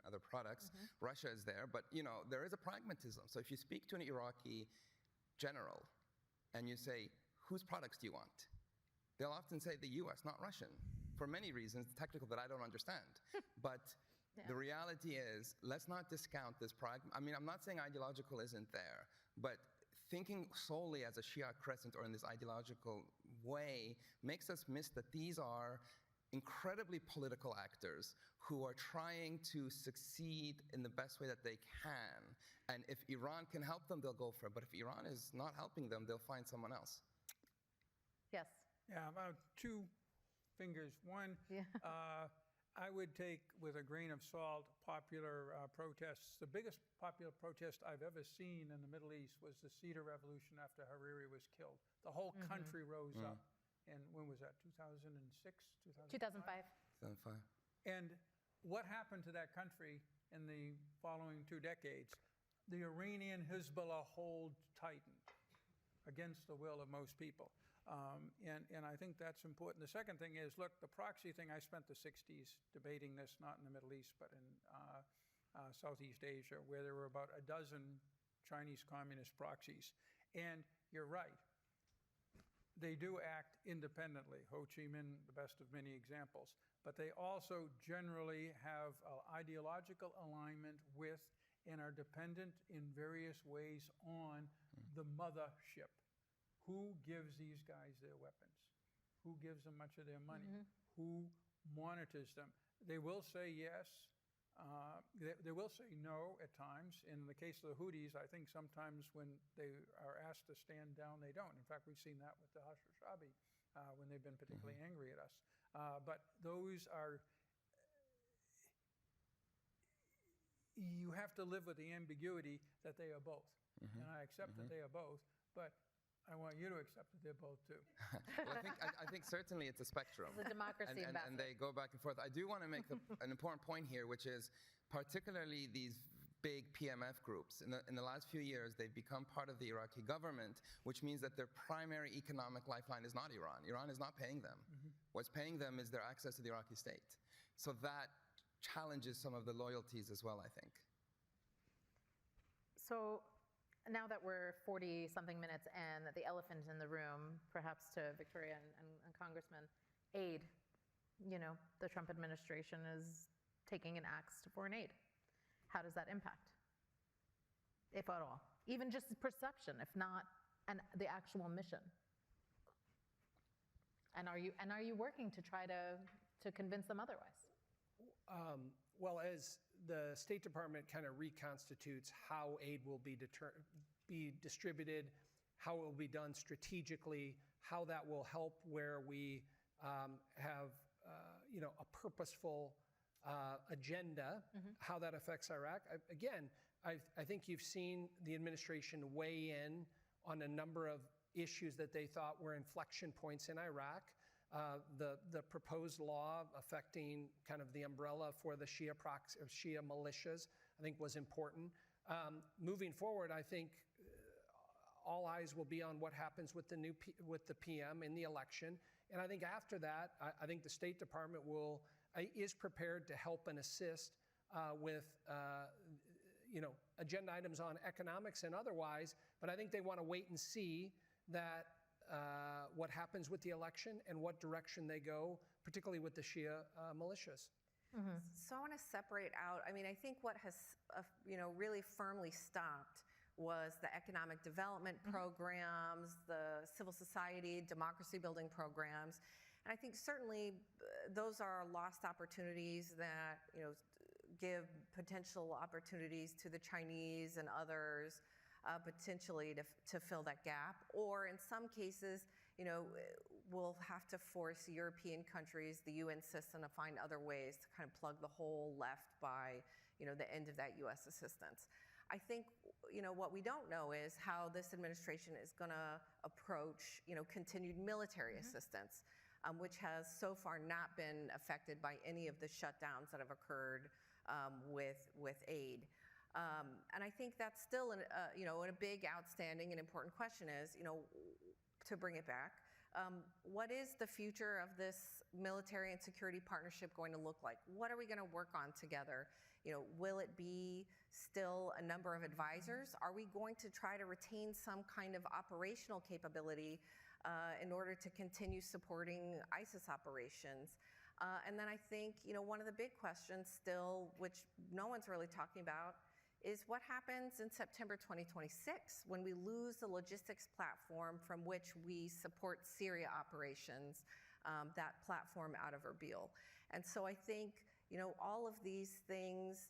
other products. Russia is there, but, you know, there is a pragmatism. So if you speak to an Iraqi general and you say, whose products do you want? They'll often say the US, not Russian, for many reasons, technical, that I don't understand. But the reality is, let's not discount this I mean, I'm not saying ideological isn't there, but thinking solely as a Shia crescent or in this ideological way makes us miss that these are incredibly political actors who are trying to succeed in the best way that they can. And if Iran can help them, they'll go for it. But if Iran is not helping them, they'll find someone else. Yes. Yeah, about two fingers. One, I would take with a grain of salt popular protests. The biggest popular protest I've ever seen in the Middle East was the Cedar Revolution after Hariri was killed. The whole country rose up. And when was that, 2006, 2005? 2005. And what happened to that country in the following 2 decades? The Iranian Hezbollah hold tightened against the will of most people. And I think that's important. The second thing is, look, the proxy thing, I spent the 60s debating this, not in the Middle East, but in Southeast Asia, where there were about a dozen Chinese communist proxies. And you're right, they do act independently. Ho Chi Minh, the best of many examples. But they also generally have ideological alignment with and are dependent in various ways on the mothership. Who gives these guys their weapons? Who gives them much of their money? Who monitors them? They will say yes. They will say no at times. In the case of the Houthis, I think sometimes when they are asked to stand down, they don't. In fact, we've seen that with the Hashtag-Shabi when they've been particularly angry at us. But those are, you have to live with the ambiguity that they are both. And I accept that they are both, but I want you to accept that they're both too. Well, I think certainly it's a spectrum. It's a democracy and they go back and forth. I do want to make an important point here, which is particularly these big PMF groups. In the last few years, they've become part of the Iraqi government, which means that their primary economic lifeline is not Iran. Iran is not paying them. What's paying them is their access to the Iraqi state. So that challenges some of the loyalties as well, I think. So now that we're 40-something minutes in, the elephant in the room, perhaps to Victoria and Congressman, aid. You know, the Trump administration is taking an axe to foreign aid. How does that impact, if at all? Even just perception, if not the actual mission. And are you working to try to convince them otherwise? Well, as the State Department kind of reconstitutes how aid will be distributed, how it will be done strategically, how that will help where we have a purposeful agenda, how that affects Iraq. I think you've seen the administration weigh in on a number of issues that they thought were inflection points in Iraq. The proposed law affecting kind of the umbrella for the Shia militias, I think was important. Moving forward, I think all eyes will be on what happens with the PM in the election. And I think after that, I think the State Department is prepared to help and assist with agenda items on economics and otherwise. But I think they want to wait and see that what happens with the election and what direction they go particularly with the Shia militias. So I want to separate out, I mean, I think what has, really firmly stopped was the economic development programs, the civil society, democracy building programs. And I think certainly those are lost opportunities that, give potential opportunities to the Chinese and others potentially to fill that gap. Or in some cases, we'll have to force European countries, the UN system, to find other ways to kind of plug the hole left by, the end of that US assistance. I think, what we don't know is how this administration is going to approach, continued military assistance, which has so far not been affected by any of the shutdowns that have occurred with aid. And I think that's still, a big, outstanding, and important question is, to bring it back, what is the future of this military and security partnership going to look like? What are we going to work on together? Will it be still a number of advisors? Are we going to try to retain some kind of operational capability in order to continue supporting ISIS operations? And then I think, one of the big questions still, which no one's really talking about, is what happens in September 2026 when we lose the logistics platform from which we support Syria operations, that platform out of Erbil. And so I think, all of these things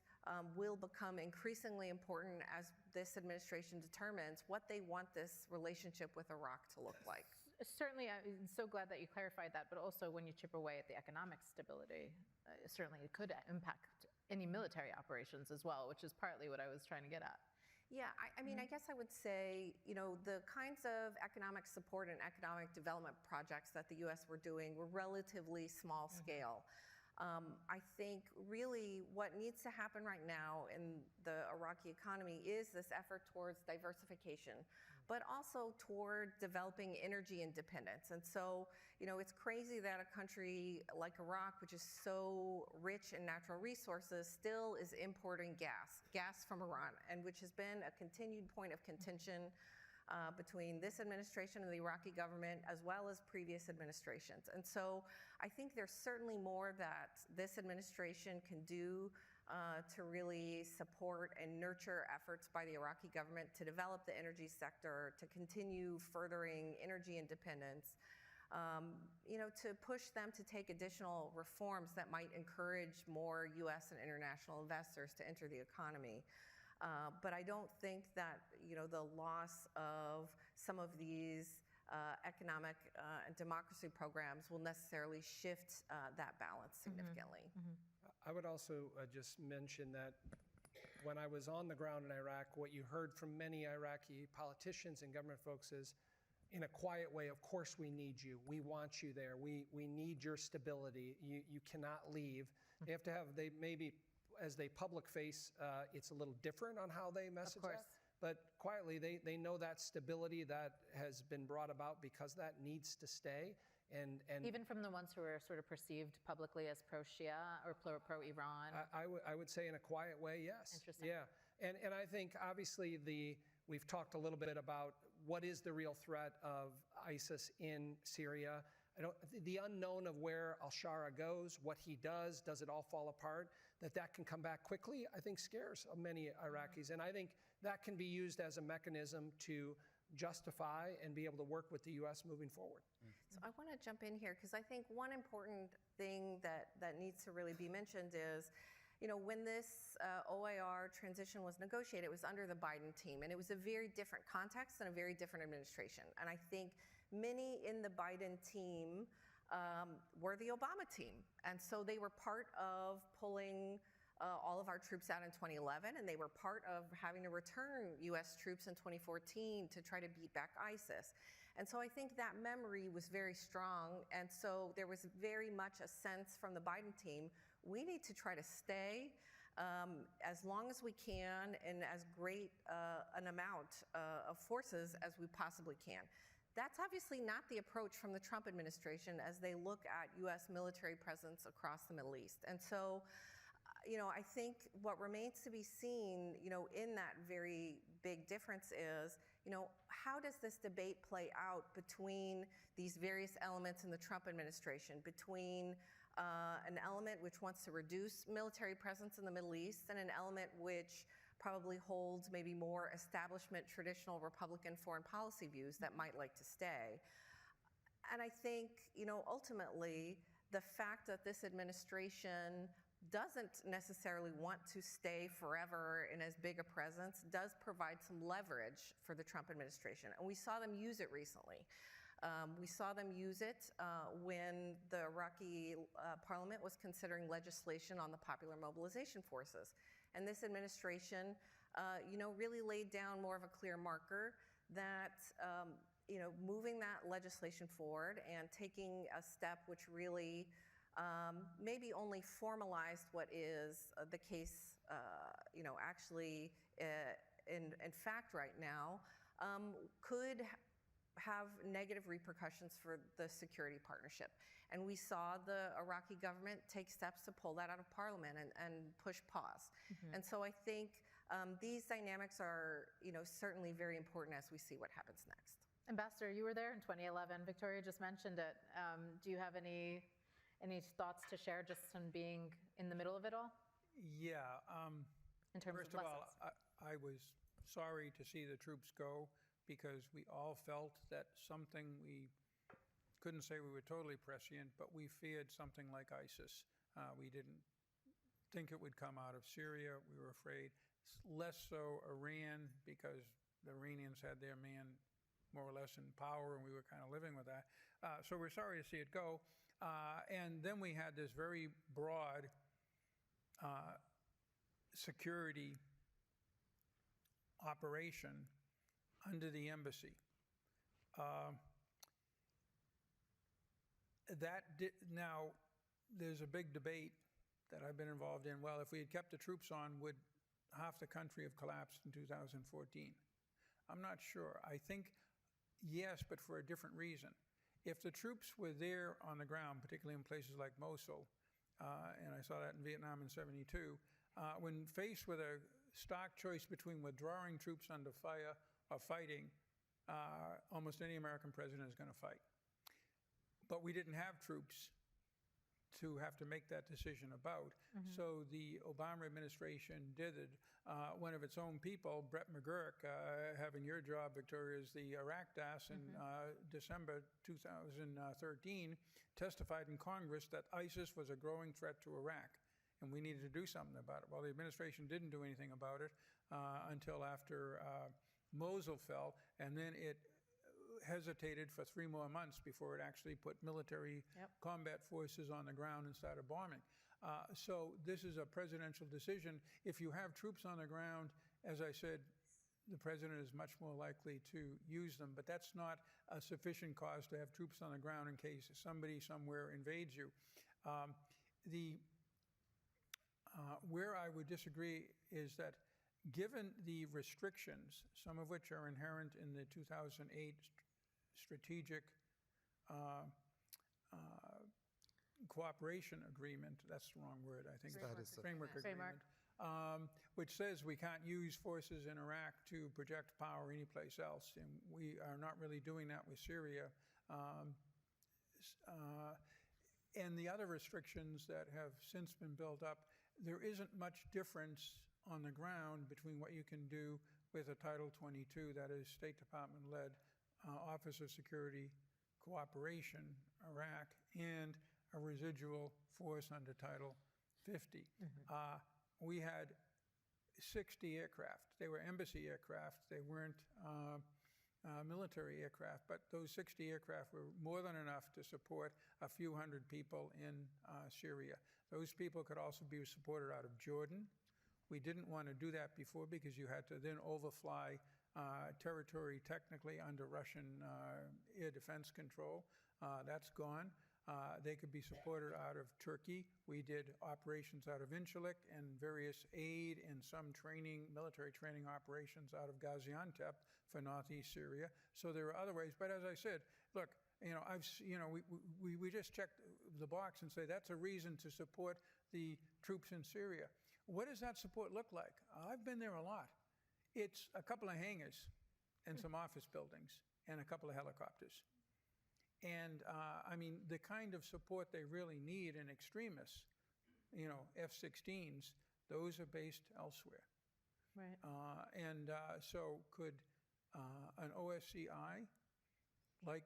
will become increasingly important as this administration determines what they want this relationship with Iraq to look like. Certainly, I'm so glad that you clarified that, but also when you chip away at the economic stability, certainly it could impact any military operations as well, which is partly what I was trying to get at. Yeah, I mean, I guess I would say, the kinds of economic support and economic development projects that the U.S. were doing were relatively small scale. I think really what needs to happen right now in the Iraqi economy is this effort towards diversification, but also toward developing energy independence. And so, it's crazy that a country like Iraq, which is so rich in natural resources, still is importing gas from Iran, and which has been a continued point of contention between this administration and the Iraqi government, as well as previous administrations. And so I think there's certainly more that this administration can do to really support and nurture efforts by the Iraqi government to develop the energy sector, to continue furthering energy independence, to push them to take additional reforms that might encourage more U.S. and international investors to enter the economy. But I don't think that, the loss of some of these economic and democracy programs will necessarily shift that balance significantly. I would also just mention that when I was on the ground in Iraq, what you heard from many Iraqi politicians and government folks is, in a quiet way, of course we need you. We want you there. We need your stability. You cannot leave. They have to have, maybe as they public face, it's a little different on how they message that. But quietly, they know that stability that has been brought about because that needs to stay. And even from the ones who are sort of perceived publicly as pro-Shia or pro-Iran? I would say in a quiet way, yes. Interesting. Yeah, and I think obviously we've talked a little bit about what is the real threat of ISIS in Syria. The unknown of where al-Shara goes, what he does it all fall apart, that can come back quickly, I think scares many Iraqis. And I think that can be used as a mechanism to justify and be able to work with the U.S. moving forward. So I want to jump in here because I think one important thing that needs to really be mentioned is, when this OIR transition was negotiated, it was under the Biden team, and it was a very different context and a very different administration. And I think many in the Biden team were the Obama team. And so they were part of pulling all of our troops out in 2011, and they were part of having to return U.S. troops in 2014 to try to beat back ISIS. And so I think that memory was very strong. And so there was very much a sense from the Biden team, we need to try to stay as long as we can and as great an amount of forces as we possibly can. That's obviously not the approach from the Trump administration as they look at U.S. military presence across the Middle East. And so, I think what remains to be seen, in that very big difference is, how does this debate play out between these various elements in the Trump administration, between an element which wants to reduce military presence in the Middle East and an element which probably holds maybe more establishment, traditional Republican foreign policy views that might like to stay. And I think, ultimately, the fact that this administration doesn't necessarily want to stay forever in as big a presence does provide some leverage for the Trump administration. And we saw them use it recently. We saw them use it when the Iraqi parliament was considering legislation on the popular mobilization forces. And this administration, really laid down more of a clear marker that, moving that legislation forward and taking a step which really maybe only formalized what is the case, actually in fact right now, could have negative repercussions for the security partnership. And we saw the Iraqi government take steps to pull that out of parliament and push pause. And so I think these dynamics are, certainly very important as we see what happens next. Ambassador, you were there in 2011. Victoria just mentioned it. Do you have any thoughts to share just on being in the middle of it all? Yeah. In terms First of of all, lessons. I was sorry to see the troops go because we all felt that something we couldn't say we were totally prescient, but we feared something like ISIS. We didn't think it would come out of Syria. We were afraid. Less so Iran because the Iranians had their man more or less in power and we were kind of living with that. So we're sorry to see it go. And then we had this very broad security operation under the embassy. Now, there's a big debate that I've been involved in. Well, if we had kept the troops on, would half the country have collapsed in 2014? I'm not sure. I think yes, but for a different reason. If the troops were there on the ground, particularly in places like Mosul, and I saw that in Vietnam in '72, when faced with a stark choice between withdrawing troops under fire or fighting, almost any American president is going to fight. But we didn't have troops to have to make that decision about. So the Obama administration did it. One of its own people, Brett McGurk, having your job, Victoria, as the Iraq DAS in December 2013, testified in Congress that ISIS was a growing threat to Iraq and we needed to do something about it. Well, the administration didn't do anything about it until after Mosul fell, and then it hesitated for 3 more months before it actually put military combat forces on the ground and started bombing. So this is a presidential decision. If you have troops on the ground, as I said, the president is much more likely to use them, but that's not a sufficient cause to have troops on the ground in case somebody somewhere invades you. Where I would disagree is that given the restrictions, some of which are inherent in the 2008 strategic cooperation agreement, that's the wrong word, I think. Framework agreement, which says we can't use forces in Iraq to project power anyplace else, and we are not really doing that with Syria. And the other restrictions that have since been built up, there isn't much difference on the ground between what you can do with a Title 22, that is State Department-led Office of Security Cooperation, Iraq, and a residual force under Title 50. We had 60 aircraft. They were embassy aircraft. They weren't military aircraft, but those 60 aircraft were more than enough to support a few hundred people in Syria. Those people could also be supported out of Jordan. We didn't want to do that before because you had to then overfly territory technically under Russian air defense control. That's gone. They could be supported out of Turkey. We did operations out of Incirlik and various aid and some training, military training operations out of Gaziantep for northeast Syria. So there are other ways. But as I said, look, we just checked the box and say that's a reason to support the troops in Syria. What does that support look like? I've been there a lot. It's a couple of hangars and some office buildings and a couple of helicopters. And I mean, the kind of support they really need in extremists, you know, F-16s, those are based elsewhere. Right. So could an OSCI, like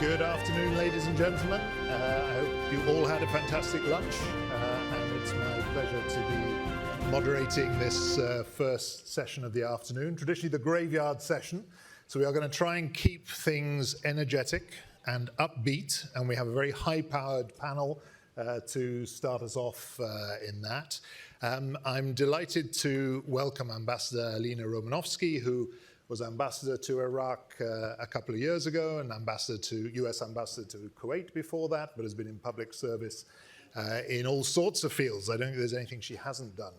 Good afternoon, ladies and gentlemen. I hope you all had a fantastic lunch, and it's my pleasure to be moderating this first session of the afternoon, traditionally the graveyard session. So we are going to try and keep things energetic and upbeat, and we have a very high-powered panel to start us off in that. I'm delighted to welcome Ambassador Alina Romanovsky, who was ambassador to Iraq a couple of years ago, and US ambassador to Kuwait before that, but has been in public service in all sorts of fields. I don't think there's anything she hasn't done,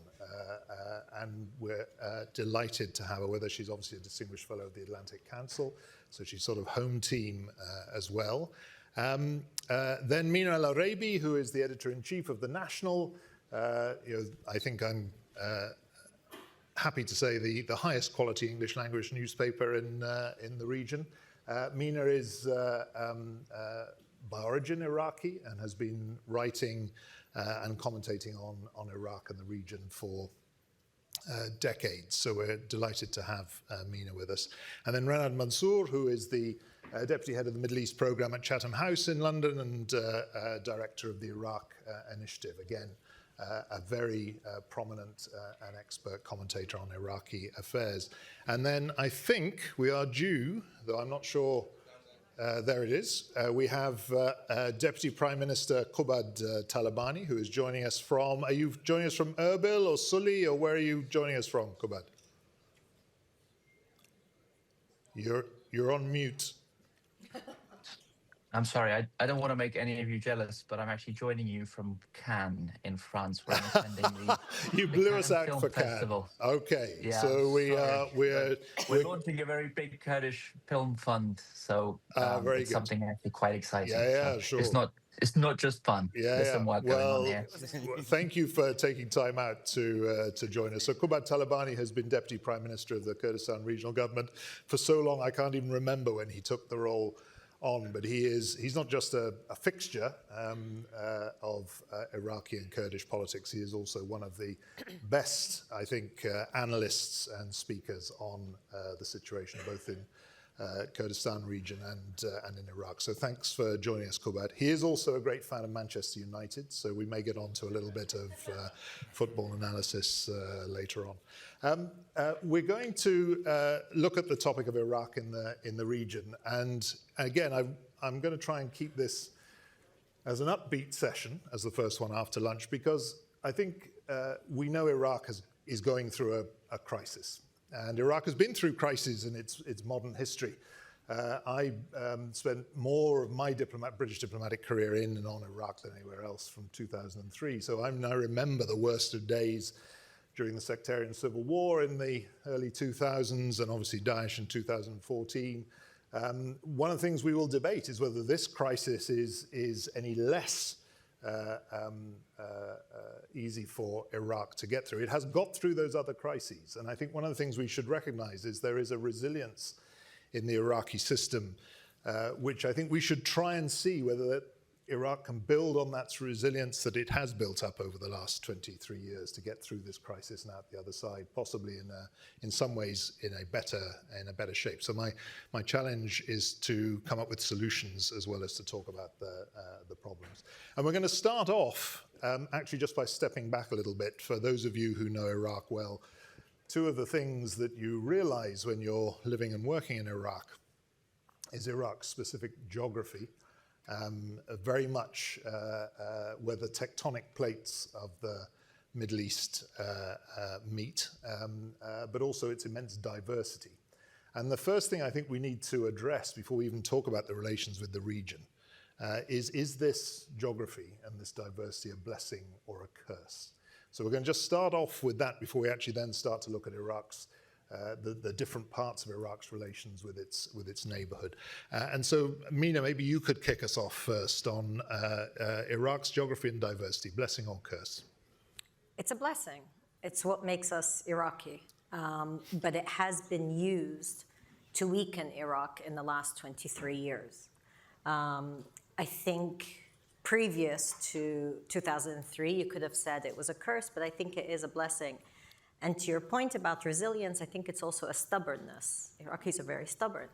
and we're delighted to have her with us. She's obviously a distinguished fellow of the Atlantic Council, so she's sort of home team as well. Then Mina El-Arabi, who is the editor-in-chief of The National. I think I'm happy to say the highest quality English language newspaper in the region. Mina is by origin Iraqi and has been writing and commentating on Iraq and the region for decades. So we're delighted to have Mina with us. And then Renard Mansour, who is the deputy head of the Middle East program at Chatham House in London and director of the Iraq Initiative. Again, a very prominent and expert commentator on Iraqi affairs. And then I think we are due, though I'm not sure, there it is. We have Deputy Prime Minister Qubad Talabani, who is joining us from, are you joining us from Erbil or Sully, or where are you joining us from, Qubad? You're on mute. I'm sorry, I don't want to make any of you jealous, but I'm actually joining you from Cannes in France, where I'm attending the You blew us out Film for Festival. Cannes. Okay, Yeah, so we're launching a very big Kurdish film fund, so very it's good. something actually quite exciting. Yeah, So sure. It's not just fun. There's some work going on here. Thank you for taking time out to join us. So Kubat Talabani has been Deputy Prime Minister of the Kurdistan Regional Government for so long, I can't even remember when he took the role on, but he's not just a fixture of Iraqi and Kurdish politics. He is also one of the best, I think, analysts and speakers on the situation, both in Kurdistan region and in Iraq. So thanks for joining us, Kubat. He is also a great fan of Manchester United, so we may get on to a little bit of football analysis later on. We're going to look at the topic of Iraq in the region, and again, I'm going to try and keep this as an upbeat session, as the first one after lunch, because I think we know Iraq is going through a crisis. And Iraq has been through crises in its modern history. I spent more of my British diplomatic career in and on Iraq than anywhere else from 2003. So I remember the worst of days during the sectarian civil war in the early 2000s, and obviously Daesh in 2014. One of the things we will debate is whether this crisis is any less easy for Iraq to get through. It has got through those other crises, and I think one of the things we should recognize is there is a resilience in the Iraqi system, which I think we should try and see whether Iraq can build on that resilience that it has built up over the last 23 years to get through this crisis and out the other side, possibly in some ways in a better shape. So my challenge is to come up with solutions as well as to talk about the problems. And we're going to start off actually just by stepping back a little bit. For those of you who know Iraq well, two of the things that you realize when you're living and working in Iraq is Iraq's specific geography. Very much where the tectonic plates of the Middle East meet, but also its immense diversity. And the first thing I think we need to address before we even talk about the relations with the region is this geography and this diversity a blessing or a curse? So we're going to just start off with that before we actually then start to look at Iraq's the different parts of Iraq's relations with its neighborhood. And so, Mina, maybe you could kick us off first on Iraq's geography and diversity, blessing or curse? It's a blessing. It's what makes us Iraqi. But it has been used to weaken Iraq in the last 23 years. I think previous to 2003, you could have said it was a curse, but I think it is a blessing. And to your point about resilience, I think it's also a stubbornness. Iraqis are very stubborn.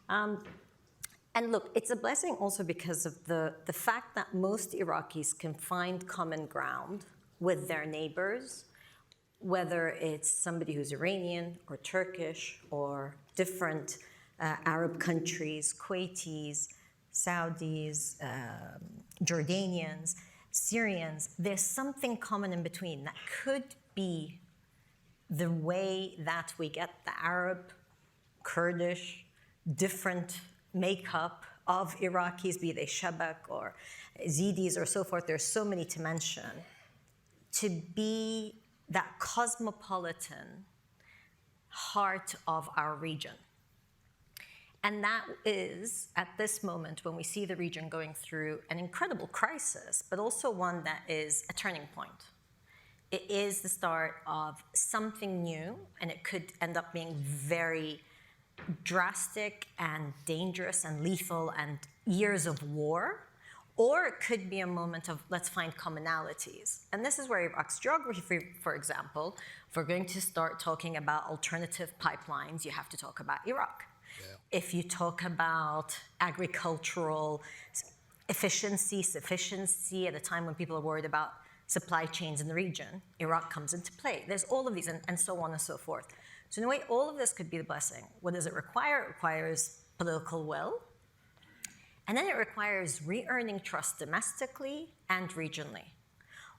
And look, it's a blessing also because of the fact that most Iraqis can find common ground with their neighbors, whether it's somebody who's Iranian or Turkish or different Arab countries, Kuwaitis, Saudis, Jordanians, Syrians. There's something common in between that could be the way that we get the Arab, Kurdish, different makeup of Iraqis, be they Shabak or Zidis or so forth, there's so many to mention, to be that cosmopolitan heart of our region. And that is, at this moment, when we see the region going through an incredible crisis, but also one that is a turning point. It is the start of something new, and it could end up being very drastic and dangerous and lethal and years of war, or it could be a moment of let's find commonalities. And this is where Iraq's geography, for example, if we're going to start talking about alternative pipelines, you have to talk about Iraq. Yeah. If you talk about agricultural sufficiency at a time when people are worried about supply chains in the region, Iraq comes into play. There's all of these and so on and so forth. So in a way, all of this could be the blessing. What does it require? It requires political will. And then it requires re-earning trust domestically and regionally.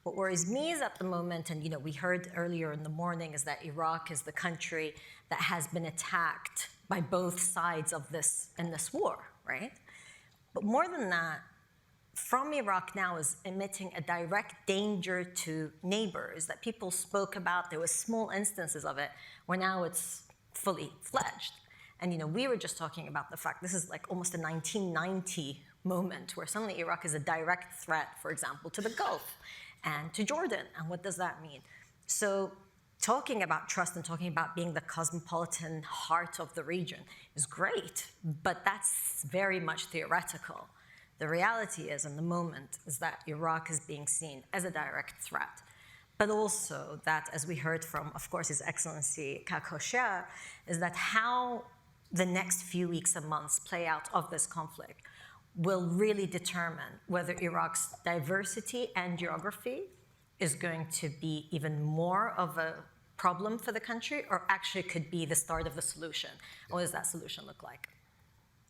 What worries me is at the moment, and we heard earlier in the morning, is that Iraq is the country that has been attacked by both sides of this in this war, right? But more than that, from Iraq now is emitting a direct danger to neighbors that people spoke about. There were small instances of it, where now it's fully fledged. And we were just talking about the fact this is like almost a 1990 moment where suddenly Iraq is a direct threat, for example, to the Gulf and to Jordan. And what does that mean? So talking about trust and talking about being the cosmopolitan heart of the region is great, but that's very much theoretical. The reality is, in the moment, is that Iraq is being seen as a direct threat, but also that, as we heard from, of course, His Excellency Kakosha, is that how the next few weeks and months play out of this conflict will really determine whether Iraq's diversity and geography is going to be even more of a problem for the country, or actually could be the start of the solution. What does that solution look like?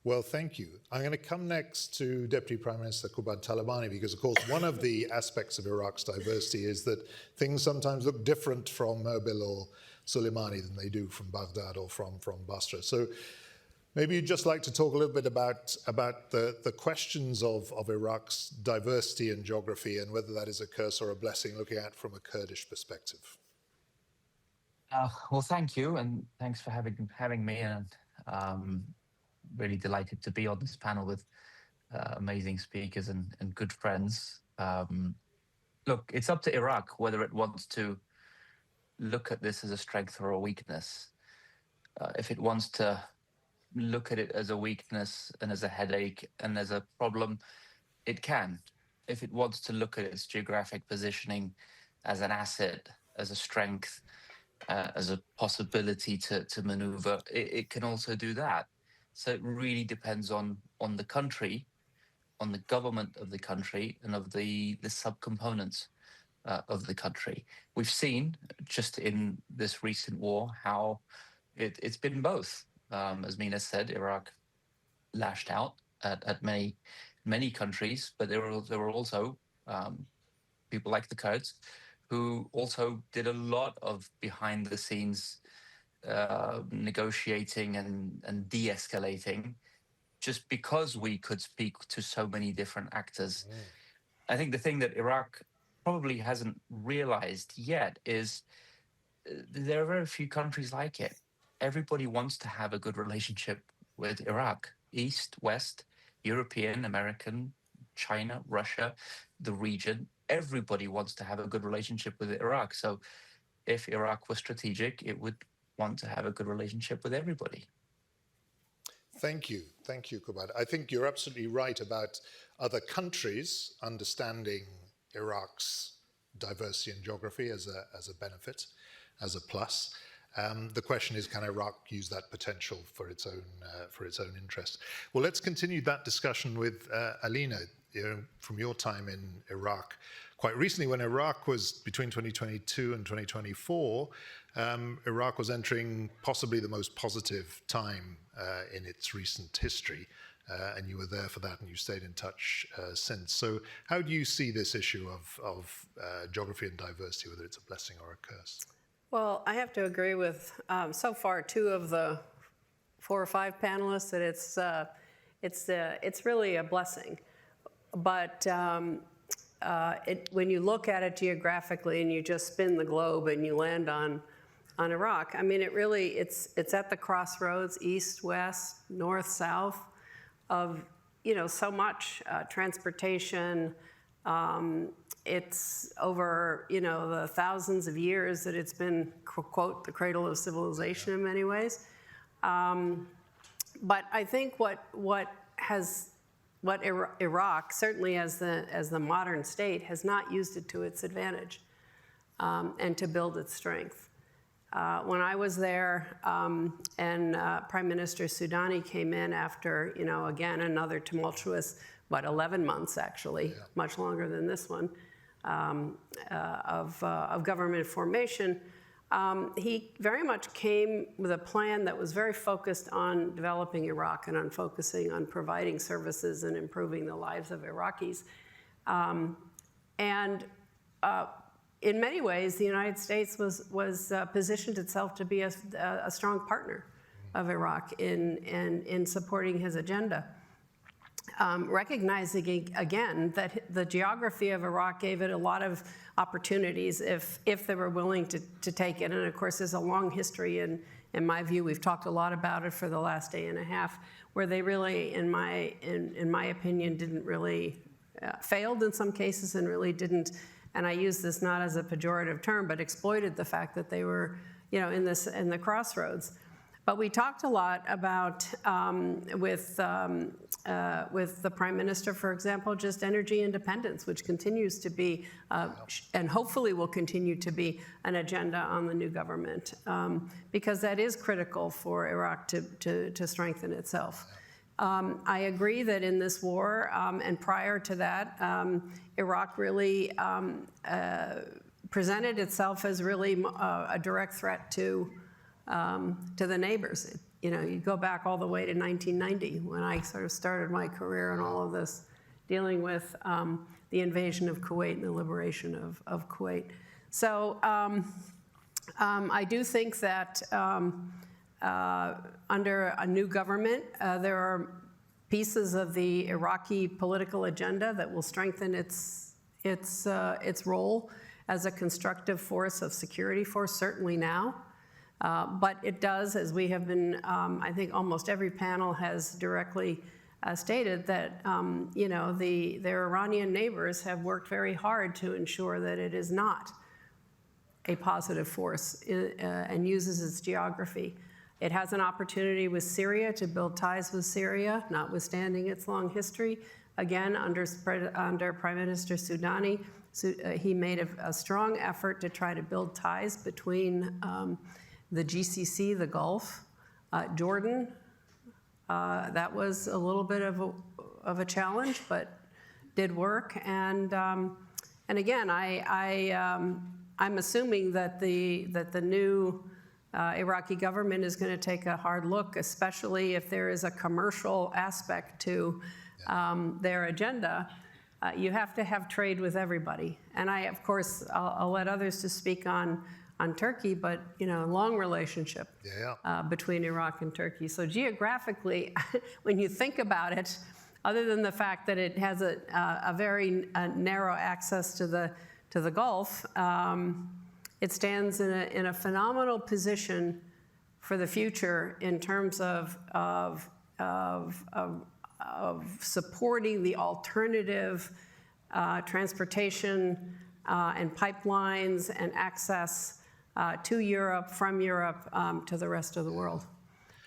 Well, thank you. I'm going to come next to Deputy Prime Minister Qubad Talabani, because, of course, one of the aspects of Iraq's diversity is that things sometimes look different from Erbil or Soleimani than they do from Baghdad or from Basra. So maybe you'd just like to talk a little bit about the questions of Iraq's diversity and geography, and whether that is a curse or a blessing, looking at it from a Kurdish perspective. Well, thank you, and thanks for having me, and really delighted to be on this panel with amazing speakers and good friends. Look, it's up to Iraq whether it wants to look at this as a strength or a weakness. If it wants to look at it as a weakness and as a headache and as a problem, it can. If it wants to look at its geographic positioning as an asset, as a strength, as a possibility to maneuver, it can also do that. So it really depends on the country, on the government of the country, and of the subcomponents of the country. We've seen just in this recent war how it's been both. As Mina said, Iraq lashed out at many countries, but there were also people like the Kurds who also did a lot of behind the scenes negotiating and de-escalating, just because we could speak to so many different actors. I think the thing that Iraq probably hasn't realized yet is there are very few countries like it. Everybody wants to have a good relationship with Iraq. East, West, European, American, China, Russia, the region. Everybody wants to have a good relationship with Iraq. So if Iraq was strategic, it would want to have a good relationship with everybody. Thank you, Qubad. I think you're absolutely right about other countries understanding Iraq's diversity and geography as a benefit, as a plus. The question is, can Iraq use that potential for its own interest? Well, let's continue that discussion with Alina, from your time in Iraq. Quite recently, when Iraq was between 2022 and 2024, Iraq was entering possibly the most positive time in its recent history, and you were there for that, and you stayed in touch since. So how do you see this issue of geography and diversity, whether it's a blessing or a curse? Well, I have to agree with so far 2 of the 4 or 5 panelists that it's really a blessing. But when you look at it geographically and you just spin the globe and you land on Iraq, I mean, it's at the crossroads, east, west, north, south, of so much transportation. It's over the thousands of years that it's been, quote, the cradle of civilization in many ways. But I think what Iraq, certainly as the modern state, has not used it to its advantage and to build its strength. When I was there and Prime Minister Soudani came in after, again, another tumultuous, 11 months actually, much longer than this one, of government formation, he very much came with a plan that was very focused on developing Iraq and on focusing on providing services and improving the lives of Iraqis. In many ways, the United States was positioned itself to be a strong partner of Iraq in supporting his agenda. Recognizing again that the geography of Iraq gave it a lot of opportunities if they were willing to take it. And of course, there's a long history in my view, we've talked a lot about it for the last day and a half, where they really, in my opinion, didn't really, failed in some cases and really didn't, and I use this not as a pejorative term, but exploited the fact that they were, in the crossroads. But we talked a lot about, with the Prime Minister, for example, just energy independence, which continues to be, and hopefully will continue to be, an agenda on the new government, because that is critical for Iraq to strengthen itself. I agree that in this war, and prior to that, Iraq really presented itself as really a direct threat to the neighbors. You go back all the way to 1990 when I sort of started my career in all of this, dealing with the invasion of Kuwait and the liberation of Kuwait. So I do think that under a new government, there are pieces of the Iraqi political agenda that will strengthen its role as a constructive force of security force, certainly now. But it does, as we have been, I think almost every panel has directly stated that, their Iranian neighbors have worked very hard to ensure that it is not a positive force and uses its geography. It has an opportunity with Syria to build ties with Syria, notwithstanding its long history. Again, under Prime Minister Soudani, he made a strong effort to try to build ties between the GCC, the Gulf, Jordan. That was a little bit of a challenge, but did work. And again, I'm assuming that the new Iraqi government is going to take a hard look, especially if there is a commercial aspect to their agenda. You have to have trade with everybody. And of course, I'll let others to speak on Turkey, but long relationship between Iraq and Turkey. So geographically, when you think about it, other than the fact that it has a very narrow access to the Gulf, it stands in a phenomenal position for the future in terms of supporting the alternative transportation and pipelines and access to Europe, from Europe to the rest of the world.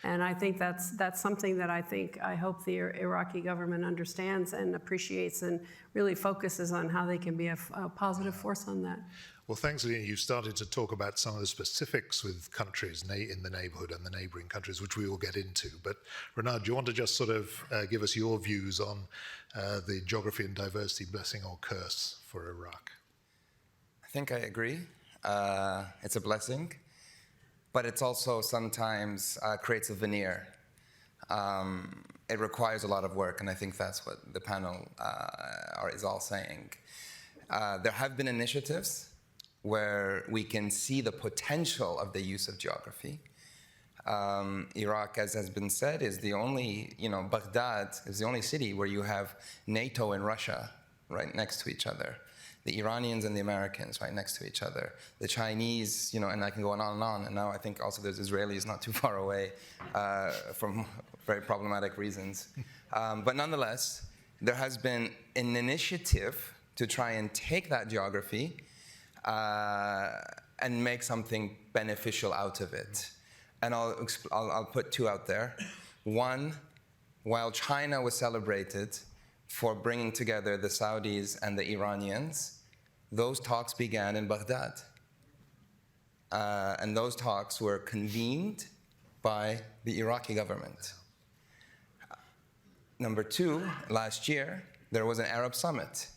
And I think that's something that I hope the Iraqi government understands and appreciates and really focuses on how they can be a positive force on that. Well, thanks, Alina. You've started to talk about some of the specifics with countries in the neighborhood and the neighboring countries, which we will get into. But Renard, do you want to just sort of give us your views on the geography and diversity, blessing or curse for Iraq? I think I agree. It's a blessing, but it's also sometimes creates a veneer. It requires a lot of work, and I think that's what the panel is all saying. There have been initiatives where we can see the potential of the use of geography. Iraq, as has been said, is the only, Baghdad is the only city where you have NATO and Russia right next to each other. The Iranians and the Americans right next to each other. The Chinese, and I can go on and on. And now I think also there's Israelis not too far away from very problematic reasons. But nonetheless, there has been an initiative to try and take that geography and make something beneficial out of it. And I'll put two out there. One, while China was celebrated for bringing together the Saudis and the Iranians, those talks began in Baghdad. And those talks were convened by the Iraqi government. Number two, last year, there was an Arab summit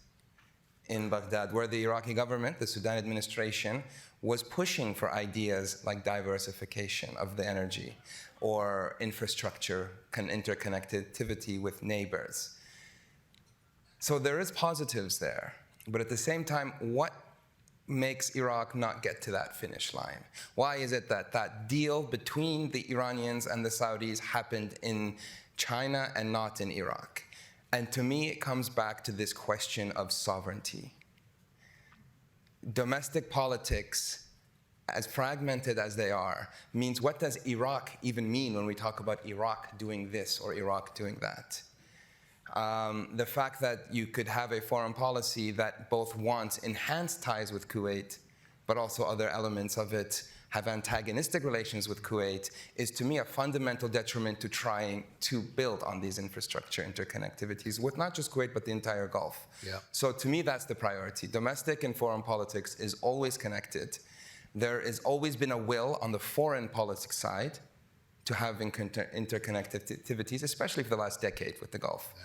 in Baghdad where the Iraqi government, the Sudan administration, was pushing for ideas like diversification of the energy or infrastructure interconnectivity with neighbors. So there is positives there, but at the same time, what makes Iraq not get to that finish line? Why is it that that deal between the Iranians and the Saudis happened in China and not in Iraq? And to me, it comes back to this question of sovereignty. Domestic politics as fragmented as they are, means what does Iraq even mean when we talk about Iraq doing this or Iraq doing that? The fact that you could have a foreign policy that both wants enhanced ties with Kuwait, but also other elements of it have antagonistic relations with Kuwait, is to me a fundamental detriment to trying to build on these infrastructure interconnectivities with not just Kuwait, but the entire Gulf. Yeah. So to me, that's the priority. Domestic and foreign politics is always connected. There has always been a will on the foreign politics side to have interconnected activities, especially for the last decade with the Gulf. Yeah.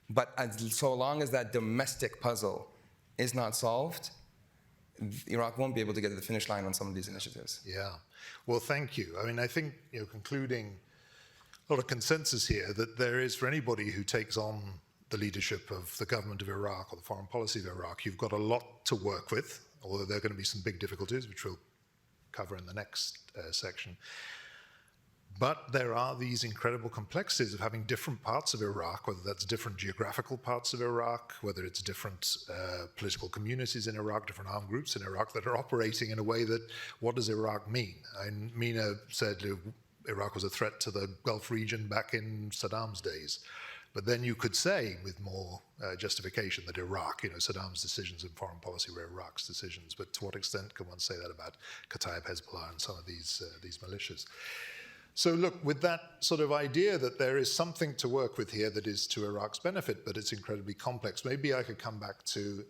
But so long as that domestic puzzle is not solved, Iraq won't be able to get to the finish line on some of these initiatives. Yeah. Well, thank you. I mean, I think, concluding a lot of consensus here that there is, for anybody who takes on the leadership of the government of Iraq or the foreign policy of Iraq, you've got a lot to work with, although there are going to be some big difficulties, which we'll cover in the next section. But there are these incredible complexities of having different parts of Iraq, whether that's different geographical parts of Iraq, whether it's different political communities in Iraq, different armed groups in Iraq that are operating in a way that, what does Iraq mean? And Mina said Iraq was a threat to the Gulf region back in Saddam's days. But then you could say, with more justification, that Iraq, Saddam's decisions in foreign policy were Iraq's decisions. But to what extent can one say that about Kataib, Hezbollah, and some of these militias? So look, with that sort of idea that there is something to work with here that is to Iraq's benefit, but it's incredibly complex, maybe I could come back to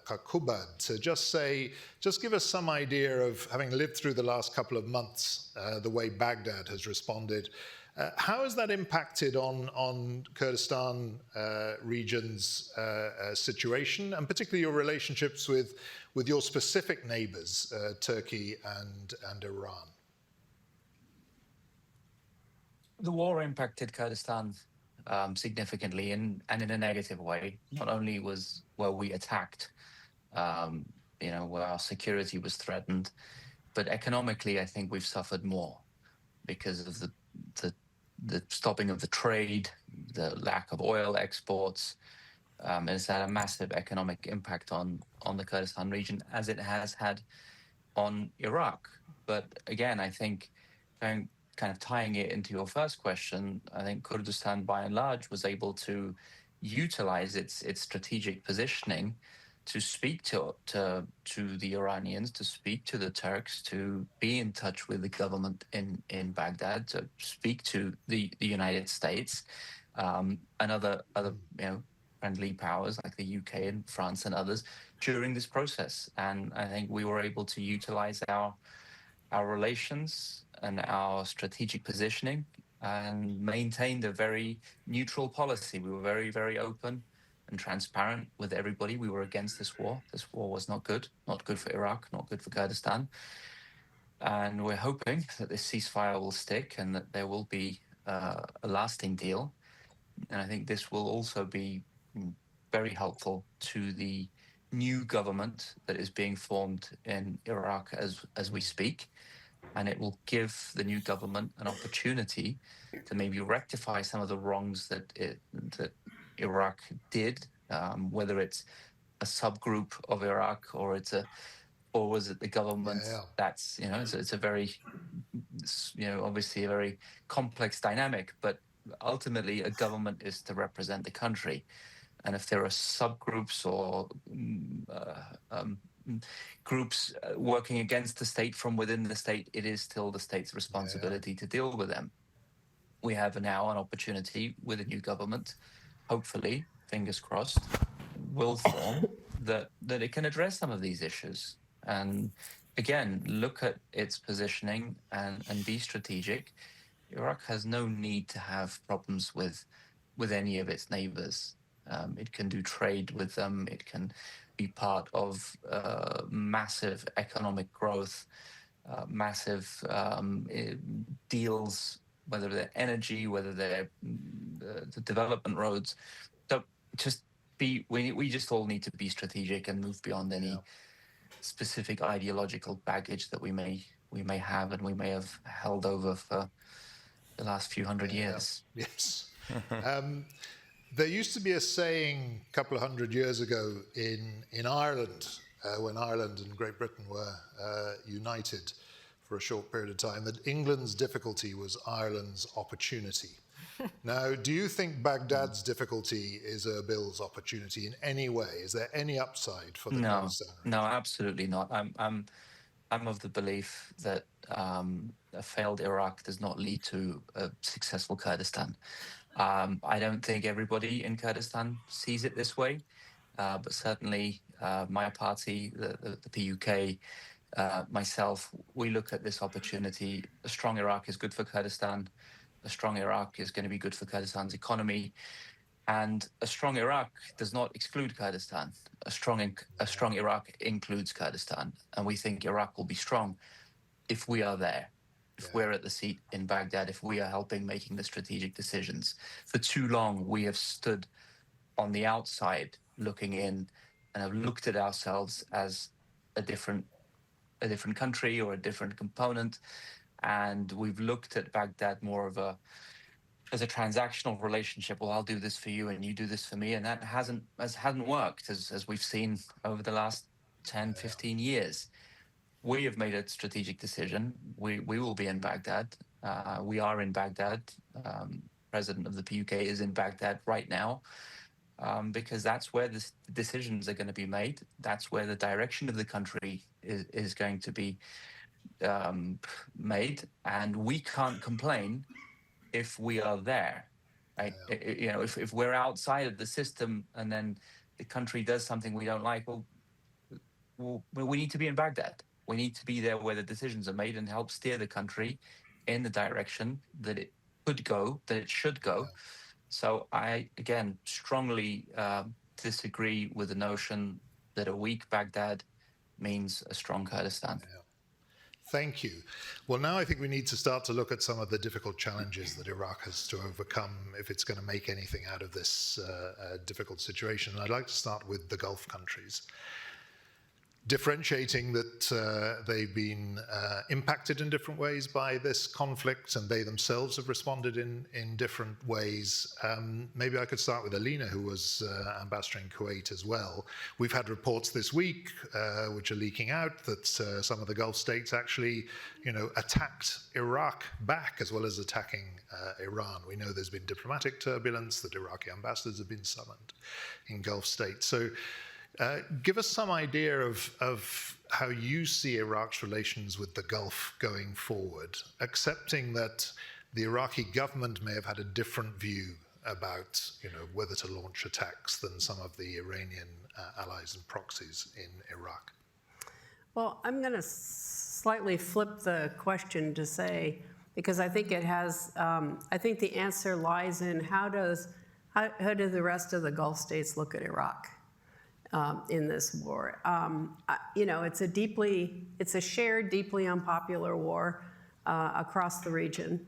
Kakubad to just give us some idea of, having lived through the last couple of months, the way Baghdad has responded. How has that impacted on Kurdistan region's situation, and particularly your relationships with your specific neighbors, Turkey and Iran? The war impacted Kurdistan significantly and in a negative way. Not only were we attacked, where our security was threatened, but economically, I think we've suffered more because of the stopping of the trade, the lack of oil exports. It's had a massive economic impact on the Kurdistan region, as it has had on Iraq. But again, I think kind of tying it into your first question, I think Kurdistan, by and large, was able to utilize its strategic positioning to speak to the Iranians, to speak to the Turks, to be in touch with the government in Baghdad, to speak to the United States and other friendly powers like the UK and France and others during this process. And I think we were able to utilize our relations and our strategic positioning and maintained a very neutral policy. We were very, very open and transparent with everybody. We were against this war. This war was not good for Iraq, not good for Kurdistan. And we're hoping that this ceasefire will stick and that there will be a lasting deal. And I think this will also be very helpful to the new government that is being formed in Iraq as we speak. And it will give the new government an opportunity to maybe rectify some of the wrongs that Iraq did, whether it's a subgroup of Iraq or was it the government? That's it's a very obviously a very complex dynamic, but ultimately a government is to represent the country, and if there are subgroups or groups working against the state from within the state, it is still the state's responsibility to deal with them. We have now an opportunity with a new government, hopefully, fingers crossed, will form that it can address some of these issues. And again, look at its positioning and be strategic. Iraq has no need to have problems with any of its neighbors. It can do trade with them. It can be part of massive economic growth, massive deals, whether they're energy, whether they're the development roads. So we just all need to be strategic and move beyond any specific ideological baggage that we may have and we may have held over for the last few hundred years. Yes. There used to be a saying a couple of hundred years ago in Ireland, when Ireland and Great Britain were united, for a short period of time that England's difficulty was Ireland's opportunity. Now, do you think Baghdad's difficulty is Erbil's opportunity in any way? Is there any upside for the Kurdistan? No, absolutely not. I'm of the belief that a failed Iraq does not lead to a successful Kurdistan. I don't think everybody in Kurdistan sees it this way, but certainly my party, the PUK, myself, we look at this opportunity. A strong Iraq is good for Kurdistan. A strong Iraq is going to be good for Kurdistan's economy. And a strong Iraq does not exclude Kurdistan. A strong Iraq includes Kurdistan. And we think Iraq will be strong if we are there, if we're at the seat in Baghdad, if we are helping making the strategic decisions. For too long, we have stood on the outside looking in and have looked at ourselves as a different country or a different component. And we've looked at Baghdad more of as a transactional relationship. Well, I'll do this for you and you do this for me. And that hasn't worked, as we've seen over the last 10, 15 years. We have made a strategic decision. We will be in Baghdad. We are in Baghdad. President of the PUK is in Baghdad right now, because that's where the decisions are going to be made. That's where the direction of the country is going to be made. And we can't complain if we are there, right? If we're outside of the system and then the country does something we don't like, well, we need to be in Baghdad. We need to be there where the decisions are made and help steer the country in the direction that it could go, that it should go. So I, again, strongly disagree with the notion that a weak Baghdad means a strong Kurdistan. Thank you. Well, now I think we need to start to look at some of the difficult challenges that Iraq has to overcome if it's going to make anything out of this difficult situation. And I'd like to start with the Gulf countries. Differentiating that they've been impacted in different ways by this conflict, and they themselves have responded in different ways. Maybe I could start with Alina, who was ambassador in Kuwait as well. We've had reports this week, which are leaking out, that some of the Gulf states actually, attacked Iraq back as well as attacking Iran. We know there's been diplomatic turbulence, that Iraqi ambassadors have been summoned in Gulf states. So give us some idea of how you see Iraq's relations with the Gulf going forward, accepting that the Iraqi government may have had a different view about, whether to launch attacks than some of the Iranian allies and proxies in Iraq. Well, I'm going to slightly flip the question to say, because I think it has, I think the answer lies in how do the rest of the Gulf states look at Iraq? In this war. It's a shared, deeply unpopular war across the region.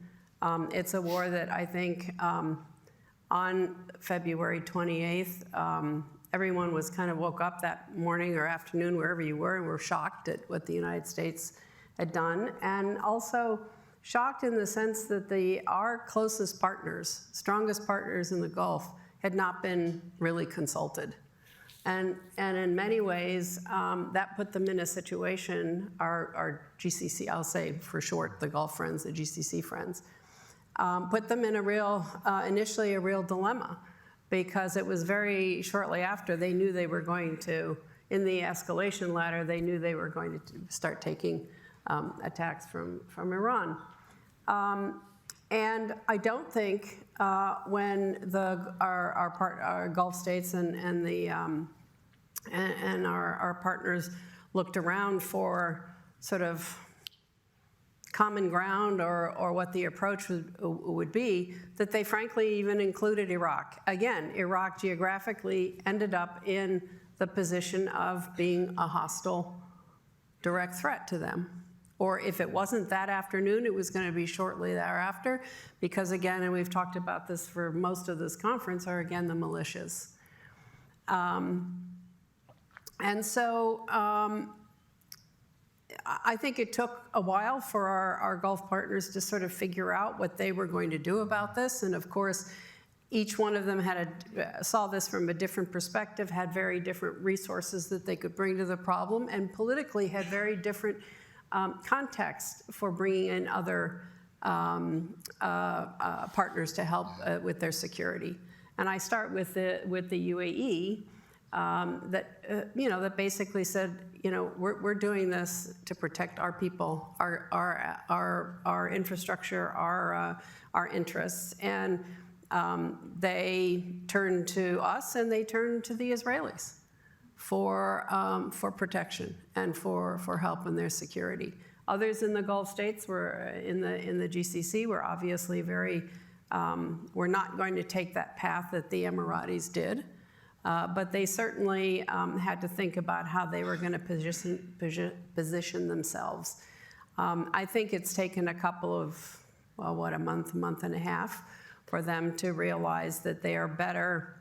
It's a war that I think on February 28th, everyone was kind of woke up that morning or afternoon, wherever you were, and were shocked at what the United States had done, and also shocked in the sense that our closest partners, strongest partners in the Gulf, had not been really consulted. And in many ways, that put them in a situation, our GCC, I'll say for short, the Gulf friends, the GCC friends, put them in initially a real dilemma, because it was very shortly after they knew they were going to, in the escalation ladder, they knew they were going to start taking attacks from Iran. And I don't think when our Gulf states and our partners looked around for sort of common ground or what the approach would be, that they frankly even included Iraq. Again, Iraq geographically ended up in the position of being a hostile direct threat to them. Or if it wasn't that afternoon, it was going to be shortly thereafter, because again, and we've talked about this for most of this conference, are again the militias. And so I think it took a while for our Gulf partners to sort of figure out what they were going to do about this. And of course, each one of them saw this from a different perspective, had very different resources that they could bring to the problem, and politically had very different context for bringing in other partners to help with their security. And I start with the UAE that basically said, we're doing this to protect our people, our infrastructure, our interests, and they turned to us and they turned to the Israelis for protection and for help in their security. Others in the Gulf states were in the GCC were obviously we're not going to take that path that the Emiratis did, but they certainly had to think about how they were going to position themselves. I think it's taken a couple of, a month and a half for them to realize that they are better,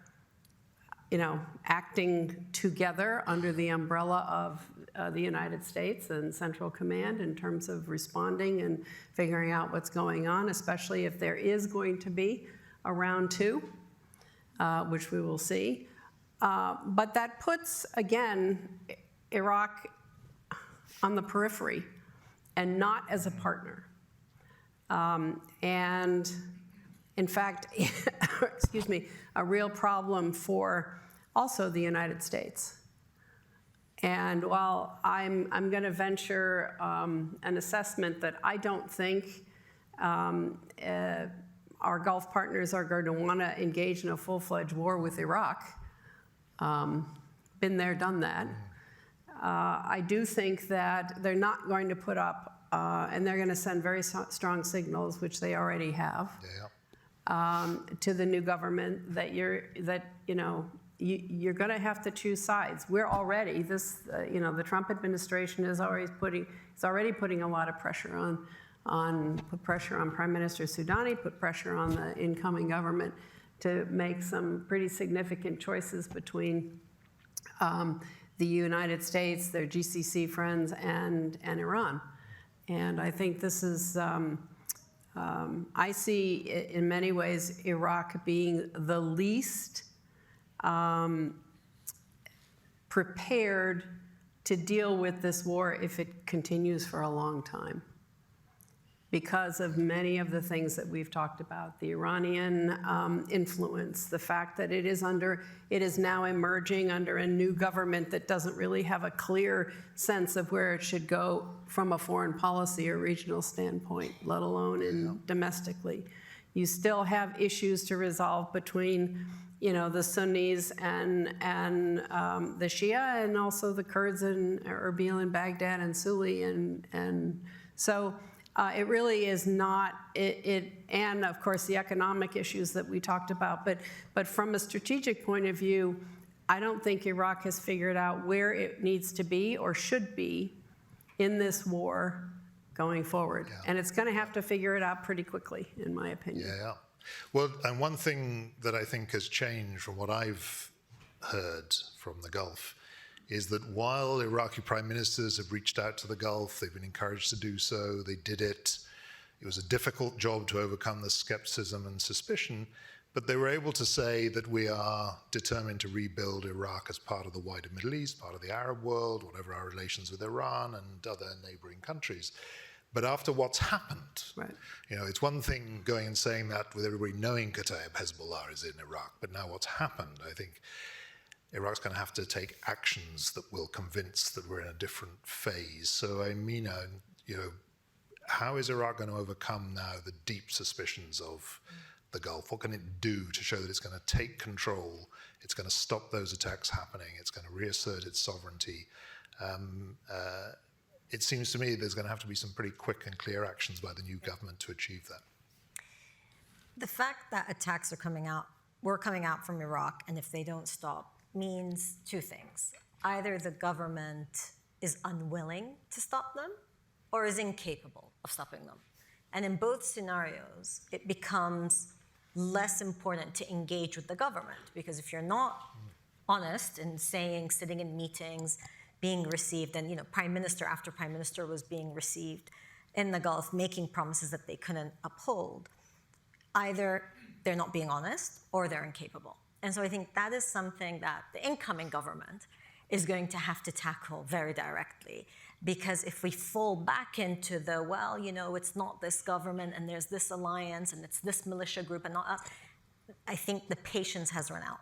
acting together under the umbrella of the United States and Central Command in terms of responding and figuring out what's going on, especially if there is going to be a round two, which we will see. But that puts, again, Iraq on the periphery and not as a partner. And in fact, excuse me, a real problem for also the United States. And while I'm going to venture an assessment that I don't think our Gulf partners are going to want to engage in a full-fledged war with Iraq, been there, done that. I do think that they're not going to put up, and they're going to send very strong signals, which they already have, to the new government that you're going to have to choose sides. We're already the Trump administration is already putting a lot of pressure put pressure on Prime Minister Soudani, put pressure on the incoming government to make some pretty significant choices between the United States, their GCC friends, and Iran. And I think this is, I see in many ways Iraq being the least prepared to deal with this war if it continues for a long time, because of many of the things that we've talked about, the Iranian influence, the fact that it is now emerging under a new government that doesn't really have a clear sense of where it should go from a foreign policy or regional standpoint, let alone domestically. You still have issues to resolve between the Sunnis and the Shia, and also the Kurds in Erbil and Baghdad and Suli, and so it really is not and of course the economic issues that we talked about. But from a strategic point of view, I don't think Iraq has figured out where it needs to be or should be in this war going forward, and it's going to have to figure it out pretty quickly, in my opinion. Yeah. Well, and one thing that I think has changed from what I've heard from the Gulf is that while Iraqi prime ministers have reached out to the Gulf, they've been encouraged to do so, they did it. It was a difficult job to overcome the skepticism and suspicion, but they were able to say that we are determined to rebuild Iraq as part of the wider Middle East, part of the Arab world, whatever our relations with Iran and other neighboring countries. But after what's happened, it's one thing going and saying that with everybody knowing Kataib Hezbollah is in Iraq, but now what's happened, I think Iraq's going to have to take actions that will convince that we're in a different phase. So, how is Iraq going to overcome now the deep suspicions of the Gulf? What can it do to show that it's going to take control? It's going to stop those attacks happening. It's going to reassert its sovereignty. It seems to me there's going to have to be some pretty quick and clear actions by the new government to achieve that. The fact that attacks were coming out from Iraq, and if they don't stop, means two things. Either the government is unwilling to stop them or is incapable of stopping them. And in both scenarios, it becomes less important to engage with the government, because if you're not honest in sitting in meetings, being received, and prime minister after prime minister was being received in the Gulf, making promises that they couldn't uphold, either they're not being honest or they're incapable. And so I think that is something that the incoming government is going to have to tackle very directly. Because if we fall back into the, well, you know, it's not this government and there's this alliance and it's this militia group and all that, I think the patience has run out.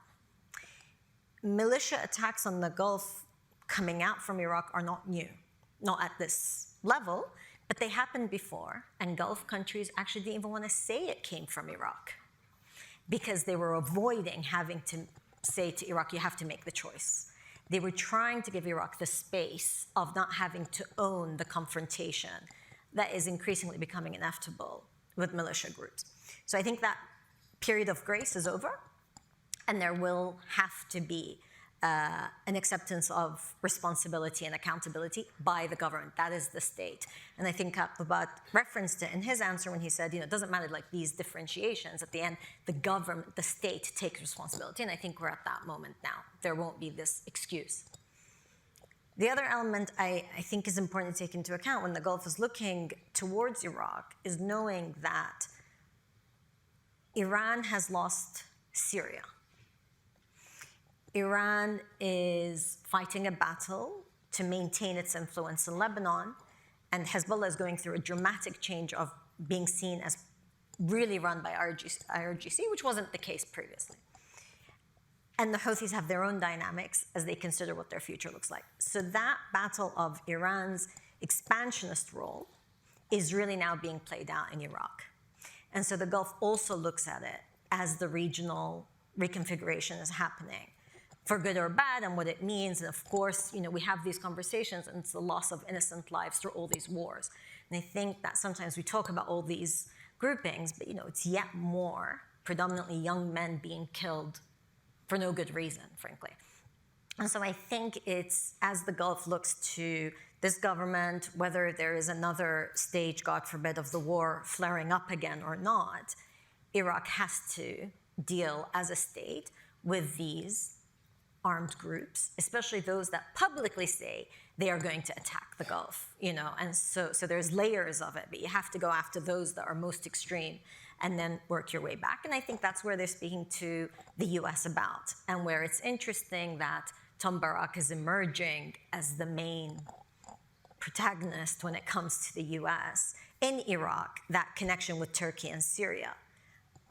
Militia attacks on the Gulf coming out from Iraq are not new, not at this level, but they happened before, and Gulf countries actually didn't even want to say it came from Iraq because they were avoiding having to say to Iraq, you have to make the choice. They were trying to give Iraq the space of not having to own the confrontation that is increasingly becoming inevitable with militia groups. So I think that period of grace is over, and there will have to be an acceptance of responsibility and accountability by the government. That is the state. And I think Abad referenced it in his answer when he said, you know, it doesn't matter like these differentiations. At the end, the government, the state takes responsibility. And I think we're at that moment now. There won't be this excuse. The other element I think is important to take into account when the Gulf is looking towards Iraq is knowing that Iran has lost Syria. Iran is fighting a battle to maintain its influence in Lebanon, and Hezbollah is going through a dramatic change of being seen as really run by IRGC, which wasn't the case previously. And the Houthis have their own dynamics as they consider what their future looks like. So that battle of Iran's expansionist role is really now being played out in Iraq. And so the Gulf also looks at it as the regional reconfiguration is happening, for good or bad, and what it means. And of course, you know, we have these conversations, and it's the loss of innocent lives through all these wars. And I think that sometimes we talk about all these groupings, but you know, it's yet more predominantly young men being killed for no good reason, frankly. And so I think it's, as the Gulf looks to this government, whether there is another stage, God forbid, of the war flaring up again or not, Iraq has to deal as a state with these armed groups, especially those that publicly say they are going to attack the Gulf, you know, and so there's layers of it, but you have to go after those that are most extreme and then work your way back. And I think that's where they're speaking to the US about, and where it's interesting that Tom Barak is emerging as the main protagonist when it comes to the US in Iraq. That connection with Turkey and Syria,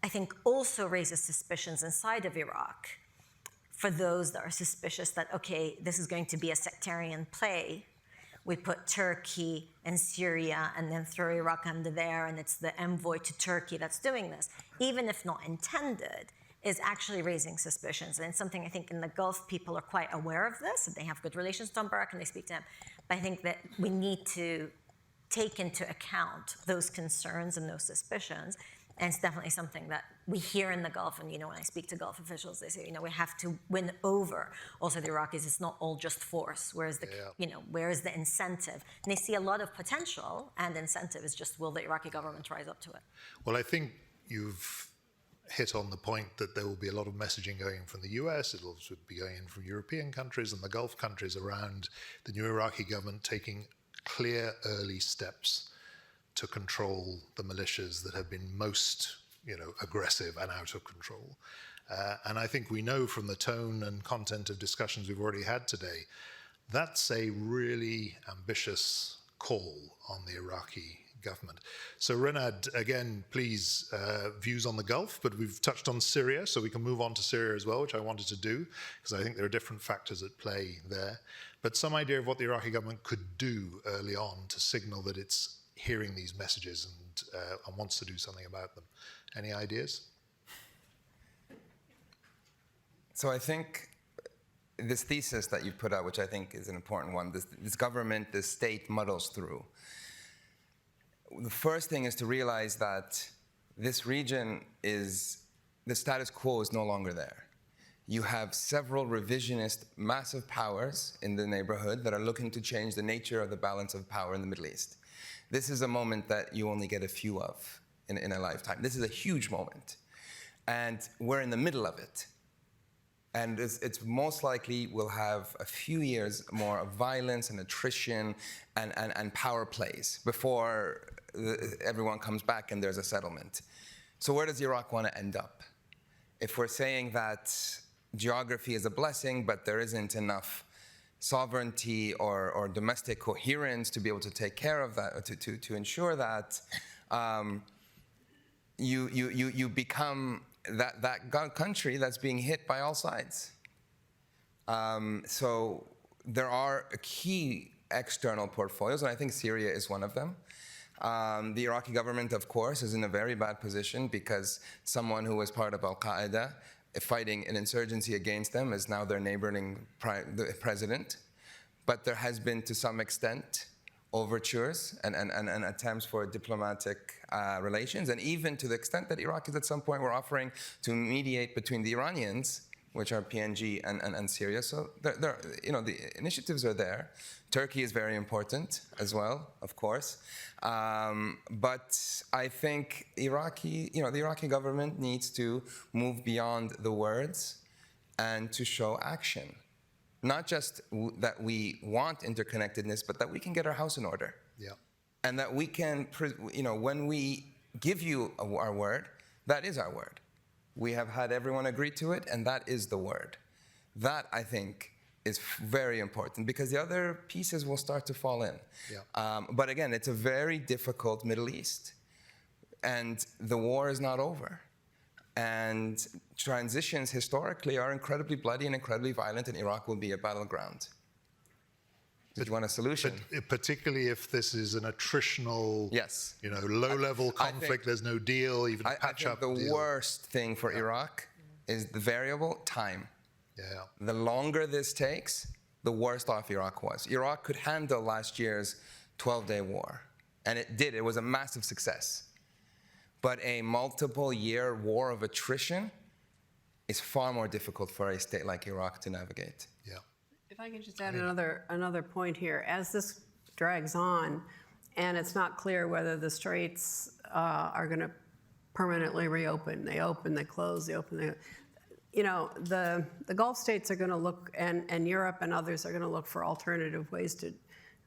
I think, also raises suspicions inside of Iraq for those that are suspicious that, okay, this is going to be a sectarian play. We put Turkey and Syria and then throw Iraq under there, and it's the envoy to Turkey that's doing this, even if not intended, is actually raising suspicions. And it's something I think in the Gulf people are quite aware of this, and they have good relations with Tom Barak and they speak to him. But I think that we need to take into account those concerns and those suspicions. And it's definitely something that we hear in the Gulf. And, you know, when I speak to Gulf officials, they say, you know, we have to win over also the Iraqis. It's not all just force. Where's the, you know, where is the incentive? And they see a lot of potential, and incentive is just, will the Iraqi government rise up to it? Well, I think you've hit on the point that there will be a lot of messaging going in from the US. It'll also be going in from European countries and the Gulf countries around the new Iraqi government taking clear early steps to control the militias that have been most, you know, aggressive and out of control. And I think we know from the tone and content of discussions we've already had today, that's a really ambitious call on the Iraqi government. So Renad, again, please, views on the Gulf, but we've touched on Syria, so we can move on to Syria as well, which I wanted to do, because I think there are different factors at play there. But some idea of what the Iraqi government could do early on to signal that it's hearing these messages and wants to do something about them. Any ideas? So I think this thesis that you put out, which I think is an important one, this government, this state muddles through. The first thing is to realize that this region is, the status quo is no longer there. You have several revisionist massive powers in the neighborhood that are looking to change the nature of the balance of power in the Middle East. This is a moment that you only get a few of in a lifetime. This is a huge moment. And we're in the middle of it. And it's most likely we'll have a few years more of violence and attrition and power plays before everyone comes back and there's a settlement. So where does Iraq want to end up? If we're saying that geography is a blessing, but there isn't enough sovereignty or domestic coherence to be able to take care of that, to ensure that you become that country that's being hit by all sides. So there are key external portfolios, and I think Syria is one of them. The Iraqi government, of course, is in a very bad position because someone who was part of Al-Qaeda fighting an insurgency against them is now their neighboring president. But there has been, to some extent, overtures and attempts for diplomatic relations, and even to the extent that Iraqis at some point were offering to mediate between the Iranians, which are PNG and Syria. So the initiatives are there. Turkey is very important as well, of course. But I think the Iraqi government needs to move beyond the words and to show action. Not just that we want interconnectedness, but that we can get our house in order. Yeah. And that we can, when we give you our word, that is our word. We have had everyone agree to it, and that is the word. That, I think, is very important because the other pieces will start to fall in. Yeah. But again, it's a very difficult Middle East, and the war is not over. And transitions historically are incredibly bloody and incredibly violent, and Iraq will be a battleground. Did you want a solution? But particularly if this is an attritional, yes, low-level conflict, there's no deal, even a patch-up deal. The worst thing for Iraq is the variable time. Yeah. The longer this takes, the worse off Iraq was. Iraq could handle last year's 12-day war, and it did. It was a massive success. But a multiple-year war of attrition is far more difficult for a state like Iraq to navigate. Yeah. If I can just add another point here. As this drags on, and it's not clear whether the straits are going to permanently reopen. They open, they close, they open, the Gulf states are going to look, and Europe and others are going to look for alternative ways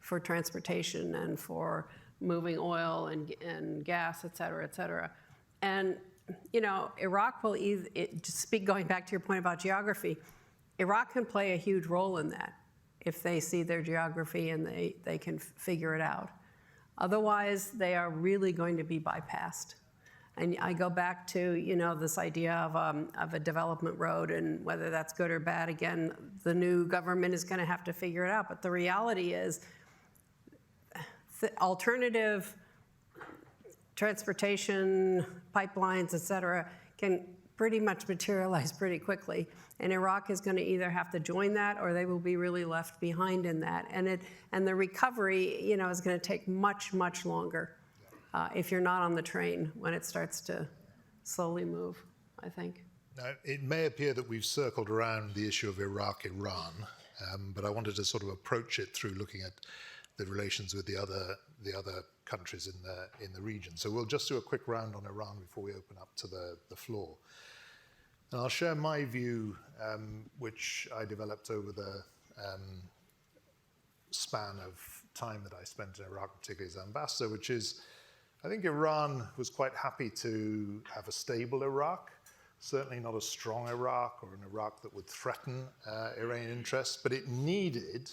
for transportation and for moving oil and gas, et cetera, et cetera. And, Iraq will going back to your point about geography, Iraq can play a huge role in that if they see their geography and they can figure it out. Otherwise, they are really going to be bypassed. And I go back to, this idea of a development road and whether that's good or bad. Again, the new government is going to have to figure it out. But the reality is, alternative transportation, pipelines, et cetera, can pretty much materialize pretty quickly. And Iraq is going to either have to join that or they will be really left behind in that. And the recovery, is going to take much, much longer if you're not on the train when it starts to slowly move, I think. Now, it may appear that we've circled around the issue of Iraq-Iran, but I wanted to sort of approach it through looking at the relations with the other countries in the region. So we'll just do a quick round on Iran before we open up to the floor. And I'll share my view, which I developed over the span of time that I spent in Iraq, particularly as ambassador, which is, I think Iran was quite happy to have a stable Iraq, certainly not a strong Iraq or an Iraq that would threaten Iranian interests, but it needed,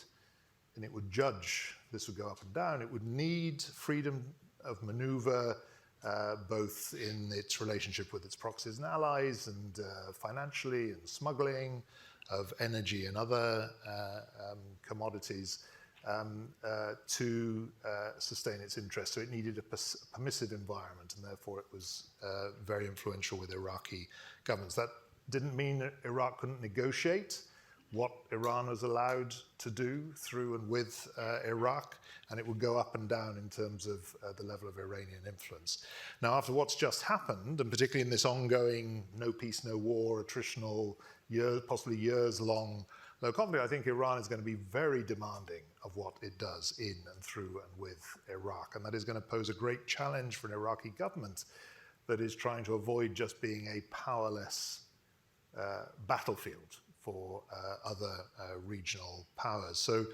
and it would judge, this would go up and down, it would need freedom of maneuver, both in its relationship with its proxies and allies and financially and smuggling of energy and other commodities to sustain its interests. So it needed a permissive environment, and therefore it was very influential with Iraqi governments. That didn't mean that Iraq couldn't negotiate what Iran was allowed to do through and with Iraq, and it would go up and down in terms of the level of Iranian influence. Now, after what's just happened, and particularly in this ongoing no peace, no war, attritional, possibly years-long low conflict, I think Iran is going to be very demanding of what it does in and through and with Iraq, and that is going to pose a great challenge for an Iraqi government that is trying to avoid just being a powerless battlefield for other regional powers. So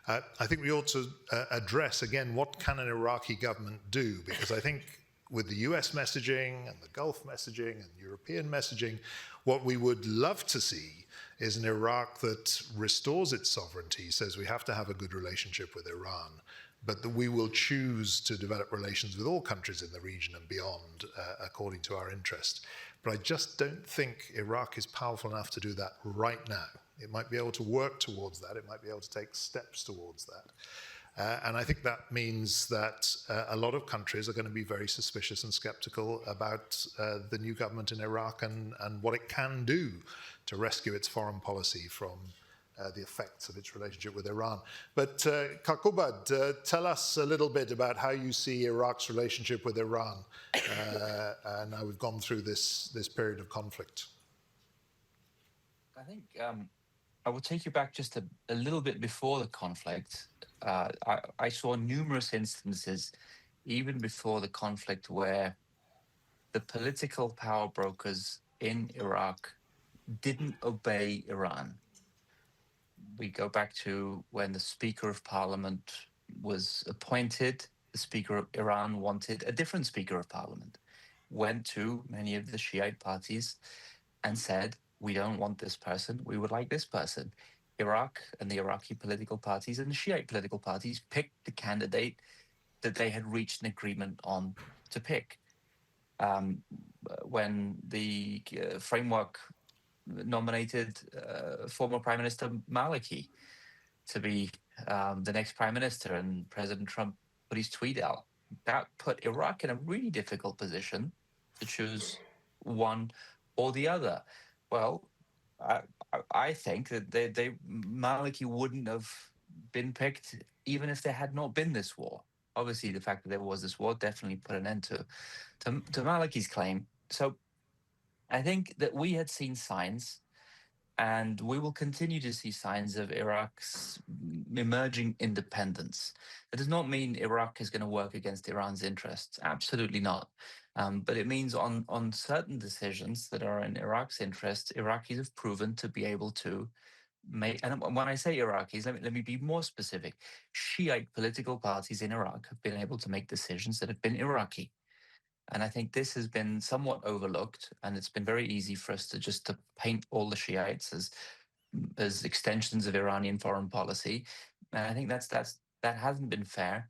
I think we ought to address, again, what can an Iraqi government do? Because I think with the US messaging and the Gulf messaging and European messaging, what we would love to see is an Iraq that restores its sovereignty, says we have to have a good relationship with Iran, but that we will choose to develop relations with all countries in the region and beyond according to our interest. But I just don't think Iraq is powerful enough to do that right now. It might be able to work towards that. It might be able to take steps towards that. And I think that means that a lot of countries are going to be very suspicious and skeptical about the new government in Iraq and what it can do to rescue its foreign policy from the effects of its relationship with Iran. But Kakubad, tell us a little bit about how you see Iraq's relationship with Iran. Now we've gone through this period of conflict. I think I will take you back just a little bit before the conflict. I saw numerous instances, even before the conflict, where the political power brokers in Iraq didn't obey Iran. We go back to when the Speaker of Parliament was appointed, the Speaker of Iran wanted a different Speaker of Parliament, went to many of the Shiite parties and said, we don't want this person, we would like this person. Iraq and the Iraqi political parties and the Shiite political parties picked the candidate that they had reached an agreement on to pick. When the framework nominated former Prime Minister Maliki to be the next Prime Minister, and President Trump put his tweet out, that put Iraq in a really difficult position to choose one or the other. Well, I think that Maliki wouldn't have been picked even if there had not been this war. Obviously, the fact that there was this war definitely put an end to Maliki's claim. So I think that we had seen signs, and we will continue to see signs of Iraq's emerging independence. That does not mean Iraq is going to work against Iran's interests. Absolutely not. But it means on certain decisions that are in Iraq's interest, Iraqis have proven to be able to make, and when I say Iraqis, let me be more specific. Shiite political parties in Iraq have been able to make decisions that have been Iraqi. And I think this has been somewhat overlooked, and it's been very easy for us to paint all the Shiites as extensions of Iranian foreign policy. And I think that hasn't been fair.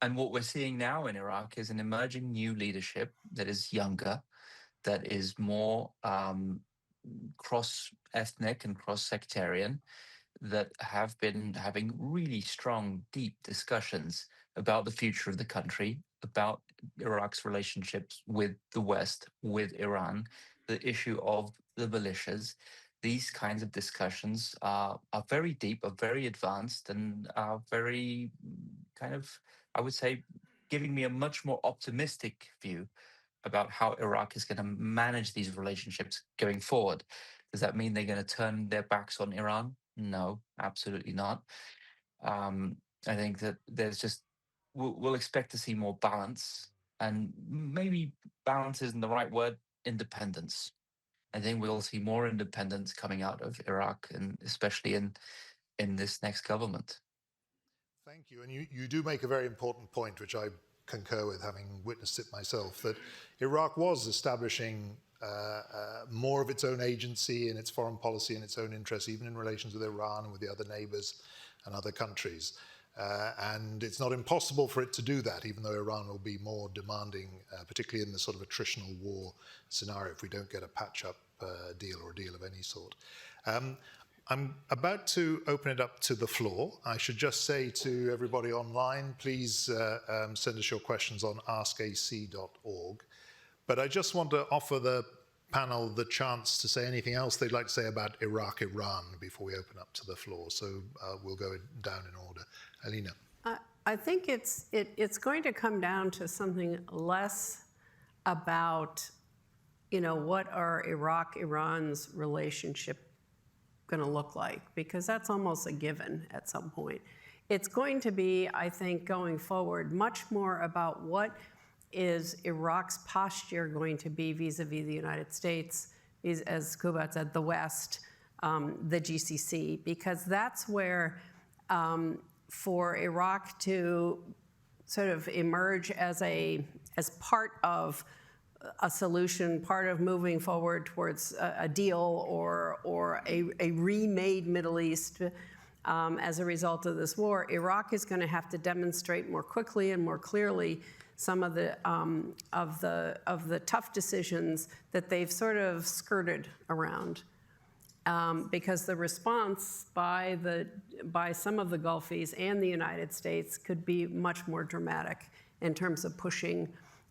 And what we're seeing now in Iraq is an emerging new leadership that is younger, that is more cross-ethnic and cross-sectarian, that have been having really strong, deep discussions about the future of the country, about Iraq's relationships with the West, with Iran, the issue of the militias. These kinds of discussions are very deep, are very advanced, and are very kind of, I would say, giving me a much more optimistic view about how Iraq is going to manage these relationships going forward. Does that mean they're going to turn their backs on Iran? No, absolutely not. I think that we'll expect to see more balance, and maybe balance isn't the right word, independence. I think we'll see more independence coming out of Iraq, and especially in this next government. Thank you. And you do make a very important point, which I concur with, having witnessed it myself, that Iraq was establishing more of its own agency in its foreign policy and its own interests, even in relations with Iran and with the other neighbors and other countries. And it's not impossible for it to do that, even though Iran will be more demanding, particularly in the sort of attritional war scenario, if we don't get a patch-up deal or a deal of any sort. I'm about to open it up to the floor. I should just say to everybody online, please send us your questions on askac.org. But I just want to offer the panel the chance to say anything else they'd like to say about Iraq, Iran, before we open up to the floor. So we'll go down in order. Alina. I think it's going to come down to something less about, what are Iran's relationship going to look like, because that's almost a given at some point. It's going to be, I think, going forward, much more about what is Iraq's posture going to be vis-a-vis the United States, as Kubat said, the West, the GCC, because that's where, for Iraq to sort of emerge as part of a solution, part of moving forward towards a deal or a remade Middle East as a result of this war, Iraq is going to have to demonstrate more quickly and more clearly some of the tough decisions that they've sort of skirted around. Because the response by some of the Gulfies and the United States could be much more dramatic in terms of pushing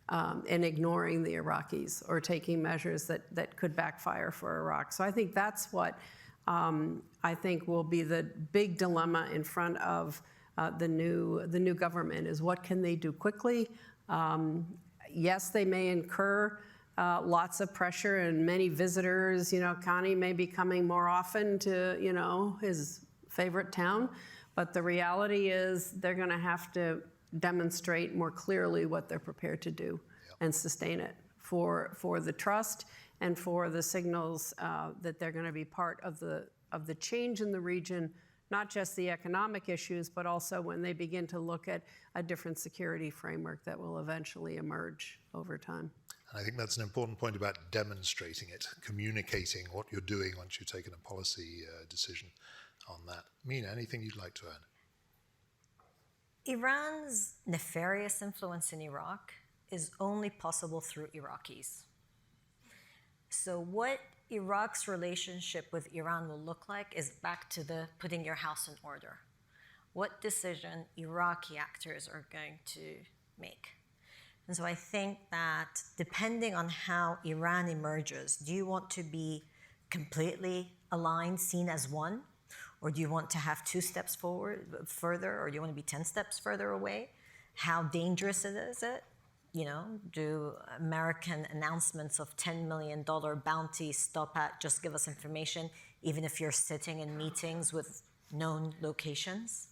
and ignoring the Iraqis or taking measures that could backfire for Iraq. So I think that's what I think will be the big dilemma in front of the new government is what can they do quickly? Yes, they may incur lots of pressure and many visitors. Connie may be coming more often to his favorite town, but the reality is they're going to have to demonstrate more clearly what they're prepared to do and sustain it for the trust and for the signals that they're going to be part of the change in the region, not just the economic issues, but also when they begin to look at a different security framework that will eventually emerge over time. And I think that's an important point about demonstrating it, communicating what you're doing once you've taken a policy decision on that. Mina, anything you'd like to add? Iran's nefarious influence in Iraq is only possible through Iraqis. So what Iraq's relationship with Iran will look like is back to the putting your house in order. What decision Iraqi actors are going to make. And so I think that depending on how Iran emerges, do you want to be completely aligned, seen as one? Or do you want to have 2 steps further, or do you want to be 10 steps further away? How dangerous is it? Do American announcements of $10 million bounty stop at just give us information, even if you're sitting in meetings with known locations?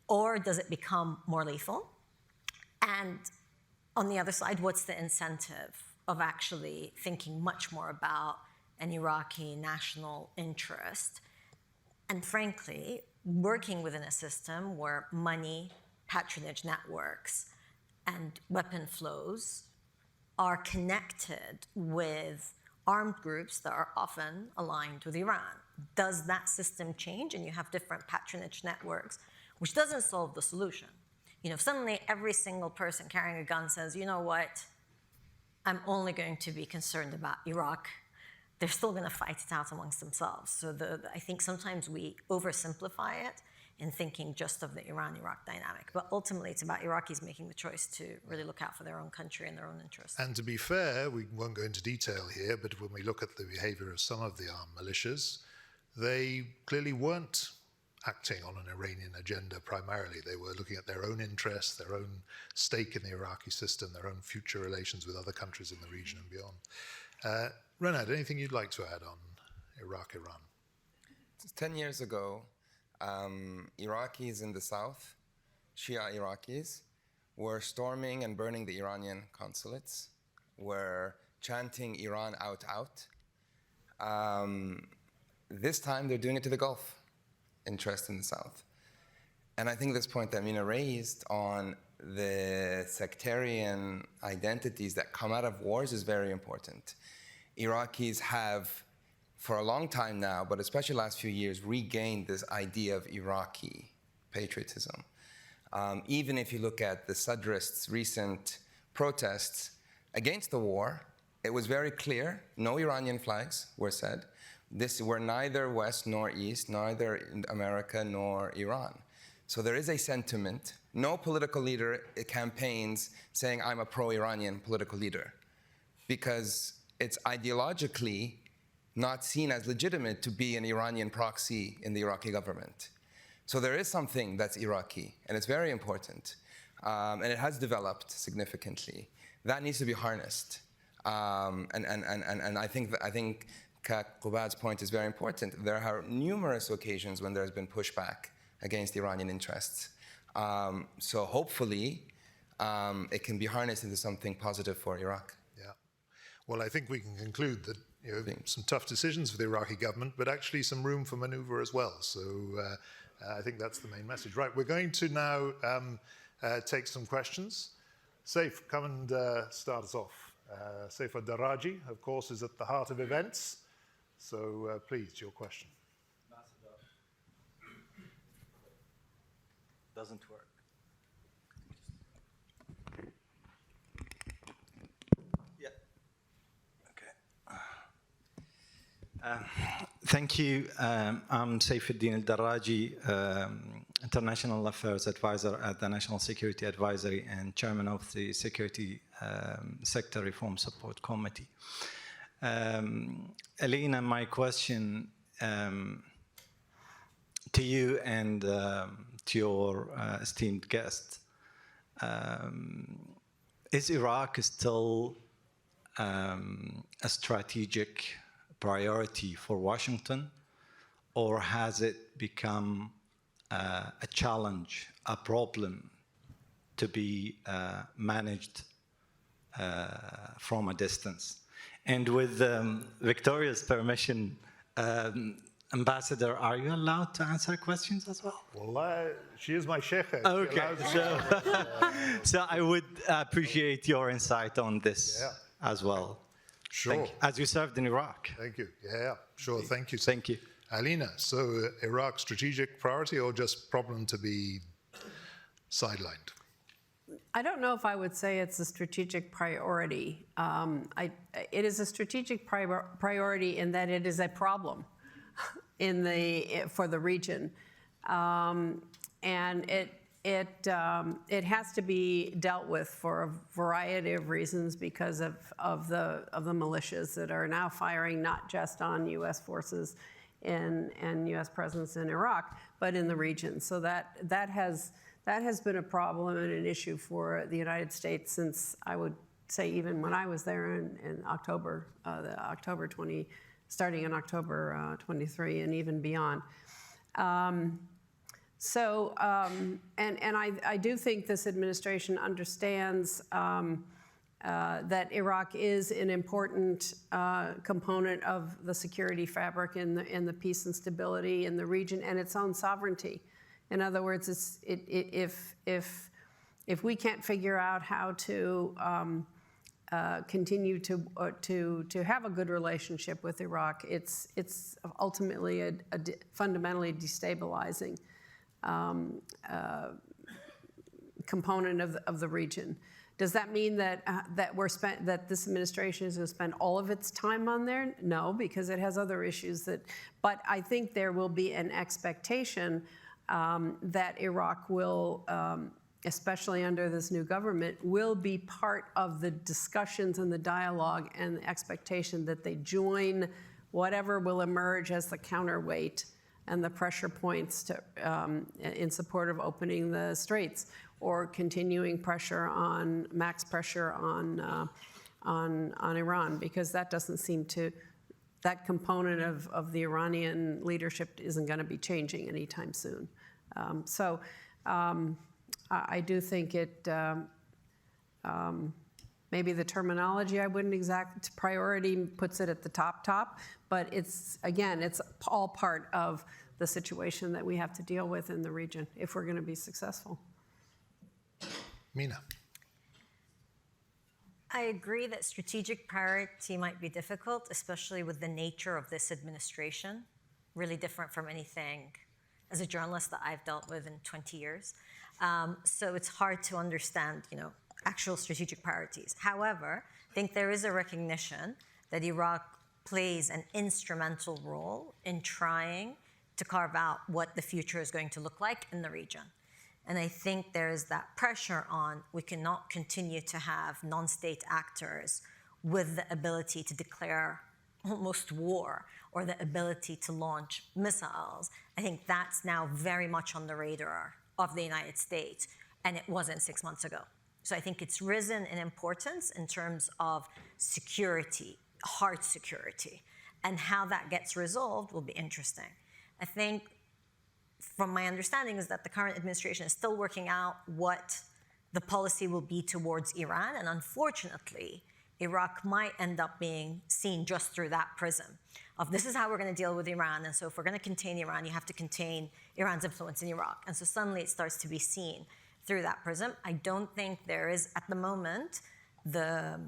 Or does it become more lethal? And on the other side, what's the incentive of actually thinking much more about an Iraqi national interest? And frankly, working within a system where money, patronage networks, and weapon flows are connected with armed groups that are often aligned with Iran. Does that system change and you have different patronage networks, which doesn't solve the solution? If suddenly every single person carrying a gun says, you know what, I'm only going to be concerned about Iraq, they're still going to fight it out amongst themselves. So I think sometimes we oversimplify it in thinking just of the Iran-Iraq dynamic. But ultimately, it's about Iraqis making the choice to really look out for their own country and their own interests. And to be fair, we won't go into detail here, but when we look at the behavior of some of the armed militias, they clearly weren't acting on an Iranian agenda primarily. They were looking at their own interests, their own stake in the Iraqi system, their own future relations with other countries in the region and beyond. Renat, anything you'd like to add on Iraq-Iran? 10 years ago, Iraqis in the south, Shia Iraqis, were storming and burning the Iranian consulates, were chanting Iran out, out. This time they're doing it to the Gulf interest in the south. And I think this point that Mina raised on the sectarian identities that come out of wars is very important. Iraqis have, for a long time now, but especially the last few years, regained this idea of Iraqi patriotism. Even if you look at the Sadrists' recent protests against the war, it was very clear, no Iranian flags were said. This were neither West nor East, neither America nor Iran. So there is a sentiment. No political leader campaigns saying, I'm a pro-Iranian political leader, because it's ideologically not seen as legitimate to be an Iranian proxy in the Iraqi government. So there is something that's Iraqi, and it's very important. And it has developed significantly. That needs to be harnessed. And I think Qubad's point is very important. There are numerous occasions when there's been pushback against Iranian interests. So hopefully it can be harnessed into something positive for Iraq. Yeah. Well, I think we can conclude that some tough decisions for the Iraqi government, but actually some room for maneuver as well. So I think that's the main message. Right, we're going to now take some questions. Saif, come and start us off. Saif Daraji, of course, is at the heart of events. So please, your question. Doesn't work. Yeah. Okay. Thank you. I'm Saifuddin Al-Daraji, International Affairs Advisor at the National Security Advisory and Chairman of the Security Sector Reform Support Committee. Alina, my question to you and to your esteemed guest. Is Iraq still a strategic priority for Washington, or has it become a challenge, a problem to be managed from a distance? And with Victoria's permission, Ambassador, are you allowed to answer questions as well? Well, she is my sheikha. Okay, so I would appreciate your insight on this as well. Sure. As you served in Iraq. Thank you. Yeah, sure. Thank you. Thank you. Alina, so Iraq strategic priority or just problem to be sidelined? I don't know if I would say it's a strategic priority. It is a strategic priority in that it is a problem for the region, and it has to be dealt with for a variety of reasons because of the militias that are now firing not just on U.S. forces and U.S. presence in Iraq, but in the region. So that has been a problem and an issue for the United States since, I would say, even when I was there in October, starting in October 23 and even beyond. I do think this administration understands that Iraq is an important component of the security fabric in the peace and stability in the region and its own sovereignty. In other words, if we can't figure out how to continue to have a good relationship with Iraq, it's ultimately a fundamentally destabilizing component of the region. Does that mean that that this administration is going to spend all of its time on there? No, because it has other issues but I think there will be an expectation that Iraq will, especially under this new government, will be part of the discussions and the dialogue and the expectation that they join whatever will emerge as the counterweight and the pressure points in support of opening the straits or continuing max pressure on Iran, because that doesn't seem to, that component of the Iranian leadership isn't going to be changing anytime soon. I do think maybe the terminology I wouldn't exact priority puts it at the top, but it's all part of the situation that we have to deal with in the region if we're going to be successful. Mina. I agree that strategic priority might be difficult, especially with the nature of this administration, really different from anything as a journalist that I've dealt with in 20 years. So it's hard to understand, actual strategic priorities. However, I think there is a recognition that Iraq plays an instrumental role in trying to carve out what the future is going to look like in the region. And I think there is that pressure on, we cannot continue to have non-state actors with the ability to declare almost war or the ability to launch missiles. I think that's now very much on the radar of the United States, and it wasn't 6 months ago. So I think it's risen in importance in terms of security, hard security, and how that gets resolved will be interesting. I think from my understanding is that the current administration is still working out what the policy will be towards Iran, and unfortunately, Iraq might end up being seen just through that prism of this is how we're going to deal with Iran, and so if we're going to contain Iran, you have to contain Iran's influence in Iraq. And so suddenly it starts to be seen through that prism. I don't think there is, at the moment, the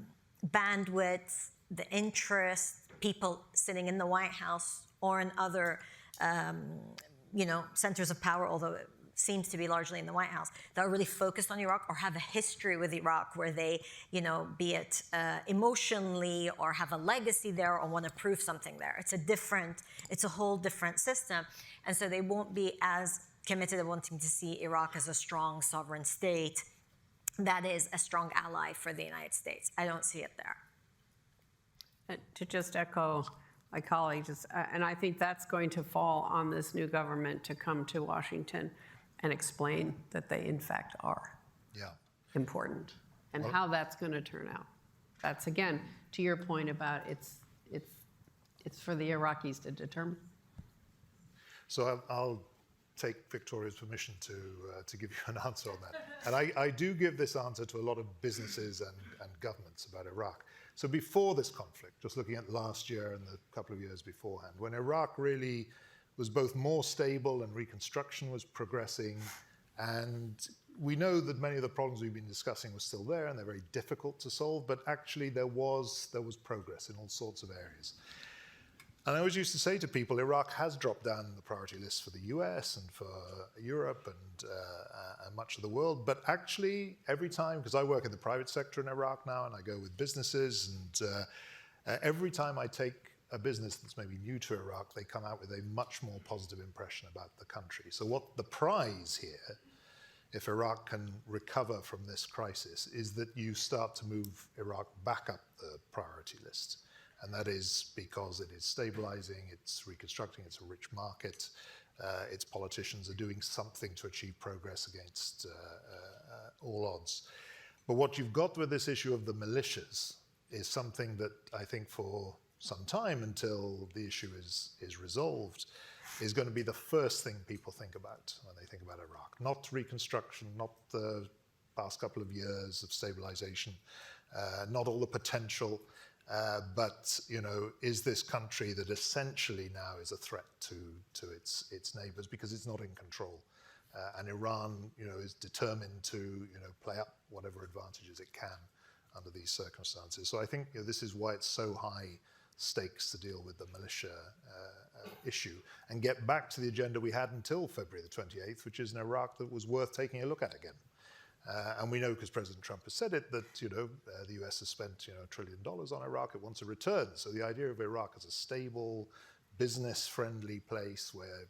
bandwidth, the interest, people sitting in the White House or in other, centers of power, although it seems to be largely in the White House, that are really focused on Iraq or have a history with Iraq where they, be it emotionally or have a legacy there or want to prove something there. It's a whole different system. And so they won't be as committed to wanting to see Iraq as a strong sovereign state that is a strong ally for the United States. I don't see it there. To just echo my colleagues, and I think that's going to fall on this new government to come to Washington and explain that they in fact are important and how that's going to turn out. That's, again, to your point about it's for the Iraqis to determine. So I'll take Victoria's permission to give you an answer on that. And I do give this answer to a lot of businesses and governments about Iraq. So before this conflict, just looking at last year and the couple of years beforehand, when Iraq really was both more stable and reconstruction was progressing, and we know that many of the problems we've been discussing were still there and they're very difficult to solve, but actually there was progress in all sorts of areas. And I always used to say to people, Iraq has dropped down the priority list for the US and for Europe and much of the world. But actually, every time, because I work in the private sector in Iraq now, and I go with businesses, and every time I take a business that's maybe new to Iraq, they come out with a much more positive impression about the country. So what the prize here, if Iraq can recover from this crisis, is that you start to move Iraq back up the priority list. And that is because it is stabilizing, it's reconstructing, it's a rich market, its politicians are doing something to achieve progress against all odds. But what you've got with this issue of the militias is something that I think for some time, until the issue is resolved, is going to be the first thing people think about when they think about Iraq. Not reconstruction, not the past couple of years of stabilization, not all the potential, but is this country that essentially now is a threat to its neighbors because it's not in control, and Iran, is determined to play up whatever advantages it can under these circumstances. So I think this is why it's so high stakes to deal with the militia issue and get back to the agenda we had until February the 28th, which is an Iraq that was worth taking a look at again. And we know, because President Trump has said it, that the US has spent $1 trillion on Iraq. It wants a return. So the idea of Iraq as a stable, business-friendly place where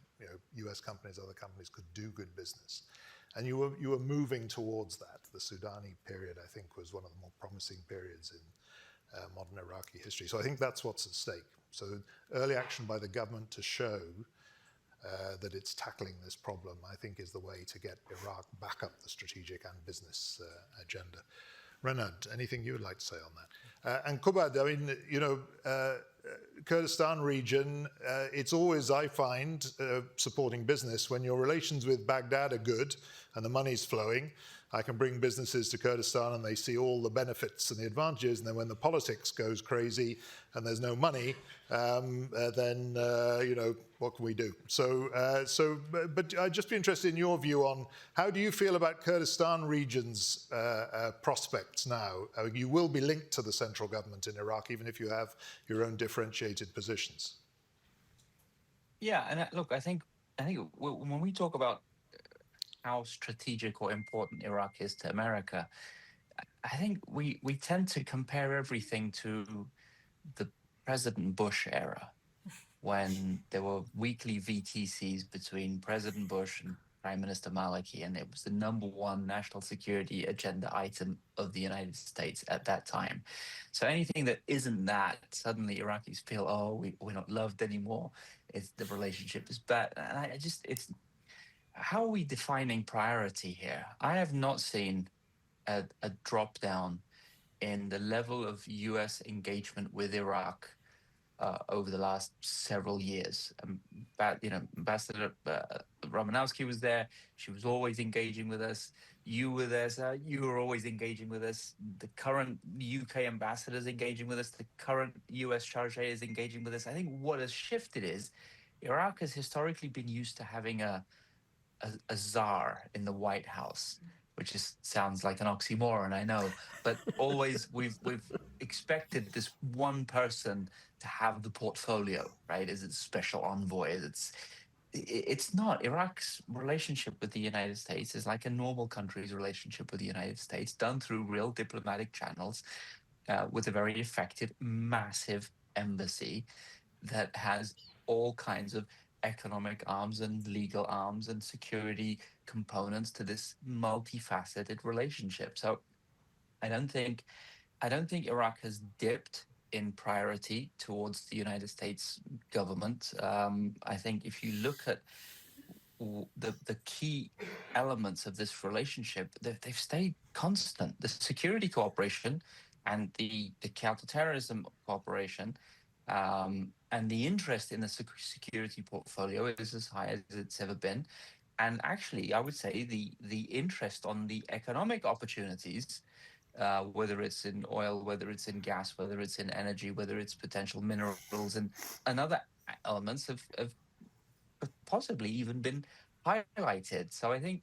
US companies, other companies could do good business, and you were moving towards that. The Sudani period, I think, was one of the more promising periods in modern Iraqi history. So I think that's what's at stake. So early action by the government to show that it's tackling this problem, I think, is the way to get Iraq back up the strategic and business agenda. Renard, anything you would like to say on that? And Kubad, I mean, Kurdistan region, it's always, I find, supporting business when your relations with Baghdad are good and the money's flowing. I can bring businesses to Kurdistan and they see all the benefits and the advantages, and then when the politics goes crazy and there's no money, then what can we do? But I'd just be interested in your view on how do you feel about Kurdistan region's prospects now? You will be linked to the central government in Iraq, even if you have your own differentiated positions. Yeah, and look, I think when we talk about how strategic or important Iraq is to America, I think we tend to compare everything to the President Bush era, when there were weekly VTCs between President Bush and Prime Minister Maliki, and it was the #1 national security agenda item of the United States at that time. So anything that isn't that, suddenly Iraqis feel, oh, we're not loved anymore. The relationship is bad. And it's how are we defining priority here? I have not seen a drop down in the level of U.S. engagement with Iraq over the last several years. Ambassador Romanowski was there. She was always engaging with us. You were there, sir. You were always engaging with us. The current UK ambassador is engaging with us. The current US chargé is engaging with us. I think what has shifted is Iraq has historically been used to having a czar in the White House, which sounds like an oxymoron, I know, but always we've expected this one person to have the portfolio, right? As its special envoy, it's not. Iraq's relationship with the United States is like a normal country's relationship with the United States, done through real diplomatic channels, with a very effective, massive embassy that has all kinds of economic arms and legal arms and security components to this multifaceted relationship. So I don't think Iraq has dipped in priority towards the United States government. I think if you look at the key elements of this relationship, they've stayed constant. The security cooperation and the counterterrorism cooperation, and the interest in the security portfolio is as high as it's ever been. And actually, I would say the interest on the economic opportunities, whether it's in oil, whether it's in gas, whether it's in energy, whether it's potential minerals and other elements have possibly even been highlighted. So I think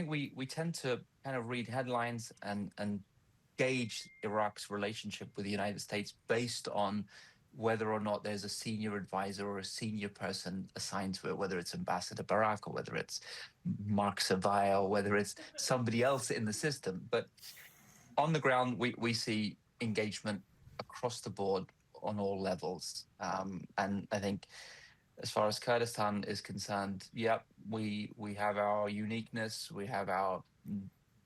we tend to kind of read headlines and gauge Iraq's relationship with the United States based on whether or not there's a senior advisor or a senior person assigned to it, whether it's Ambassador Barak or whether it's Mark Savaya or whether it's somebody else in the system. But on the ground, we see engagement across the board on all levels. And I think as far as Kurdistan is concerned, yeah, we have our uniqueness, we have our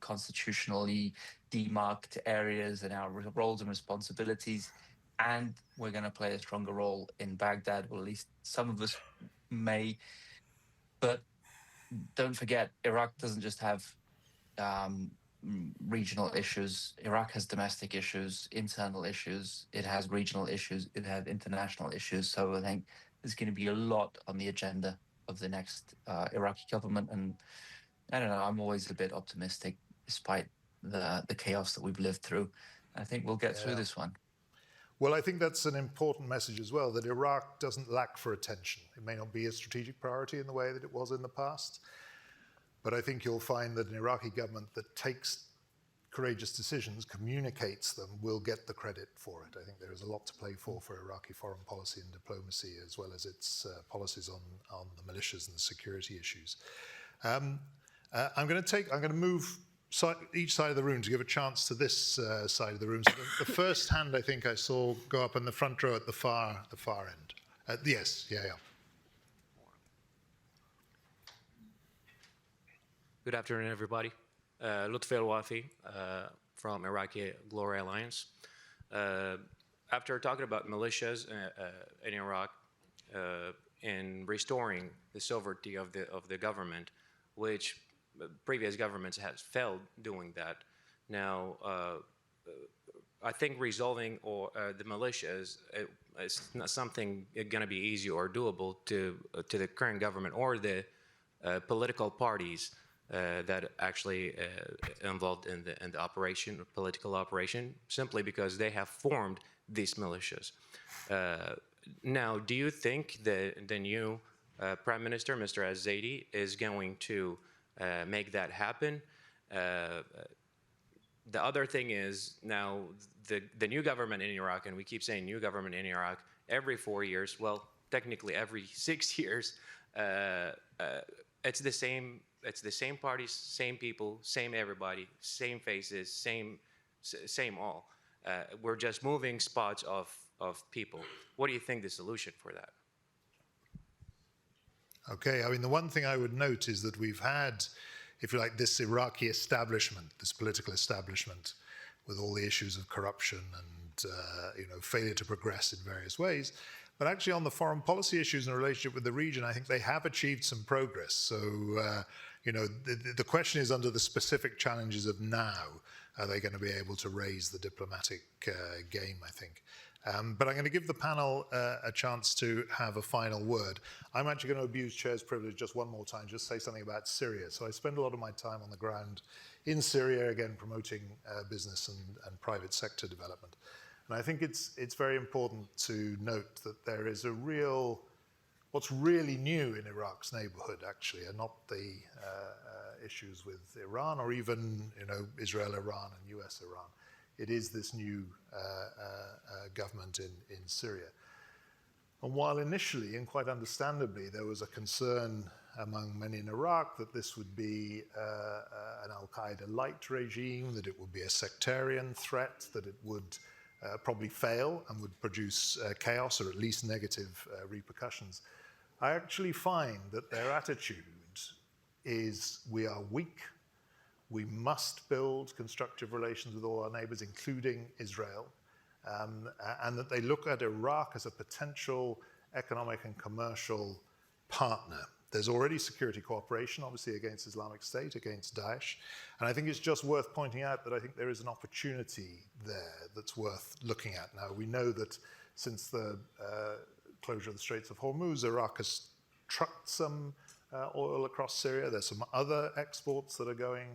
constitutionally demarked areas and our roles and responsibilities, and we're going to play a stronger role in Baghdad, or at least some of us may. But don't forget, Iraq doesn't just have regional issues. Iraq has domestic issues, internal issues. It has regional issues. It has international issues. So I think there's going to be a lot on the agenda of the next Iraqi government. And I don't know, I'm always a bit optimistic despite the chaos that we've lived through. I think we'll get through this one. Well, I think that's an important message as well, that Iraq doesn't lack for attention. It may not be a strategic priority in the way that it was in the past, but I think you'll find that an Iraqi government that takes courageous decisions, communicates them, will get the credit for it. I think there is a lot to play for Iraqi foreign policy and diplomacy, as well as its policies on the militias and the security issues. I'm going to move each side of the room to give a chance to this side of the room. So the first hand I think I saw go up in the front row at the far end. Yes, yeah. Good afternoon, everybody. Lutfi Al-Wafi from Iraqi Glory Alliance. After talking about militias in Iraq and restoring the sovereignty of the government, which previous governments have failed doing that. Now, I think resolving the militias is not something going to be easy or doable to the current government or the political parties that actually involved in the operation, political operation, simply because they have formed these militias. Now, do you think that the new Prime Minister, Mr. Az-Zaidi, is going to make that happen? The other thing is, now the new government in Iraq, and we keep saying new government in Iraq, every 4 years, well, technically every 6 years, it's the same parties, same people, same everybody, same faces, same all. We're just moving spots of people. What do you think the solution for that? Okay, I mean, the one thing I would note is that we've had, if you like, this Iraqi establishment, this political establishment, with all the issues of corruption and failure to progress in various ways. But actually, on the foreign policy issues in relationship with the region, I think they have achieved some progress. So, the question is, under the specific challenges of now, are they going to be able to raise the diplomatic game, I think. But I'm going to give the panel a chance to have a final word. I'm actually going to abuse Chair's privilege just one more time, just say something about Syria. So I spend a lot of my time on the ground in Syria, again, promoting business and private sector development. And I think it's very important to note that there is what's really new in Iraq's neighborhood, actually, are not the issues with Iran, or even Israel-Iran and US-Iran. It is this new government in Syria. And while initially, and quite understandably, there was a concern among many in Iraq that this would be an al-Qaeda-light regime, that it would be a sectarian threat, that it would probably fail and would produce chaos or at least negative repercussions, I actually find that their attitude is, we are weak, we must build constructive relations with all our neighbors, including Israel, and that they look at Iraq as a potential economic and commercial partner. There's already security cooperation, obviously, against Islamic State, against Daesh. And I think it's just worth pointing out that I think there is an opportunity there that's worth looking at. Now, we know that since the closure of the Straits of Hormuz, Iraq has trucked some oil across Syria. There's some other exports that are going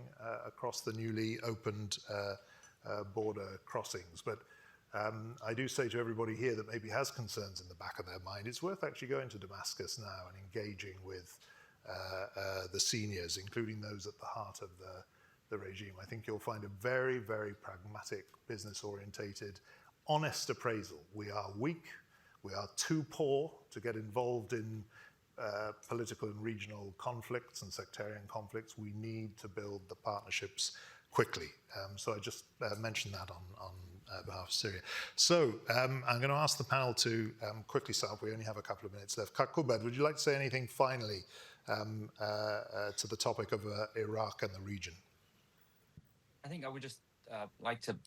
across the newly opened border crossings. But I do say to everybody here that maybe has concerns in the back of their mind, it's worth actually going to Damascus now and engaging with the seniors, including those at the heart of the regime. I think you'll find a very, very pragmatic, business-orientated, honest appraisal. We are weak. We are too poor to get involved in political and regional conflicts and sectarian conflicts. We need to build the partnerships quickly. So I just mentioned that on behalf of Syria. So I'm going to ask the panel to quickly sum up. We only have a couple of minutes left. Kubad, would you like to say anything finally to the topic of Iraq and the region? I think I would just like to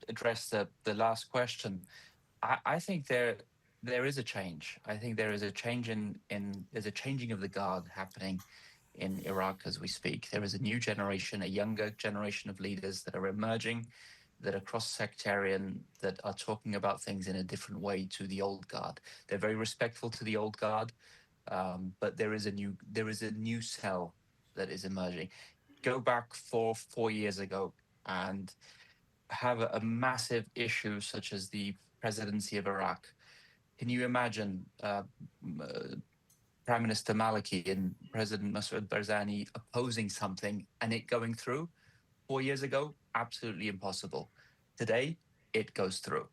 address the last question. I think there is a change. I think there is a change there's a changing of the guard happening in Iraq as we speak. There is a new generation, a younger generation of leaders that are emerging, that are cross-sectarian, that are talking about things in a different way to the old guard. They're very respectful to the old guard, but there is a new cell that is emerging. Go back four years ago and have a massive issue such as the presidency of Iraq. Can you imagine Prime Minister Maliki and President Masoud Barzani opposing something and it going through? 4 years ago, absolutely impossible. Today, it goes through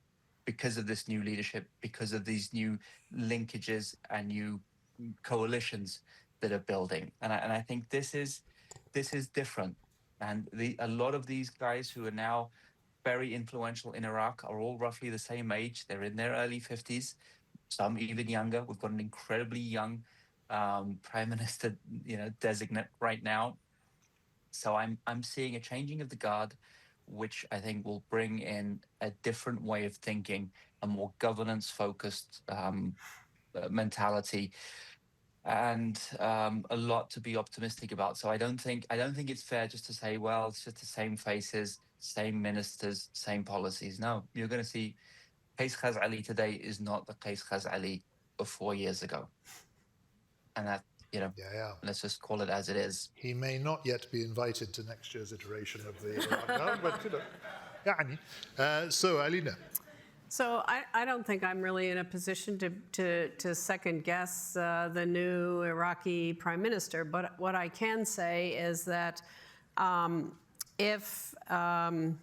because of this new leadership, because of these new linkages and new coalitions that are building. And I think this is different. And a lot of these guys who are now very influential in Iraq are all roughly the same age. They're in their early 50s, some even younger. We've got an incredibly young prime minister, designate right now. So I'm seeing a changing of the guard, which I think will bring in a different way of thinking, a more governance-focused mentality, and a lot to be optimistic about. So I don't think it's fair just to say, well, it's just the same faces, same ministers, same policies. No, you're going to see Qais Khaz'ali today is not the Qais Khaz'ali of 4 years ago, and that. Let's just call it as it is. He may not yet be invited to next year's iteration of the Iraq, but so Alina. So I don't think I'm really in a position to second guess the new Iraqi prime minister, but what I can say is that if Zaidi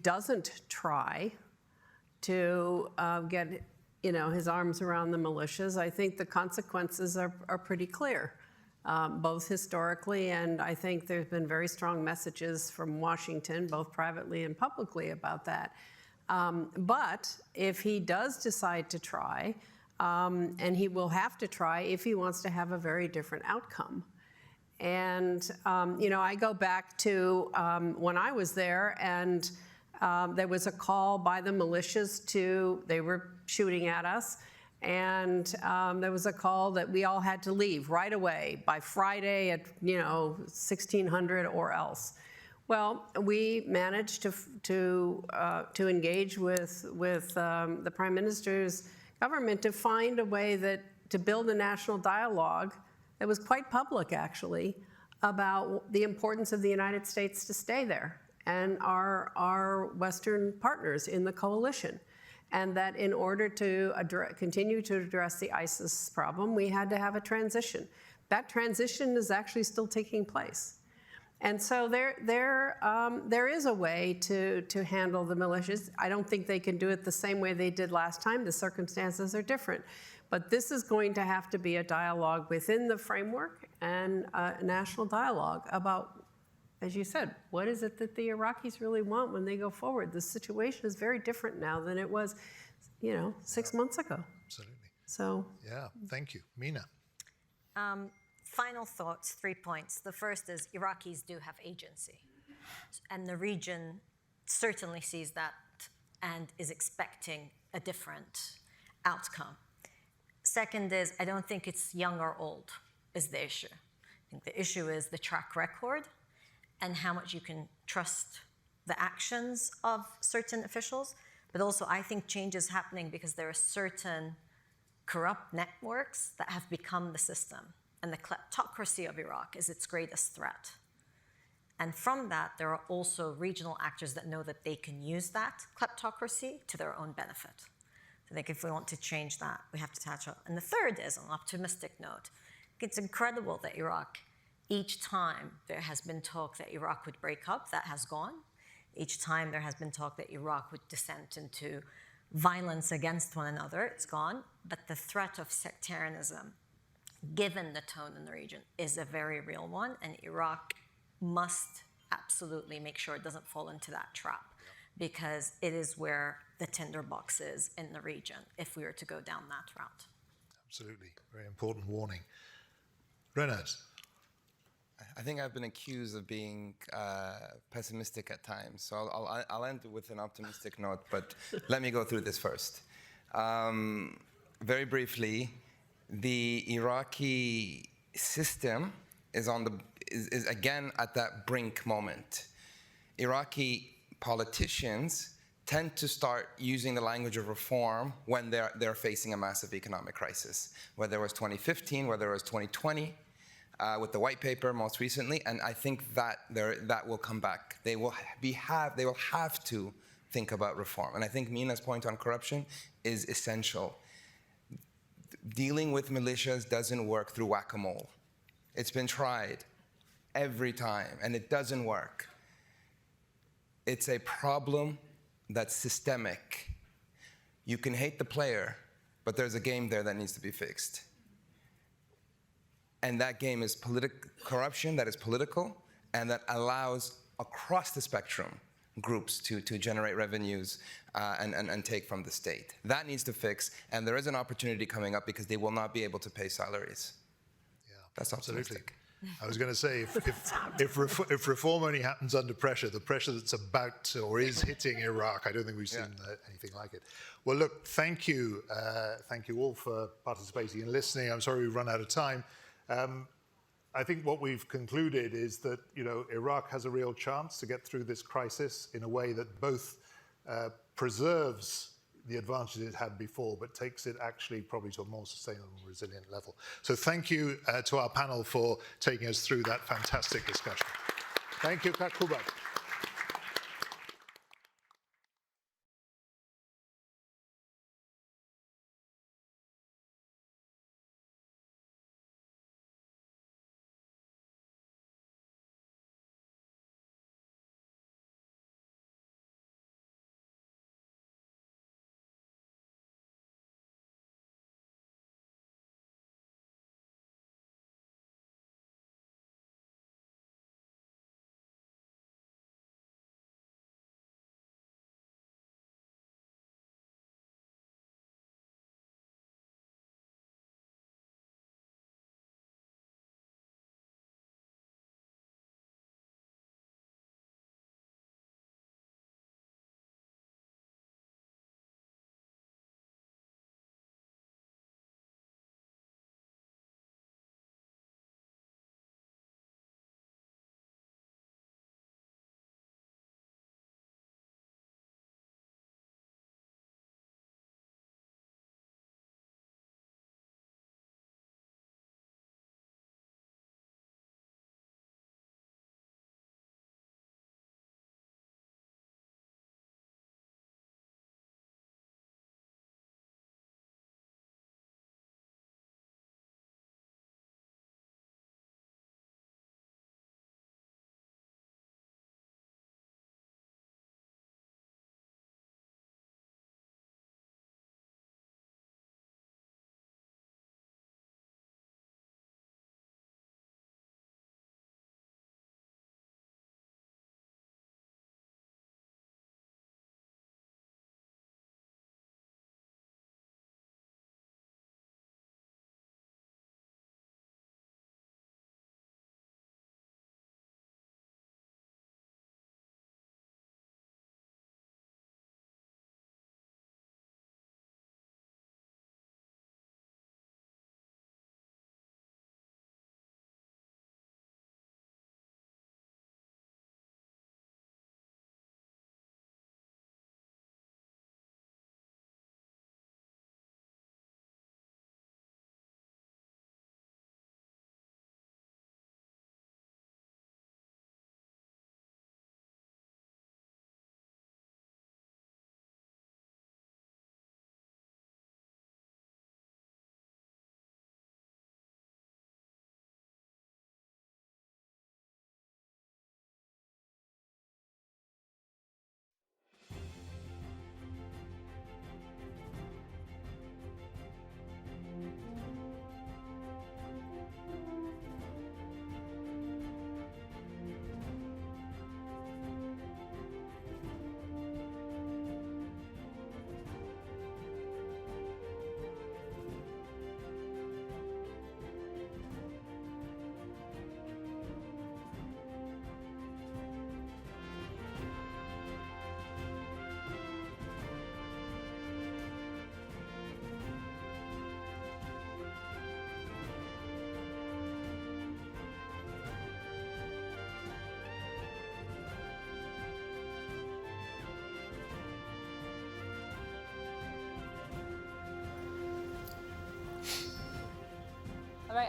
doesn't try to get his arms around the militias, I think the consequences are pretty clear, both historically, and I think there's been very strong messages from Washington, both privately and publicly, about that. But if he does decide to try, and he will have to try if he wants to have a very different outcome. And, I go back to when I was there, and there was a call by the militias they were shooting at us, and there was a call that we all had to leave right away by Friday at 1600 or else. Well, we managed to engage with the Prime Minister's government to find a way to build a national dialogue that was quite public, actually, about the importance of the United States to stay there and our Western partners in the coalition. And that in order to continue to address the ISIS problem, we had to have a transition. that transition is actually still taking place. And so there is a way to handle the militias. I don't think they can do it the same way they did last time. The circumstances are different. But this is going to have to be a dialogue within the framework and a national dialogue about, as you said, what is it that the Iraqis really want when they go forward? The situation is very different now than it was, 6 months ago. Absolutely. So. Yeah, thank you. Mina. Final thoughts, 3 points. The first is Iraqis do have agency. And the region certainly sees that and is expecting a different outcome. Second is, I don't think it's young or old is the issue. I think the issue is the track record and how much you can trust the actions of certain officials. But also, I think change is happening because there are certain corrupt networks that have become the system. And the kleptocracy of Iraq is its greatest threat. And from that, there are also regional actors that know that they can use that kleptocracy to their own benefit. So I think if we want to change that, we have to catch up. And the third is, on an optimistic note, it's incredible that Iraq, each time there has been talk that Iraq would break up, that has gone. Each time there has been talk that Iraq would descend into violence against one another, it's gone. But the threat of sectarianism, given the tone in the region, is a very real one, and Iraq must absolutely make sure it doesn't fall into that trap, because it is where the tinderbox is in the region if we were to go down that route. Absolutely, very important warning. Renat. I think I've been accused of being pessimistic at times, so I'll end with an optimistic note, but let me go through this first. Very briefly, the Iraqi system is again at that brink moment. Iraqi politicians tend to start using the language of reform when they're facing a massive economic crisis, whether it was 2015, whether it was 2020, with the white paper most recently, and I think that will come back. They will have to think about reform, and I think Mina's point on corruption is essential. Dealing with militias doesn't work through whack-a-mole. It's been tried every time, and it doesn't work. It's a problem that's systemic. You can hate the player, but there's a game there that needs to be fixed. And that game is corruption that is political and that allows across the spectrum groups to generate revenues and take from the state. That needs to fix, and there is an opportunity coming up because they will not be able to pay salaries. Yeah, that's optimistic. I was going to say, if reform only happens under pressure, the pressure that's about to, or is hitting Iraq, I don't think we've seen anything like it. Well, look, thank you all for participating and listening. I'm sorry we've run out of time. I think what we've concluded is that Iraq has a real chance to get through this crisis in a way that both preserves the advantages it had before, but takes it actually probably to a more sustainable and resilient level. So thank you to our panel for taking us through that fantastic discussion. Thank you, Kakubat.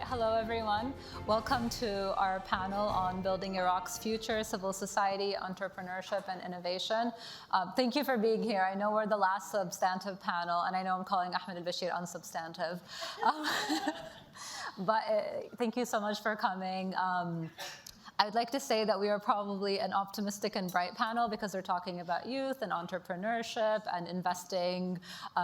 hello everyone. Welcome to our panel on building Iraq's future, civil society, entrepreneurship, and innovation. Thank you for being here. I know we're the last substantive panel, and I know I'm calling Ahmed al-Bashir unsubstantive. But thank you so much for coming. I would like to say that we are probably an optimistic and bright panel because we're talking about youth and entrepreneurship and investing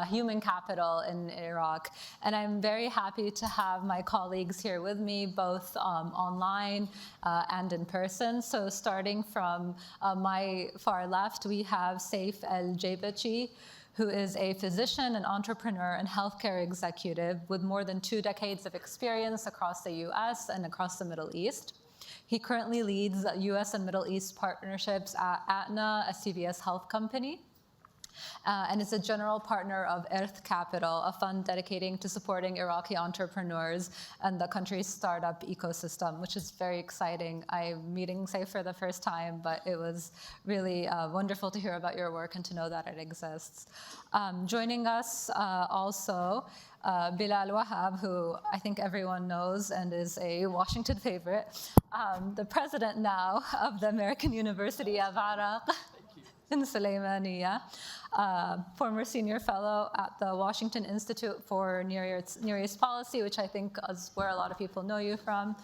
human capital in Iraq. And I'm very happy to have my colleagues here with me, both online and in person. So starting from my far left, we have Saif El-Jaybachi, who is a physician, an entrepreneur, and healthcare executive with more than 2 decades of experience across the US and across the Middle East. He currently leads US and Middle East partnerships at Aetna, a CVS health company, and is a general partner of Earth Capital, a fund dedicating to supporting Iraqi entrepreneurs and the country's startup ecosystem, which is very exciting. I'm meeting Saif for the first time, but it was really wonderful to hear about your work and to know that it exists. Joining us also, Bilal Wahab, who I think everyone knows and is a Washington favorite, the president now of the American University of Iraq in Sulaymaniyah, former senior fellow at the Washington Institute for Near East Policy, which I think is where a lot of people know you from.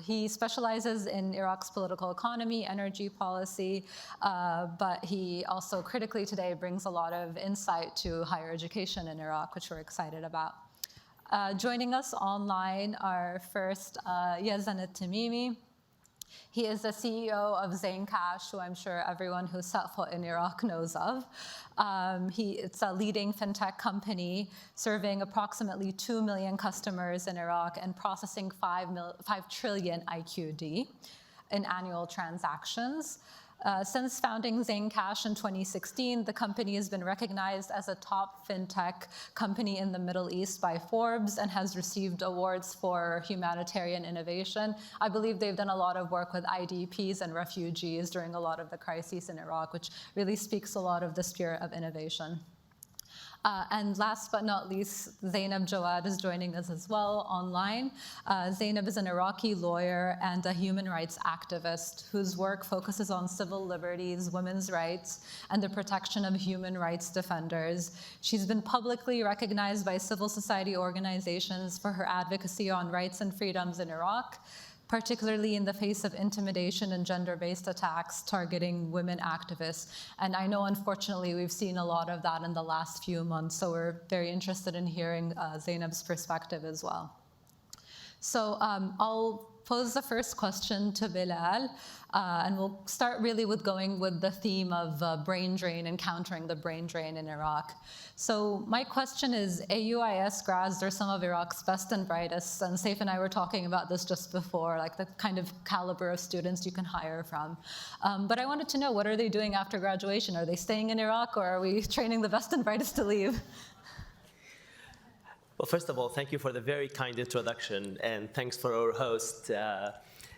He specializes in Iraq's political economy, energy policy, but he also critically today brings a lot of insight to higher education in Iraq, which we're excited about. Joining us online are first Yazan al-Tamimi. He is the CEO of Zain Cash, who I'm sure everyone who's set foot in Iraq knows of. It's a leading fintech company serving approximately 2 million customers in Iraq and processing 5 trillion IQD in annual transactions. Since founding Zain Cash in 2016, the company has been recognized as a top fintech company in the Middle East by Forbes and has received awards for humanitarian innovation. I believe they've done a lot of work with IDPs and refugees during a lot of the crises in Iraq, which really speaks a lot of the spirit of innovation. And last but not least, Zainab Jawad is joining us as well online. Zainab is an Iraqi lawyer and a human rights activist whose work focuses on civil liberties, women's rights, and the protection of human rights defenders. She's been publicly recognized by civil society organizations for her advocacy on rights and freedoms in Iraq, particularly in the face of intimidation and gender-based attacks targeting women activists. And I know, unfortunately, we've seen a lot of that in the last few months, so we're very interested in hearing Zainab's perspective as well. So I'll pose the first question to Bilal, and we'll start really with going with the theme of brain drain and countering the brain drain in Iraq. So my question is, AUIS grads are some of Iraq's best and brightest, and Saif and I were talking about this just before, like the kind of caliber of students you can hire from. But I wanted to know, what are they doing after graduation? Are they staying in Iraq, or are we training the best and brightest to leave? Well, first of all, thank you for the very kind introduction, and thanks for our host, the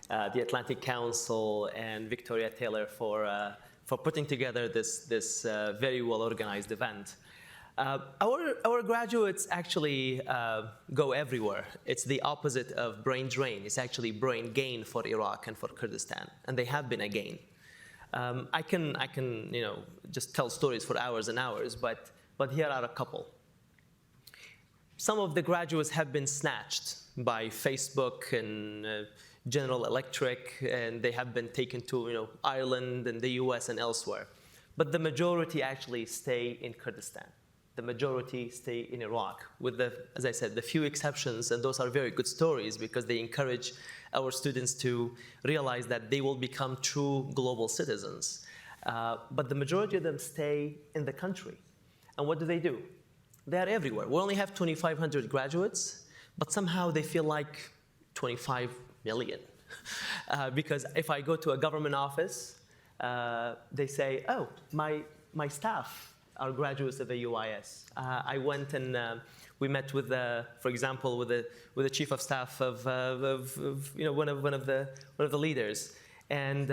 Atlantic Council, and Victoria Taylor for putting together this very well-organized event. Our graduates actually go everywhere. It's the opposite of brain drain. It's actually brain gain for Iraq and for Kurdistan, and they have been a gain. I can just tell stories for hours and hours, but here are a couple. Some of the graduates have been snatched by Facebook and General Electric, and they have been taken to Ireland and the US and elsewhere. But the majority actually stay in Kurdistan. The majority stay in Iraq, with as I said, the few exceptions, and those are very good stories because they encourage our students to realize that they will become true global citizens. But the majority of them stay in the country. And what do? They are everywhere. We only have 2,500 graduates, but somehow they feel like 25 million. Because if I go to a government office, they say, oh, my staff are graduates of the UIS. I went and we met with, for example, with the chief of staff of one of the leaders, and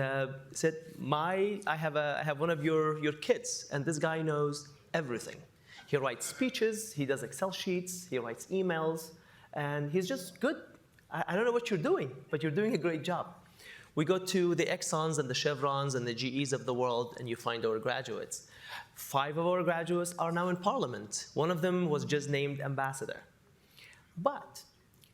said, I have one of your kids, and this guy knows everything. He writes speeches, he does Excel sheets, he writes emails, and he's just good I don't know what you're doing, but you're doing a great job. We go to the Exxons and the Chevrons and the GEs of the world, and you find our graduates. 5 of our graduates are now in parliament. One of them was just named ambassador. But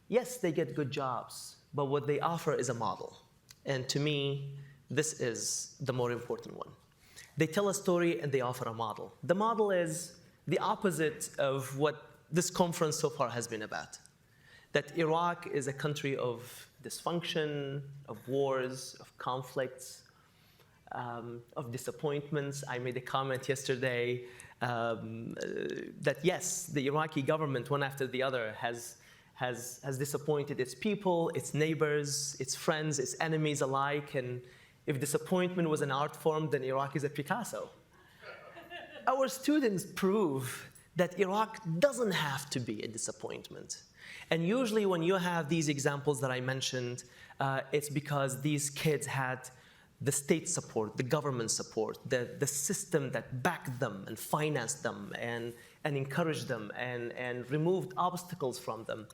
yes, they get good jobs, but what they offer is a model. And to me, this is the more important one. They tell a story and they offer a model. The model is the opposite of what this conference so far has been about. That Iraq is a country of dysfunction, of wars, of conflicts, of disappointments. I made a comment yesterday that yes, the Iraqi government, one after the other, has disappointed its people, its neighbors, its friends, its enemies alike. And if disappointment was an art form, then Iraq is a Picasso. Our students prove that Iraq doesn't have to be a disappointment. And usually when you have these examples that I mentioned, it's because these kids had the state support, the government support, the system that backed them and financed them and encouraged them and removed obstacles from them.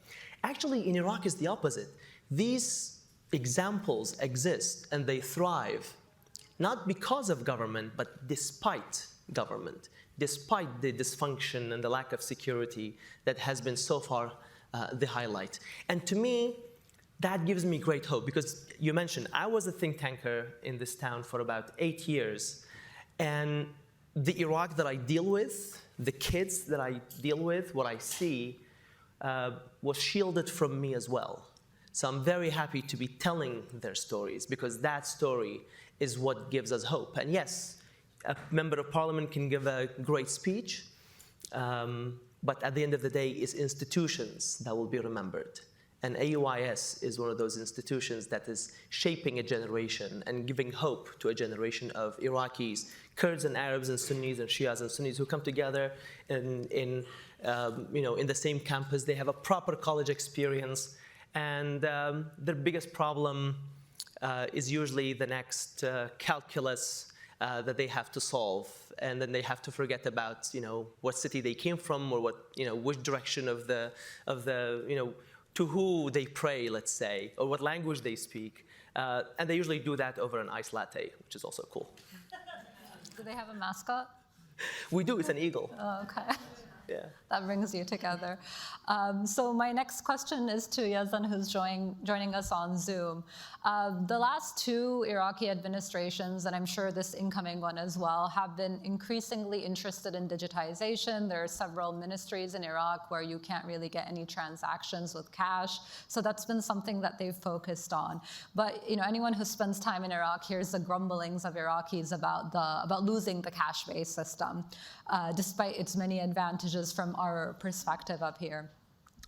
Actually, in Iraq, it's the opposite. These examples exist and they thrive, not because of government, but despite government, despite the dysfunction and the lack of security that has been so far the highlight. And to me, that gives me great hope, because you mentioned I was a think tanker in this town for about 8 years, and the Iraq that I deal with, the kids that I deal with, what I see, was shielded from me as well. So I'm very happy to be telling their stories, because that story is what gives us hope. And yes, a member of parliament can give a great speech, but at the end of the day, it's institutions that will be remembered. And AUIS is one of those institutions that is shaping a generation and giving hope to a generation of Iraqis, Kurds and Arabs and Sunnis and Shias and Sunnis who come together in the same campus. They have a proper college experience, and their biggest problem is usually the next calculus that they have to solve, and then they have to forget about what city they came from, or which direction of the to who they pray, let's say, or what language they speak. And they usually do that over an iced latte, which is also cool. Do they have a mascot? We do, it's an eagle. Oh, okay. Yeah. That brings you together. So my next question is to Yazan, who's joining us on Zoom. The last 2 Iraqi administrations, and I'm sure this incoming one as well, have been increasingly interested in digitization. There are several ministries in Iraq where you can't really get any transactions with cash. So that's been something that they've focused on. But anyone who spends time in Iraq hears the grumblings of Iraqis about losing the cash-based system, despite its many advantages from our perspective up here.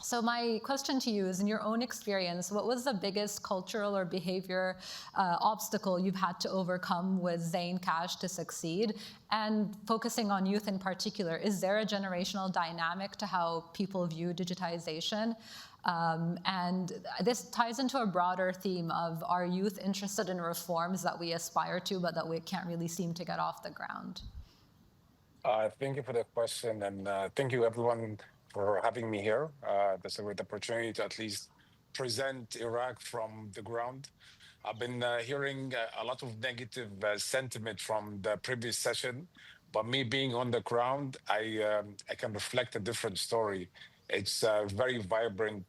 So my question to you is, in your own experience, what was the biggest cultural or behavior obstacle you've had to overcome with Zain Cash to succeed? And focusing on youth in particular, is there a generational dynamic to how people view digitization? And this ties into a broader theme of, are youth interested in reforms that we aspire to, but that we can't really seem to get off the ground? Thank you for the question, and thank you everyone for having me here. That's a great opportunity to at least present Iraq from the ground. I've been hearing a lot of negative sentiment from the previous session, but me being on the ground, I can reflect a different story. It's a very vibrant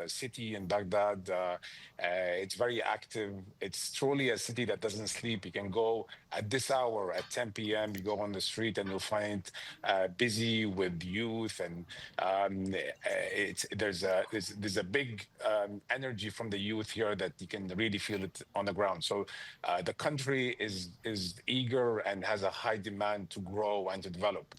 city in Baghdad. It's very active. It's truly a city that doesn't sleep. You can go at this hour, at 10 p.m., you go on the street and you'll find busy with youth. And there's a big energy from the youth here that you can really feel it on the ground. So the country is eager and has a high demand to grow and to develop.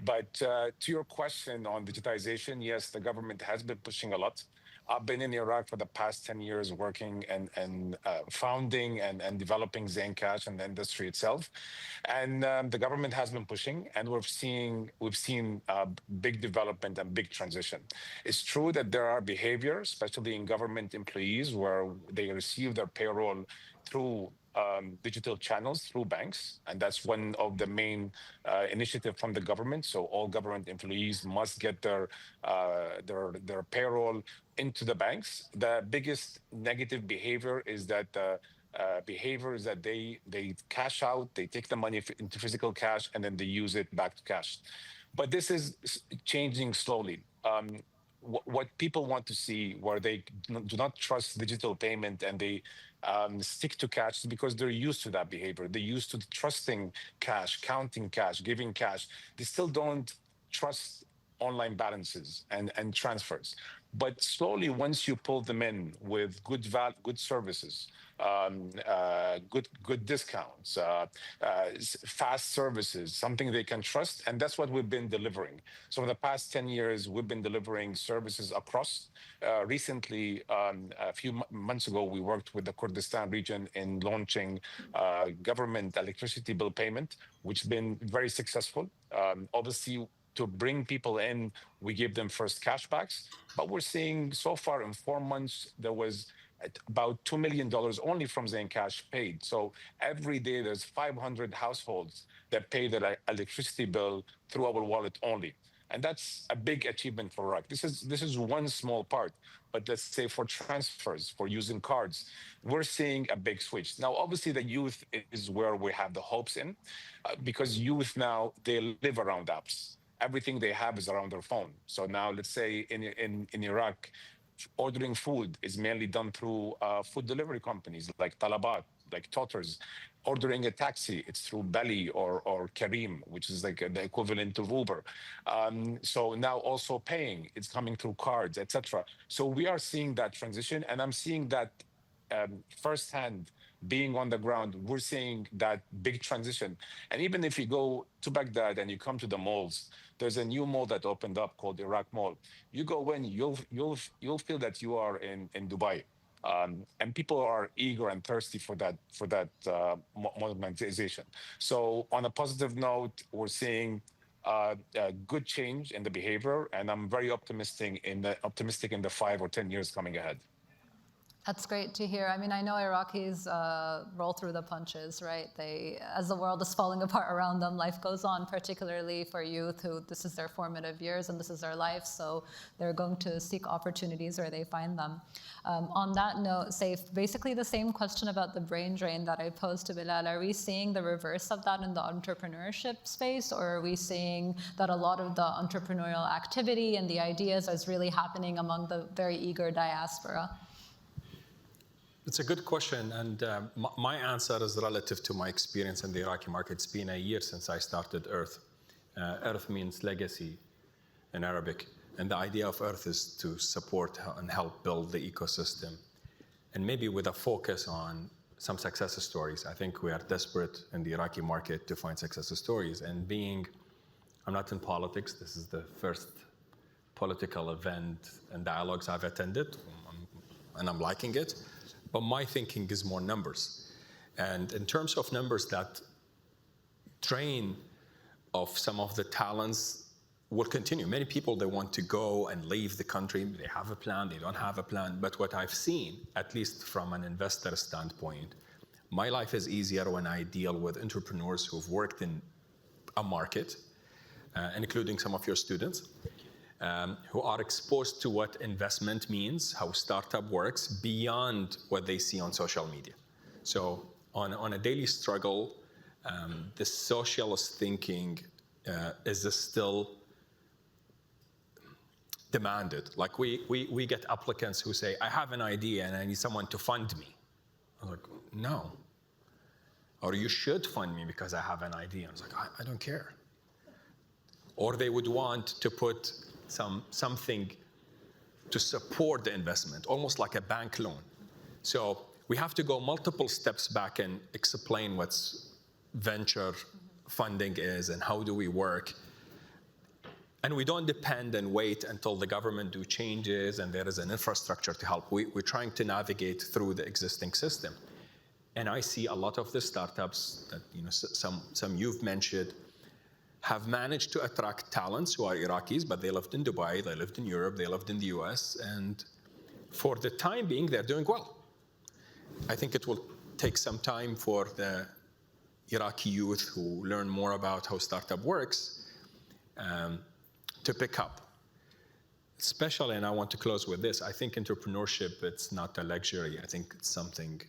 But to your question on digitization, yes, the government has been pushing a lot. I've been in Iraq for the past 10 years working and founding and developing Zain Cash and the industry itself. And the government has been pushing, and we've seen big development and big transition. It's true that there are behaviors, especially in government employees, where they receive their payroll through digital channels through banks, and that's one of the main initiative from the government. So all government employees must get their payroll into the banks. The biggest negative behavior is that they cash out, they take the money into physical cash, and then they use it back to cash. But this is changing slowly. What people want to see, where they do not trust digital payment and they stick to cash, because they're used to that behavior. They're used to trusting cash, counting cash, giving cash. They still don't trust online balances and transfers. But slowly, once you pull them in with good services, good discounts, fast services, something they can trust, and that's what we've been delivering. So in the past 10 years, we've been delivering services across. Recently, a few months ago, we worked with the Kurdistan region in launching government electricity bill payment, which has been very successful. Obviously, to bring people in, we give them first cashbacks, but we're seeing so far in 4 months, there was about $2 million only from Zain Cash paid. So every day there's 500 households that pay their electricity bill through our wallet only. And that's a big achievement for Iraq. This is one small part, but let's say for transfers, for using cards, we're seeing a big switch. Now, obviously the youth is where we have the hopes in, because youth now, they live around apps. Everything they have is around their phone. So now, let's say in Iraq, ordering food is mainly done through food delivery companies like Talabat, like Totters. Ordering a taxi, it's through Belly or Kareem, which is like the equivalent of Uber. So now also paying, it's coming through cards, etc. So we are seeing that transition, and I'm seeing that firsthand. Being on the ground, we're seeing that big transition. And even if you go to Baghdad and you come to the malls, there's a new mall that opened up called Iraq Mall. You go in, you'll feel that you are in Dubai, and people are eager and thirsty for that modernization. So on a positive note, we're seeing a good change in the behavior, and I'm very optimistic in the 5 or 10 years coming ahead. That's great to hear. I mean, I know Iraqis roll through the punches, right? As the world is falling apart around them, life goes on, particularly for youth who this is their formative years and this is their life. So they're going to seek opportunities where they find them. On that note, Saif, basically the same question about the brain drain that I posed to Bilal. Are we seeing the reverse of that in the entrepreneurship space, or are we seeing that a lot of the entrepreneurial activity and the ideas is really happening among the very eager diaspora? It's a good question, and my answer is relative to my experience in the Iraqi market. It's been a year since I started Earth. Earth means legacy in Arabic, and the idea of Earth is to support and help build the ecosystem, and maybe with a focus on some success stories. I think we are desperate in the Iraqi market to find success stories, and I'm not in politics, this is the first political event and dialogues I've attended, and I'm liking it. But my thinking is more numbers. And in terms of numbers, that drain of some of the talents will continue. Many people, they want to go and leave the country. They have a plan, they don't have a plan. But what I've seen, at least from an investor standpoint, my life is easier when I deal with entrepreneurs who've worked in a market, including some of your students, who are exposed to what investment means, how startup works, beyond what they see on social media. So on a daily struggle, the socialist thinking is still demanded. Like we get applicants who say, I have an idea and I need someone to fund me. I was like, no. Or you should fund me because I have an idea. I was like, I don't care. Or they would want to put something to support the investment, almost like a bank loan. So we have to go multiple steps back and explain what venture funding is and how do we work. And we don't depend and wait until the government do changes and there is an infrastructure to help. We're trying to navigate through the existing system. And I see a lot of the startups that some you've mentioned have managed to attract talents who are Iraqis, but they lived in Dubai, they lived in Europe, they lived in the US, and for the time being, they're doing well. I think it will take some time for the Iraqi youth who learn more about how startup works to pick up. Especially, and I want to close with this, I think entrepreneurship, it's not a luxury. I think it's something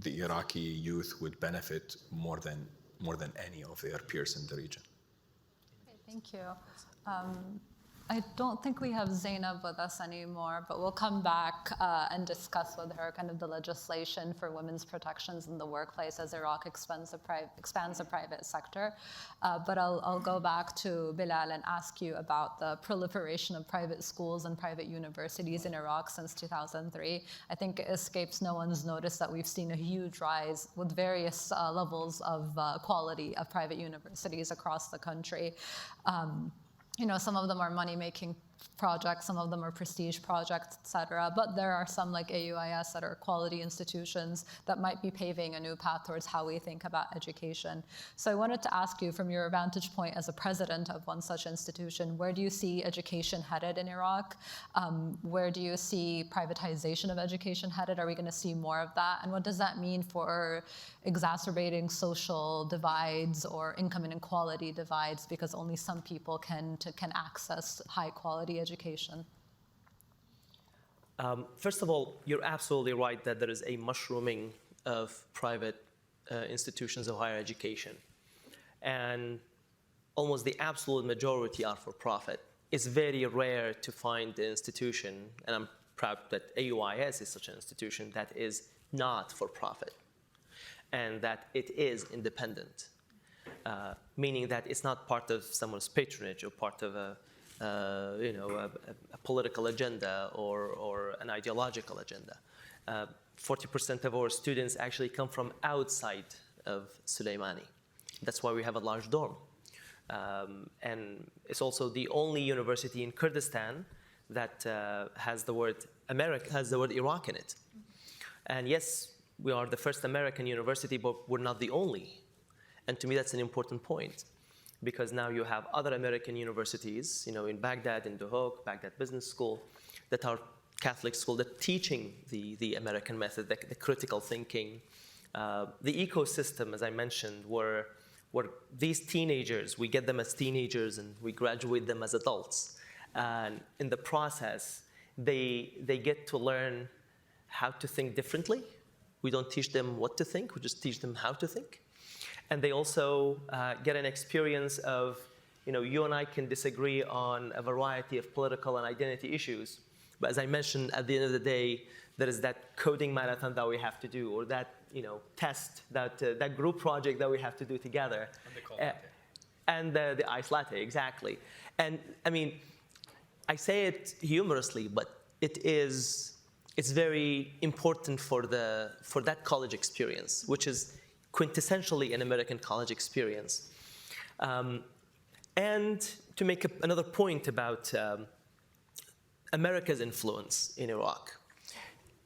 the Iraqi youth would benefit more than any of their peers in the region. Okay, thank you. I don't think we have Zainab with us anymore, but we'll come back and discuss with her kind of the legislation for women's protections in the workplace as Iraq expands the private sector. But I'll go back to Bilal and ask you about the proliferation of private schools and private universities in Iraq since 2003. I think it escapes no one's notice that we've seen a huge rise with various levels of quality of private universities across the country. You know, some of them are money-making projects, some of them are prestige projects, et cetera, but there are some like AUIS that are quality institutions that might be paving a new path towards how we think about education. So I wanted to ask you, from your vantage point as a president of one such institution, where do you see education headed in Iraq? Where do you see privatization of education headed? Are we going to see more of that? And what does that mean for exacerbating social divides or income inequality divides because only some people can access high quality education? First of all, you're absolutely right that there is a mushrooming of private institutions of higher education. And almost the absolute majority are for profit. It's very rare to find an institution, and I'm proud that AUIS is such an institution that is not for profit and that it is independent, meaning that it's not part of someone's patronage or part of a political agenda or an ideological agenda. 40% of our students actually come from outside of Suleimani. That's why we have a large dorm. And it's also the only university in Kurdistan that has the word Iraq in it. And yes, we are the first American university, but we're not the only. And to me, that's an important point, because now you have other American universities, in Baghdad, in Duhok, Baghdad Business School, that are Catholic school, that teaching the American method, the critical thinking, the ecosystem, as I mentioned, where these teenagers, we get them as teenagers and we graduate them as adults. And in the process, they get to learn how to think differently. We don't teach them what to think, we just teach them how to think. And they also get an experience of, you and I can disagree on a variety of political and identity issues. But as I mentioned, at the end of the day, there is that coding marathon that we have to do, or that test, that group project that we have to do together. And the ice latte, exactly. And I mean, I say it humorously, but it's very important for that college experience, which is quintessentially an American college experience. And to make another point about America's influence in Iraq.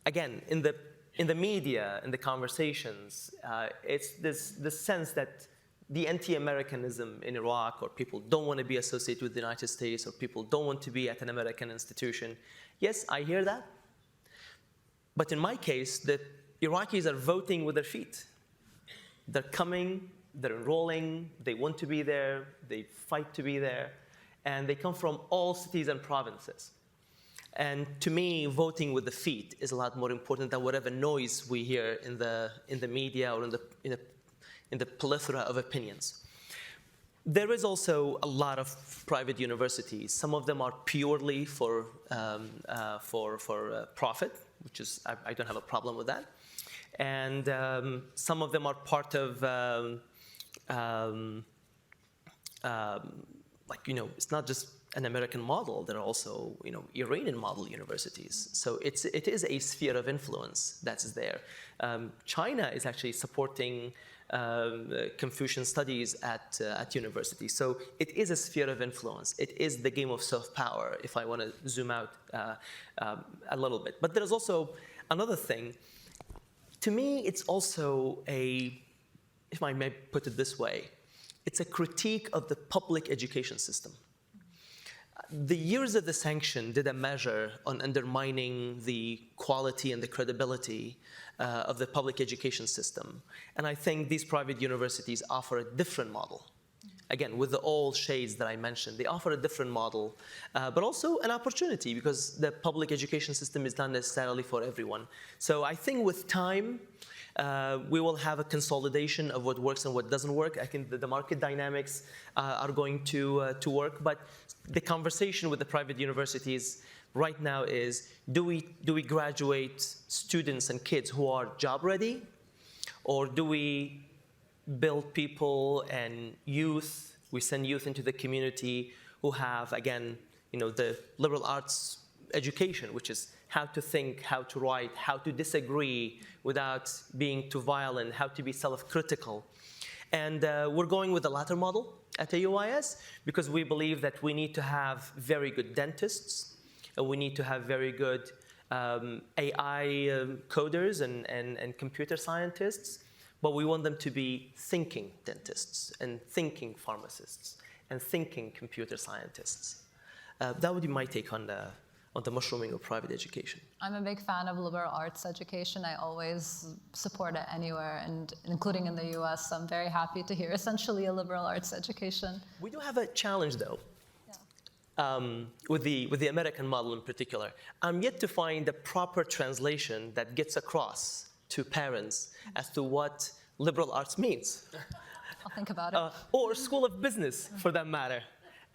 Again, in the media, in the conversations, it's this sense that the anti-Americanism in Iraq, or people don't want to be associated with the United States, or people don't want to be at an American institution. Yes, I hear that. But in my case, the Iraqis are voting with their feet. They're coming, they're enrolling, they want to be there, they fight to be there, and they come from all cities and provinces. And to me, voting with the feet is a lot more important than whatever noise we hear in the media or in the plethora of opinions. There is also a lot of private universities. Some of them are purely for profit, which is I don't have a problem with that. And some of them are part of it's not just an American model. There are also Iranian model universities. So it is a sphere of influence that's there. China is actually supporting Confucian studies at universities. So it is a sphere of influence. It is the game of soft power, if I want to zoom out a little bit. But there's also another thing. To me, it's also if I may put it this way, it's a critique of the public education system. the years of the sanction did a measure on undermining the quality and the credibility of the public education system. And I think these private universities offer a different model. Again, with the all shades that I mentioned, they offer a different model, but also an opportunity because the public education system is not necessarily for everyone. So I think with time, we will have a consolidation of what works and what doesn't work. I think the market dynamics are going to work, but the conversation with the private universities right now is, do we graduate students and kids who are job ready, or do we build people and youth, we send youth into the community who have, again, the liberal arts education, which is how to think, how to write, how to disagree without being too violent, how to be self-critical. And we're going with the latter model at AUIS because we believe that we need to have very good dentists, and we need to have very good AI coders and computer scientists, but we want them to be thinking dentists and thinking pharmacists and thinking computer scientists. That would be my take on the mushrooming of private education. I'm a big fan of liberal arts education. I always support it anywhere, and including in the US. So I'm very happy to hear essentially a liberal arts education. We do have a challenge, though, with the American model in particular. I'm yet to find a proper translation that gets across to parents as to what liberal arts means. I'll think about it. Or School of Business, for that matter.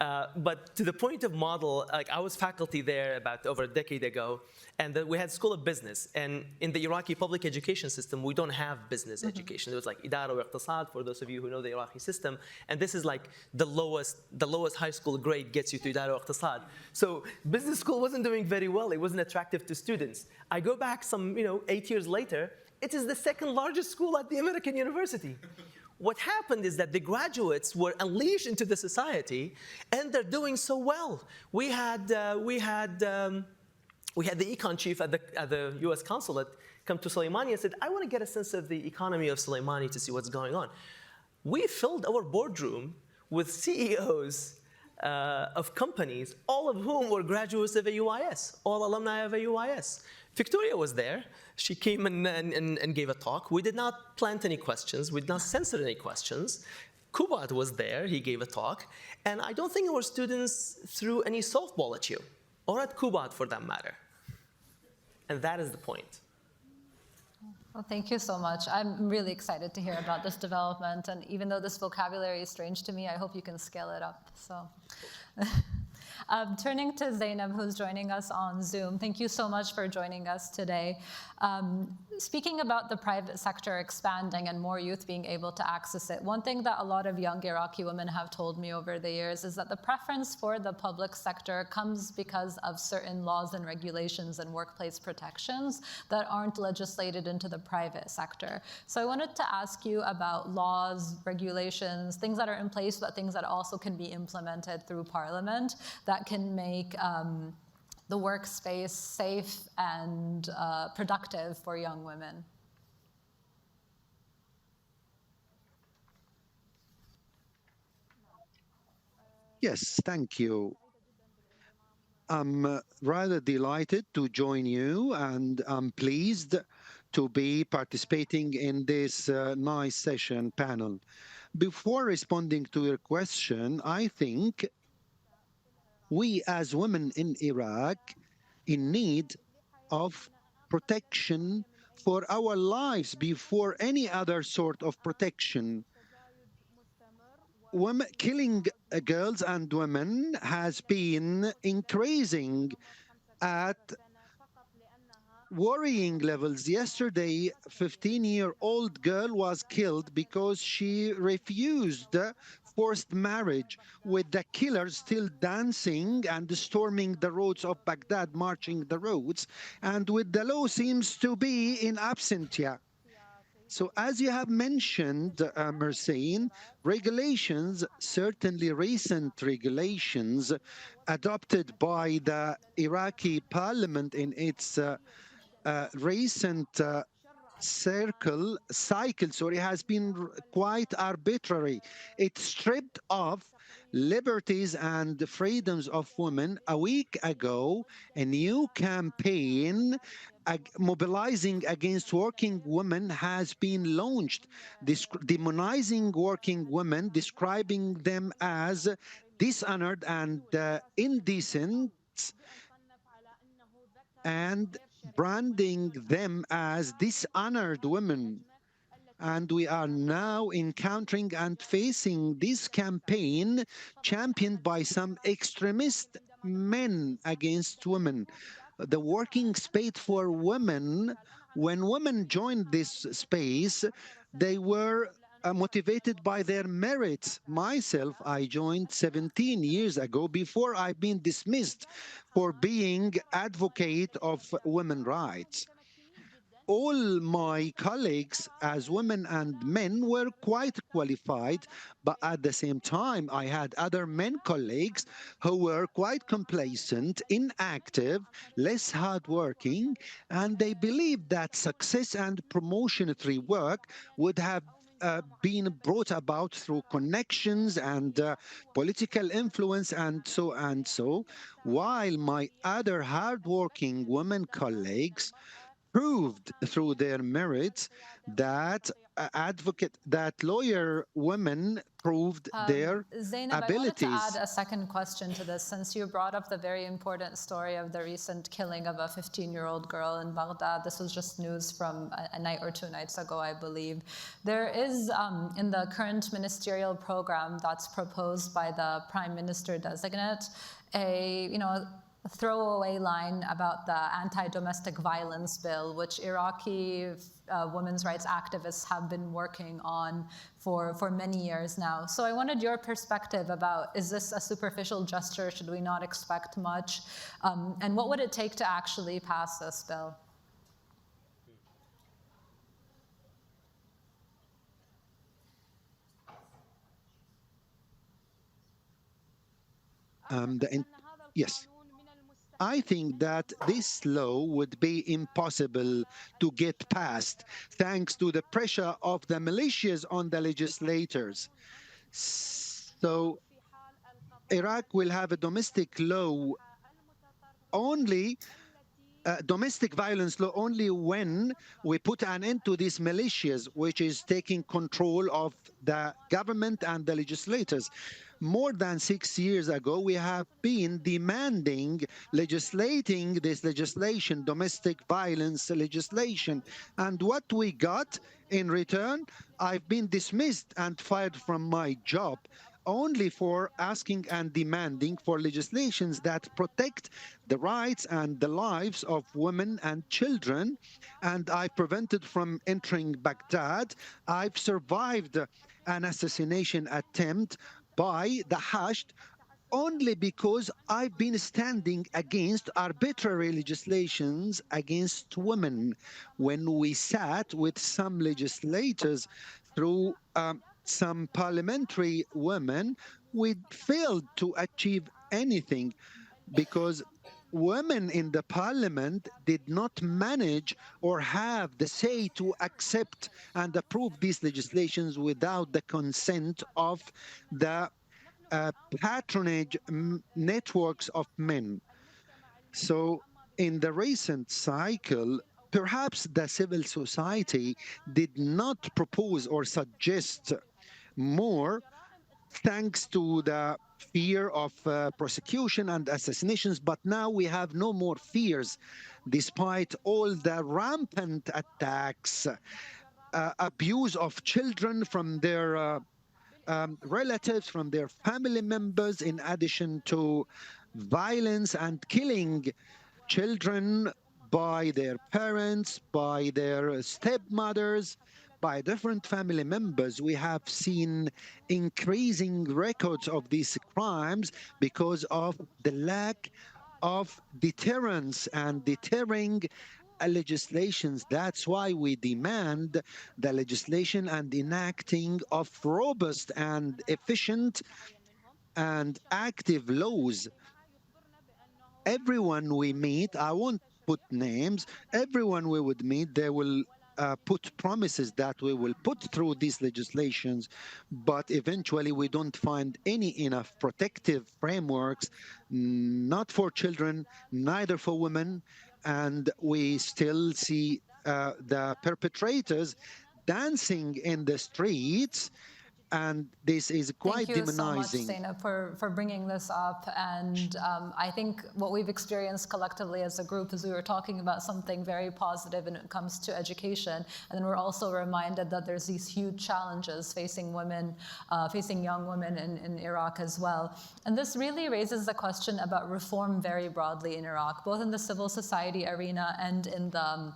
But to the point of model, like I was faculty there about over a decade ago, and we had School of Business. And in the Iraqi public education system, we don't have business education. There was like Idara wa Iqtisad, for those of you who know the Iraqi system. And this is like the lowest high school grade gets you to Idara wa Iqtisad. So business school wasn't doing very well. It wasn't attractive to students. I go back some 8 years later, it is the second largest school at the American university. What happened is that the graduates were unleashed into the society, and they're doing so well. We had the econ chief at the U.S. consulate come to Soleimani and said, "I want to get a sense of the economy of Soleimani to see what's going on." We filled our boardroom with CEOs of companies, all of whom were graduates of AUIS, all alumni of AUIS. Victoria was there. She came and gave a talk. We did not plant any questions. We did not censor any questions. Kubat was there. He gave a talk. And I don't think our students threw any softball at you, or at Kubat for that matter. And that is the point. Well, thank you so much. I'm really excited to hear about this development. And even though this vocabulary is strange to me, I hope you can scale it up. So. Turning to Zainab, who's joining us on Zoom. Thank you so much for joining us today. Speaking about the private sector expanding and more youth being able to access it, one thing that a lot of young Iraqi women have told me over the years is that the preference for the public sector comes because of certain laws and regulations and workplace protections that aren't legislated into the private sector. So I wanted to ask you about laws, regulations, things that are in place, but things that also can be implemented through Parliament that can make the workspace safe and productive for young women. Yes, thank you. I'm rather delighted to join you, and I'm pleased to be participating in this nice session panel. Before responding to your question, I think we as women in Iraq in need of protection for our lives before any other sort of protection. Killing girls and women has been increasing at worrying levels. Yesterday, a 15-year-old girl was killed because she refused forced marriage, with the killers still dancing and storming the roads of Baghdad, marching the roads, and with the law seems to be in absentia. So as you have mentioned, Mersine, regulations, certainly recent regulations adopted by the Iraqi parliament in its recent cycle, sorry, has been quite arbitrary. It stripped off liberties and freedoms of women. A week ago, a new campaign mobilizing against working women has been launched, demonizing working women, describing them as dishonored and indecent, and branding them as dishonored women. And we are now encountering and facing this campaign championed by some extremist men against women. The working space for women, when women joined this space, they were motivated by their merits. Myself, I joined 17 years ago before I've been dismissed for being advocate of women rights. All my colleagues as women and men were quite qualified, but at the same time I had other men colleagues who were quite complacent, inactive, less hardworking, and they believed that success and promotion through work would have been brought about through connections and political influence and so, while my other hardworking women colleagues proved through their merits that lawyer women proved their Zainab, I wanted to add abilities. a second question to this, since you brought up the very important story of the recent killing of a 15-year-old girl in Baghdad. This was just news from a night or 2 nights ago, I believe. There is, in the current ministerial program that's proposed by the Prime Minister designate, a throwaway line about the anti-domestic violence bill, which Iraqi women's rights activists have been working on for many years now. So I wanted your perspective about, is this a superficial gesture? Should we not expect much? And what would it take to actually pass this bill? Yes. I think that this law would be impossible to get passed thanks to the pressure of the militias on the legislators. So Iraq will have a domestic law only, domestic violence law only when we put an end to these militias, which is taking control of the government and the legislators. More than 6 years ago, we have been demanding legislating this legislation, domestic violence legislation. And what we got in return, I've been dismissed and fired from my job only for asking and demanding for legislations that protect the rights and the lives of women and children. And I prevented from entering Baghdad. I've survived an assassination attempt by the Hashd only because I've been standing against arbitrary legislations against women. When we sat with some legislators through some parliamentary women, we failed to achieve anything because women in the parliament did not manage or have the say to accept and approve these legislations without the consent of the patronage networks of men. So in the recent cycle, perhaps the civil society did not propose or suggest more thanks to the fear of prosecution and assassinations, but now we have no more fears despite all the rampant attacks, abuse of children from their relatives, from their family members, in addition to violence and killing children by their parents, by their stepmothers, by different family members. We have seen increasing records of these crimes because of the lack of deterrence and deterring legislations. That's why we demand the legislation and enacting of robust and efficient and active laws. Everyone we meet, I won't put names, everyone we would meet, they will put promises that we will put through these legislations, but eventually we don't find any enough protective frameworks, not for children, neither for women, and we still see the perpetrators dancing in the streets, and this is Thank quite you so much, demonizing. Zainab, for bringing this up. And I think what we've experienced collectively as a group is we were talking about something very positive when it comes to education. And then we're also reminded that there's these huge challenges facing women, facing young women in Iraq as well. And this really raises the question about reform very broadly in Iraq, both in the civil society arena and in the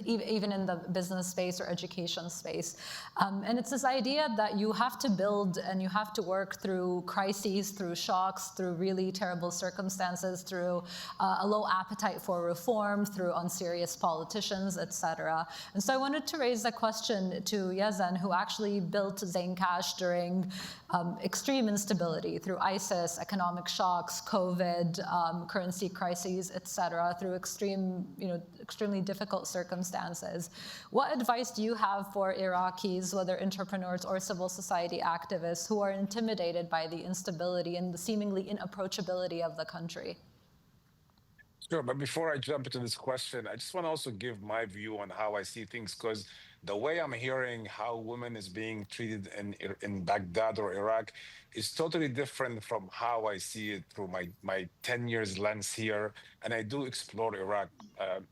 even in the business space or education space. And it's this idea that you have to build and you have to work through crises, through shocks, through really terrible circumstances, through a low appetite for reform, through unserious politicians, etc. And so I wanted to raise a question to Yazan, who actually built Zain Cash during extreme instability, through ISIS, economic shocks, COVID, currency crises, etc., through extremely difficult circumstances. What advice do you have for Iraqis, whether entrepreneurs or civil society activists, who are intimidated by the instability and the seemingly inapproachability of the country? Sure, but before I jump into this question, I just want to also give my view on how I see things, because the way I'm hearing how women is being treated in Baghdad or Iraq is totally different from how I see it through my 10 years lens here. And I do explore Iraq.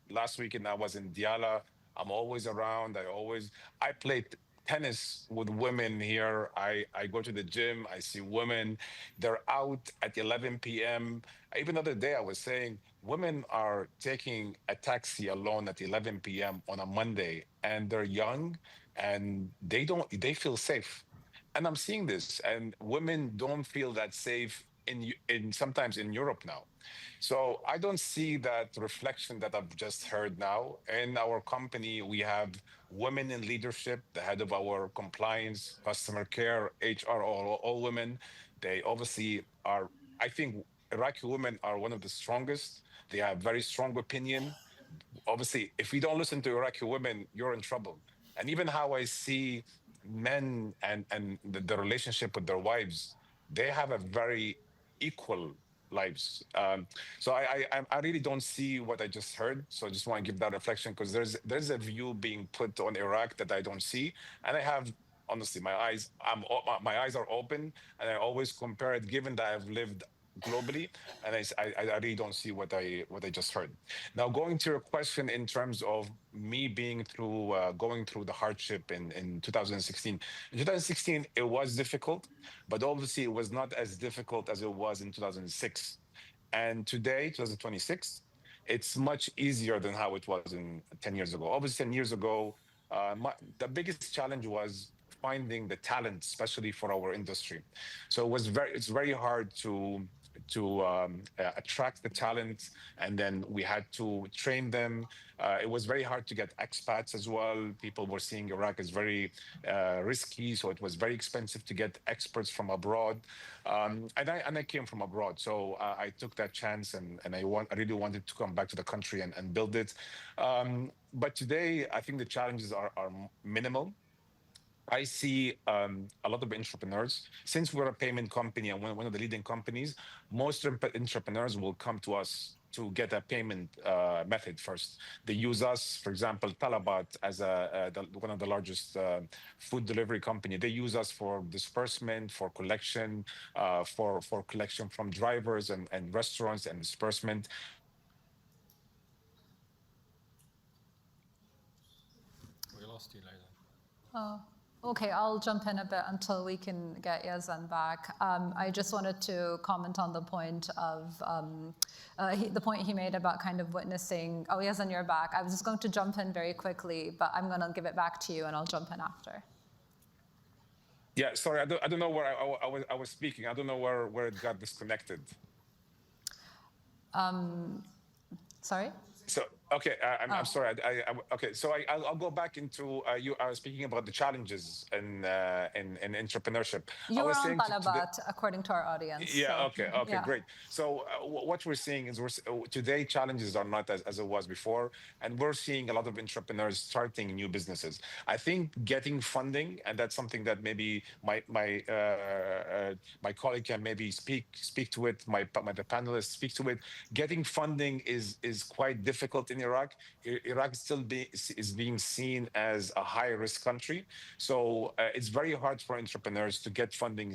Last weekend, I was in Diyala. I'm always around. I played tennis with women here. I go to the gym. I see women. They're out at 11 p.m. Even the other day, I was saying women are taking a taxi alone at 11 p.m. on a Monday, and they're young, and they feel safe. And I'm seeing this, and women don't feel that safe in sometimes in Europe now. So I don't see that reflection that I've just heard now. In our company, we have women in leadership, the head of our compliance, customer care, HR, all women. They obviously are, I think Iraqi women are one of the strongest. They have very strong opinion. Obviously, if we don't listen to Iraqi women, you're in trouble. And even how I see men and the relationship with their wives, they have a very equal lives. So I really don't see what I just heard. So I just want to give that reflection, because there's a view being put on Iraq that I don't see, and I have honestly my eyes are open, and I always compare it, given that I've lived globally, and I really don't see what I just heard. Now, going to your question in terms of me being through going through the hardship in 2016. In 2016, it was difficult, but obviously it was not as difficult as it was in 2006. And today, 2026, it's much easier than how it was in 10 years ago. Obviously, 10 years ago, the biggest challenge was finding the talent, especially for our industry. So it's very hard to attract the talent, and then we had to train them. It was very hard to get expats as well. People were seeing Iraq as very risky, so it was very expensive to get experts from abroad. And I came from abroad, so I took that chance, and I really wanted to come back to the country and build it. But today, I think the challenges are minimal. I see a lot of entrepreneurs. Since we're a payment company and one of the leading companies, most entrepreneurs will come to us to get a payment method first. They use us, for example, Talabat as one of the largest food delivery company. They use us for disbursement, for collection, for collection from drivers and restaurants and disbursement. We lost you, Layla. Oh. Okay, I'll jump in a bit until we can get Yazan back. I just wanted to comment on the point of the point he made about kind of witnessing. Oh, Yazan, you're back. I was just going to jump in very quickly, but I'm going to give it back to you, and I'll jump in after. Yeah, sorry, I don't know where I was speaking. I don't know where it got disconnected. Sorry? So Okay, I'm sorry. Okay, so I'll go back into you. I was speaking about the challenges in entrepreneurship. You I were was on saying Talabat, according to our audience. yeah. So, Okay. Okay. yeah. Great. So what we're seeing is today challenges are not as it was before, and we're seeing a lot of entrepreneurs starting new businesses. I think getting funding, and that's something that maybe my colleague can maybe speak to it. The panelists speak to it. Getting funding is quite difficult in Iraq. Iraq is being seen as a high risk country, so it's very hard for entrepreneurs to get funding.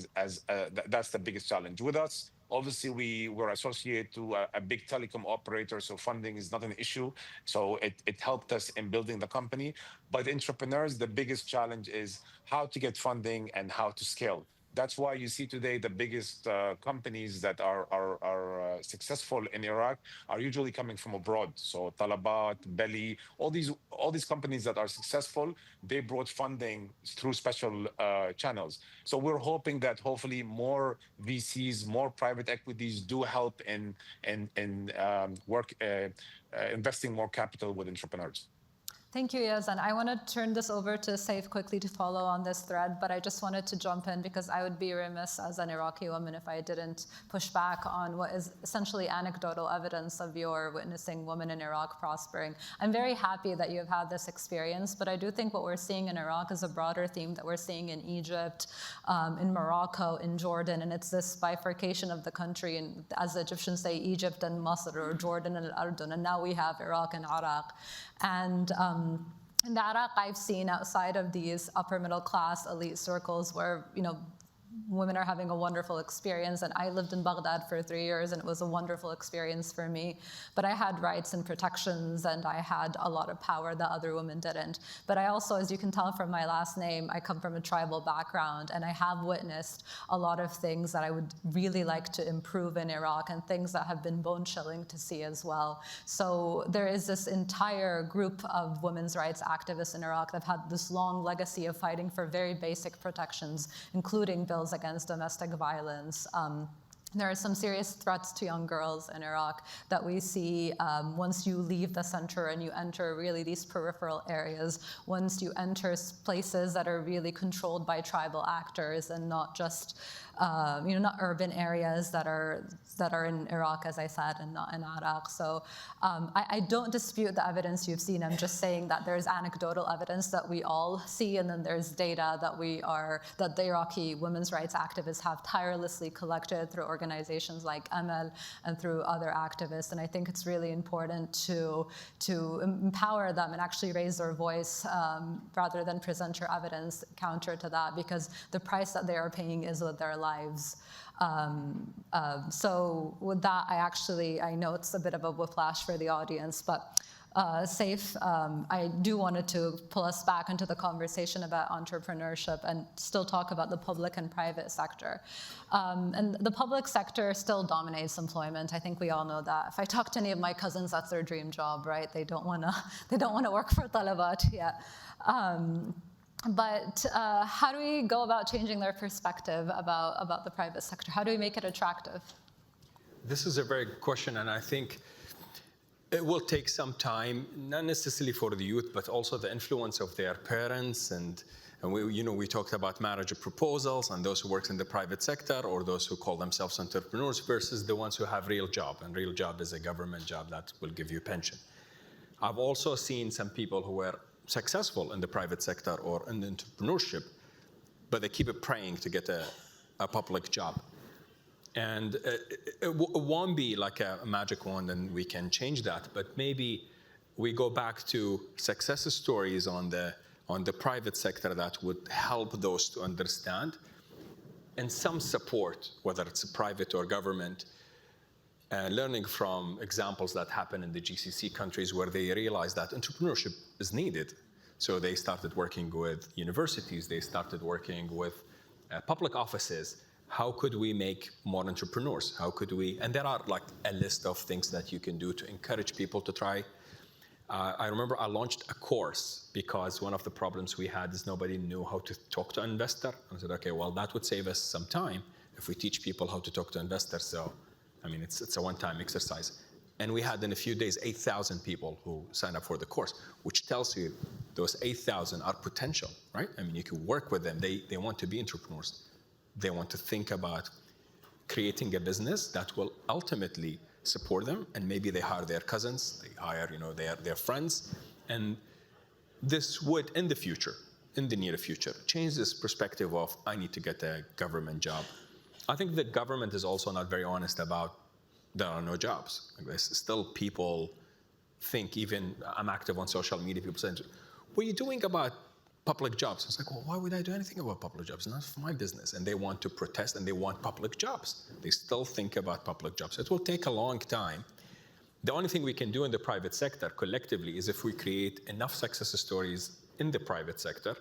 That's the biggest challenge with us. Obviously, we were associated to a big telecom operator, so funding is not an issue. So it helped us in building the company. But entrepreneurs, the biggest challenge is how to get funding and how to scale. That's why you see today the biggest companies that are successful in Iraq are usually coming from abroad. So Talabat, Belly, all these companies that are successful, they brought funding through special channels. So we're hoping that hopefully more VCs, more private equities do help in investing more capital with entrepreneurs. Thank you, Yazan. I want to turn this over to Saif quickly to follow on this thread, but I just wanted to jump in because I would be remiss as an Iraqi woman if I didn't push back on what is essentially anecdotal evidence of your witnessing women in Iraq prospering. I'm very happy that you have had this experience, but I do think what we're seeing in Iraq is a broader theme that we're seeing in Egypt, in Morocco, in Jordan, and it's this bifurcation of the country, and as the Egyptians say, Egypt and Masr, or Jordan and Al-Ardun, and now we have Iraq and Iraq. And in the Iraq I've seen outside of these upper middle class elite circles where, women are having a wonderful experience, and I lived in Baghdad for 3 years, and it was a wonderful experience for me. But I had rights and protections, and I had a lot of power that other women didn't. But I also, as you can tell from my last name, I come from a tribal background, and I have witnessed a lot of things that I would really like to improve in Iraq, and things that have been bone-chilling to see as well. So there is this entire group of women's rights activists in Iraq that have had this long legacy of fighting for very basic protections, including bills against domestic violence. There are some serious threats to young girls in Iraq that we see once you leave the center and you enter really these peripheral areas, once you enter places that are really controlled by tribal actors and not just not urban areas that are in Iraq, as I said, and not in Iraq. So I don't dispute the evidence you've seen. I'm just saying that there's anecdotal evidence that we all see, and then there's data that the Iraqi women's rights activists have tirelessly collected through organizations like Amal and through other activists. And I think it's really important to empower them and actually raise their voice rather than present your evidence counter to that, because the price that they are paying is with their lives. So with that, I know it's a bit of a whiplash for the audience, but Saif, I do wanted to pull us back into the conversation about entrepreneurship and still talk about the public and private sector. And the public sector still dominates employment. I think we all know that. If I talk to any of my cousins, that's their dream job, right? They don't want to work for Talabat yet. But how do we go about changing their perspective about the private sector? How do we make it attractive? This is a very good question, and I think it will take some time, not necessarily for the youth, but also the influence of their parents. And we talked about marriage proposals and those who work in the private sector or those who call themselves entrepreneurs versus the ones who have real job. And real job is a government job that will give you pension. I've also seen some people who were successful in the private sector or in entrepreneurship, but they keep praying to get a public job. And it won't be like a magic wand and we can change that, but maybe we go back to success stories on the private sector that would help those to understand, and some support, whether it's private or government, learning from examples that happen in the GCC countries where they realize that entrepreneurship is needed. So they started working with universities, they started working with public offices. How could we make more entrepreneurs? How could we, and there are like a list of things that you can do to encourage people to try. I remember I launched a course because one of the problems we had is nobody knew how to talk to an investor. I said, okay, well, that would save us some time if we teach people how to talk to investors. So, I mean, it's a one-time exercise. And we had in a few days 8,000 people who signed up for the course, which tells you those 8,000 are potential, right? I mean, you can work with them. They want to be entrepreneurs. They want to think about creating a business that will ultimately support them, and maybe they hire their cousins, they hire their friends, and this would, in the near future, change this perspective of I need to get a government job. I think the government is also not very honest about there are no jobs. There's still people think, even I'm active on social media, people say, what are you doing about public jobs? It's like, well, why would I do anything about public jobs? It's not my business. And they want to protest and they want public jobs. They still think about public jobs. It will take a long time. The only thing we can do in the private sector collectively is if we create enough success stories in the private sector,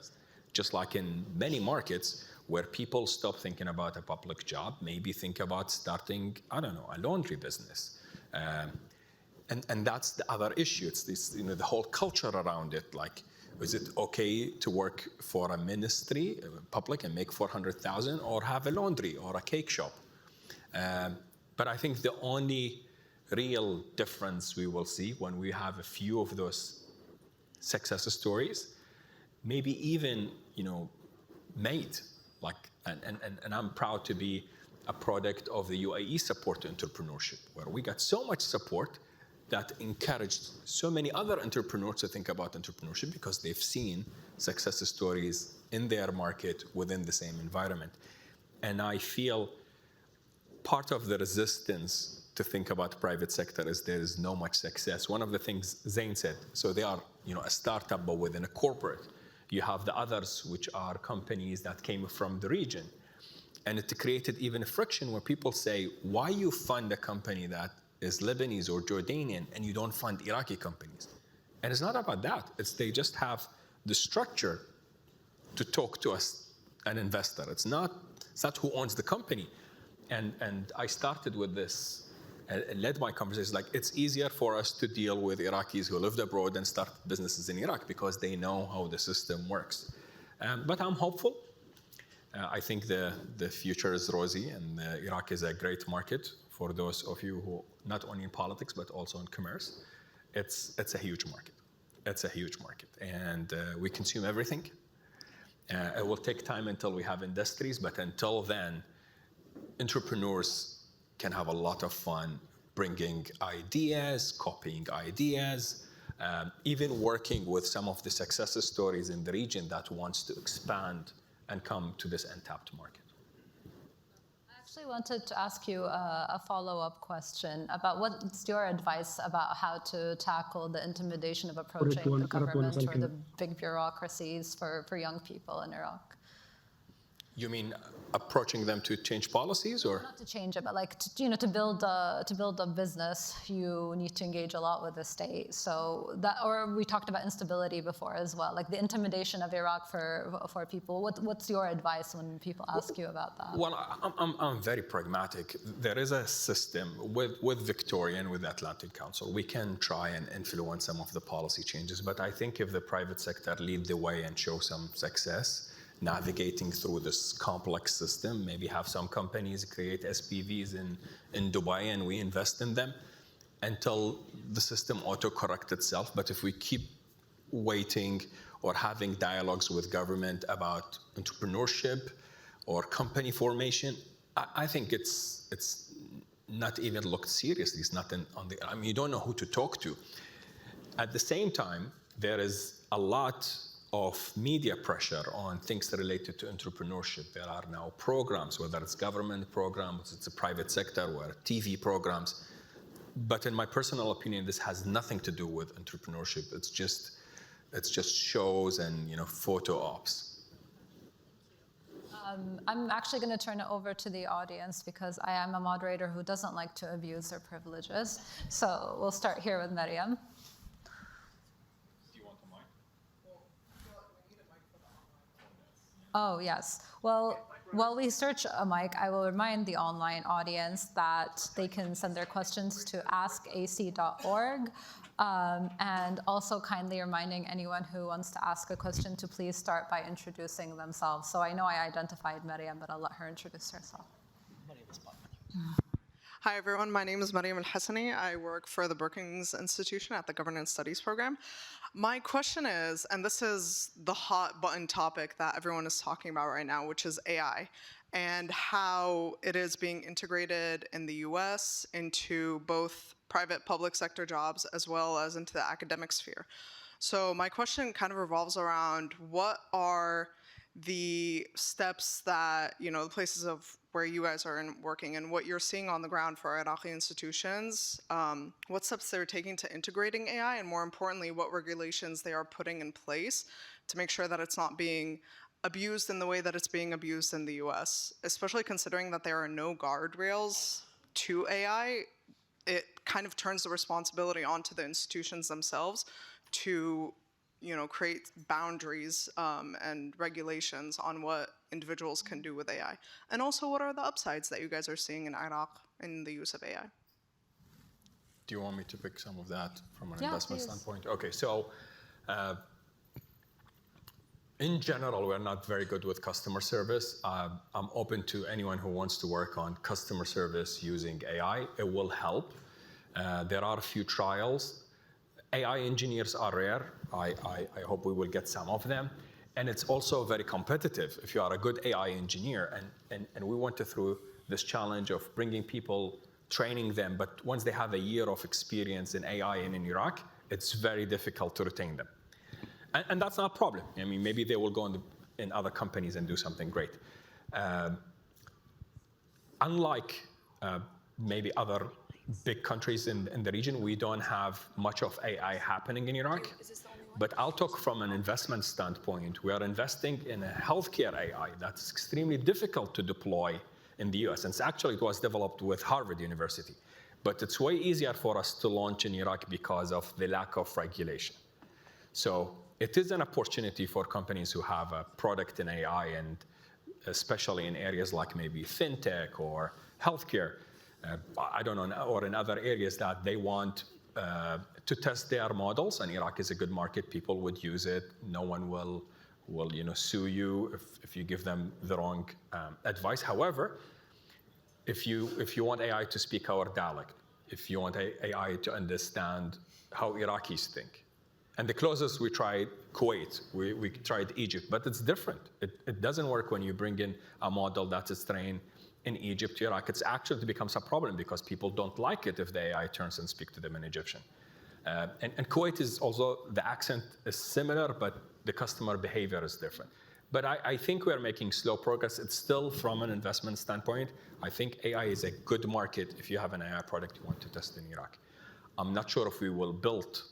just like in many markets, where people stop thinking about a public job, maybe think about starting, I don't know, a laundry business. And that's the other issue. It's this, the whole culture around it. Like, is it okay to work for a ministry, public, and make 400,000, or have a laundry or a cake shop? But I think the only real difference we will see when we have a few of those success stories, maybe even, made. Like, and I'm proud to be a product of the UAE support to entrepreneurship, where we got so much support that encouraged so many other entrepreneurs to think about entrepreneurship because they've seen success stories in their market within the same environment. And I feel part of the resistance to think about private sector is there is no much success. One of the things Zain said, so they are a startup but within a corporate. You have the others, which are companies that came from the region. And it created even a friction where people say, why you fund a company that is Lebanese or Jordanian and you don't fund Iraqi companies? And it's not about that. It's they just have the structure to talk to an investor. It's not who owns the company. And I started with this and led my conversations like it's easier for us to deal with Iraqis who lived abroad and start businesses in Iraq because they know how the system works. But I'm hopeful. I think the future is rosy, and Iraq is a great market for those of you who not only in politics but also in commerce. It's a huge market. It's a huge market, and we consume everything. It will take time until we have industries, but until then, entrepreneurs can have a lot of fun bringing ideas, copying ideas, even working with some of the success stories in the region that wants to expand and come to this untapped market. I actually wanted to ask you a follow-up question about what's your advice about how to tackle the intimidation of approaching the government or the big bureaucracies for young people in Iraq? You mean approaching them to change policies, or not to change it, but like to build a business, you need to engage a lot with the state. So that, or we talked about instability before as well, like the intimidation of Iraq for people. What's your advice when people ask you about that? Well, I'm very pragmatic. There is a system with Victoria and with the Atlantic Council. We can try and influence some of the policy changes, but I think if the private sector lead the way and show some success navigating through this complex system, maybe have some companies create SPVs in Dubai and we invest in them until the system auto-corrects itself. But if we keep waiting or having dialogues with government about entrepreneurship or company formation, I think it's not even looked seriously. It's not you don't know who to talk to. At the same time, there is a lot of media pressure on things related to entrepreneurship. There are now programs, whether it's government programs, it's a private sector, or TV programs. But in my personal opinion, this has nothing to do with entrepreneurship. It's just shows and photo ops. I'm actually going to turn it over to the audience because I am a moderator who doesn't like to abuse their privileges. So we'll start here with Maryam. Oh, yes. Well, while we search a mic, I will remind the online audience that they can send their questions to askac.org. And also kindly reminding anyone who wants to ask a question to please start by introducing themselves. So I know I identified Maryam, but I'll let her introduce herself. Hi, everyone. My name is Mariam Al-Hassani. I work for the Brookings Institution at the Governance Studies program. My question is, and this is the hot button topic that everyone is talking about right now, which is AI, and how it is being integrated in the US into both private public sector jobs as well as into the academic sphere. So my question kind of revolves around what are the steps that, the places of where you guys are working and what you're seeing on the ground for Iraqi institutions, what steps they're taking to integrating AI, and more importantly, what regulations they are putting in place to make sure that it's not being abused in the way that it's being abused in the US, especially considering that there are no guardrails to AI. It kind of turns the responsibility onto the institutions themselves to create boundaries and regulations on what individuals can do with AI. And also, what are the upsides that you guys are seeing in Iraq in the use of AI? Do you want me to pick some of that from an Yeah, investment please. standpoint? Okay, so in general, we're not very good with customer service. I'm open to anyone who wants to work on customer service using AI. It will help. There are a few trials. AI engineers are rare. I hope we will get some of them. And it's also very competitive if you are a good AI engineer. And we went through this challenge of bringing people, training them. But once they have a year of experience in AI and in Iraq, it's very difficult to retain them. And that's not a problem. I mean, maybe they will go in other companies and do something great. Unlike maybe other big countries in the region, we don't have much of AI happening in Iraq. But I'll talk from an investment standpoint. We are investing in a healthcare AI that's extremely difficult to deploy in the US. And it was developed with Harvard University. But it's way easier for us to launch in Iraq because of the lack of regulation. So it is an opportunity for companies who have a product in AI, and especially in areas like maybe fintech or healthcare, I don't know, or in other areas that they want to test their models, and Iraq is a good market. People would use it. No one will sue you if you give them the wrong advice. However, if you want AI to speak our dialect, if you want AI to understand how Iraqis think, and the closest we tried Kuwait, we tried Egypt, but it's different. It doesn't work when you bring in a model that is trained in Egypt to Iraq. It actually becomes a problem because people don't like it if the AI turns and speak to them in Egyptian. And Kuwait is also, the accent is similar, but the customer behavior is different. But I think we're making slow progress. It's still, from an investment standpoint, I think AI is a good market if you have an AI product you want to test in Iraq. I'm not sure if we will build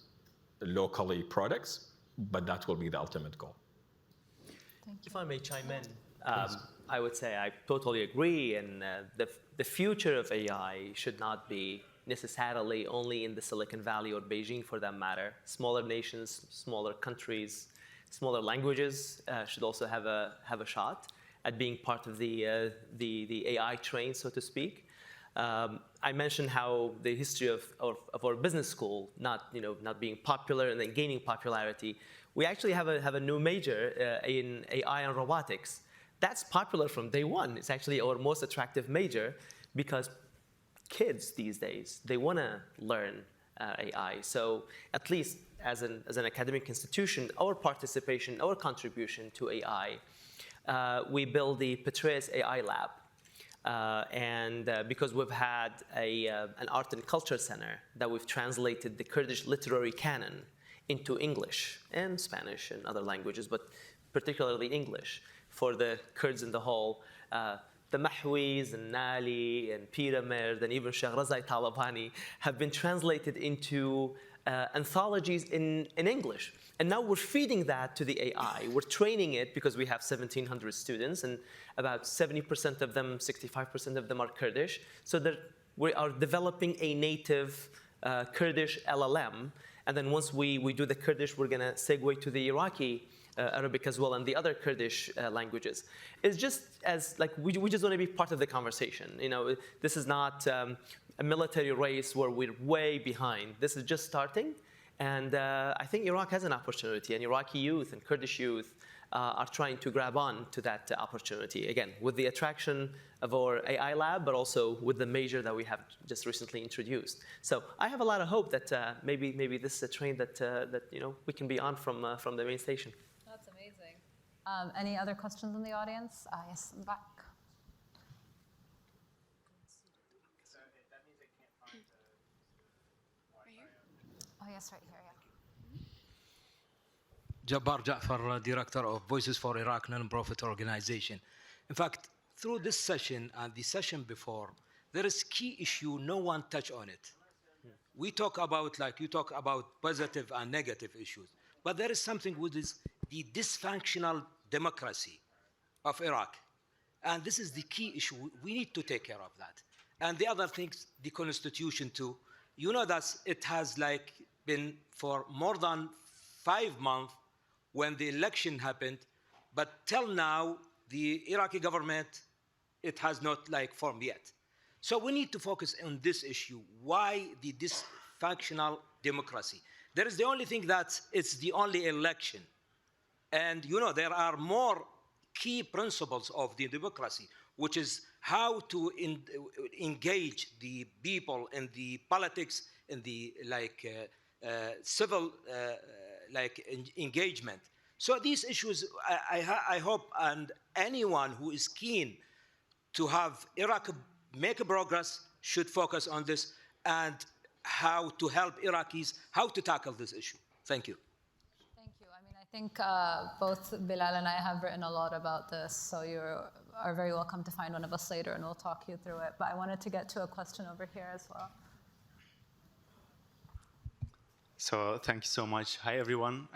locally products, but that will be the ultimate goal. If I may chime in, I would say I totally agree, and the future of AI should not be necessarily only in the Silicon Valley or Beijing, for that matter. Smaller nations, smaller countries, smaller languages should also have a shot at being part of the AI train, so to speak. I mentioned how the history of our business school not being popular and then gaining popularity. We actually have a new major in AI and robotics. That's popular from day one. It's actually our most attractive major because kids these days, they want to learn AI. So at least as an academic institution, our participation, our contribution to AI, we build the Petraeus AI Lab. Because we've had an art and culture center that we've translated the Kurdish literary canon into English and Spanish and other languages, but particularly English for the Kurds in the whole. The Mahwis and Nali and Pyramid and even Shahrazai Talabani have been translated into anthologies in English. And now we're feeding that to the AI. We're training it because we have 1,700 students, and about 70% of them, 65% of them are Kurdish. So we are developing a native Kurdish LLM. And then once we do the Kurdish, we're going to segue to the Iraqi Arabic as well and the other Kurdish languages. It's just we just want to be part of the conversation. This is not a military race where we're way behind. This is just starting. And I think Iraq has an opportunity, and Iraqi youth and Kurdish youth are trying to grab on to that opportunity, again, with the attraction of our AI lab, but also with the major that we have just recently introduced. So I have a lot of hope that maybe this is a train that we can be on from the main station. That's amazing. Any other questions in the audience? Yes, in the back. Oh, yes, right here, yeah. Jabbar Jafar, Director of Voices for Iraq non-profit organization. In fact, through this session and the session before, there is key issue no one touched on it. We talk about, like you talk about positive and negative issues, but there is something which is the dysfunctional democracy of Iraq. And this is the key issue. We need to take care of that. And the other things, the constitution too. You know that it has like been for more than 5 months when the election happened, but till now, the Iraqi government, it has not like formed yet. So we need to focus on this issue. Why the dysfunctional democracy? There is the only thing that it's the only election. And you know, there are more key principles of the democracy, which is how to engage the people in the politics, in the civil engagement. So these issues, I hope, and anyone who is keen to have Iraq make a progress should focus on this and how to help Iraqis, how to tackle this issue. Thank you. Thank you. I mean, I think both Bilal and I have written a lot about this, so you are very welcome to find one of us later and we'll talk you through it. But I wanted to get to a question over here as well. So thank you so much. Hi, everyone.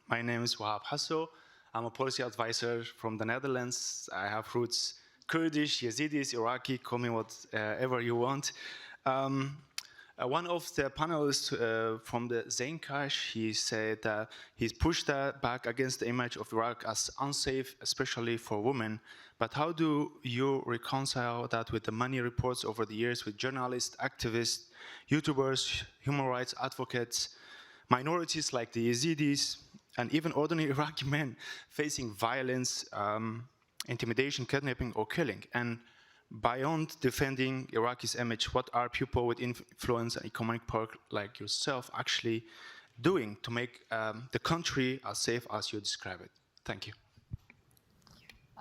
My name is Wahab Hasso. I'm a policy advisor from the Netherlands. I have roots Kurdish, Yazidis, Iraqi, call me whatever you want. One of the panelists from the Zainkash, he said that he's pushed back against the image of Iraq as unsafe, especially for women. But how do you reconcile that with the many reports over the years with journalists, activists, YouTubers, human rights advocates, minorities like the Yazidis, and even ordinary Iraqi men facing violence, intimidation, kidnapping, or killing? And beyond defending Iraqi's image, what are people with influence and economic power like yourself actually doing to make the country as safe as you describe it? Thank you.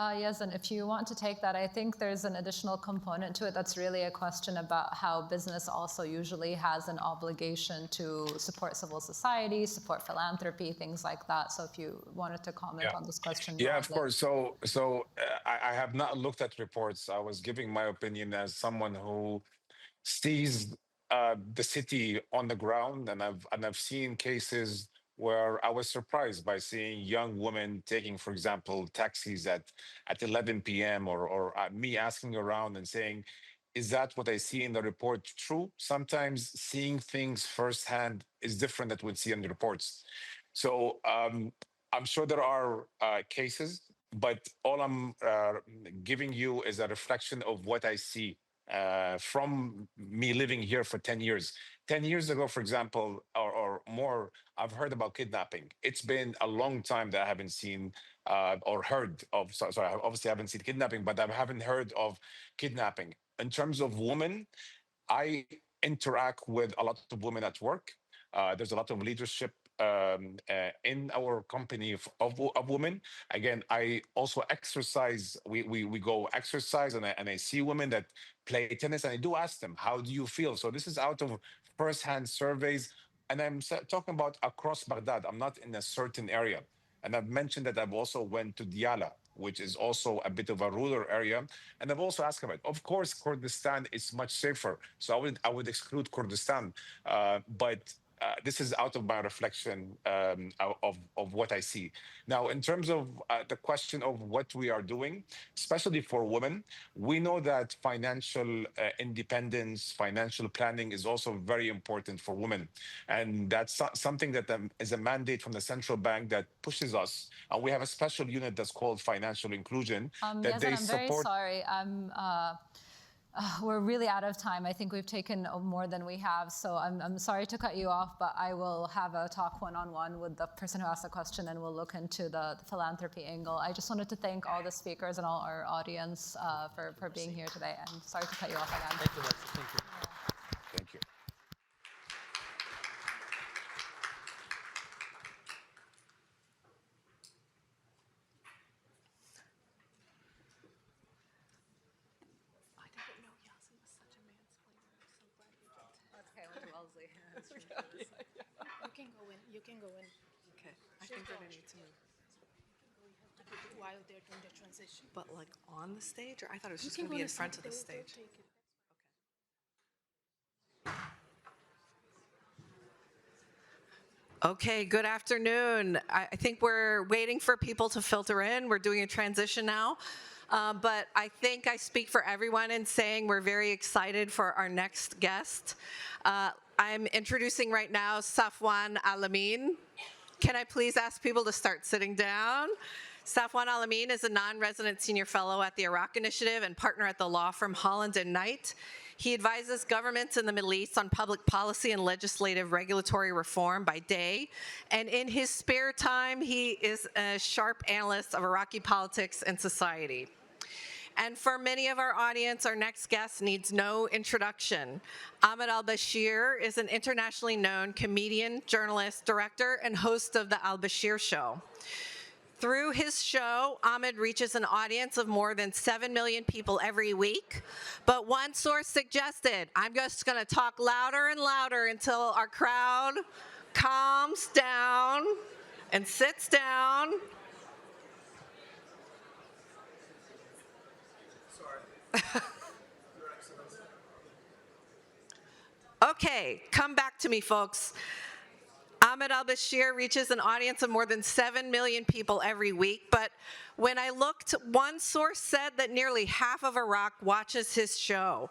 Yes, and if you want to take that, I think there's an additional component to it that's really a question about how business also usually has an obligation to support civil society, support philanthropy, things like that. So if you wanted to comment on this question. Yeah, of course. So I have not looked at reports. I was giving my opinion as someone who sees the city on the ground, and I've seen cases where I was surprised by seeing young women taking, for example, taxis at 11 p.m. or me asking around and saying, is that what I see in the report true? Sometimes seeing things firsthand is different than what we see in the reports. So I'm sure there are cases, but all I'm giving you is a reflection of what I see from me living here for 10 years. 10 years ago, for example, or more, I've heard about kidnapping. It's been a long time that I haven't seen or heard of, sorry, I obviously haven't seen kidnapping, but I haven't heard of kidnapping. In terms of women, I interact with a lot of women at work. There's a lot of leadership in our company of women. Again, I also exercise. We go exercise, and I see women that play tennis, and I do ask them, "How do you feel?" So this is out of first-hand surveys, and I'm talking about across Baghdad. I'm not in a certain area, and I've mentioned that I've also went to Diyala, which is also a bit of a rural area, and I've also asked about it. Of course, Kurdistan is much safer, so I would exclude Kurdistan, but. This is out of my reflection of what I see. Now, in terms of the question of what we are doing, especially for women, we know that financial independence, financial planning is also very important for women. And that's something that is a mandate from the central bank that pushes us. And we have a special unit that's called financial inclusion. Yes, and I'm very sorry. we're really out of time. I think we've taken more than we have, so I'm sorry to cut you off, but I will have a talk one-on-one with the person who asked the question, and we'll look into the philanthropy angle. I just wanted to thank all the speakers and all our audience for being here today, and sorry to cut you off again. Thank you, Lexi. Thank you. Thank you. You can go in. You can go in. Okay. I think we're gonna need to move. While they're doing the transition. But like on the stage, or I thought it was You just can gonna go be on in front of the they'll stage. take it. Okay, good afternoon. I think we're waiting for people to filter in. We're doing a transition now. But I think I speak for everyone in saying we're very excited for our next guest. I'm introducing right now Safwan Alamin. Can I please ask people to start sitting down? Safwan Alamin is a non-resident senior fellow at the Iraq Initiative and partner at the law firm Holland & Knight. He advises governments in the Middle East on public policy and legislative regulatory reform by day. And in his spare time, he is a sharp analyst of Iraqi politics and society. And for many of our audience, our next guest needs no introduction. Ahmed al-Bashir is an internationally known comedian, journalist, director, and host of The Al-Bashir Show. Through his show, Ahmed reaches an audience of more than 7 million people every week. But one source suggested, I'm just gonna talk louder and louder until our crowd calms down and sits down. Okay, come back to me, folks. Ahmed al-Bashir reaches an audience of more than 7 million people every week, but when I looked, one source said that nearly half of Iraq watches his show.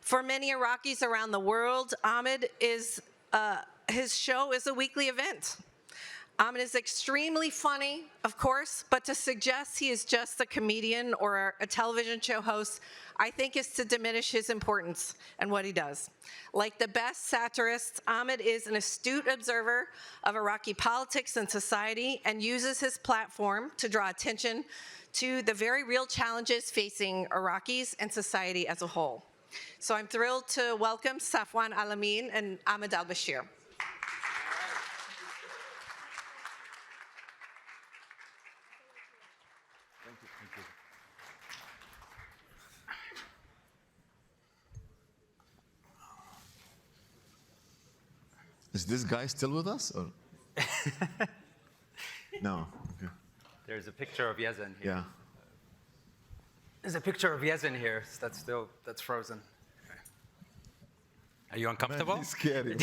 For many Iraqis around the world, his show is a weekly event. Ahmed is extremely funny, of course, but to suggest he is just a comedian or a television show host, I think is to diminish his importance and what he does. Like the best satirist, Ahmed is an astute observer of Iraqi politics and society and uses his platform to draw attention to the very real challenges facing Iraqis and society as a whole. So I'm thrilled to welcome Safwan Alamin and Ahmed al-Bashir. Is this guy still with us? Or? No. Okay. There's a picture of Yazan here. Yeah. There's a picture of Yazan here. That's frozen. Okay. Are you uncomfortable? Man, he's scary.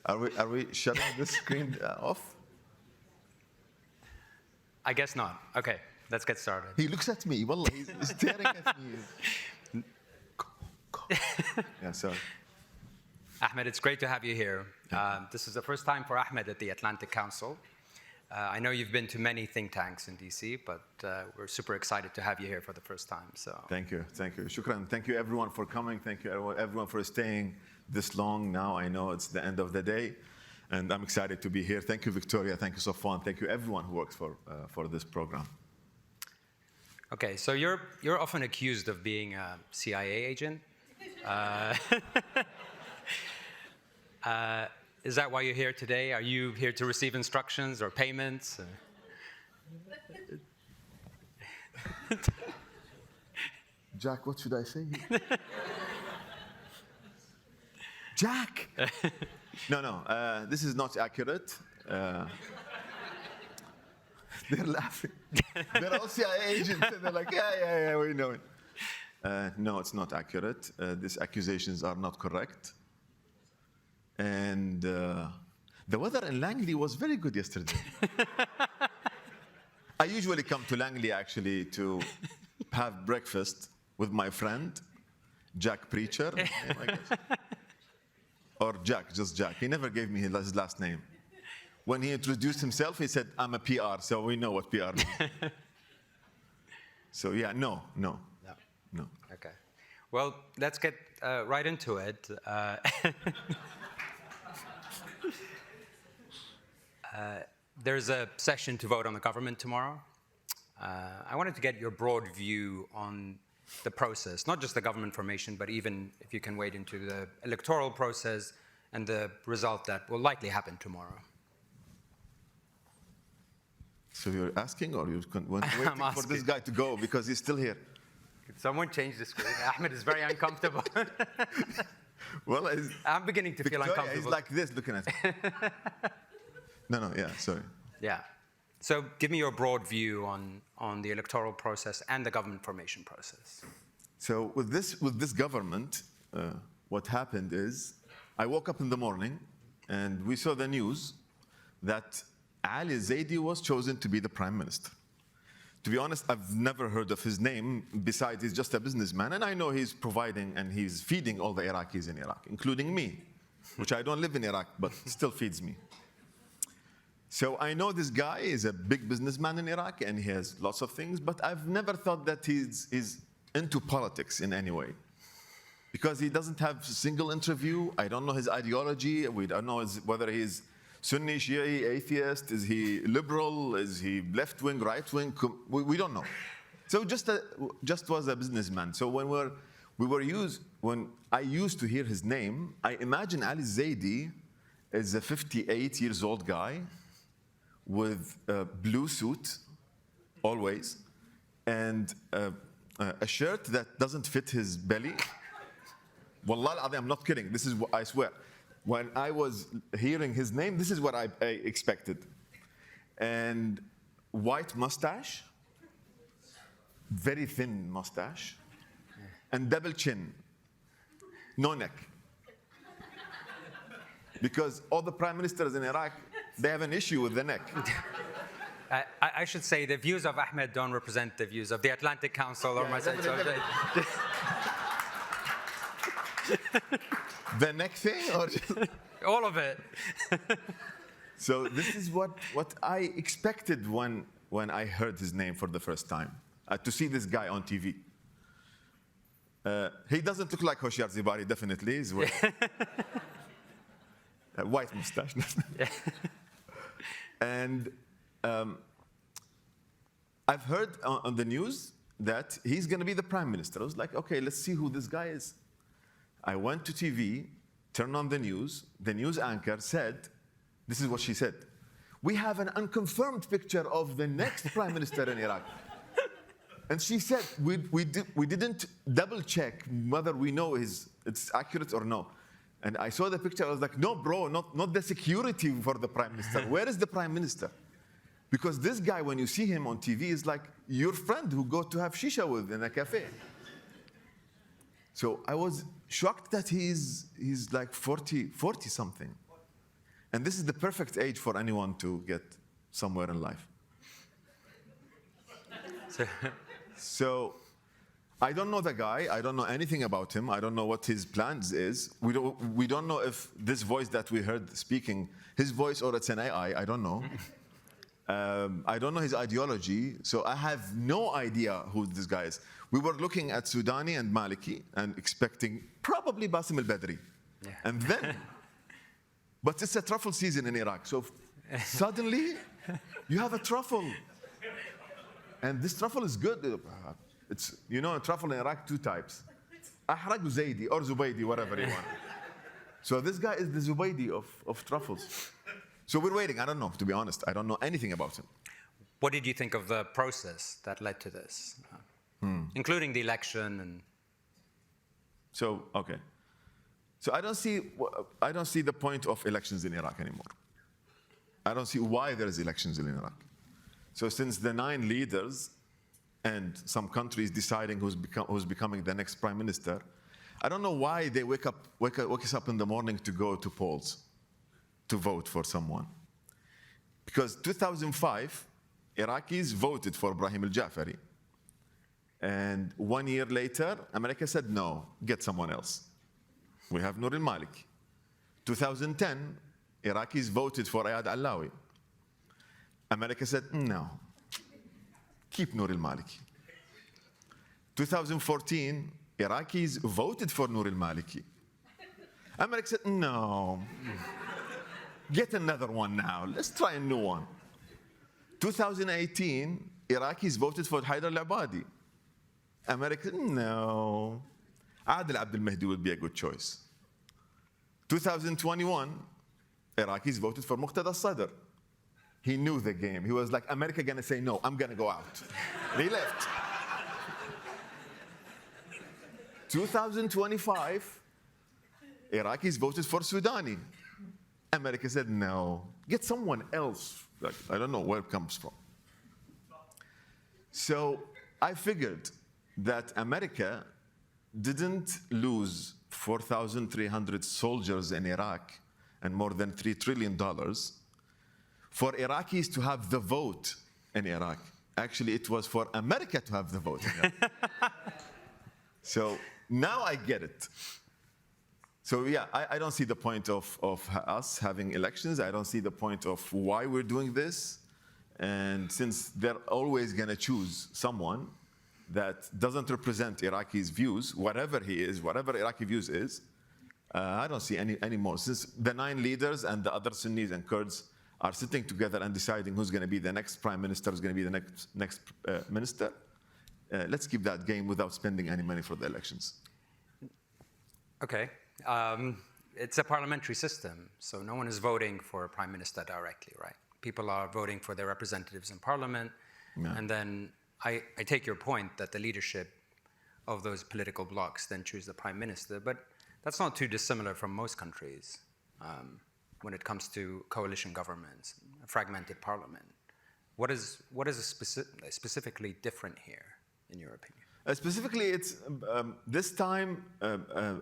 Are we shutting this screen off? I guess not. Okay, let's get started. He looks at me. Wallah, he's staring at me. Yeah, sorry. Ahmed, it's great to have you here. This is the first time for Ahmed at the Atlantic Council. I know you've been to many think tanks in DC, but we're super excited to have you here for the first time. So Thank you. Shukran. Thank you everyone for coming. Thank you everyone for staying this long now. I know it's the end of the day, and I'm excited to be here. Thank you, Victoria. Thank you, Safwan. Thank you everyone who works for this program. Okay, so you're often accused of being a CIA agent. Is that why you're here today? Are you here to receive instructions or payments? Jack, what should I say? Jack! No, this is not accurate. They're laughing. They're all CIA agents, and they're like, yeah, we know it. No, it's not accurate. These accusations are not correct. And the weather in Langley was very good yesterday. I usually come to Langley actually to have breakfast with my friend, Jack Preacher, I guess. Or Jack, just Jack. He never gave me his last name. When he introduced himself, he said, I'm a PR, so we know what PR means. So yeah, no. No. Okay. Well, let's get right into it. There's a session to vote on the government tomorrow. I wanted to get your broad view on the process, not just the government formation, but even if you can wade into the electoral process and the result that will likely happen tomorrow. So you're asking, or you're waiting for this guy to go because he's still here? Could someone change the screen? Ahmed is very uncomfortable. Well, I'm beginning to feel uncomfortable. He's like this, looking at me. No, yeah, sorry. Yeah. So give me your broad view on the electoral process and the government formation process. So with this government, what happened is, I woke up in the morning and we saw the news that Ali Zaidi was chosen to be the prime minister. To be honest, I've never heard of his name, besides he's just a businessman, and I know he's providing and he's feeding all the Iraqis in Iraq, including me, which I don't live in Iraq, but still feeds me. So I know this guy is a big businessman in Iraq and he has lots of things, but I've never thought that he's into politics in any way. Because he doesn't have a single interview, I don't know his ideology, we don't know whether he's Sunni, Shia, atheist, is he liberal, is he left-wing, right-wing, we don't know. So just was a businessman. So when when I used to hear his name, I imagine Ali Zaidi is a 58-year-old guy with a blue suit, always, and a shirt that doesn't fit his belly. Wallah al-Azim, I'm not kidding, this is what I swear. When I was hearing his name, this is what I expected. And white mustache, very thin mustache, and double chin, no neck. Because all the prime ministers in Iraq, they have an issue with the neck. I should say the views of Ahmed don't represent the views of the Atlantic Council or myself. The neck thing, or just all of it. So this is what I expected when I heard his name for the first time, to see this guy on TV. He doesn't look like Hoshyar Zibari, definitely. He's white mustache. And I've heard on the news that he's going to be the prime minister. I was like, okay, let's see who this guy is. I went to TV, turned on the news anchor said, this is what she said, "We have an unconfirmed picture of the next prime minister in Iraq." And she said, we didn't double check whether we know it's accurate or no. And I saw the picture, I was like, no, bro, not the security for the prime minister. Where is the prime minister? Because this guy, when you see him on TV, is like your friend who go to have shisha with in a cafe. So I was shocked that he's like 40 something. And this is the perfect age for anyone to get somewhere in life. So I don't know the guy. I don't know anything about him. I don't know what his plans is. We don't know if this voice that we heard speaking, his voice or it's an AI. I don't know. I don't know his ideology. So I have no idea who this guy is. We were looking at Sudani and Maliki and expecting probably Basim al-Badri. Yeah. And then, but it's a truffle season in Iraq. So suddenly you have a truffle. And this truffle is good. It's, you know, a truffle in Iraq, two types. Ahraq Zaidi or Zubaydi, whatever you want. So this guy is the Zubaydi of truffles. So we're waiting. I don't know, to be honest. I don't know anything about him. What did you think of the process that led to this? Including the election and... So, okay. So I don't see the point of elections in Iraq anymore. I don't see why there's elections in Iraq. So since the 9 leaders and some countries deciding who's becoming the next prime minister, I don't know why they wake us up in the morning to go to polls to vote for someone. Because 2005, Iraqis voted for Ibrahim al-Jafari. And 1 year later, America said, no, get someone else. We have Nour al-Maliki. 2010, Iraqis voted for Ayad Allawi. America said, no, keep Nour al-Maliki. 2014, Iraqis voted for Noor al-Maliki. America said, no, get another one now. Let's try a new one. 2018, Iraqis voted for Haider al-Abadi. America said, no, Adel Abdel Mahdi would be a good choice. 2021, Iraqis voted for Muqtada al-Sadr. He knew the game. He was like, America gonna say no, I'm gonna go out. He left. 2025, Iraqis voted for Sudani. America said no, get someone else. Like, I don't know where it comes from. So I figured that America didn't lose 4,300 soldiers in Iraq and more than $3 trillion for Iraqis to have the vote in Iraq. Actually, it was for America to have the vote in Iraq. So now I get it. So yeah, I don't see the point of us having elections. I don't see the point of why we're doing this. And since they're always going to choose someone that doesn't represent Iraqi's views, whatever he is, whatever Iraqi views is, I don't see any more. Since the 9 leaders and the other Sunnis and Kurds are sitting together and deciding who's going to be the next prime minister, who's going to be the next minister, let's keep that game without spending any money for the elections. Okay. It's a parliamentary system, so no one is voting for a prime minister directly, right? People are voting for their representatives in parliament, and then I take your point that the leadership of those political blocs then choose the prime minister, but that's not too dissimilar from most countries when it comes to coalition governments, a fragmented parliament. What is specifically different here, in your opinion? Specifically, it's this time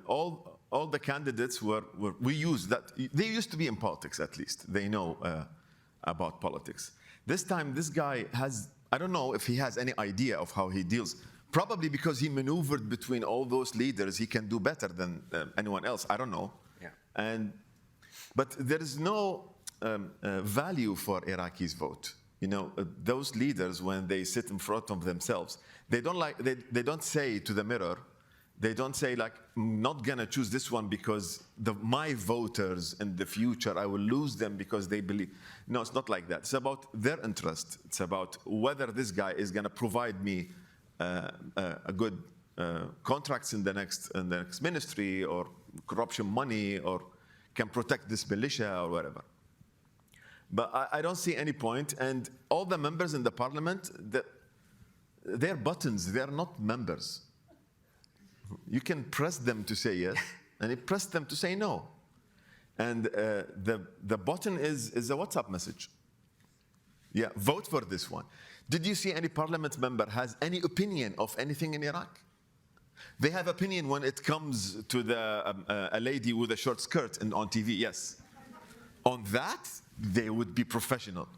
all the candidates we use that they used to be in politics, at least they know about politics. This time, this guy has, I don't know if he has any idea of how he deals. Probably because he maneuvered between all those leaders, he can do better than anyone else. I don't know. Yeah. But there is no value for Iraqis' vote. You know, those leaders, when they sit in front of themselves, they don't say to the mirror, they don't say like, I'm not gonna choose this one because my voters in the future, I will lose them because they believe. No, it's not like that. It's about their interest. It's about whether this guy is gonna provide me a good contracts in the next ministry, or corruption money, or can protect this militia or whatever. But I don't see any point. And all the members in the parliament, they're buttons. They're not members. You can press them to say yes, and you press them to say no. And the button is a WhatsApp message. Yeah, vote for this one. Did you see any parliament member has any opinion of anything in Iraq? They have opinion when it comes to a lady with a short skirt on TV, yes. On that, they would be professional.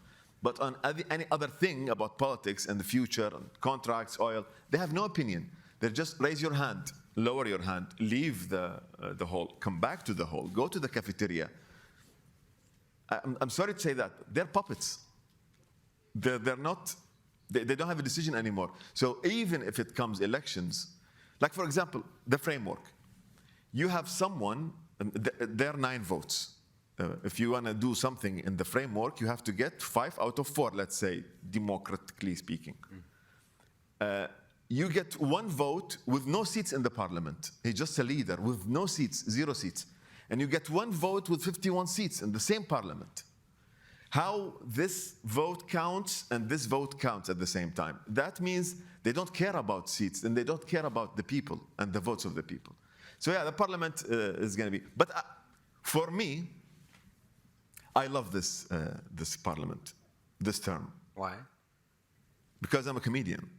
But on any other thing about politics and the future, and contracts, oil, they have no opinion. They just raise your hand, lower your hand, leave the hall, come back to the hall, go to the cafeteria. I'm sorry to say that, they're puppets. They're not, they don't have a decision anymore. So even if it comes elections, like for example, the framework. You have someone, there are 9 votes. If you want to do something in the framework, you have to get 5 out of 4, let's say, democratically speaking. You get 1 vote with no seats in the parliament. He's just a leader with no seats, 0 seats. And you get 1 vote with 51 seats in the same parliament. How this vote counts and this vote counts at the same time. That means they don't care about seats and they don't care about the people and the votes of the people. So yeah, the parliament is going to be. But for me, I love this parliament, this term. Why? Because I'm a comedian.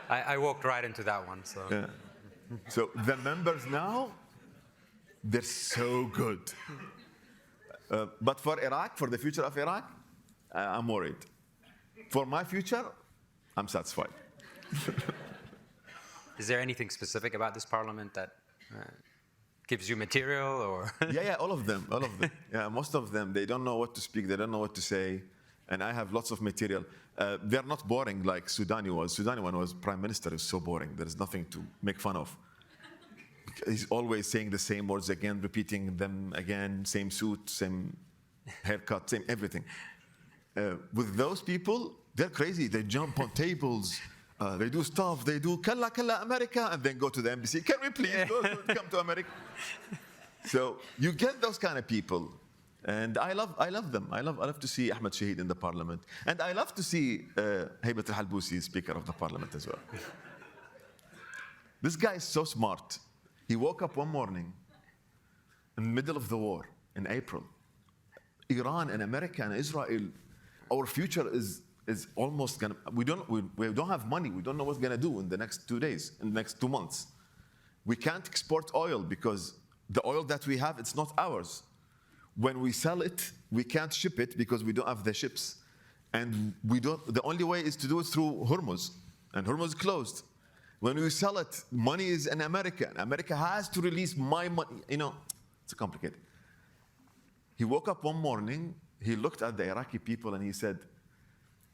I walked right into that one. So. Yeah. So the members now, they're so good. But for Iraq, for the future of Iraq, I'm worried. For my future, I'm satisfied. Is there anything specific about this parliament that gives you material, or? Yeah, all of them. Yeah, most of them, they don't know what to speak, they don't know what to say. and I have lots of material. They're not boring like Sudani was. Sudani one was prime minister is so boring. There's nothing to make fun of. He's always saying the same words again, repeating them again, same suit, same haircut, same everything. With those people, they're crazy. They jump on tables. They do stuff. They do Kalla Kalla America, and then go to the embassy. Can we please come to America? So you get those kind of people, and I love them. I love to see Ahmed Shahid in the parliament, and I love to see Haybat al-Halbousi, Speaker of the Parliament as well. This guy is so smart. He woke up one morning in the middle of the war in April. Iran and America and Israel, our future is almost gonna. We don't have money. We don't know what's gonna do in the next 2 days, in the next 2 months. We can't export oil because the oil that we have, it's not ours. When we sell it, we can't ship it because we don't have the ships, and we don't. The only way is to do it through Hormuz, and Hormuz is closed. When we sell it, money is in America, and America has to release my money. You know, it's complicated. He woke up one morning, he looked at the Iraqi people and he said,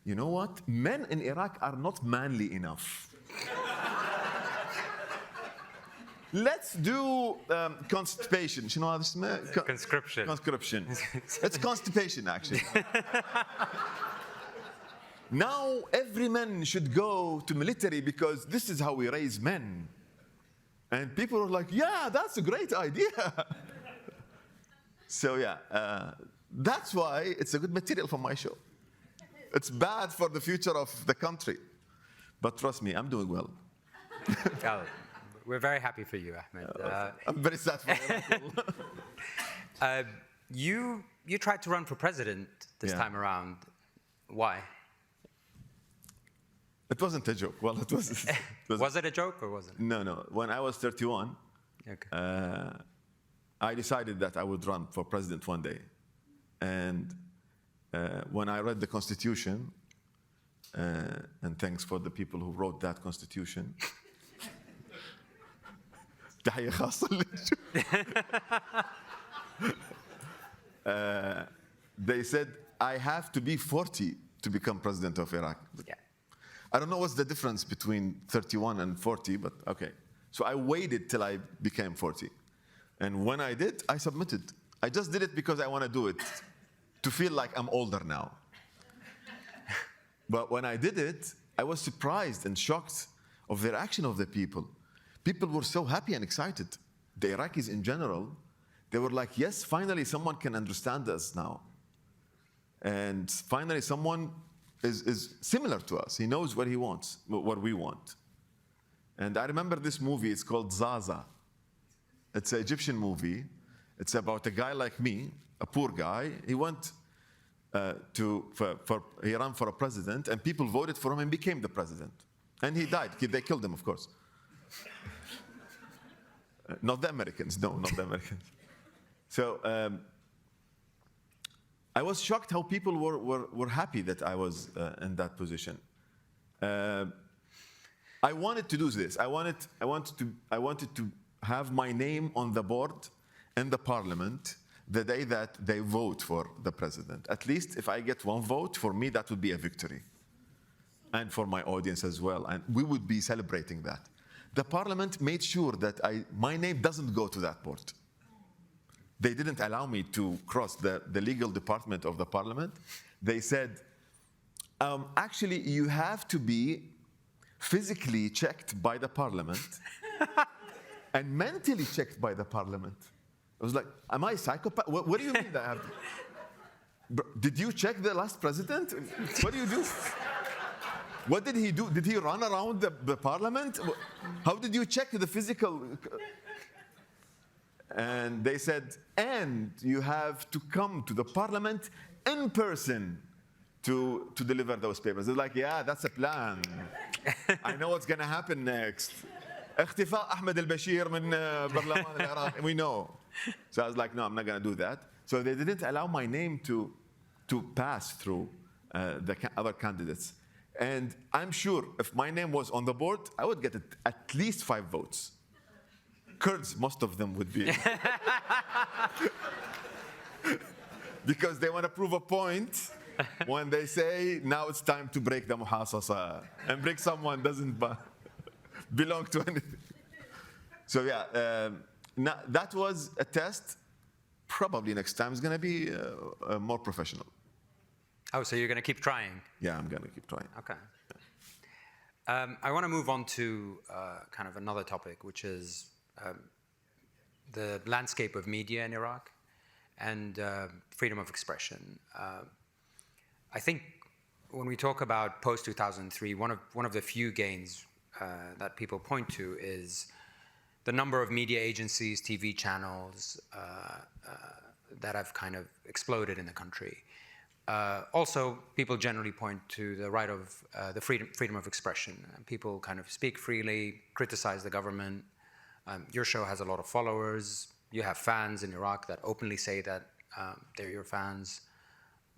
you know what? Men in Iraq are not manly enough. Let's do constipation. You know how this is? Conscription. Conscription. It's constipation, actually. Now every man should go to military because this is how we raise men. And people are like, yeah, that's a great idea. So yeah, that's why it's a good material for my show. It's bad for the future of the country. But trust me, I'm doing well. Oh, we're very happy for you, Ahmed. I'm very sad for you. You tried to run for president this time around. Why? It wasn't a joke. Well, it was. Was it a joke or wasn't it? No. When I was 31, I decided that I would run for president one day. And when I read the Constitution, and thanks for the people who wrote that Constitution. تحية خاصة they said I have to be 40 to become president of Iraq. Yeah. I don't know what's the difference between 31 and 40, but okay. So I waited till I became 40. And when I did, I submitted. I just did it because I want to do it, to feel like I'm older now. But when I did it, I was surprised and shocked of the reaction of the people. People were so happy and excited. The Iraqis in general, they were like, yes, finally someone can understand us now. And finally someone is similar to us. He knows what he wants, what we want. And I remember this movie, it's called Zaza. It's an Egyptian movie. It's about a guy like me, a poor guy. He went he ran for a president, and people voted for him and became the president. And he died. They killed him, of course. Not the Americans, no, not the Americans. So I was shocked how people were happy that I was in that position. I wanted to do this. I wanted to have my name on the board in the parliament the day that they vote for the president. At least if I get one vote, for me that would be a victory. And for my audience as well. And we would be celebrating that. The parliament made sure that my name doesn't go to that board. They didn't allow me to cross the legal department of the parliament. They said, actually, you have to be physically checked by the parliament and mentally checked by the parliament. I was like, am I a psychopath? What do you mean that I have to? Bro, did you check the last president? What do you do? What did he do? Did he run around the parliament? How did you check the physical? And they said, and you have to come to the parliament in person to deliver those papers. They're like, yeah, that's a plan. I know what's going to happen next. اختفاء أحمد البشير من برلمان العراق. We know. So I was like, no, I'm not going to do that. So they didn't allow my name to pass through the other candidates. And I'm sure if my name was on the board, I would get at least 5 votes. Kurds, most of them would be. Because they want to prove a point when they say now it's time to break the muhasasa and break someone doesn't belong to anything. So yeah, that was a test. Probably next time is going to be more professional. Oh, so you're going to keep trying? Yeah, I'm going to keep trying. Okay. I want to move on to kind of another topic, which is the landscape of media in Iraq and freedom of expression. I think when we talk about post-2003, one of the few gains that people point to is the number of media agencies, TV channels that have kind of exploded in the country. Also, people generally point to the right of the freedom of expression. People kind of speak freely, criticize the government. Your show has a lot of followers. You have fans in Iraq that openly say that they're your fans.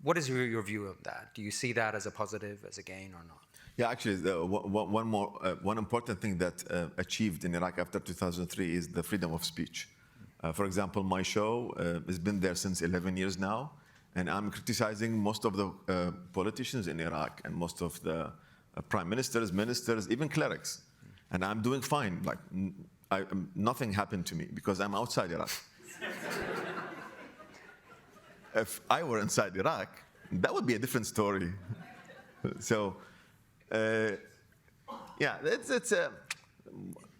What is your view of that? Do you see that as a positive, as a gain, or not? Yeah, actually, one important thing that achieved in Iraq after 2003 is the freedom of speech. For example, my show has been there since 11 years now, and I'm criticizing most of the politicians in Iraq and most of the prime ministers, ministers, even clerics, and I'm doing fine. Like nothing happened to me because I'm outside Iraq. If I were inside Iraq, that would be a different story. So. Yeah,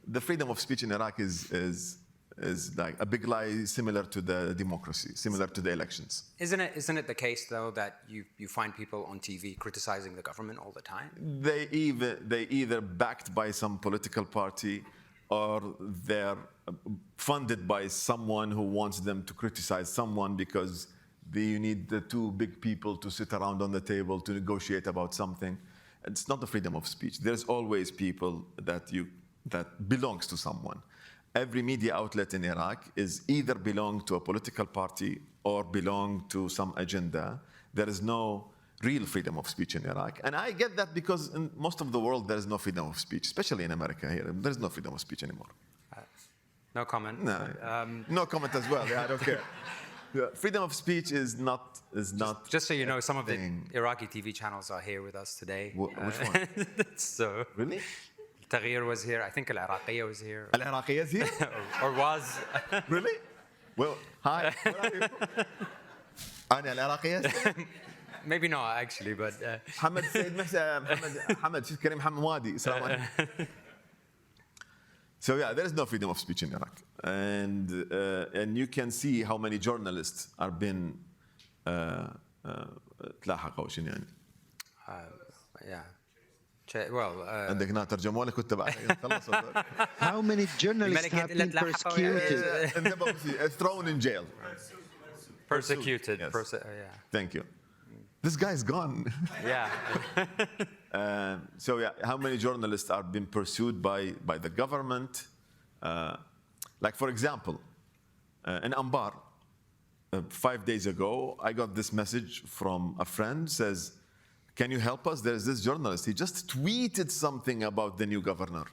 the freedom of speech in Iraq is like a big lie, similar to the democracy, similar to the elections. Isn't it the case though that you find people on TV criticizing the government all the time? They either backed by some political party, or they're funded by someone who wants them to criticize someone because you need the two big people to sit around on the table to negotiate about something. It's not the freedom of speech. There's always people that belongs to someone. Every media outlet in Iraq is either belong to a political party or belong to some agenda. There is no real freedom of speech in Iraq. And I get that because in most of the world there is no freedom of speech, especially in America here. There is no freedom of speech anymore. No comment. No, no comment as well. Yeah, I don't care. Yeah, freedom of speech is not. Just so you know, some of the Iraqi TV channels are here with us today. Which one? So really? Tagir was here. I think Al-Iraqiyya was here. Al-Iraqiyya is here? or was. Really? Well, hi. Where are you? أنا العراقية. Maybe not actually, but. محمد سيد محمد كريم حموادي. السلام عليكم. So yeah, there is no freedom of speech in Iraq, and you can see how many journalists are being تلاحقوا شنو يعني. Yeah. Well. عندك هنا ترجموا لك كنت خلصوا. How many journalists have been persecuted? Thrown in jail. Persecuted. Yes. Yeah. Thank you. This guy's gone. Yeah. So yeah, how many journalists are being pursued by the government? Like for example, in Anbar, 5 days ago, I got this message from a friend says, "Can you help us? There's this journalist. He just tweeted something about the new governor.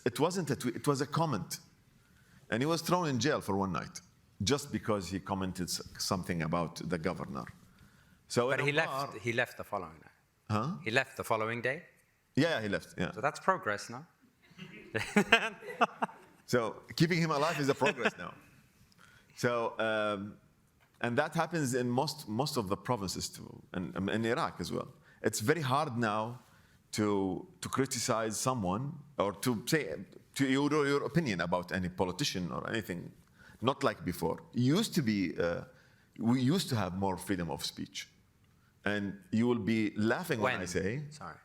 It wasn't a tweet. It was a comment, and he was thrown in jail for one night just because he commented something about the governor." So but he left the following day. Huh? He left the following day? Yeah, he left. Yeah. So that's progress, no? So keeping him alive is a progress now. So and that happens in most of the provinces too, and in Iraq as well. It's very hard now to criticize someone or to say to your opinion about any politician or anything. Not like before. We used to have more freedom of speech. And you will be laughing when I say. Sorry.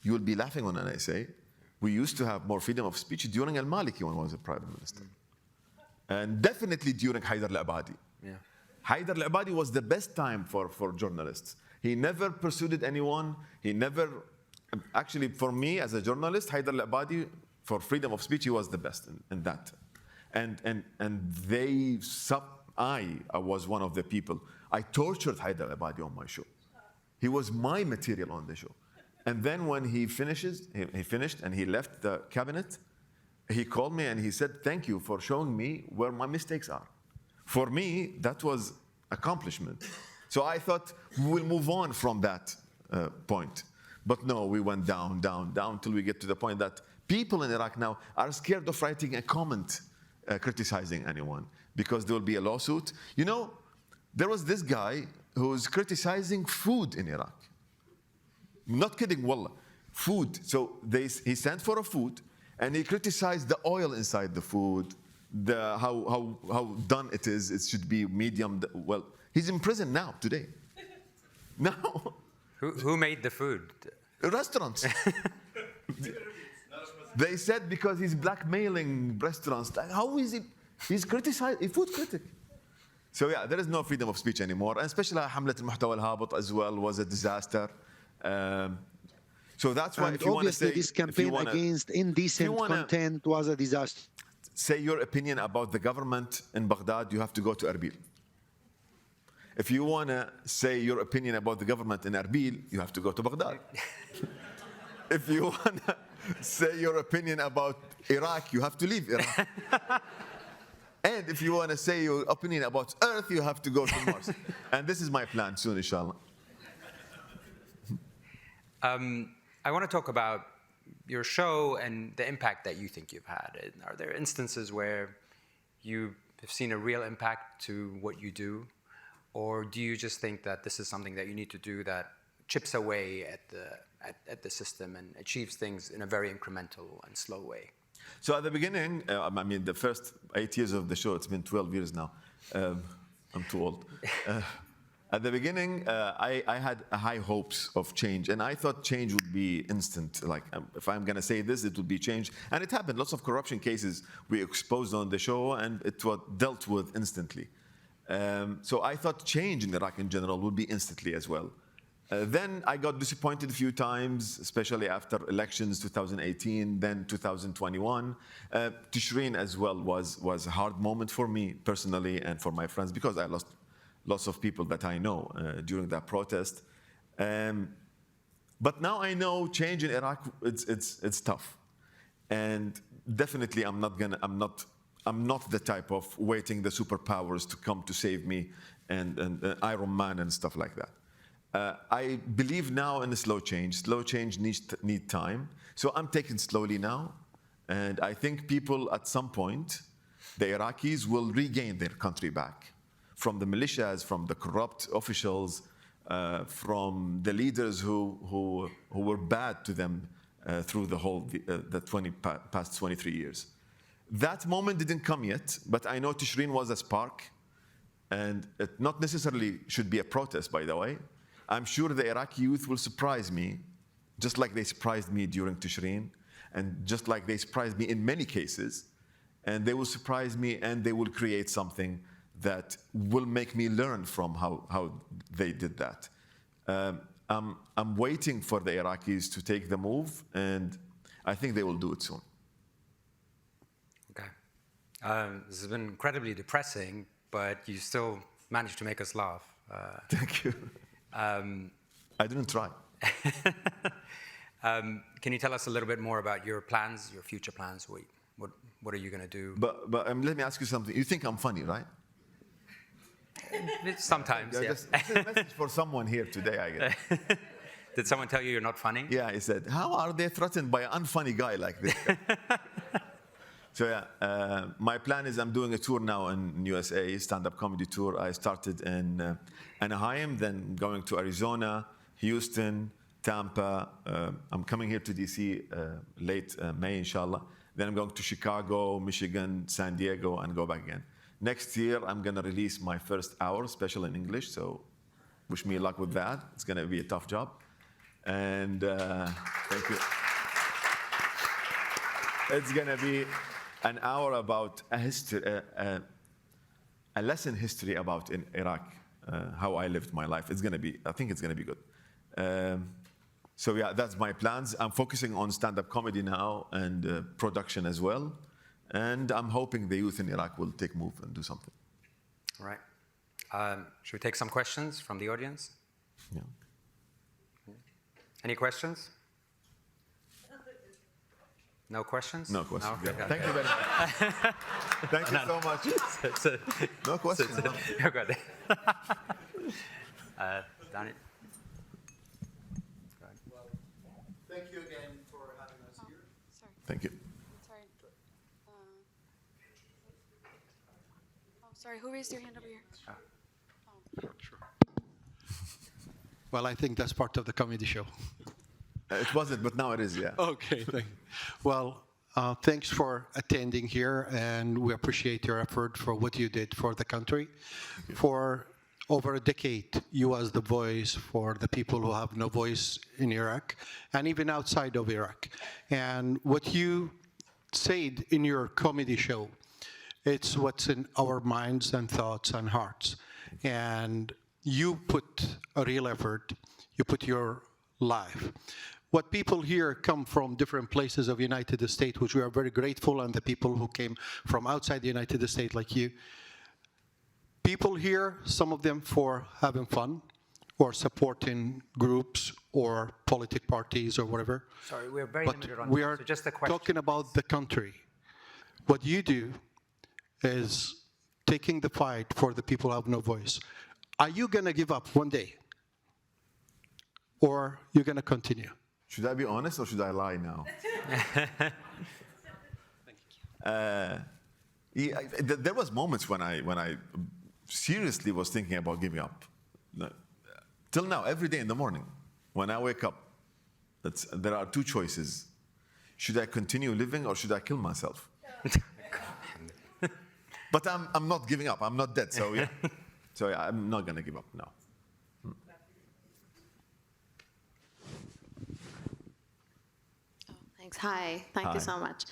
You will be laughing when I say we used to have more freedom of speech during Al-Maliki when I was a prime minister. And definitely during Haider al-Abadi. Yeah. Haider al-Abadi was the best time for journalists. He never pursued anyone. He never, actually for me as a journalist, Haider al-Abadi, for freedom of speech, he was the best in that. And I was one of the people. I tortured Haider al-Abadi on my show. He was my material on the show. And then when he finished and he left the cabinet, he called me and he said, "Thank you for showing me where my mistakes are." For me, that was accomplishment. So I thought we'll move on from that point. But no, we went down, down, down till we get to the point that people in Iraq now are scared of writing a comment criticizing anyone because there will be a lawsuit. You know, there was this guy who was criticizing food in Iraq. Not kidding, wallah. Food. So he sent for a food and he criticized the oil inside the food, how done it is. It should be medium. Well, he's in prison now, today. Now. Who made the food? Restaurants. They said because he's blackmailing restaurants. How is it? He's criticized, a food critic. So yeah, there is no freedom of speech anymore. And especially حملة المحتوى الهابط as well was a disaster. So that's why and if you want to say... this campaign against indecent content was a disaster. Say your opinion about the government in Baghdad, you have to go to Erbil. If you want to say your opinion about the government in Erbil, you have to go to Baghdad. If you want to say your opinion about Iraq, you have to leave Iraq. And if you want to say your opinion about Earth, you have to go to Mars. And this is my plan soon, inshallah. I want to talk about your show and the impact that you think you've had. Are there instances where you have seen a real impact to what you do? Or do you just think that this is something that you need to do that chips away at the system and achieves things in a very incremental and slow way? So at the beginning, I mean, the first 8 years of the show, it's been 12 years now. I'm too old. At the beginning, I had high hopes of change, and I thought change would be instant. Like, if I'm going to say this, it would be change. And it happened. Lots of corruption cases we exposed on the show, and it was dealt with instantly. So I thought change in Iraq in general would be instantly as well. Then I got disappointed a few times, especially after elections 2018, then 2021. Tishreen as well was a hard moment for me personally and for my friends because I lost lots of people that I know during that protest. But now I know change in Iraq, it's tough. And definitely I'm not the type of waiting the superpowers to come to save me and Iron Man and stuff like that. I believe now in a slow change. Slow change needs time. So I'm taking slowly now. And I think people at some point, the Iraqis will regain their country back. From the militias, from the corrupt officials, from the leaders who were bad to them through the past 23 years. That moment didn't come yet, but I know Tishreen was a spark. And it not necessarily should be a protest, by the way. I'm sure the Iraqi youth will surprise me, just like they surprised me during Tishreen, and just like they surprised me in many cases. And they will surprise me, and they will create something that will make me learn from how they did that. I'm waiting for the Iraqis to take the move, and I think they will do it soon. Okay. This has been incredibly depressing, but you still managed to make us laugh. Thank you. I didn't try. Can you tell us a little bit more about your plans, your future plans? What are you going to do? But let me ask you something. You think I'm funny, right? Sometimes, yeah. Just a message for someone here today, I guess. Did someone tell you you're not funny? Yeah, he said, how are they threatened by an unfunny guy like this? So yeah, my plan is I'm doing a tour now in USA, stand-up comedy tour. I started in Anaheim, then going to Arizona, Houston, Tampa. I'm coming here to DC late May, inshallah. Then I'm going to Chicago, Michigan, San Diego, and go back again. Next year, I'm going to release my first hour special in English, so wish me luck with that. It's going to be a tough job. And thank you. It's going to be an hour about a history, a lesson history about in Iraq, how I lived my life. I think it's going to be good. So yeah, that's my plans. I'm focusing on stand-up comedy now and production as well. And I'm hoping the youth in Iraq will take move and do something. All right. Should we take some questions from the audience? Yeah. Any questions? No questions? No questions. No? Okay. Yeah. Thank you very much. Thank you so much. No questions. You're good. Daniel. Thank you again for having us here. Thank you. Sorry. Sorry, who raised your hand over here? Well, I think that's part of the comedy show. It wasn't, but now it is, yeah. Okay, thank you. Well, thanks for attending here, and we appreciate your effort for what you did for the country. For over a decade, you was the voice for the people who have no voice in Iraq, and even outside of Iraq. And what you said in your comedy show, it's what's in our minds and thoughts and hearts. And you put a real effort, you put your life. What people here come from different places of United States, which we are very grateful, and the people who came from outside the United States like you. People here, some of them for having fun, or supporting groups, or political parties, or whatever. Sorry, we're very But limited on we time, are so just a question. talking about the country. What you do is taking the fight for the people who have no voice. Are you going to give up one day? Or you're going to continue? Should I be honest or should I lie now? There was moments when I seriously was thinking about giving up. Till now, every day in the morning, when I wake up, there are two choices. Should I continue living or should I kill myself? But I'm not giving up. I'm not dead, so yeah. So yeah, I'm not going to give up now. Thanks. Hi. Thank Hi. you so much.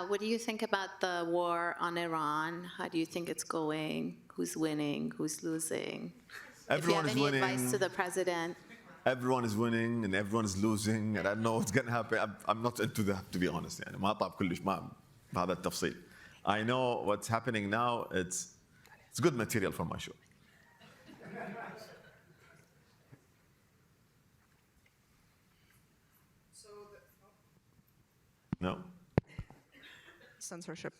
What do you think about the war on Iran? How do you think it's going? Who's winning? Who's losing? Everyone if is you have any winning. advice to the president? Everyone is winning and everyone is losing, and I don't know what's going to happen. I'm not into that, to be honest. يعني ما أطلع بكلش ما بهذا التفصيل. I know what's happening now. It's good material for my show. No. Censorship.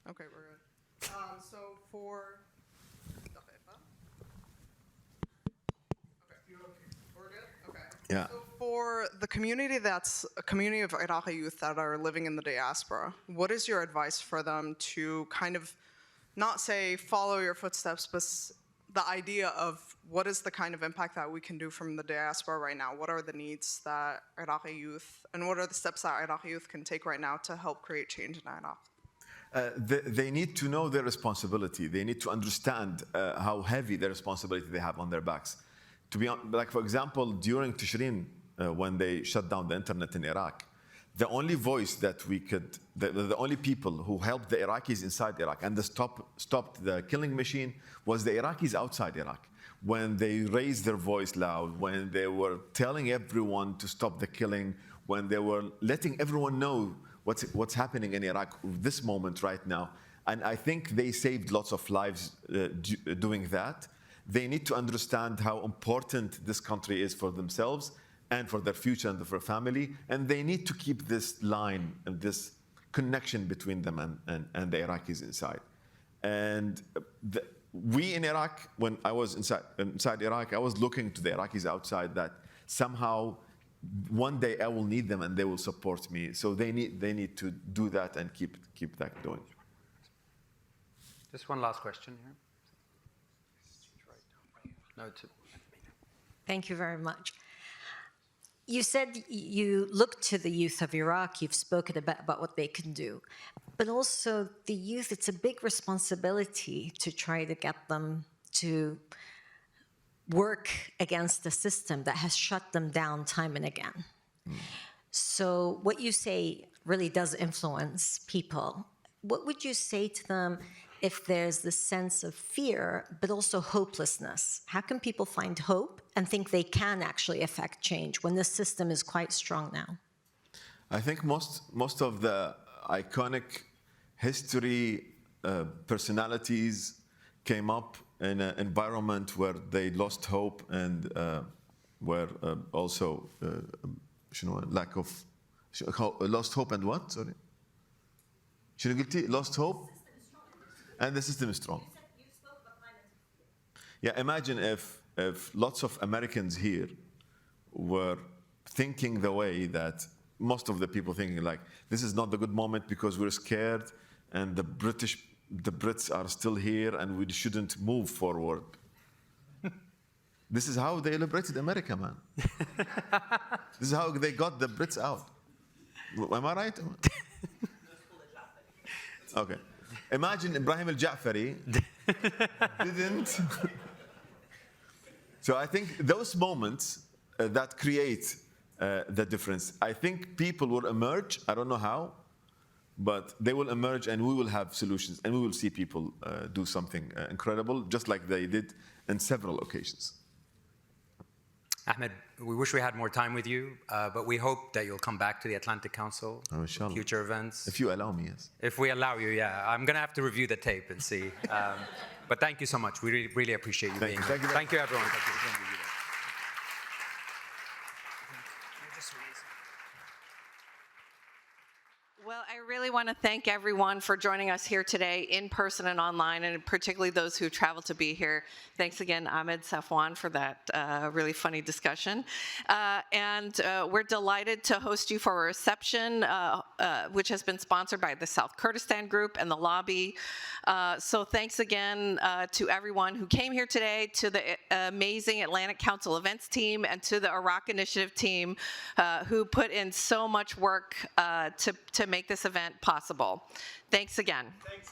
Okay, we're good. So for we're good? Okay. Yeah. So for the community that's a community of Iraqi youth that are living in the diaspora, what is your advice for them to kind of not say follow your footsteps, but the idea of what is the kind of impact that we can do from the diaspora right now? What are the needs that Iraqi youth, and what are the steps that Iraqi youth can take right now to help create change in Iraq? They need to know their responsibility. They need to understand how heavy the responsibility they have on their backs. To be like, for example, during Tishreen, when they shut down the internet in Iraq, the only voice that we could, the only people who helped the Iraqis inside Iraq and stopped the killing machine was the Iraqis outside Iraq. When they raised their voice loud, when they were telling everyone to stop the killing, when they were letting everyone know what's happening in Iraq this moment right now. And I think they saved lots of lives doing that. They need to understand how important this country is for themselves and for their future and for family. And they need to keep this line and this connection between them and the Iraqis inside. And we in Iraq, when I was inside Iraq, I was looking to the Iraqis outside that somehow one day I will need them and they will support me. So they need to do that and keep that going. Just one last question here. No, Thank you very much. You said you look to the youth of Iraq, you've spoken about what they can do, but also the youth, it's a big responsibility to try to get them to work against the system that has shut them down time and again. So what you say really does influence people. What would you say to them if there's this sense of fear, but also hopelessness? How can people find hope and think they can actually affect change when the system is quite strong now? I think most of the iconic history personalities came up in an environment where they lost hope and were also lack of lost hope and what? Sorry. شنو قلتي? Lost hope and the system is strong. Yeah, imagine if if lots of Americans here were thinking the way that most of the people thinking, like, this is not the good moment because we're scared and the Brits are still here and we shouldn't move forward. This is how they liberated America, man. This is how they got the Brits out. Am I right? Okay. Imagine Ibrahim al-Ja'fari didn't. So I think those moments that create the difference. I think people will emerge. I don't know how, but they will emerge and we will have solutions and we will see people do something incredible, just like they did in several occasions. Ahmed, we wish we had more time with you, but we hope that you'll come back to the Atlantic Council, future events. If you allow me, yes. If we allow you, yeah. I'm going to have to review the tape and see. But thank you so much. We really, really appreciate you being here. Thank you, everyone. Thank you. Well, I really want to thank everyone for joining us here today in person and online, and particularly those who traveled to be here. Thanks again, Ahmed Safwan, for that really funny discussion. And we're delighted to host you for a reception, which has been sponsored by the South Kurdistan Group and the lobby. So thanks again to everyone who came here today, to the amazing Atlantic Council events team, and to the Iraq Initiative team who put in so much work to make this event possible. Thanks again. Thanks.